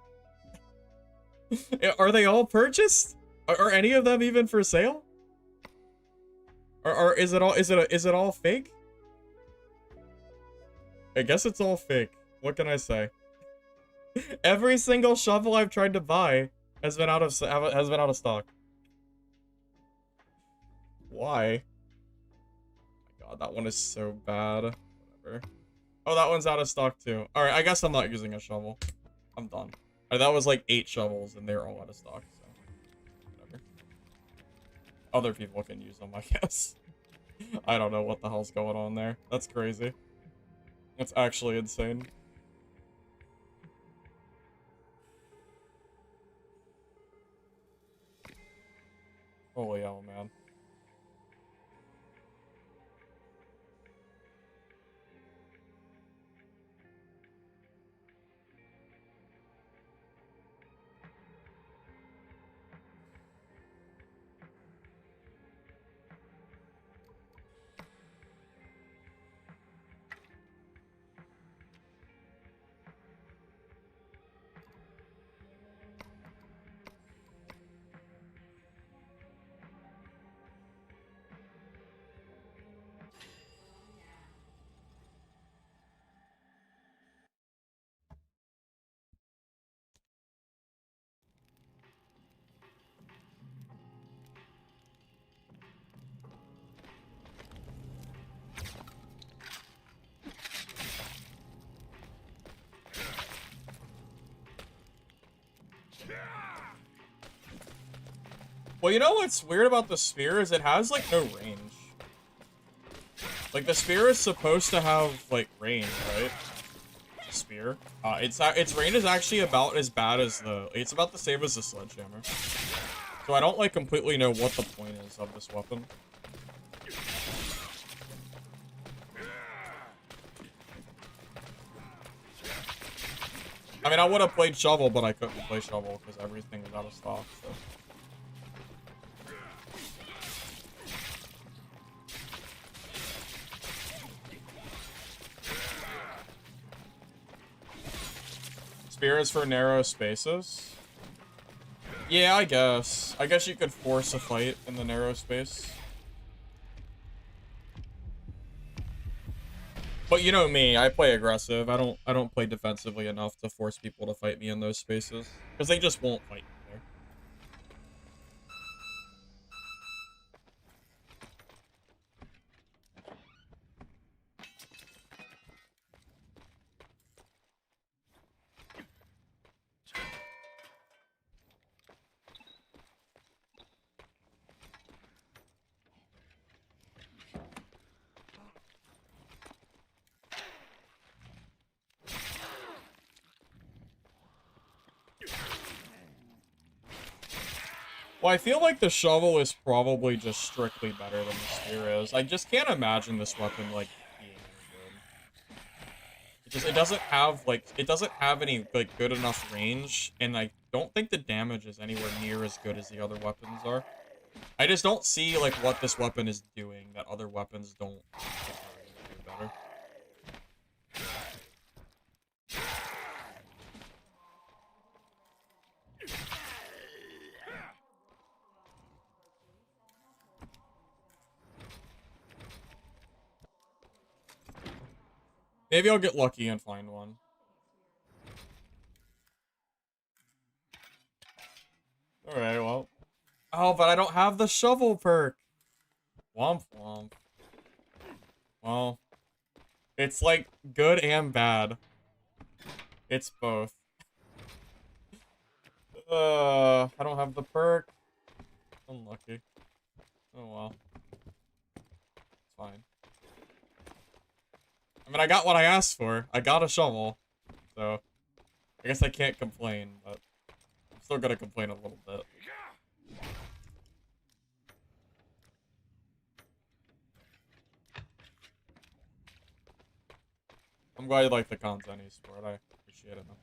Are they all purchased? Are any of them even for sale? Or is it all fake? I guess it's all fake. What can I say? Every single shovel I've tried to buy has been out of stock. Why? Oh my god, that one is so bad. Whatever. Oh, that one's out of stock too. Alright, I guess I'm not using a shovel. I'm done. Alright, that was like 8 shovels and they're all out of stock, so whatever. Other people can use them, I guess. I don't know what the hell's going on there. That's crazy. That's actually insane. Holy hell, man. Well, you know what's weird about the spear is it has, like, no range. Like, the spear is supposed to have, like, range, right? The spear. Its range is actually about as bad as it's about the same as the sledgehammer. So I don't, like, completely know what the point is of this weapon. I mean, I would have played shovel, but I couldn't play shovel because everything was out of stock, so. Spear is for narrow spaces? Yeah, I guess. I guess you could force a fight in the narrow space. But you know me, I play aggressive. I don't play defensively enough to force people to fight me in those spaces. Because they just won't fight me there. Well, I feel like the shovel is probably just strictly better than the spear is. I just can't imagine this weapon, like, being any good. It doesn't have, like, it doesn't have any, like, good enough range, and I don't think the damage is anywhere near as good as the other weapons are. I just don't see, like, what this weapon is doing that other weapons don't do better. Maybe I'll get lucky and find one. Alright, well. Oh, but I don't have the shovel perk. Womp womp. Well, it's like good and bad. It's both. I don't have the perk. Unlucky. Oh well. It's fine. I mean, I got what I asked for. I got a shovel. So, I guess I can't complain, but I'm still gonna complain a little bit. I'm glad you like the content e-sport. I appreciate it, man.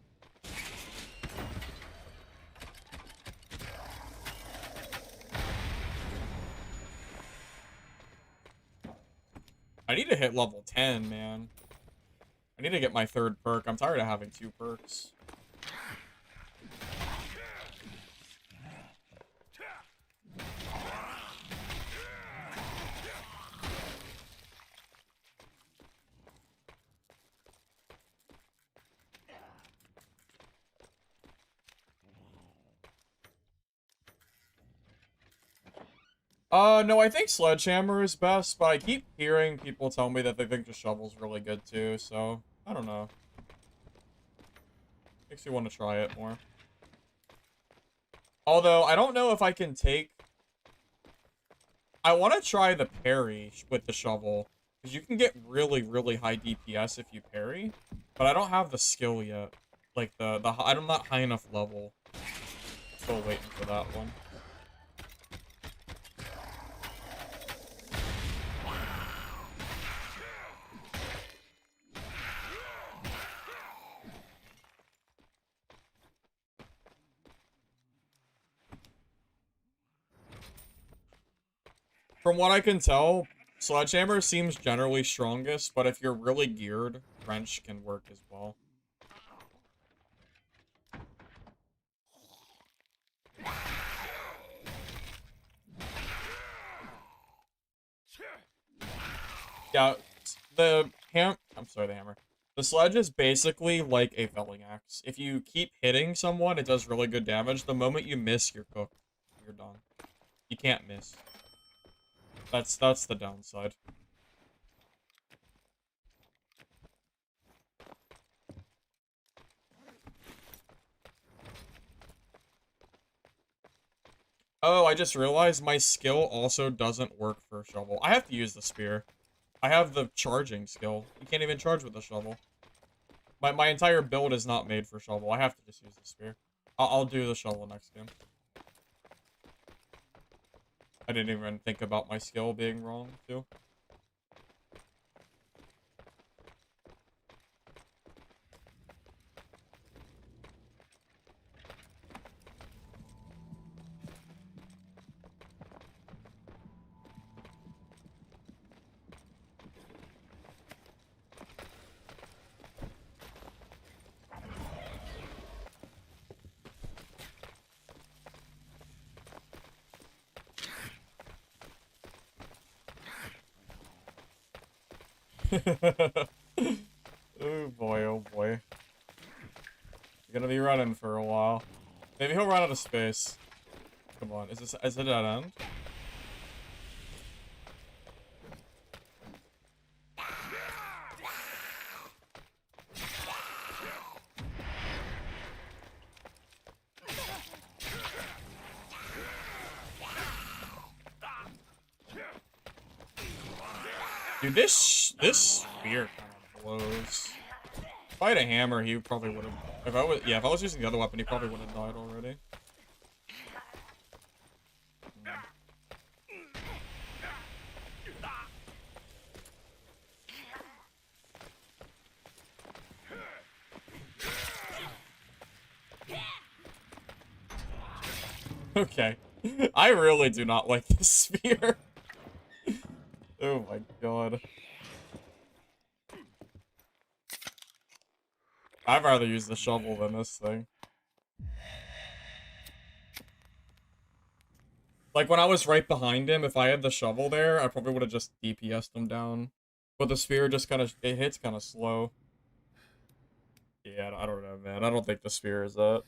I need to hit level 10, man. I need to get my third perk. I'm tired of having 2 perks. No, I think Sledgehammer is best, but I keep hearing people tell me that they think the shovel's really good too, so I don't know. Makes you want to try it more. Although, I don't know if I can take... I want to try the parry with the shovel, because you can get really, really high DPS if you parry, but I don't have the skill yet. Like, I'm not high enough level. Still waiting for that one. From what I can tell, Sledgehammer seems generally strongest, but if you're really geared, Wrench can work as well. Yeah, I'm sorry, the hammer. The sledge is basically like a felling axe. If you keep hitting someone, it does really good damage. The moment you miss, you're cooked. You're done. You can't miss. That's the downside. Oh, I just realized my skill also doesn't work for a shovel. I have to use the spear. I have the charging skill. You can't even charge with a shovel. My entire build is not made for shovel. I have to just use the spear. I'll do the shovel next game. I didn't even think about my skill being wrong, too. Oh boy, oh boy. You're gonna be running for a while. Maybe he'll run out of space. Come on, is it at end? Dude, this spear kind of blows. If I had a hammer, he probably would have. If I was using the other weapon, he probably would have died already. Okay. I really do not like this spear. Oh my god. I'd rather use the shovel than this thing. Like, when I was right behind him, if I had the shovel there, I probably would have just DPS'd him down. But the spear just kind of, it hits kind of slow. Yeah, I don't know, man. I don't think the spear is that.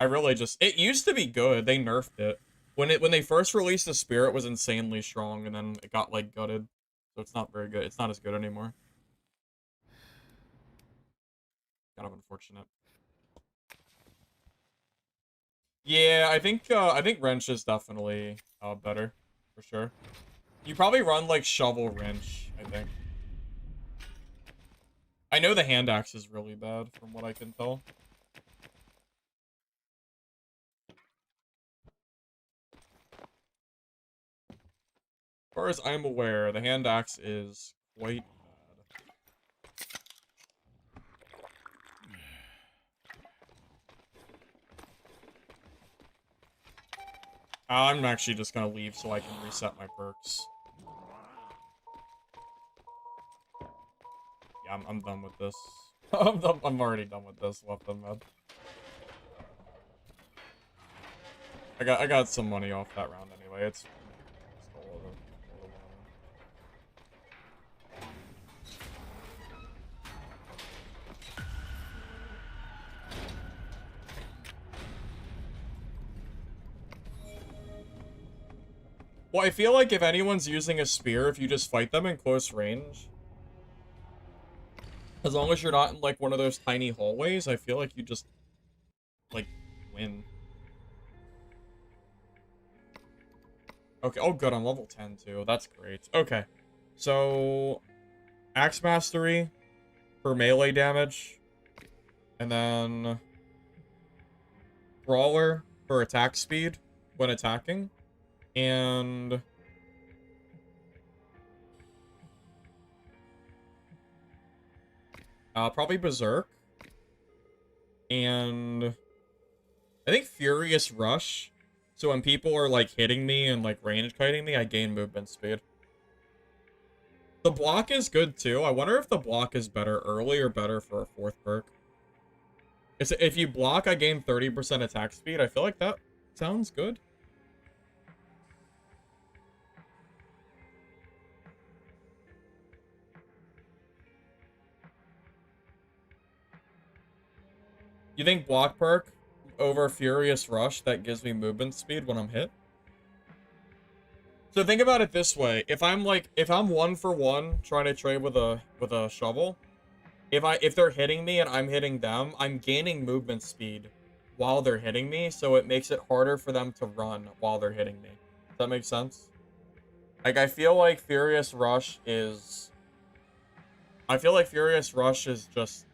I really just, it used to be good. They nerfed it. When they first released the spear, it was insanely strong, and then it got, like, gutted. So it's not very good. It's not as good anymore. Kind of unfortunate. Yeah, I think wrench is definitely better, for sure. You probably run like shovel wrench, I think. I know the hand axe is really bad from what I can tell. As far as I'm aware, the hand axe is quite I'm actually just gonna leave so I can reset my perks. Yeah, I'm done with this. I'm already done with this. Left them mad. I got some money off that round anyway. It's all over. Well, I feel like if anyone's using a spear, if you just fight them in close range, as long as you're not in, like, one of those tiny hallways, I feel like you just, like, win. Okay, oh good, I'm level 10 too. That's great. Okay, so Axe Mastery for melee damage, and then Brawler for attack speed when attacking, and probably Berserk, and I think Furious Rush. So when people are, like, hitting me and, like, range kiting me, I gain movement speed. The block is good, too. I wonder if the block is better early or better for a 4th perk. If you block, I gain 30% attack speed. I feel like that sounds good. You think block perk over Furious Rush that gives me movement speed when I'm hit? So think about it this way. If I'm 1-for-1 trying to trade with a shovel, if they're hitting me and I'm hitting them, I'm gaining movement speed while they're hitting me, so it makes it harder for them to run while they're hitting me. Does that make sense? Like, I feel like Furious Rush is just...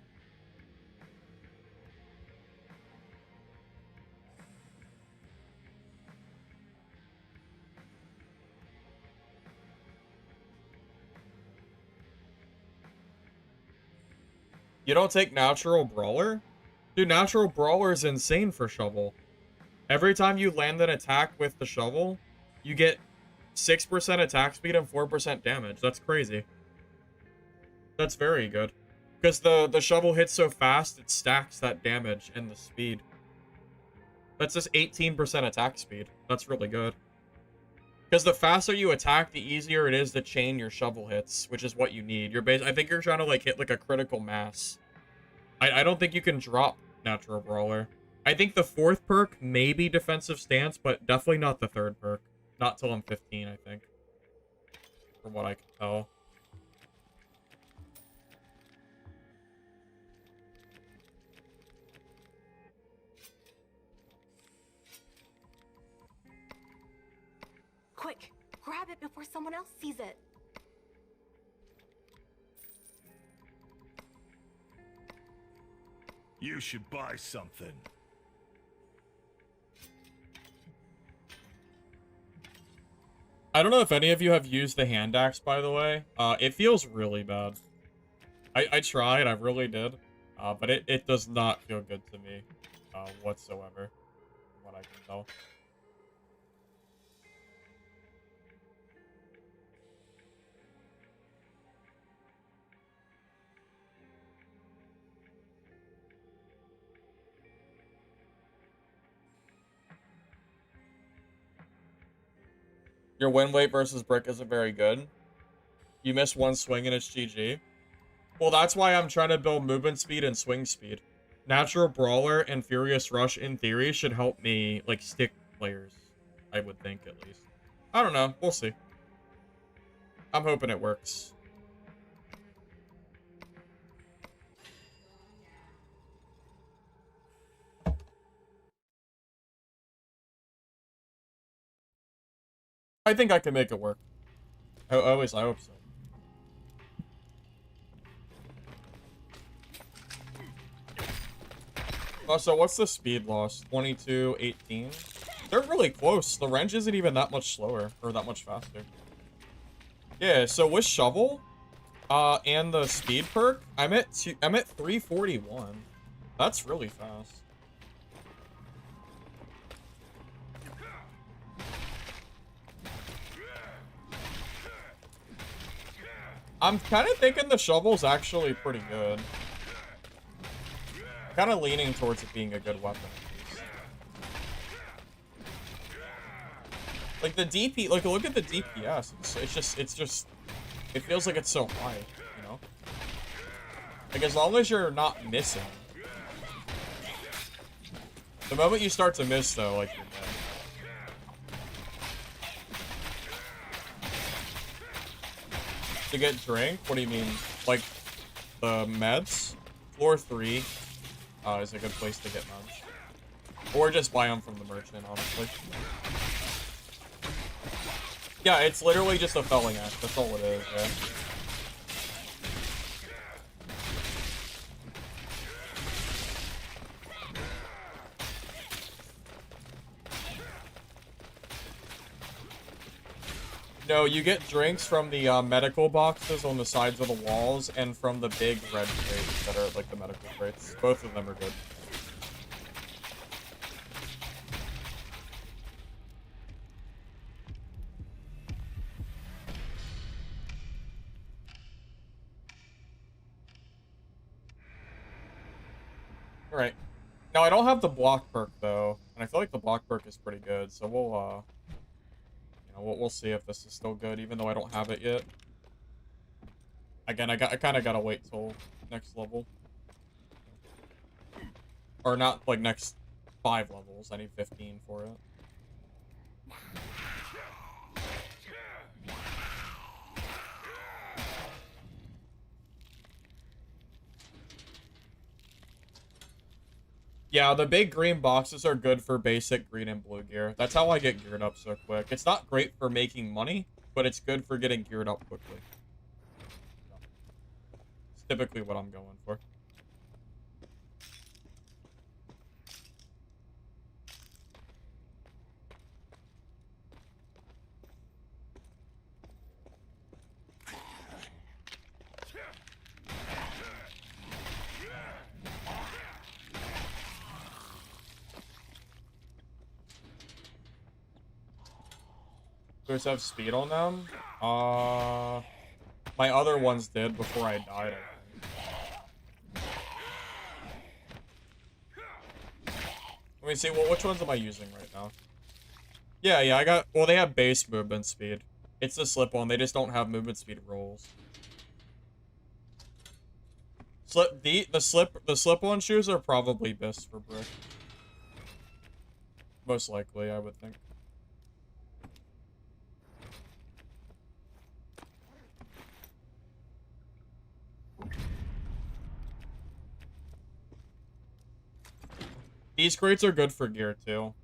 You don't take Natural Brawler? Dude, Natural Brawler is insane for Shovel. Every time you land an attack with the Shovel, you get 6% attack speed and 4% damage. That's crazy. That's very good. Because the Shovel hits so fast, it stacks that damage and the speed. That's just 18% attack speed. That's really good. Because the faster you attack, the easier it is to chain your Shovel hits, which is what you need. I think you're trying to like hit like a critical mass. I don't think you can drop Natural Brawler. I think the 4th perk may be Defensive Stance, but definitely not the 3rd perk. Not till I'm 15, I think. From what I can tell. Quick, grab it before someone else sees it. You should buy something. I don't know if any of you have used the hand axe, by the way. It feels really bad. I tried, I really did. But it does not feel good to me whatsoever, from what I can tell. Your win weight versus Brick isn't very good. You miss one swing and it's GG. Well, that's why I'm trying to build movement speed and swing speed. Natural Brawler and Furious Rush, in theory, should help me, like, stick players. I would think, at least. I don't know. We'll see. I'm hoping it works. I think I can make it work. At least I hope so. Oh, so what's the speed loss? 22, 18? They're really close. The wrench isn't even that much slower, or that much faster. Yeah, so with Shovel, and the speed perk, I'm at 341. That's really fast. I'm kind of thinking the Shovel's actually pretty good. Kind of leaning towards it being a good weapon. Like the DP, like look at the DPS. It's just, it feels like it's so high, you know? Like as long as you're not missing. The moment you start to miss though, like you're dead. To get drink? What do you mean? Like the meds? Floor 3 is a good place to get meds. Or just buy them from the merchant, honestly. Yeah, it's literally just a felling act. That's all it is, yeah. No, you get drinks from the medical boxes on the sides of the walls and from the big red crates that are like the medical crates. Both of them are good. Alright. Now I don't have the block perk though, and I feel like the block perk is pretty good, so we'll we'll see if this is still good, even though I don't have it yet. Again, I kind of gotta wait till next level. Or not, like, next 5 levels. I need 15 for it. Yeah, the big green boxes are good for basic green and blue gear. That's how I get geared up so quick. It's not great for making money, but it's good for getting geared up quickly. It's typically what I'm going for. Those have speed on them? My other ones did before I died, I think. Let me see, well, which ones am I using right now? Yeah, I got, well, they have base movement speed. It's the slip-on, they just don't have movement speed rolls. The slip-on shoes are probably best for brick. Most likely, I would think. These crates are good for gear too.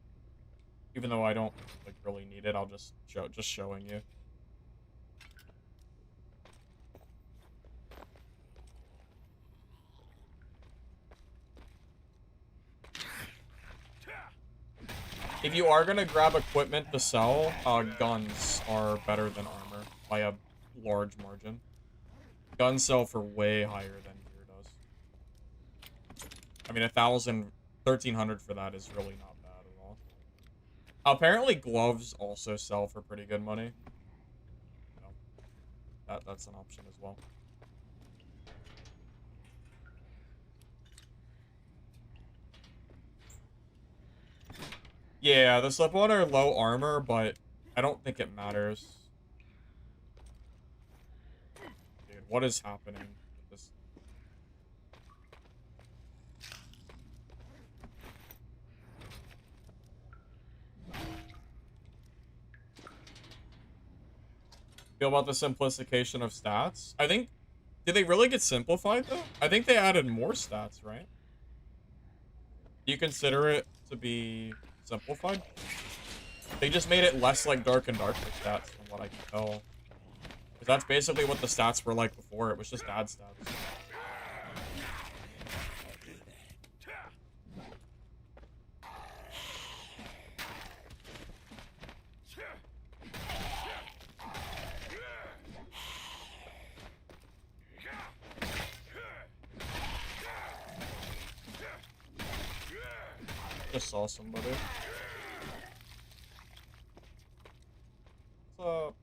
Even though I don't like really need it, I'll just showing you. If you are gonna grab equipment to sell, guns are better than armor by a large margin. Guns sell for way higher than gear does. I mean, 1,000, 1,300 for that is really not bad at all. Apparently, gloves also sell for pretty good money. So, that's an option as well. Yeah, the slip-on are low armor, but I don't think it matters. Dude, what is happening with this? Feel about the simplification of stats? I think, did they really get simplified though? I think they added more stats, right? Do you consider it to be simplified? They just made it less like Dark and Darker stats from what I can tell. Because that's basically what the stats were like before. It was just add stats. Just saw somebody. What's up?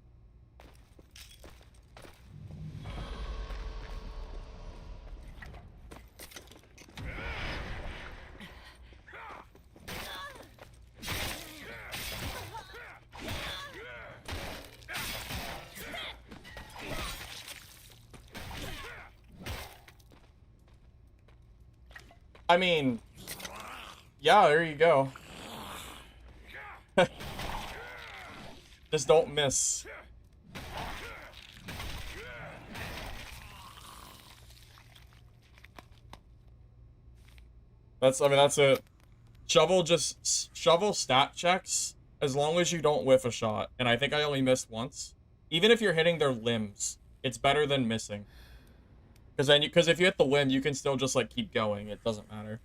I mean, yeah, there you go. Just don't miss. That's it. Shovel stat checks as long as you don't whiff a shot. And I think I only missed once. Even if you're hitting their limbs, it's better than missing. Because if you hit the limb, you can still just like keep going. It doesn't matter.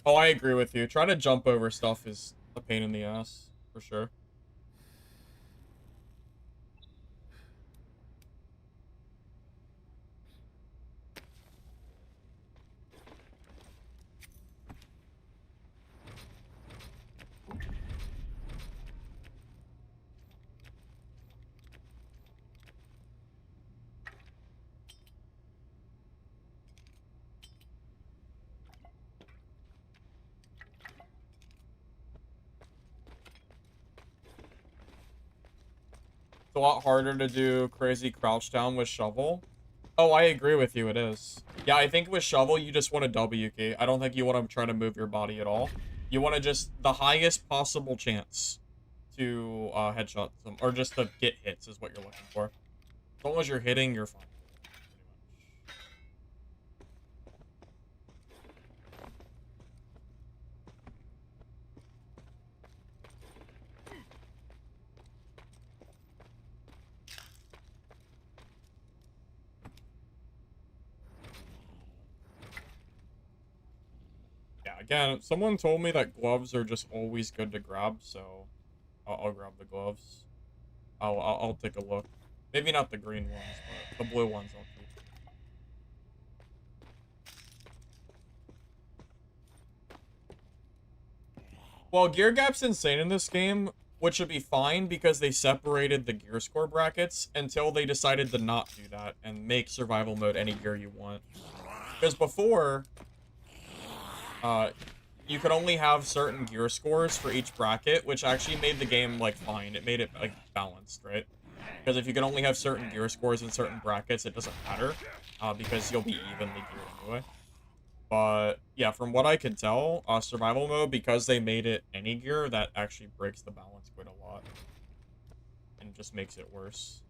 Oh, I agree with you. Trying to jump over stuff is a pain in the ass, for sure. It's a lot harder to do crazy crouch down with shovel. Oh, I agree with you, it is. Yeah, I think with shovel, you just want a W key. I don't think you want to try to move your body at all. You want to just, the highest possible chance to headshot them, or just to get hits is what you're looking for. As long as you're hitting, you're fine. Pretty much. Again, someone told me that gloves are just always good to grab, so I'll grab the gloves. I'll take a look. Maybe not the green ones, but the blue ones I'll keep. Well, gear gap's insane in this game, which would be fine because they separated the gear score brackets until they decided to not do that and make survival mode any gear you want. Because before, you could only have certain gear scores for each bracket, which actually made the game, like, fine. It made it, like, balanced, right? Because if you can only have certain gear scores in certain brackets, it doesn't matter, because you'll be evenly geared anyway. But, yeah, from what I can tell, survival mode, because they made it any gear, that actually breaks the balance quite a lot. And just makes it worse.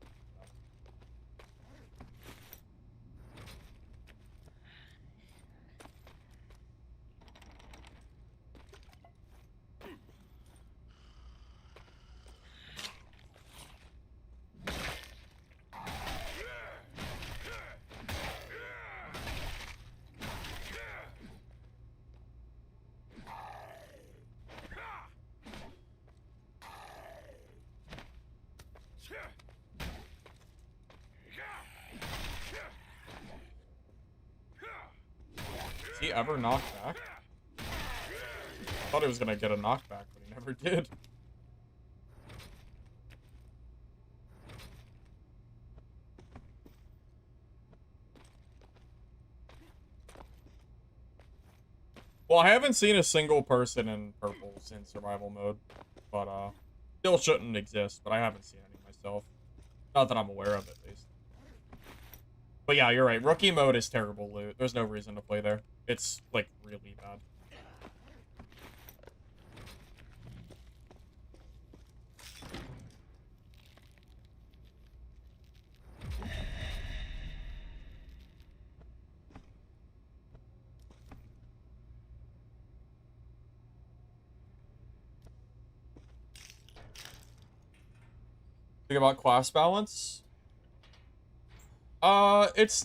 Did he ever knock back? I thought he was gonna get a knockback, but he never did. Well, I haven't seen a single person in purples in survival mode, but still shouldn't exist, but I haven't seen any myself. Not that I'm aware of, at least. But yeah, you're right. Rookie mode is terrible loot. There's no reason to play there. It's, like, really bad. Think about class balance?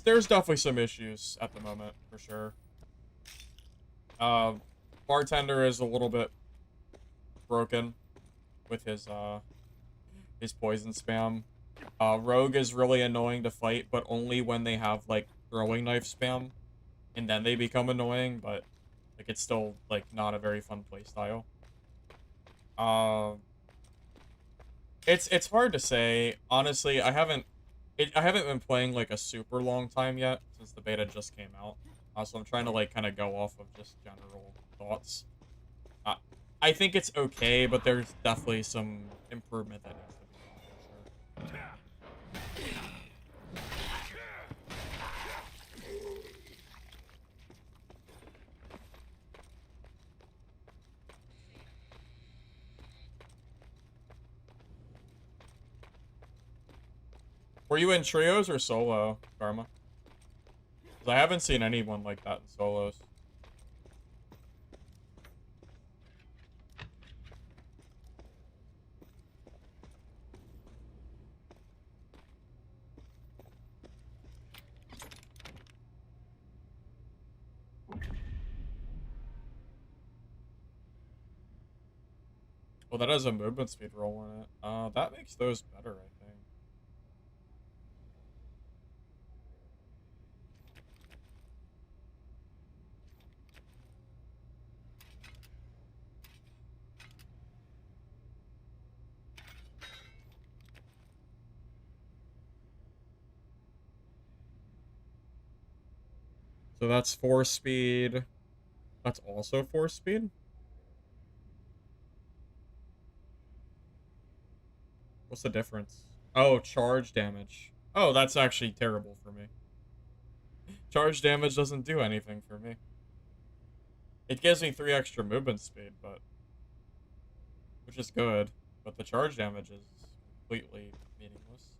There's definitely some issues at the moment, for sure. Bartender is a little bit broken with his poison spam. Rogue is really annoying to fight, but only when they have, like, throwing knife spam. And then they become annoying, but, like, it's still, like, not a very fun playstyle. It's hard to say. Honestly, I haven't been playing, like, a super long time yet, since the beta just came out. So I'm trying to, like, kind of go off of just general thoughts. I think it's okay, but there's definitely some improvement that needs to be done, for sure. Were you in trios or solo, Karma? Because I haven't seen anyone like that in solos. Well, that has a movement speed roll in it. That makes those better, I think. So that's 4 speed. That's also 4 speed? What's the difference? Oh, charge damage. Oh, that's actually terrible for me. Charge damage doesn't do anything for me. It gives me 3 extra movement speed, but... which is good, but the charge damage is completely meaningless.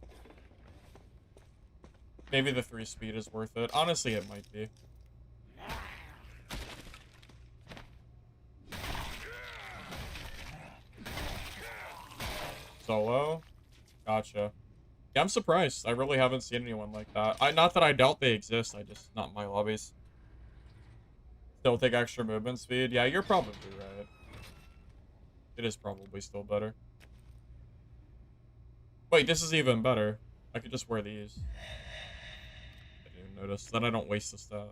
Maybe the 3 speed is worth it. Honestly, it might be. Solo? Gotcha. Yeah, I'm surprised. I really haven't seen anyone like that. Not that I doubt they exist, I just... not in my lobbies. Still take extra movement speed. Yeah, you're probably right. It is probably still better. Wait, this is even better. I could just wear these. I didn't even notice. Then I don't waste the stat.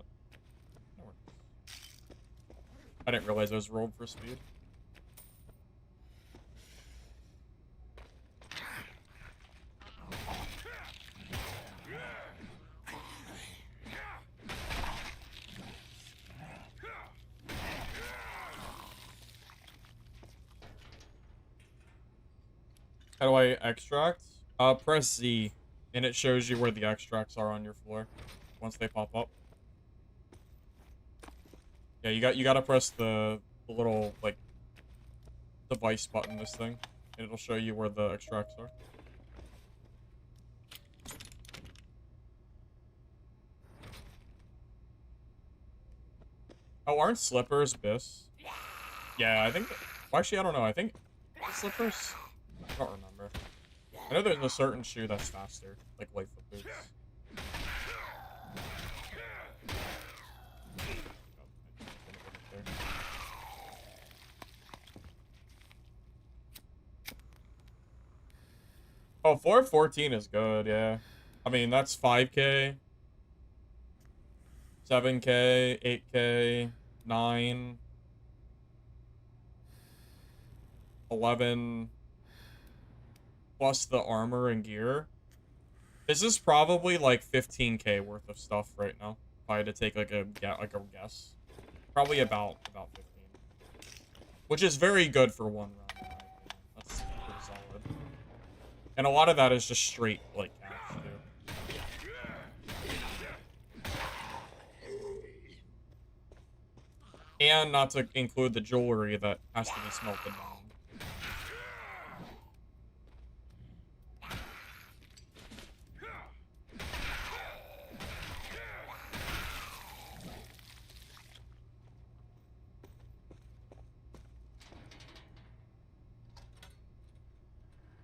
I didn't realize I was rolled for speed. How do I extract? Press Z, and it shows you where the extracts are on your floor once they pop up. Yeah, you gotta press the little like device button, this thing, and it'll show you where the extracts are. Oh, aren't slippers bis? Yeah, I think. Well, actually, I don't know. I think slippers. I don't remember. I know there's a certain shoe that's faster, like Lightfoot boots. Oh, 414 is good, yeah. I mean, that's 5K, 7K, 8K, 9, 11, plus the armor and gear. This is probably like 15K worth of stuff right now. If I had to take like a guess. Probably about 15. Which is very good for one run, in my opinion. That's pretty solid. And a lot of that is just straight, like, cash, too. And not to include the jewelry that has to be smelted down.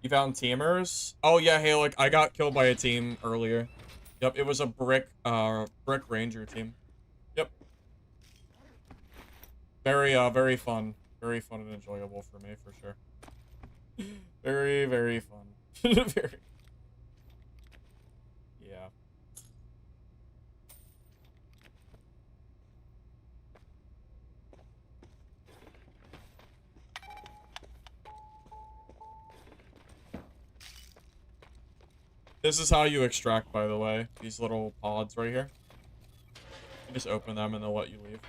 You found teamers? Oh yeah, hey, like I got killed by a team earlier. Yep, it was a brick ranger team. Yep. Very fun. Very fun and enjoyable for me, for sure. Very fun. Very. Yeah. This is how you extract, by the way. These little pods right here. You just open them and they'll let you leave.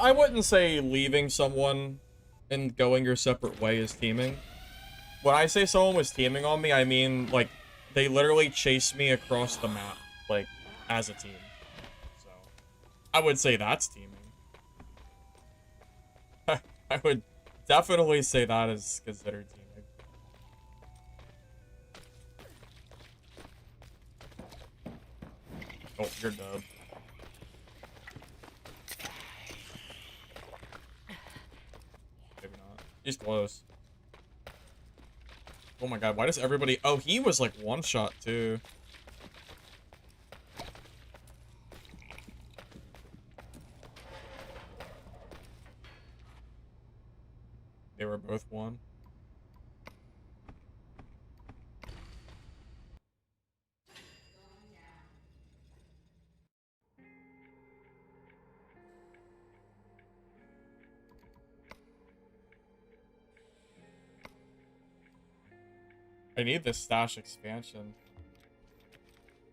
I wouldn't say leaving someone and going your separate way is teaming. When I say someone was teaming on me, I mean, like, they literally chased me across the map, like, as a team. So, I would say that's teaming. I would definitely say that is considered teaming. Oh, you're dead. Maybe not. He's close. Oh my god, why does everybody... Oh, he was like one shot too. They were both one. I need this stash expansion.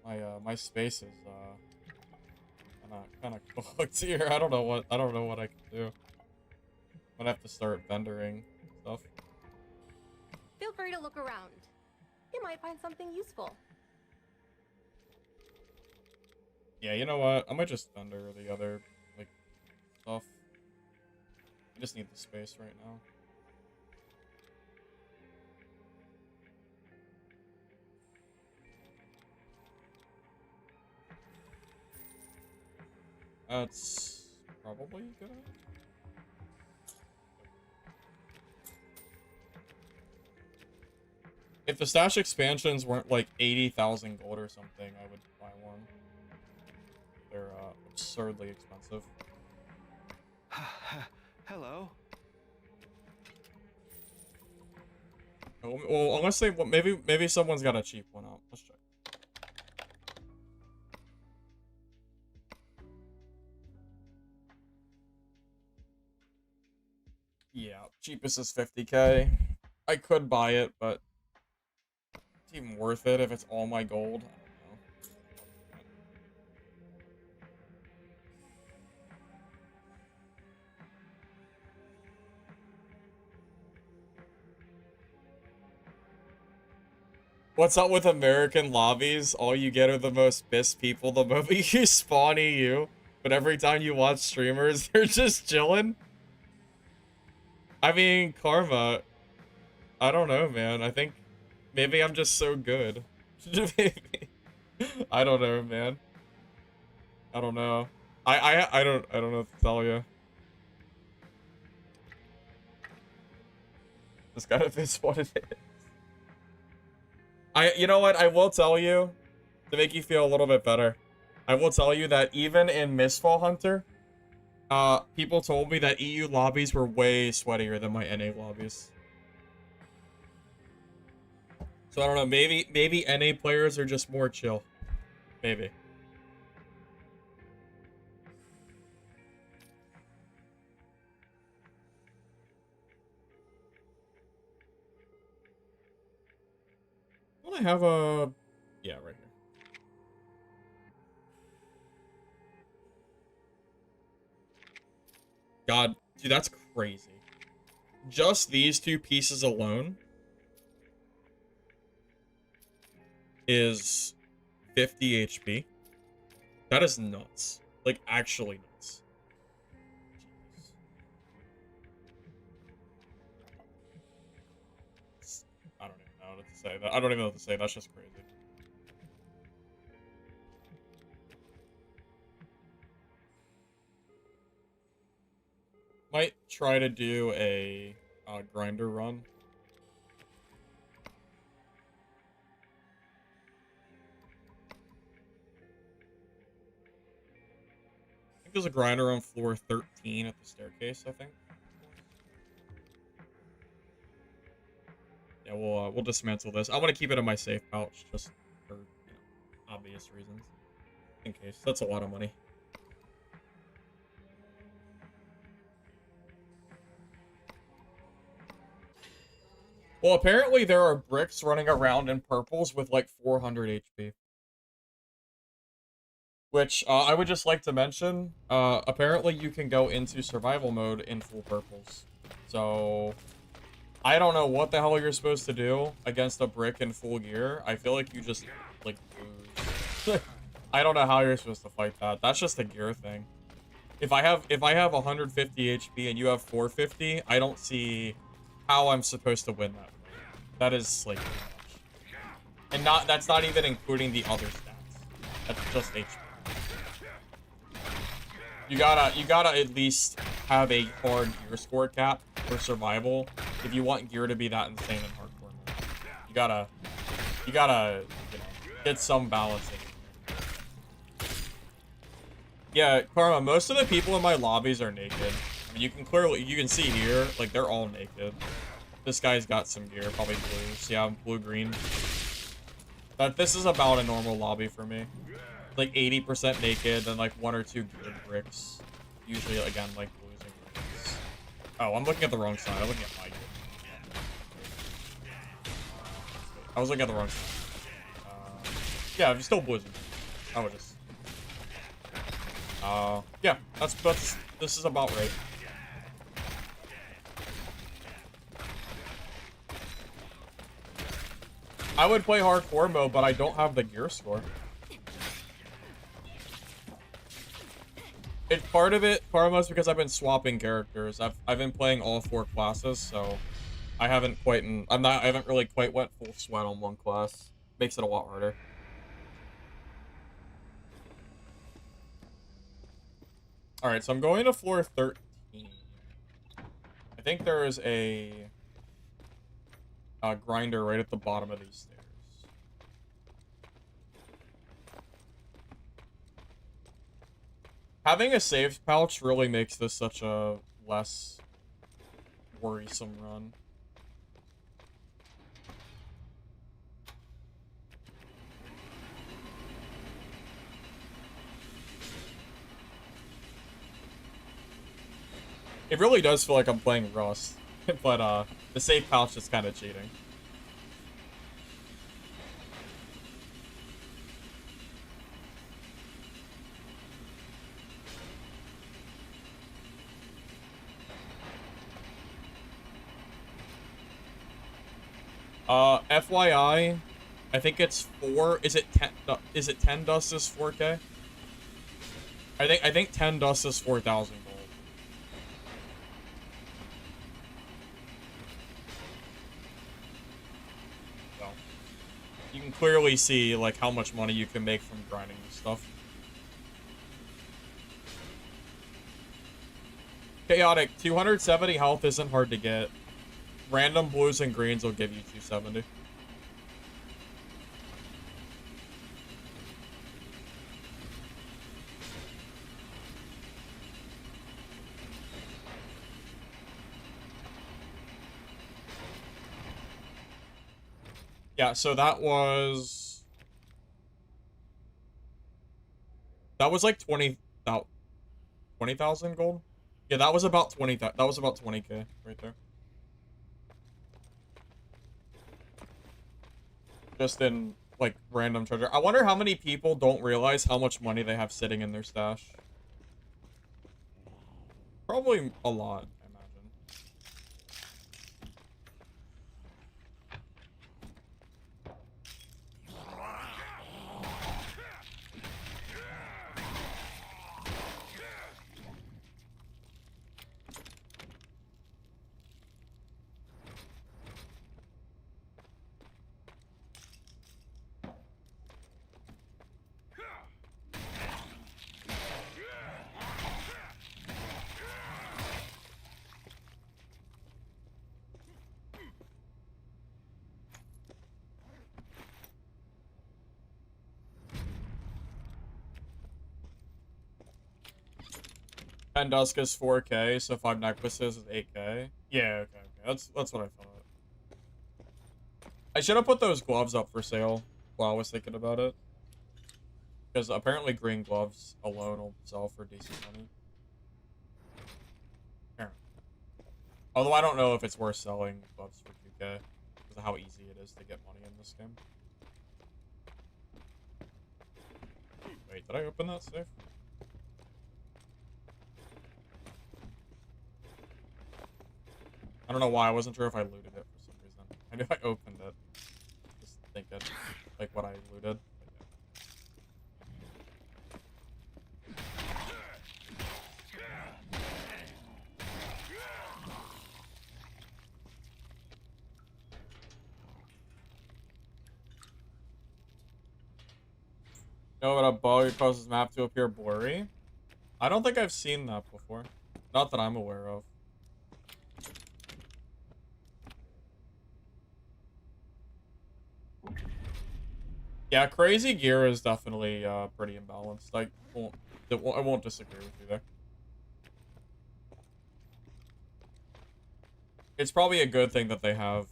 My space is kind of cooked here. I don't know what I can do. I'm gonna have to start vendoring stuff. Feel free to look around. You might find something useful. Yeah, you know what? I might just vendor the other like stuff. I just need the space right now. That's probably good. If the stash expansions weren't like 80,000 gold or something, I would buy one. They're absurdly expensive. Hello. Well, unless they maybe someone's got a cheap one out. Let's check. Yeah, cheapest is 50k. I could buy it, but it's even worth it if it's all my gold. I don't know. What's up with American lobbies? All you get are the most pissed people the moment you spawn EU. But every time you watch streamers, they're just chilling. I mean, Karma, I don't know, man. I think maybe I'm just so good. Maybe. I don't know, man. I don't know. I don't know what to tell you. This kind of is what it is. You know what? I will tell you, to make you feel a little bit better, I will tell you that even in Mistfall Hunter, people told me that EU lobbies were way sweatier than my NA lobbies. So I don't know, maybe NA players are just more chill. Maybe. Don't I have a... Yeah, right here. God, dude, that's crazy. Just these two pieces alone is 50 HP. That is nuts. Like, actually nuts. Jeez. I don't even know what to say. I don't even know what to say. That's just crazy. Might try to do a grinder run. I think there's a grinder on floor 13 at the staircase, I think. Yeah, we'll dismantle this. I want to keep it in my safe pouch just for, you know, obvious reasons. In case. That's a lot of money. Well, apparently there are bricks running around in purples with like 400 HP. Which, I would just like to mention, apparently you can go into survival mode in full purples. So, I don't know what the hell you're supposed to do against a brick in full gear. I feel like you just, like, lose. I don't know how you're supposed to fight that. That's just a gear thing. If I have 150 HP and you have 450, I don't see how I'm supposed to win that. That is, like, too much. And that's not even including the other stats. That's just HP. You gotta at least have a hard gear score cap for survival if you want gear to be that insane in hardcore mode. You gotta, you know, get some balance in. Yeah, Karma, most of the people in my lobbies are naked. I mean, you can see here, like, they're all naked. This guy's got some gear, probably blues. Yeah, blue-green. But this is about a normal lobby for me. Like 80% naked and like 1 or 2 geared bricks. Usually, again, like blues and greens. Oh, I'm looking at the wrong side. I'm looking at my gear. I was looking at the wrong side. Yeah, I'm still blues and greens. I would just... yeah, this is about right. I would play hardcore mode, but I don't have the gear score. It's part of it, Karma's because I've been swapping characters. I've been playing all 4 classes, so I haven't really quite went full sweat on one class. Makes it a lot harder. Alright, so I'm going to floor 13. I think there is a grinder right at the bottom of these stairs. Having a save pouch really makes this such a less worrisome run. It really does feel like I'm playing Rust, but the save pouch is kind of cheating. FYI, I think it's 4. Is it 10? Is it 10 dust is 4K? I think 10 dust is 4,000 gold. So, you can clearly see like how much money you can make from grinding this stuff. Chaotic, 270 health isn't hard to get. Random blues and greens will give you 270. Yeah, so that was like 20,000 gold. Yeah, that was about 20K right there. Just in like random treasure. I wonder how many people don't realize how much money they have sitting in their stash. Probably a lot, I imagine. And Dusk is 4K, so 5 necklaces is 8K. Yeah, okay. That's what I thought. I should have put those gloves up for sale while I was thinking about it. Because apparently green gloves alone will sell for decent money. Here. Although I don't know if it's worth selling gloves for 2K. Because of how easy it is to get money in this game. Wait, did I open that safe? I don't know why. I wasn't sure if I looted it for some reason. Maybe if I opened it. Just thinking, like, what I looted. Know what a bug causes map to appear blurry? I don't think I've seen that before. Not that I'm aware of. Yeah, crazy gear is definitely pretty imbalanced. I won't disagree with you there. It's probably a good thing that they have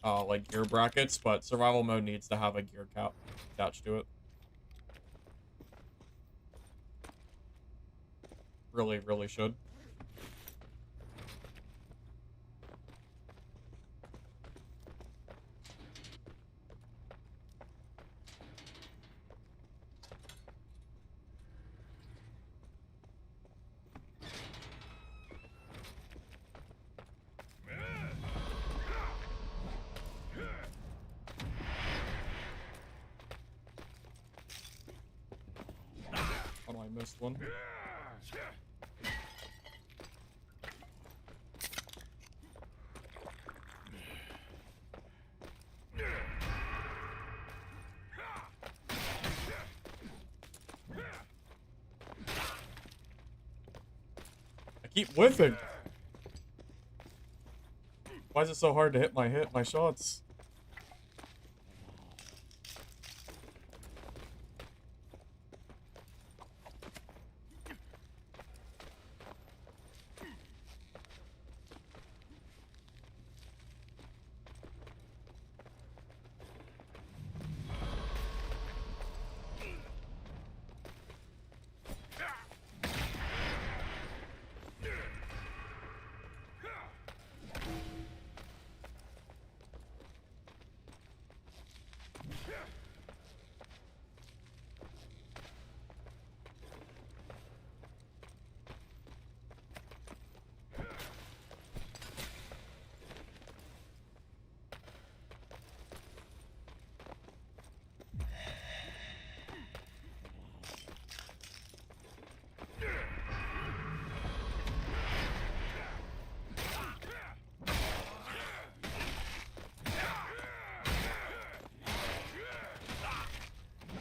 like gear brackets, but survival mode needs to have a gear cap attached to it. Really, really should. Oh, I missed one. keep whiffing. Why is it so hard to hit my shots?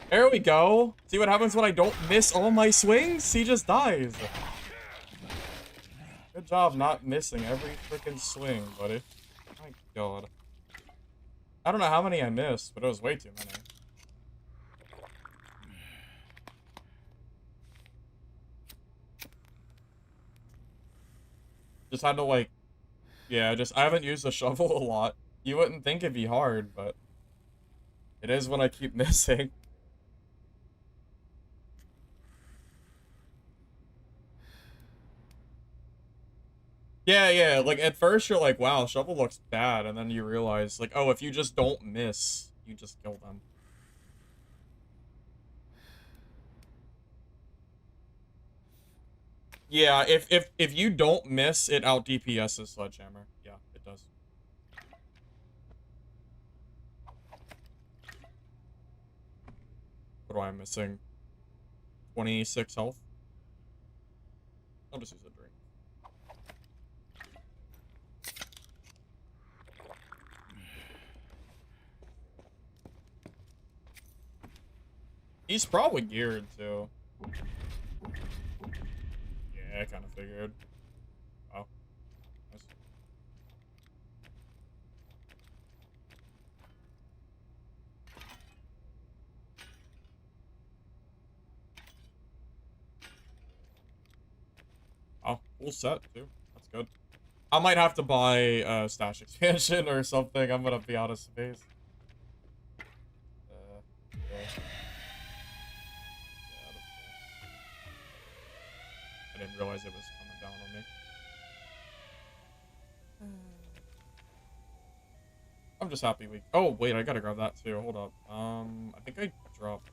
There we go. See what happens when I don't miss all my swings? He just dies. Good job not missing every freaking swing, buddy. My god. I don't know how many I missed, but it was way too many. Just had to, like... Yeah, I haven't used the shovel a lot. You wouldn't think it'd be hard, but... It is when I keep missing. Yeah, like, at first you're like, wow, shovel looks bad, and then you realize, like, oh, if you just don't miss, you just kill them. Yeah, if you don't miss, it out DPS's Sledgehammer. Yeah, it does. What am I missing? 26 health? I'll just use a drink. He's probably geared, too. Yeah, I kind of figured. Oh. Nice. Oh, full set, too. That's good. I might have to buy stash expansion or something. I'm gonna be out of space. Yeah. I didn't realize it was coming down on me. I'm just happy we... Oh, wait, I gotta grab that too. Hold up. I think I dropped...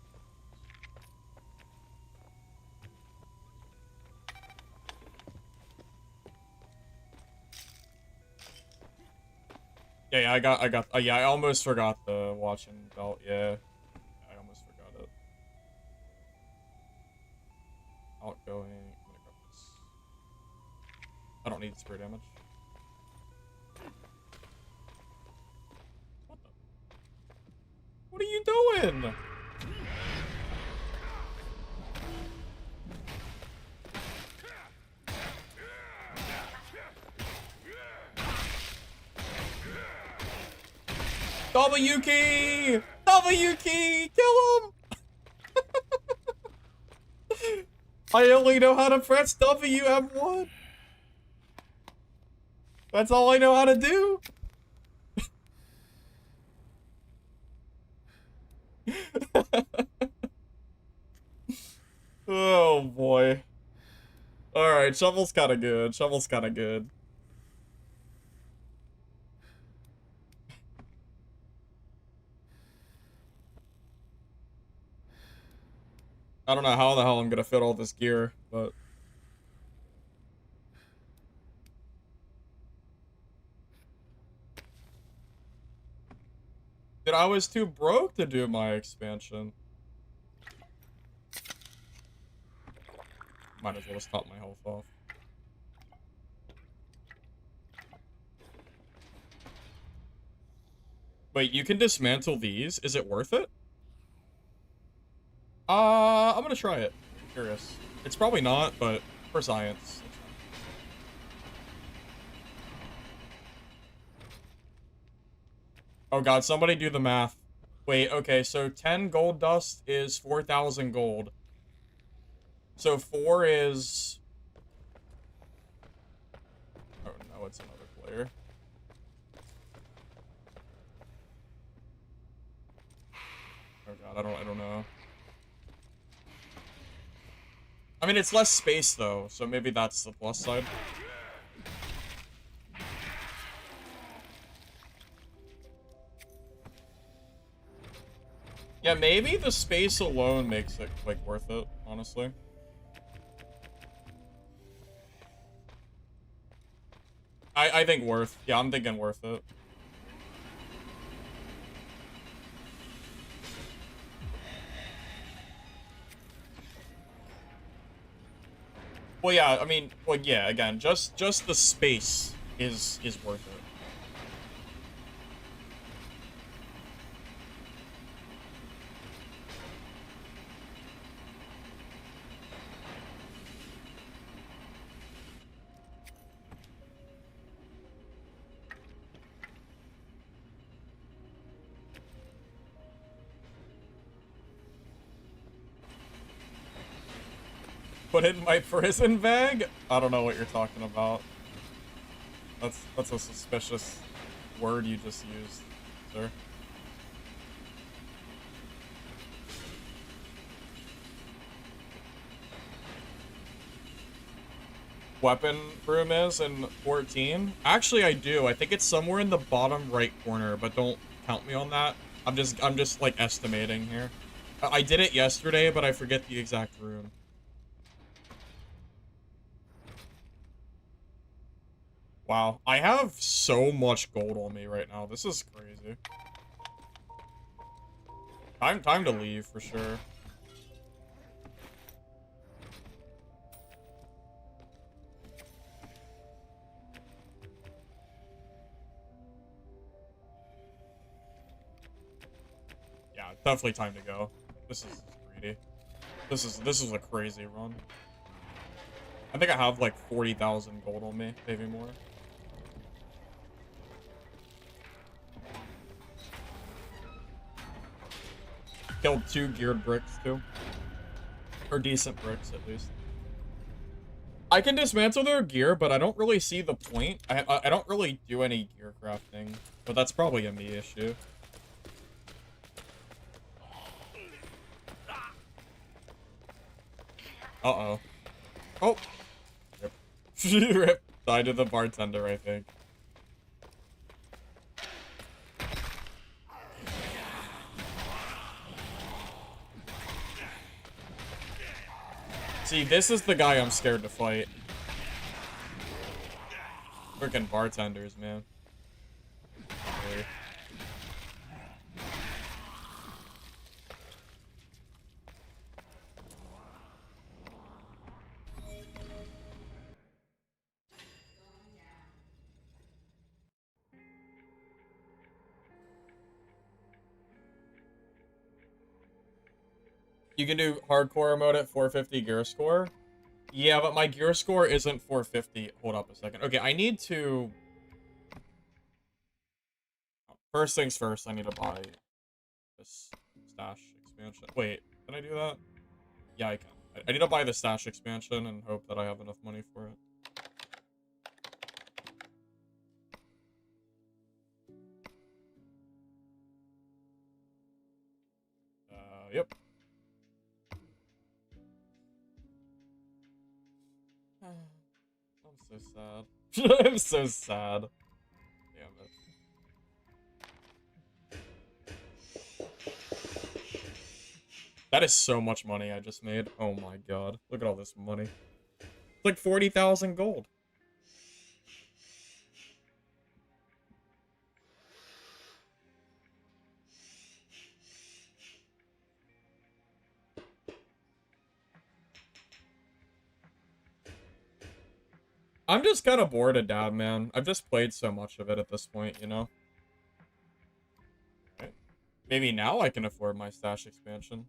Yeah, I got, yeah, I almost forgot the watching belt, yeah. I almost forgot it. Outgoing, I'm gonna grab this. I don't need spray damage. What the? What are you doing? W key! W key! Kill him! I only know how to press W M1. That's all I know how to do. Oh boy. Alright, shovel's kinda good. Shovel's kinda good. I don't know how the hell I'm gonna fit all this gear, but... Dude, I was too broke to do my expansion. Might as well just top my health off. Wait, you can dismantle these? Is it worth it? I'm gonna try it. I'm curious. It's probably not, but for science. Oh god, somebody do the math. Wait, okay, so 10 gold dust is 4,000 gold. So 4 is... Oh no, it's another player. Oh god, I don't know. I mean, it's less space though, so maybe that's the plus side. Yeah, maybe the space alone makes it, like, worth it, honestly. I think worth. Yeah, I'm thinking worth it. Well, yeah, I mean, well, yeah, again, just the space is worth it. Put in my prison bag? I don't know what you're talking about. That's a suspicious word you just used, sir. Weapon room is in 14? Actually, I do. I think it's somewhere in the bottom right corner, but don't count me on that. I'm just like estimating here. I did it yesterday, but I forget the exact room. Wow, I have so much gold on me right now. This is crazy. Time to leave for sure. Yeah, definitely time to go. This is greedy. This is a crazy run. I think I have like 40,000 gold on me, maybe more. Killed 2 geared bricks too. Or decent bricks at least. I can dismantle their gear, but I don't really see the point. I don't really do any gear crafting, but that's probably a me issue. Uh-oh. Oh! Rip. Rip. Died to the bartender, I think. See, this is the guy I'm scared to fight. Freaking bartenders, man. Really. You can do hardcore mode at 450 gear score? Yeah, but my gear score isn't 450. Hold up a second. Okay, I need to... First things first, I need to buy this stash expansion. Wait, can I do that? Yeah, I can. I need to buy the stash expansion and hope that I have enough money for it. Yep. I'm so sad. I'm so sad. Damn it. That is so much money I just made. Oh my god. Look at all this money. It's like 40,000 gold. I'm just kind of bored of Dab, man. I've just played so much of it at this point, you know? Okay. Maybe now I can afford my stash expansion.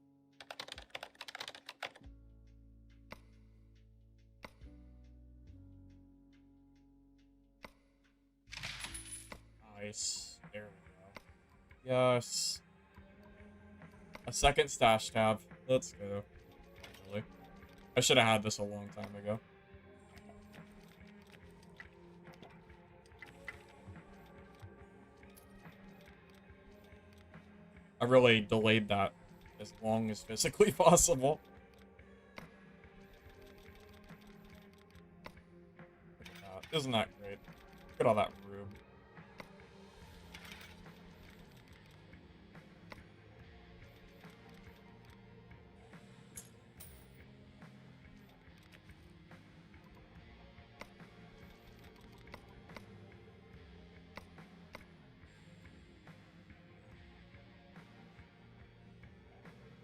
Nice. There we go. Yes. A second stash tab. Let's go. Really. I should have had this a long time ago. I really delayed that as long as physically possible. Look at that. Isn't that great? Look at all that room.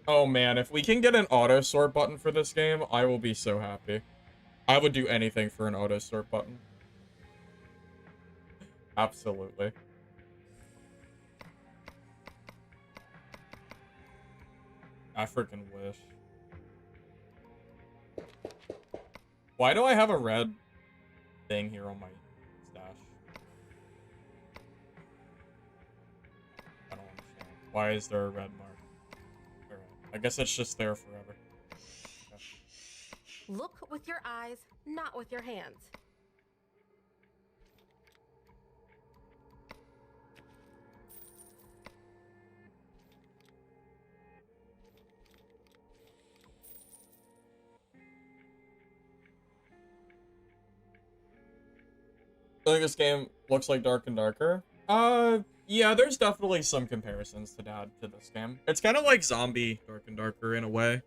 Oh man, if we can get an auto sort button for this game, I will be so happy. I would do anything for an auto sort button. Absolutely. I freaking wish. Why do I have a red thing here on my stash? I don't understand. Why is there a red mark? Alright. I guess it's just there forever. Okay. Look with your eyes, not with your hands. I think this game looks like Dark and Darker. Yeah, there's definitely some comparisons to this game. It's kind of like Zombie Dark and Darker in a way.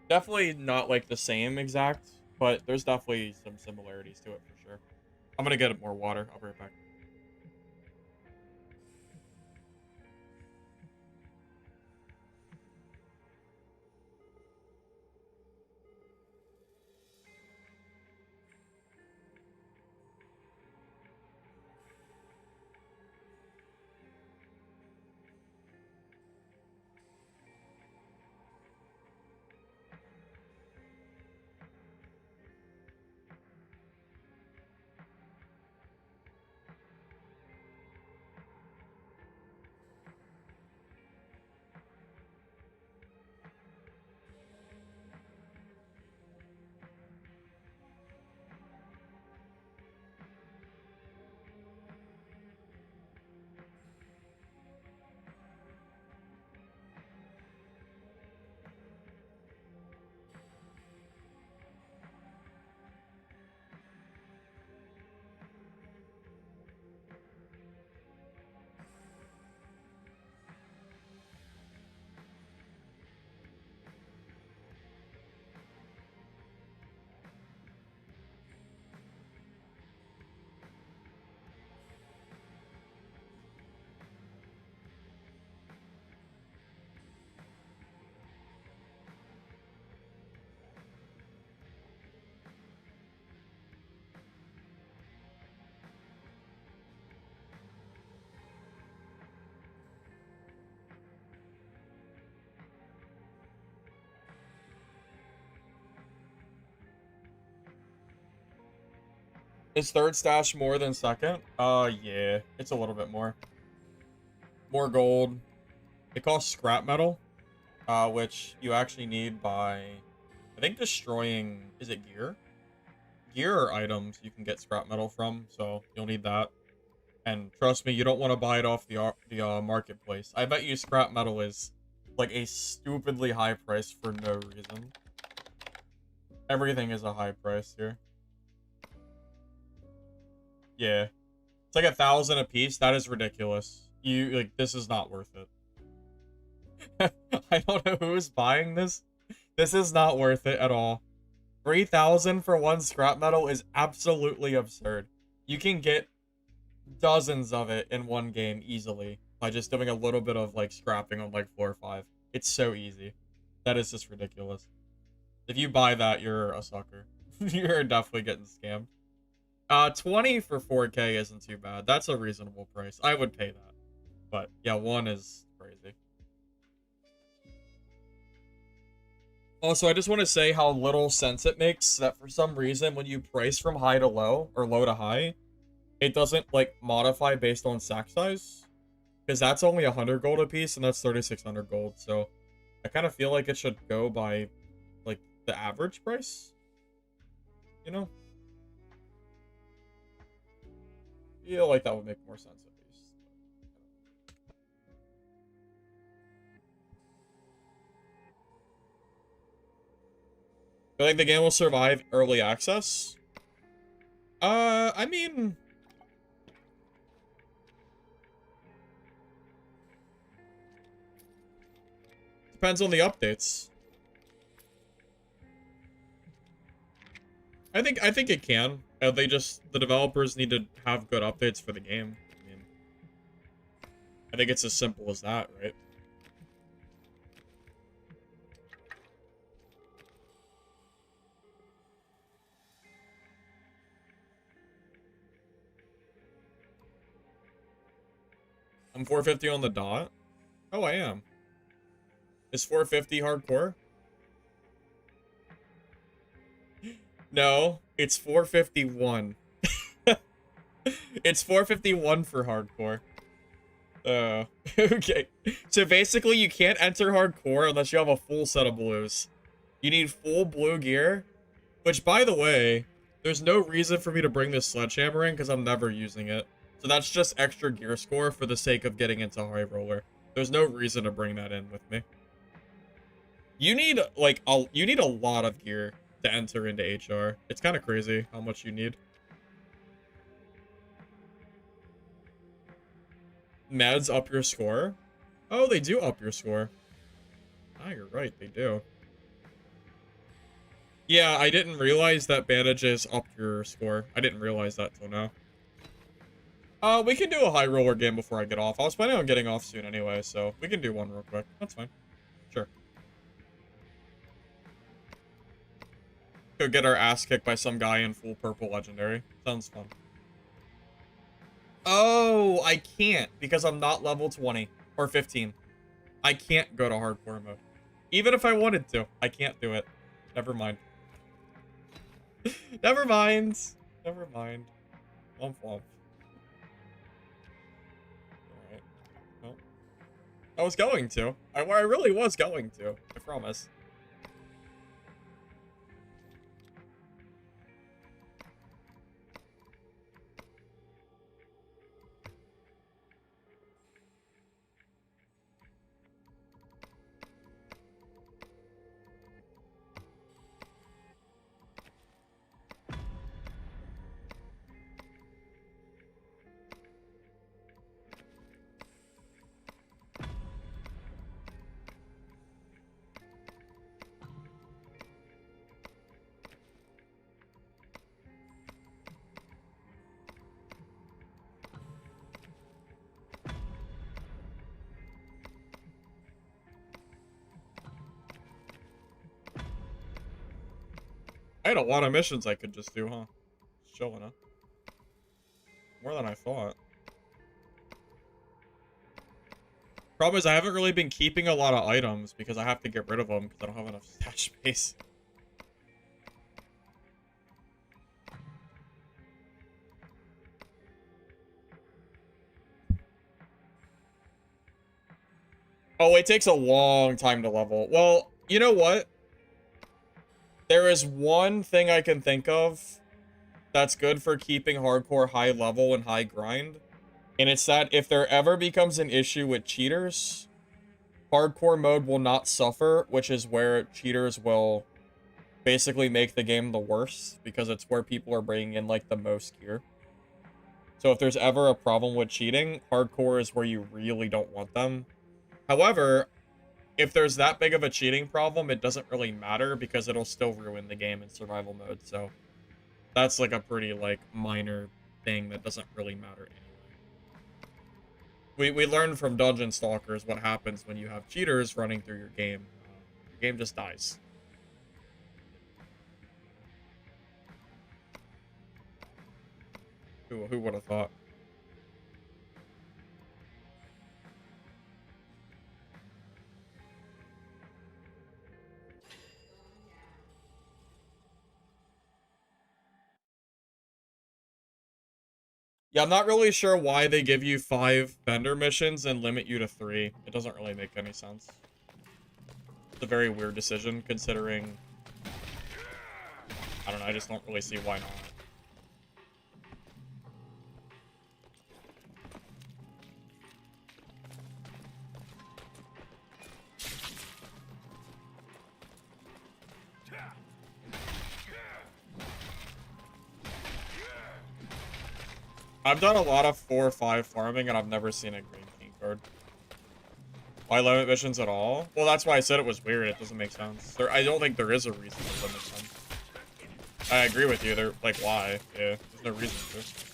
Definitely not like the same exact, but there's definitely some similarities to it for sure. I'm gonna get more water. I'll be right back. Is third stash more than second? Yeah. It's a little bit more. More gold. It costs scrap metal, which you actually need by, I think, destroying, is it gear? Gear or items you can get scrap metal from, so you'll need that. And trust me, you don't want to buy it off the marketplace. I bet you scrap metal is like a stupidly high price for no reason. Everything is a high price here. Yeah. It's like 1,000 a piece. That is ridiculous. This is not worth it. I don't know who's buying this. This is not worth it at all. 3,000 for one scrap metal is absolutely absurd. You can get dozens of it in one game easily by just doing a little bit of like scrapping on like 4 or 5. It's so easy. That is just ridiculous. If you buy that, you're a sucker. You're definitely getting scammed. 20 for 4K isn't too bad. That's a reasonable price. I would pay that. But yeah, 1 is crazy. Also, I just want to say how little sense it makes that for some reason when you price from high to low or low to high, it doesn't like modify based on sack size. Because that's only 100 gold a piece, and that's 3,600 gold. So I kind of feel like it should go by, like, the average price. You know? Feel like that would make more sense at least. Feel like the game will survive early access? I mean... Depends on the updates. I think it can. The developers need to have good updates for the game. I mean, I think it's as simple as that, right? I'm 450 on the dot. Oh, I am. Is 450 hardcore? No, it's 451. It's 451 for hardcore. Okay. So basically, you can't enter hardcore unless you have a full set of blues. You need full blue gear, which, by the way, there's no reason for me to bring this sledgehammer in because I'm never using it. So that's just extra gear score for the sake of getting into High Roller. There's no reason to bring that in with me. You need, like, you need a lot of gear to enter into HR. It's kind of crazy how much you need. Meds up your score? Oh, they do up your score. Ah, you're right, they do. Yeah, I didn't realize that bandages up your score. I didn't realize that till now. We can do a high roller game before I get off. I was planning on getting off soon anyway, so we can do one real quick. That's fine. Sure. Go get our ass kicked by some guy in full purple legendary. Sounds fun. Oh, I can't because I'm not level 20 or 15. I can't go to hardcore mode. Even if I wanted to, I can't do it. Never mind. Never mind. Never mind. Womp womp. Alright. Well, I was going to. I really was going to. I promise. I had a lot of missions I could just do, huh? Just chilling, huh? More than I thought. Problem is, I haven't really been keeping a lot of items because I have to get rid of them because I don't have enough stash space. Oh, it takes a long time to level. Well, you know what? There is one thing I can think of that's good for keeping hardcore high level and high grind. And it's that if there ever becomes an issue with cheaters, hardcore mode will not suffer, which is where cheaters will basically make the game the worst because it's where people are bringing in, like, the most gear. So if there's ever a problem with cheating, hardcore is where you really don't want them. However, if there's that big of a cheating problem, it doesn't really matter because it'll still ruin the game in survival mode. So that's like a pretty, like, minor thing that doesn't really matter anyway. We learned from Dungeon Stalkers what happens when you have cheaters running through your game. Your game just dies. Who would have thought? Yeah, I'm not really sure why they give you 5 vendor missions and limit you to 3. It doesn't really make any sense. It's a very weird decision, considering... I don't know, I just don't really see why not. I've done a lot of 4 or 5 farming, and I've never seen a green key card. Why limit missions at all? Well, that's why I said it was weird. It doesn't make sense. I don't think there is a reason to limit them. I agree with you. They're like, why? Yeah, there's no reason to.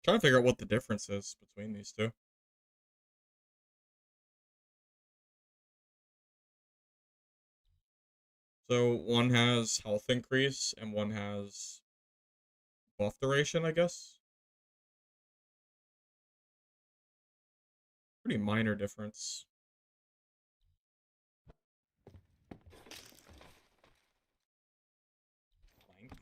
Trying to figure out what the difference is between these two. So one has health increase and one has buff duration, I guess. Pretty minor difference. Plank.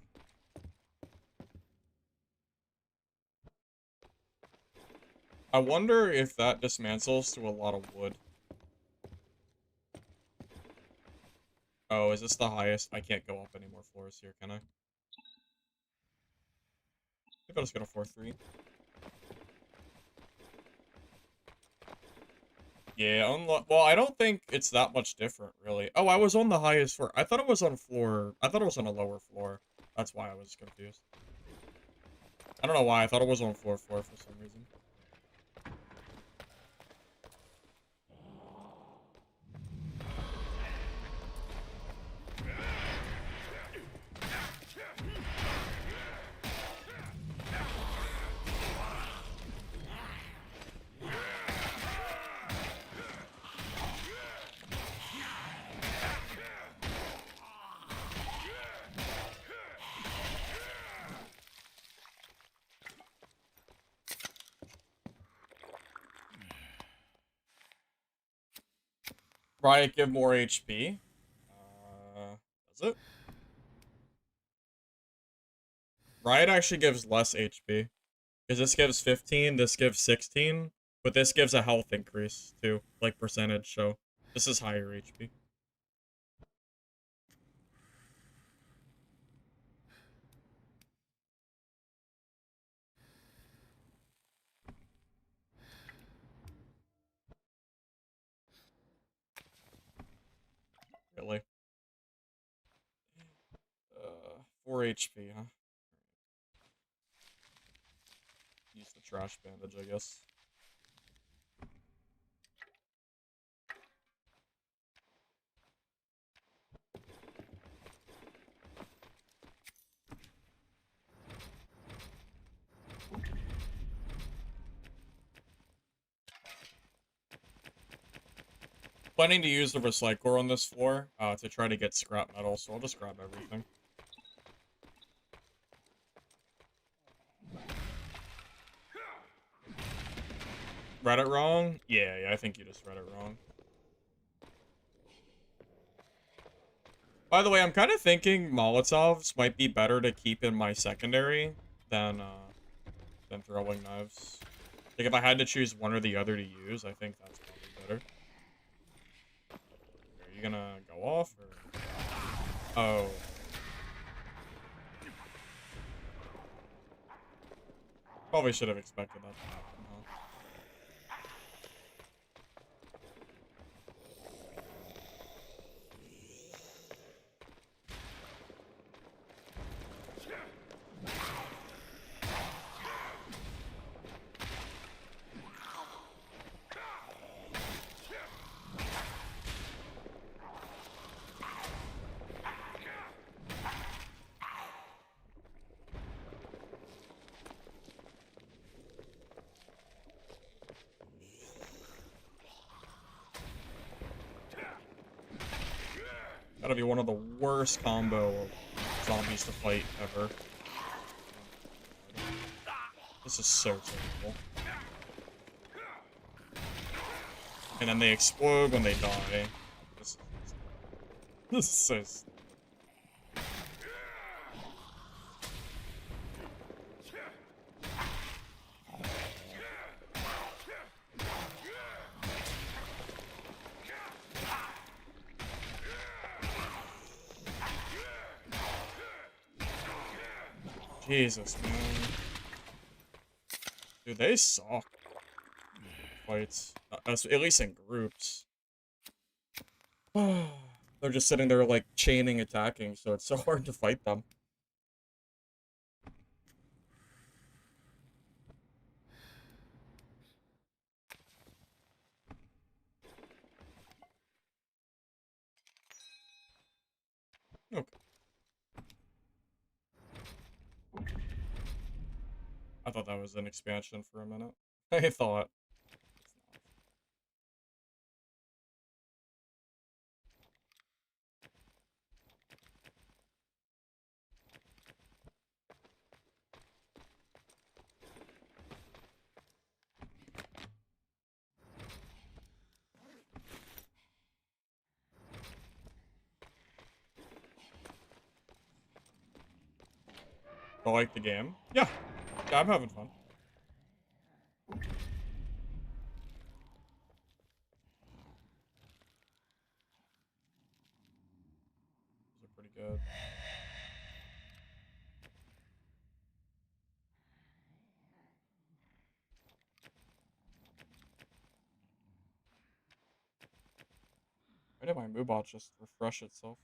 I wonder if that dismantles to a lot of wood. Oh, is this the highest? I can't go up any more floors here, can I? If I just get a 4-3. Yeah, well, I don't think it's that much different, really. Oh, I was on the highest floor. I thought it was on floor... I thought it was on a lower floor. That's why I was confused. I don't know why. I thought it was on floor 4 for some reason. Riot give more HP. Does it? Riot actually gives less HP. Because this gives 15, this gives 16. But this gives a health increase, too. Like, percentage, so... This is higher HP. Really? 4 HP, huh? Use the trash bandage, I guess. planning to use the recycler on this floor to try to get scrap metal, so I'll just grab everything. Read it wrong? Yeah, I think you just read it wrong. By the way, I'm kind of thinking Molotovs might be better to keep in my secondary than throwing knives. Like, if I had to choose one or the other to use, I think that's probably better. Are you gonna go off, or... Oh. Probably should have expected that to happen, huh? Gotta be one of the worst combo of zombies to fight ever. This is so terrible. And then they explode when they die. This is so... Jesus, man. Dude, they suck. Fights. At least in groups. They're just sitting there, like, chaining attacking, so it's so hard to fight them. Okay. I thought that was an expansion for a minute. I thought. I like the game. Yeah. Yeah, I'm having fun. These are pretty good. Why did my Moobot just refresh itself?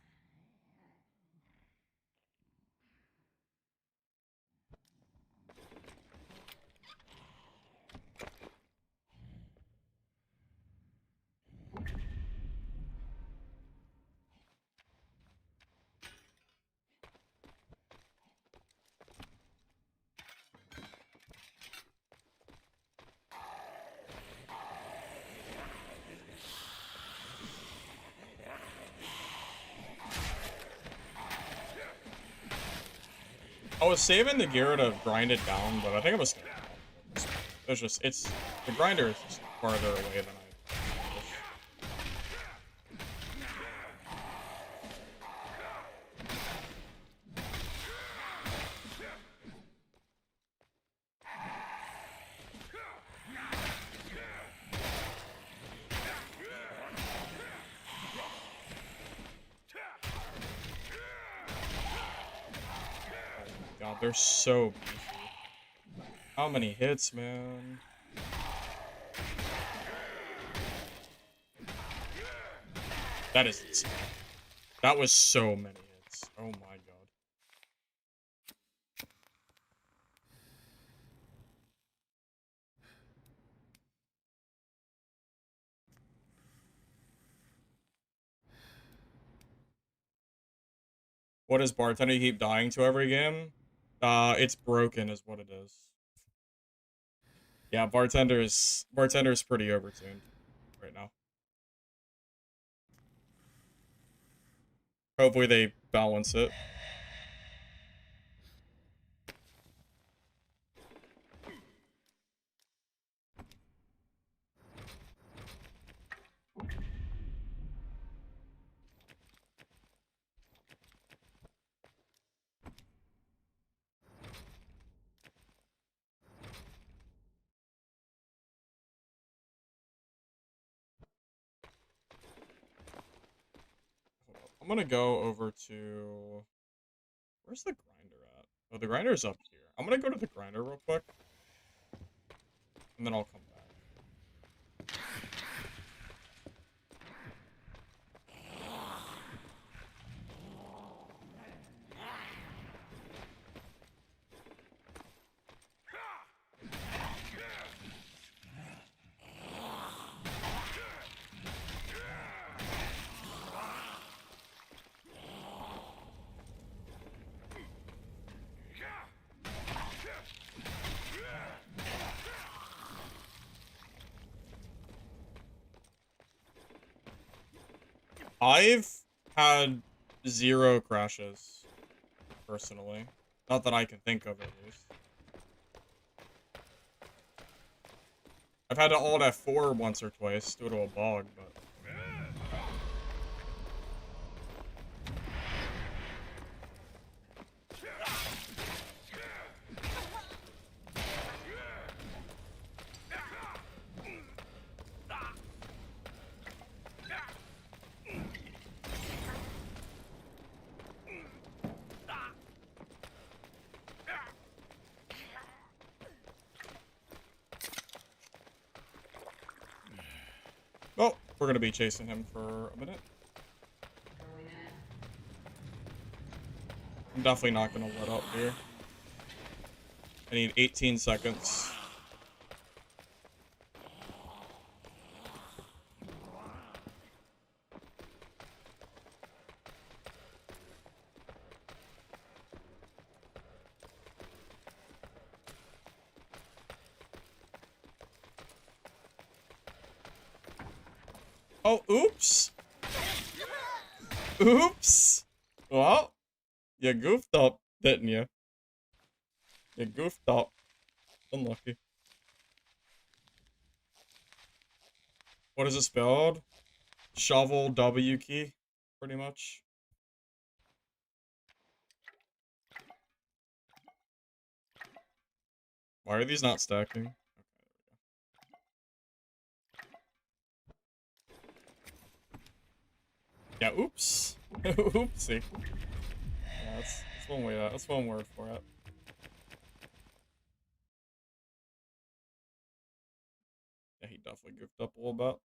I was saving the gear to grind it down, but I think I was gonna... It's just, the grinder is just farther away than I... God, they're so beefy. How many hits, man? That is insane. That was so many hits. Oh my god. What does Bartender keep dying to every game? It's broken is what it is. Yeah, Bartender is pretty overtuned right now. Hopefully they balance it. I'm gonna go over to... Where's the grinder at? Oh, the grinder's up here. I'm gonna go to the grinder real quick. And then I'll come back. I've had 0 crashes, personally. Not that I can think of, at least. I've had to alt F4 once or twice due to a bug, but... Oh, we're gonna be chasing him for a minute. I'm definitely not gonna let up here. I need 18 seconds. Oh, oops. Oops. Well, you goofed up, didn't you? You goofed up. Unlucky. What is it spelled? Shovel W key, pretty much. Why are these not stacking? Yeah, oops. Oopsie. Yeah, that's one way. That's one word for it. Yeah, he definitely goofed up a little bit.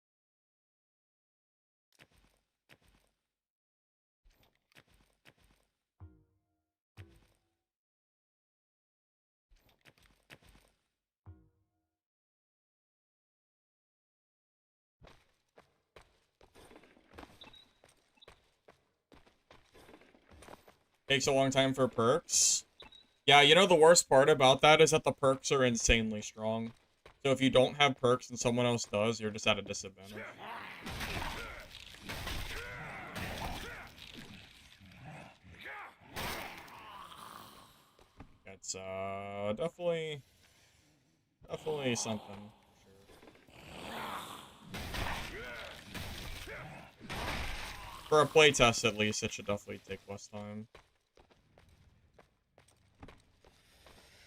Takes a long time for perks. Yeah, you know the worst part about that is that the perks are insanely strong. So if you don't have perks and someone else does, you're just at a disadvantage. It's definitely something. For a playtest, at least, it should definitely take less time.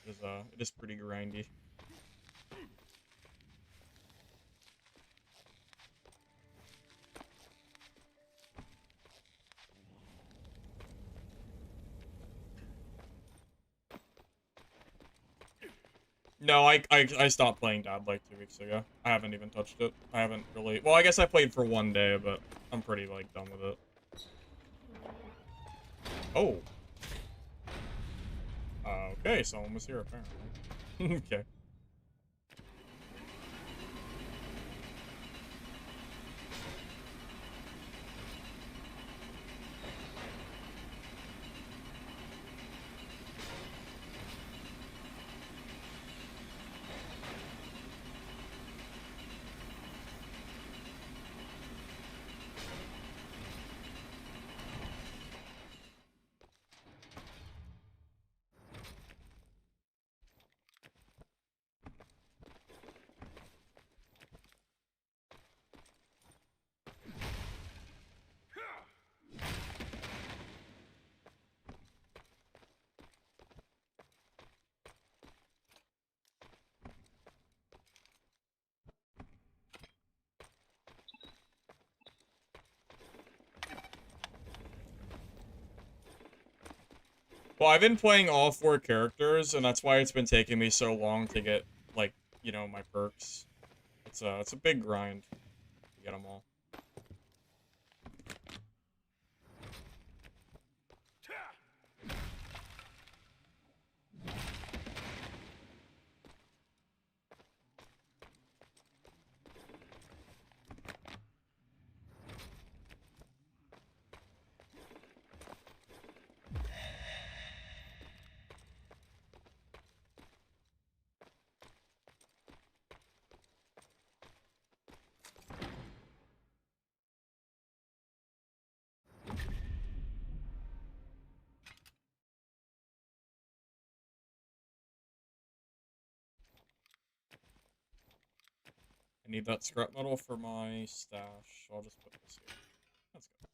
It is pretty grindy. No, I stopped playing Dad like 2 weeks ago. I haven't even touched it. I haven't really... Well, I guess I played for 1 day, but I'm pretty, like, done with it. Oh. Okay, someone was here, apparently. Okay. Well, I've been playing all 4 characters, and that's why it's been taking me so long to get, like, you know, my perks. It's a big grind to get them all. I need that scrap metal for my stash. I'll just put this here. That's good.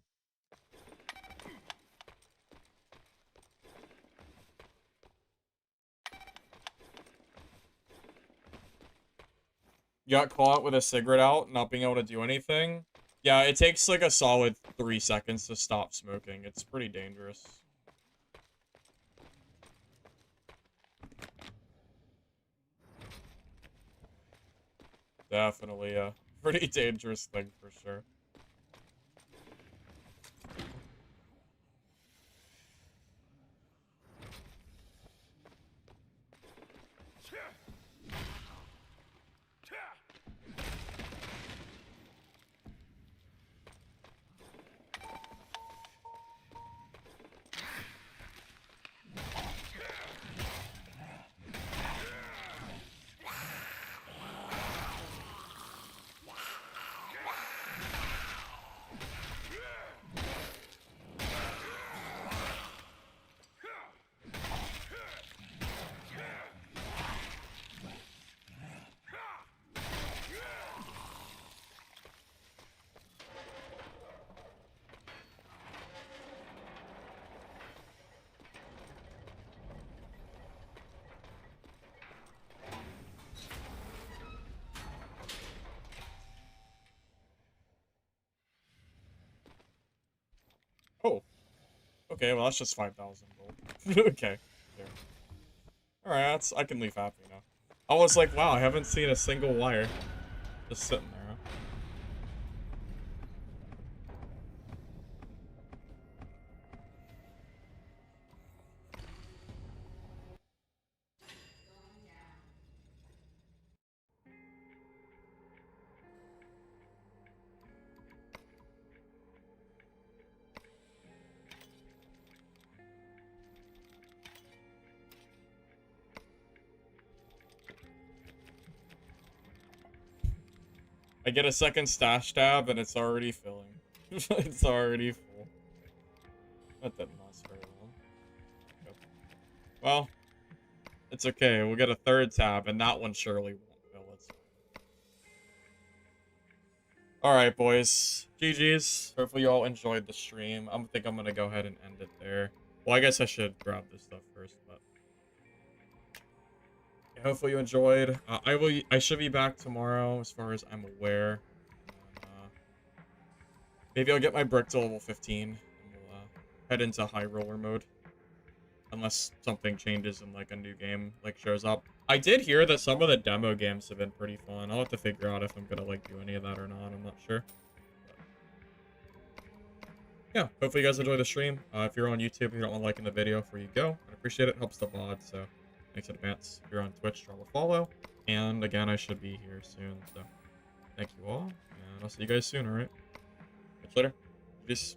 You got caught with a cigarette out, not being able to do anything? Yeah, it takes like a solid 3 seconds to stop smoking. It's pretty dangerous. Definitely a pretty dangerous thing for sure. Oh. Okay, well that's just 5,000 gold. Okay. Alright, I can leave happy now. I was like, wow, I haven't seen a single wire. Just sitting there, huh? I get a second stash tab and it's already filling. It's already full. That didn't last very long. Okay. Well, it's okay. We'll get a third tab and that one surely won't fill. It's alright, boys. GG's. Hopefully you all enjoyed the stream. I think I'm gonna go ahead and end it there. Well, I guess I should grab this stuff first, but yeah, hopefully you enjoyed. I should be back tomorrow, as far as I'm aware. Maybe I'll get my brick to level 15, and we'll head into high roller mode. Unless something changes and like a new game like shows up. I did hear that some of the demo games have been pretty fun. I'll have to figure out if I'm gonna like do any of that or not. I'm not sure. But yeah, hopefully you guys enjoy the stream. If you're on YouTube and you don't want liking the video, before you go, I'd appreciate it. Helps the VOD, so thanks in advance. If you're on Twitch, drop a follow. And again, I should be here soon, so thank you all, and I'll see you guys soon. All right, catch you later. Peace.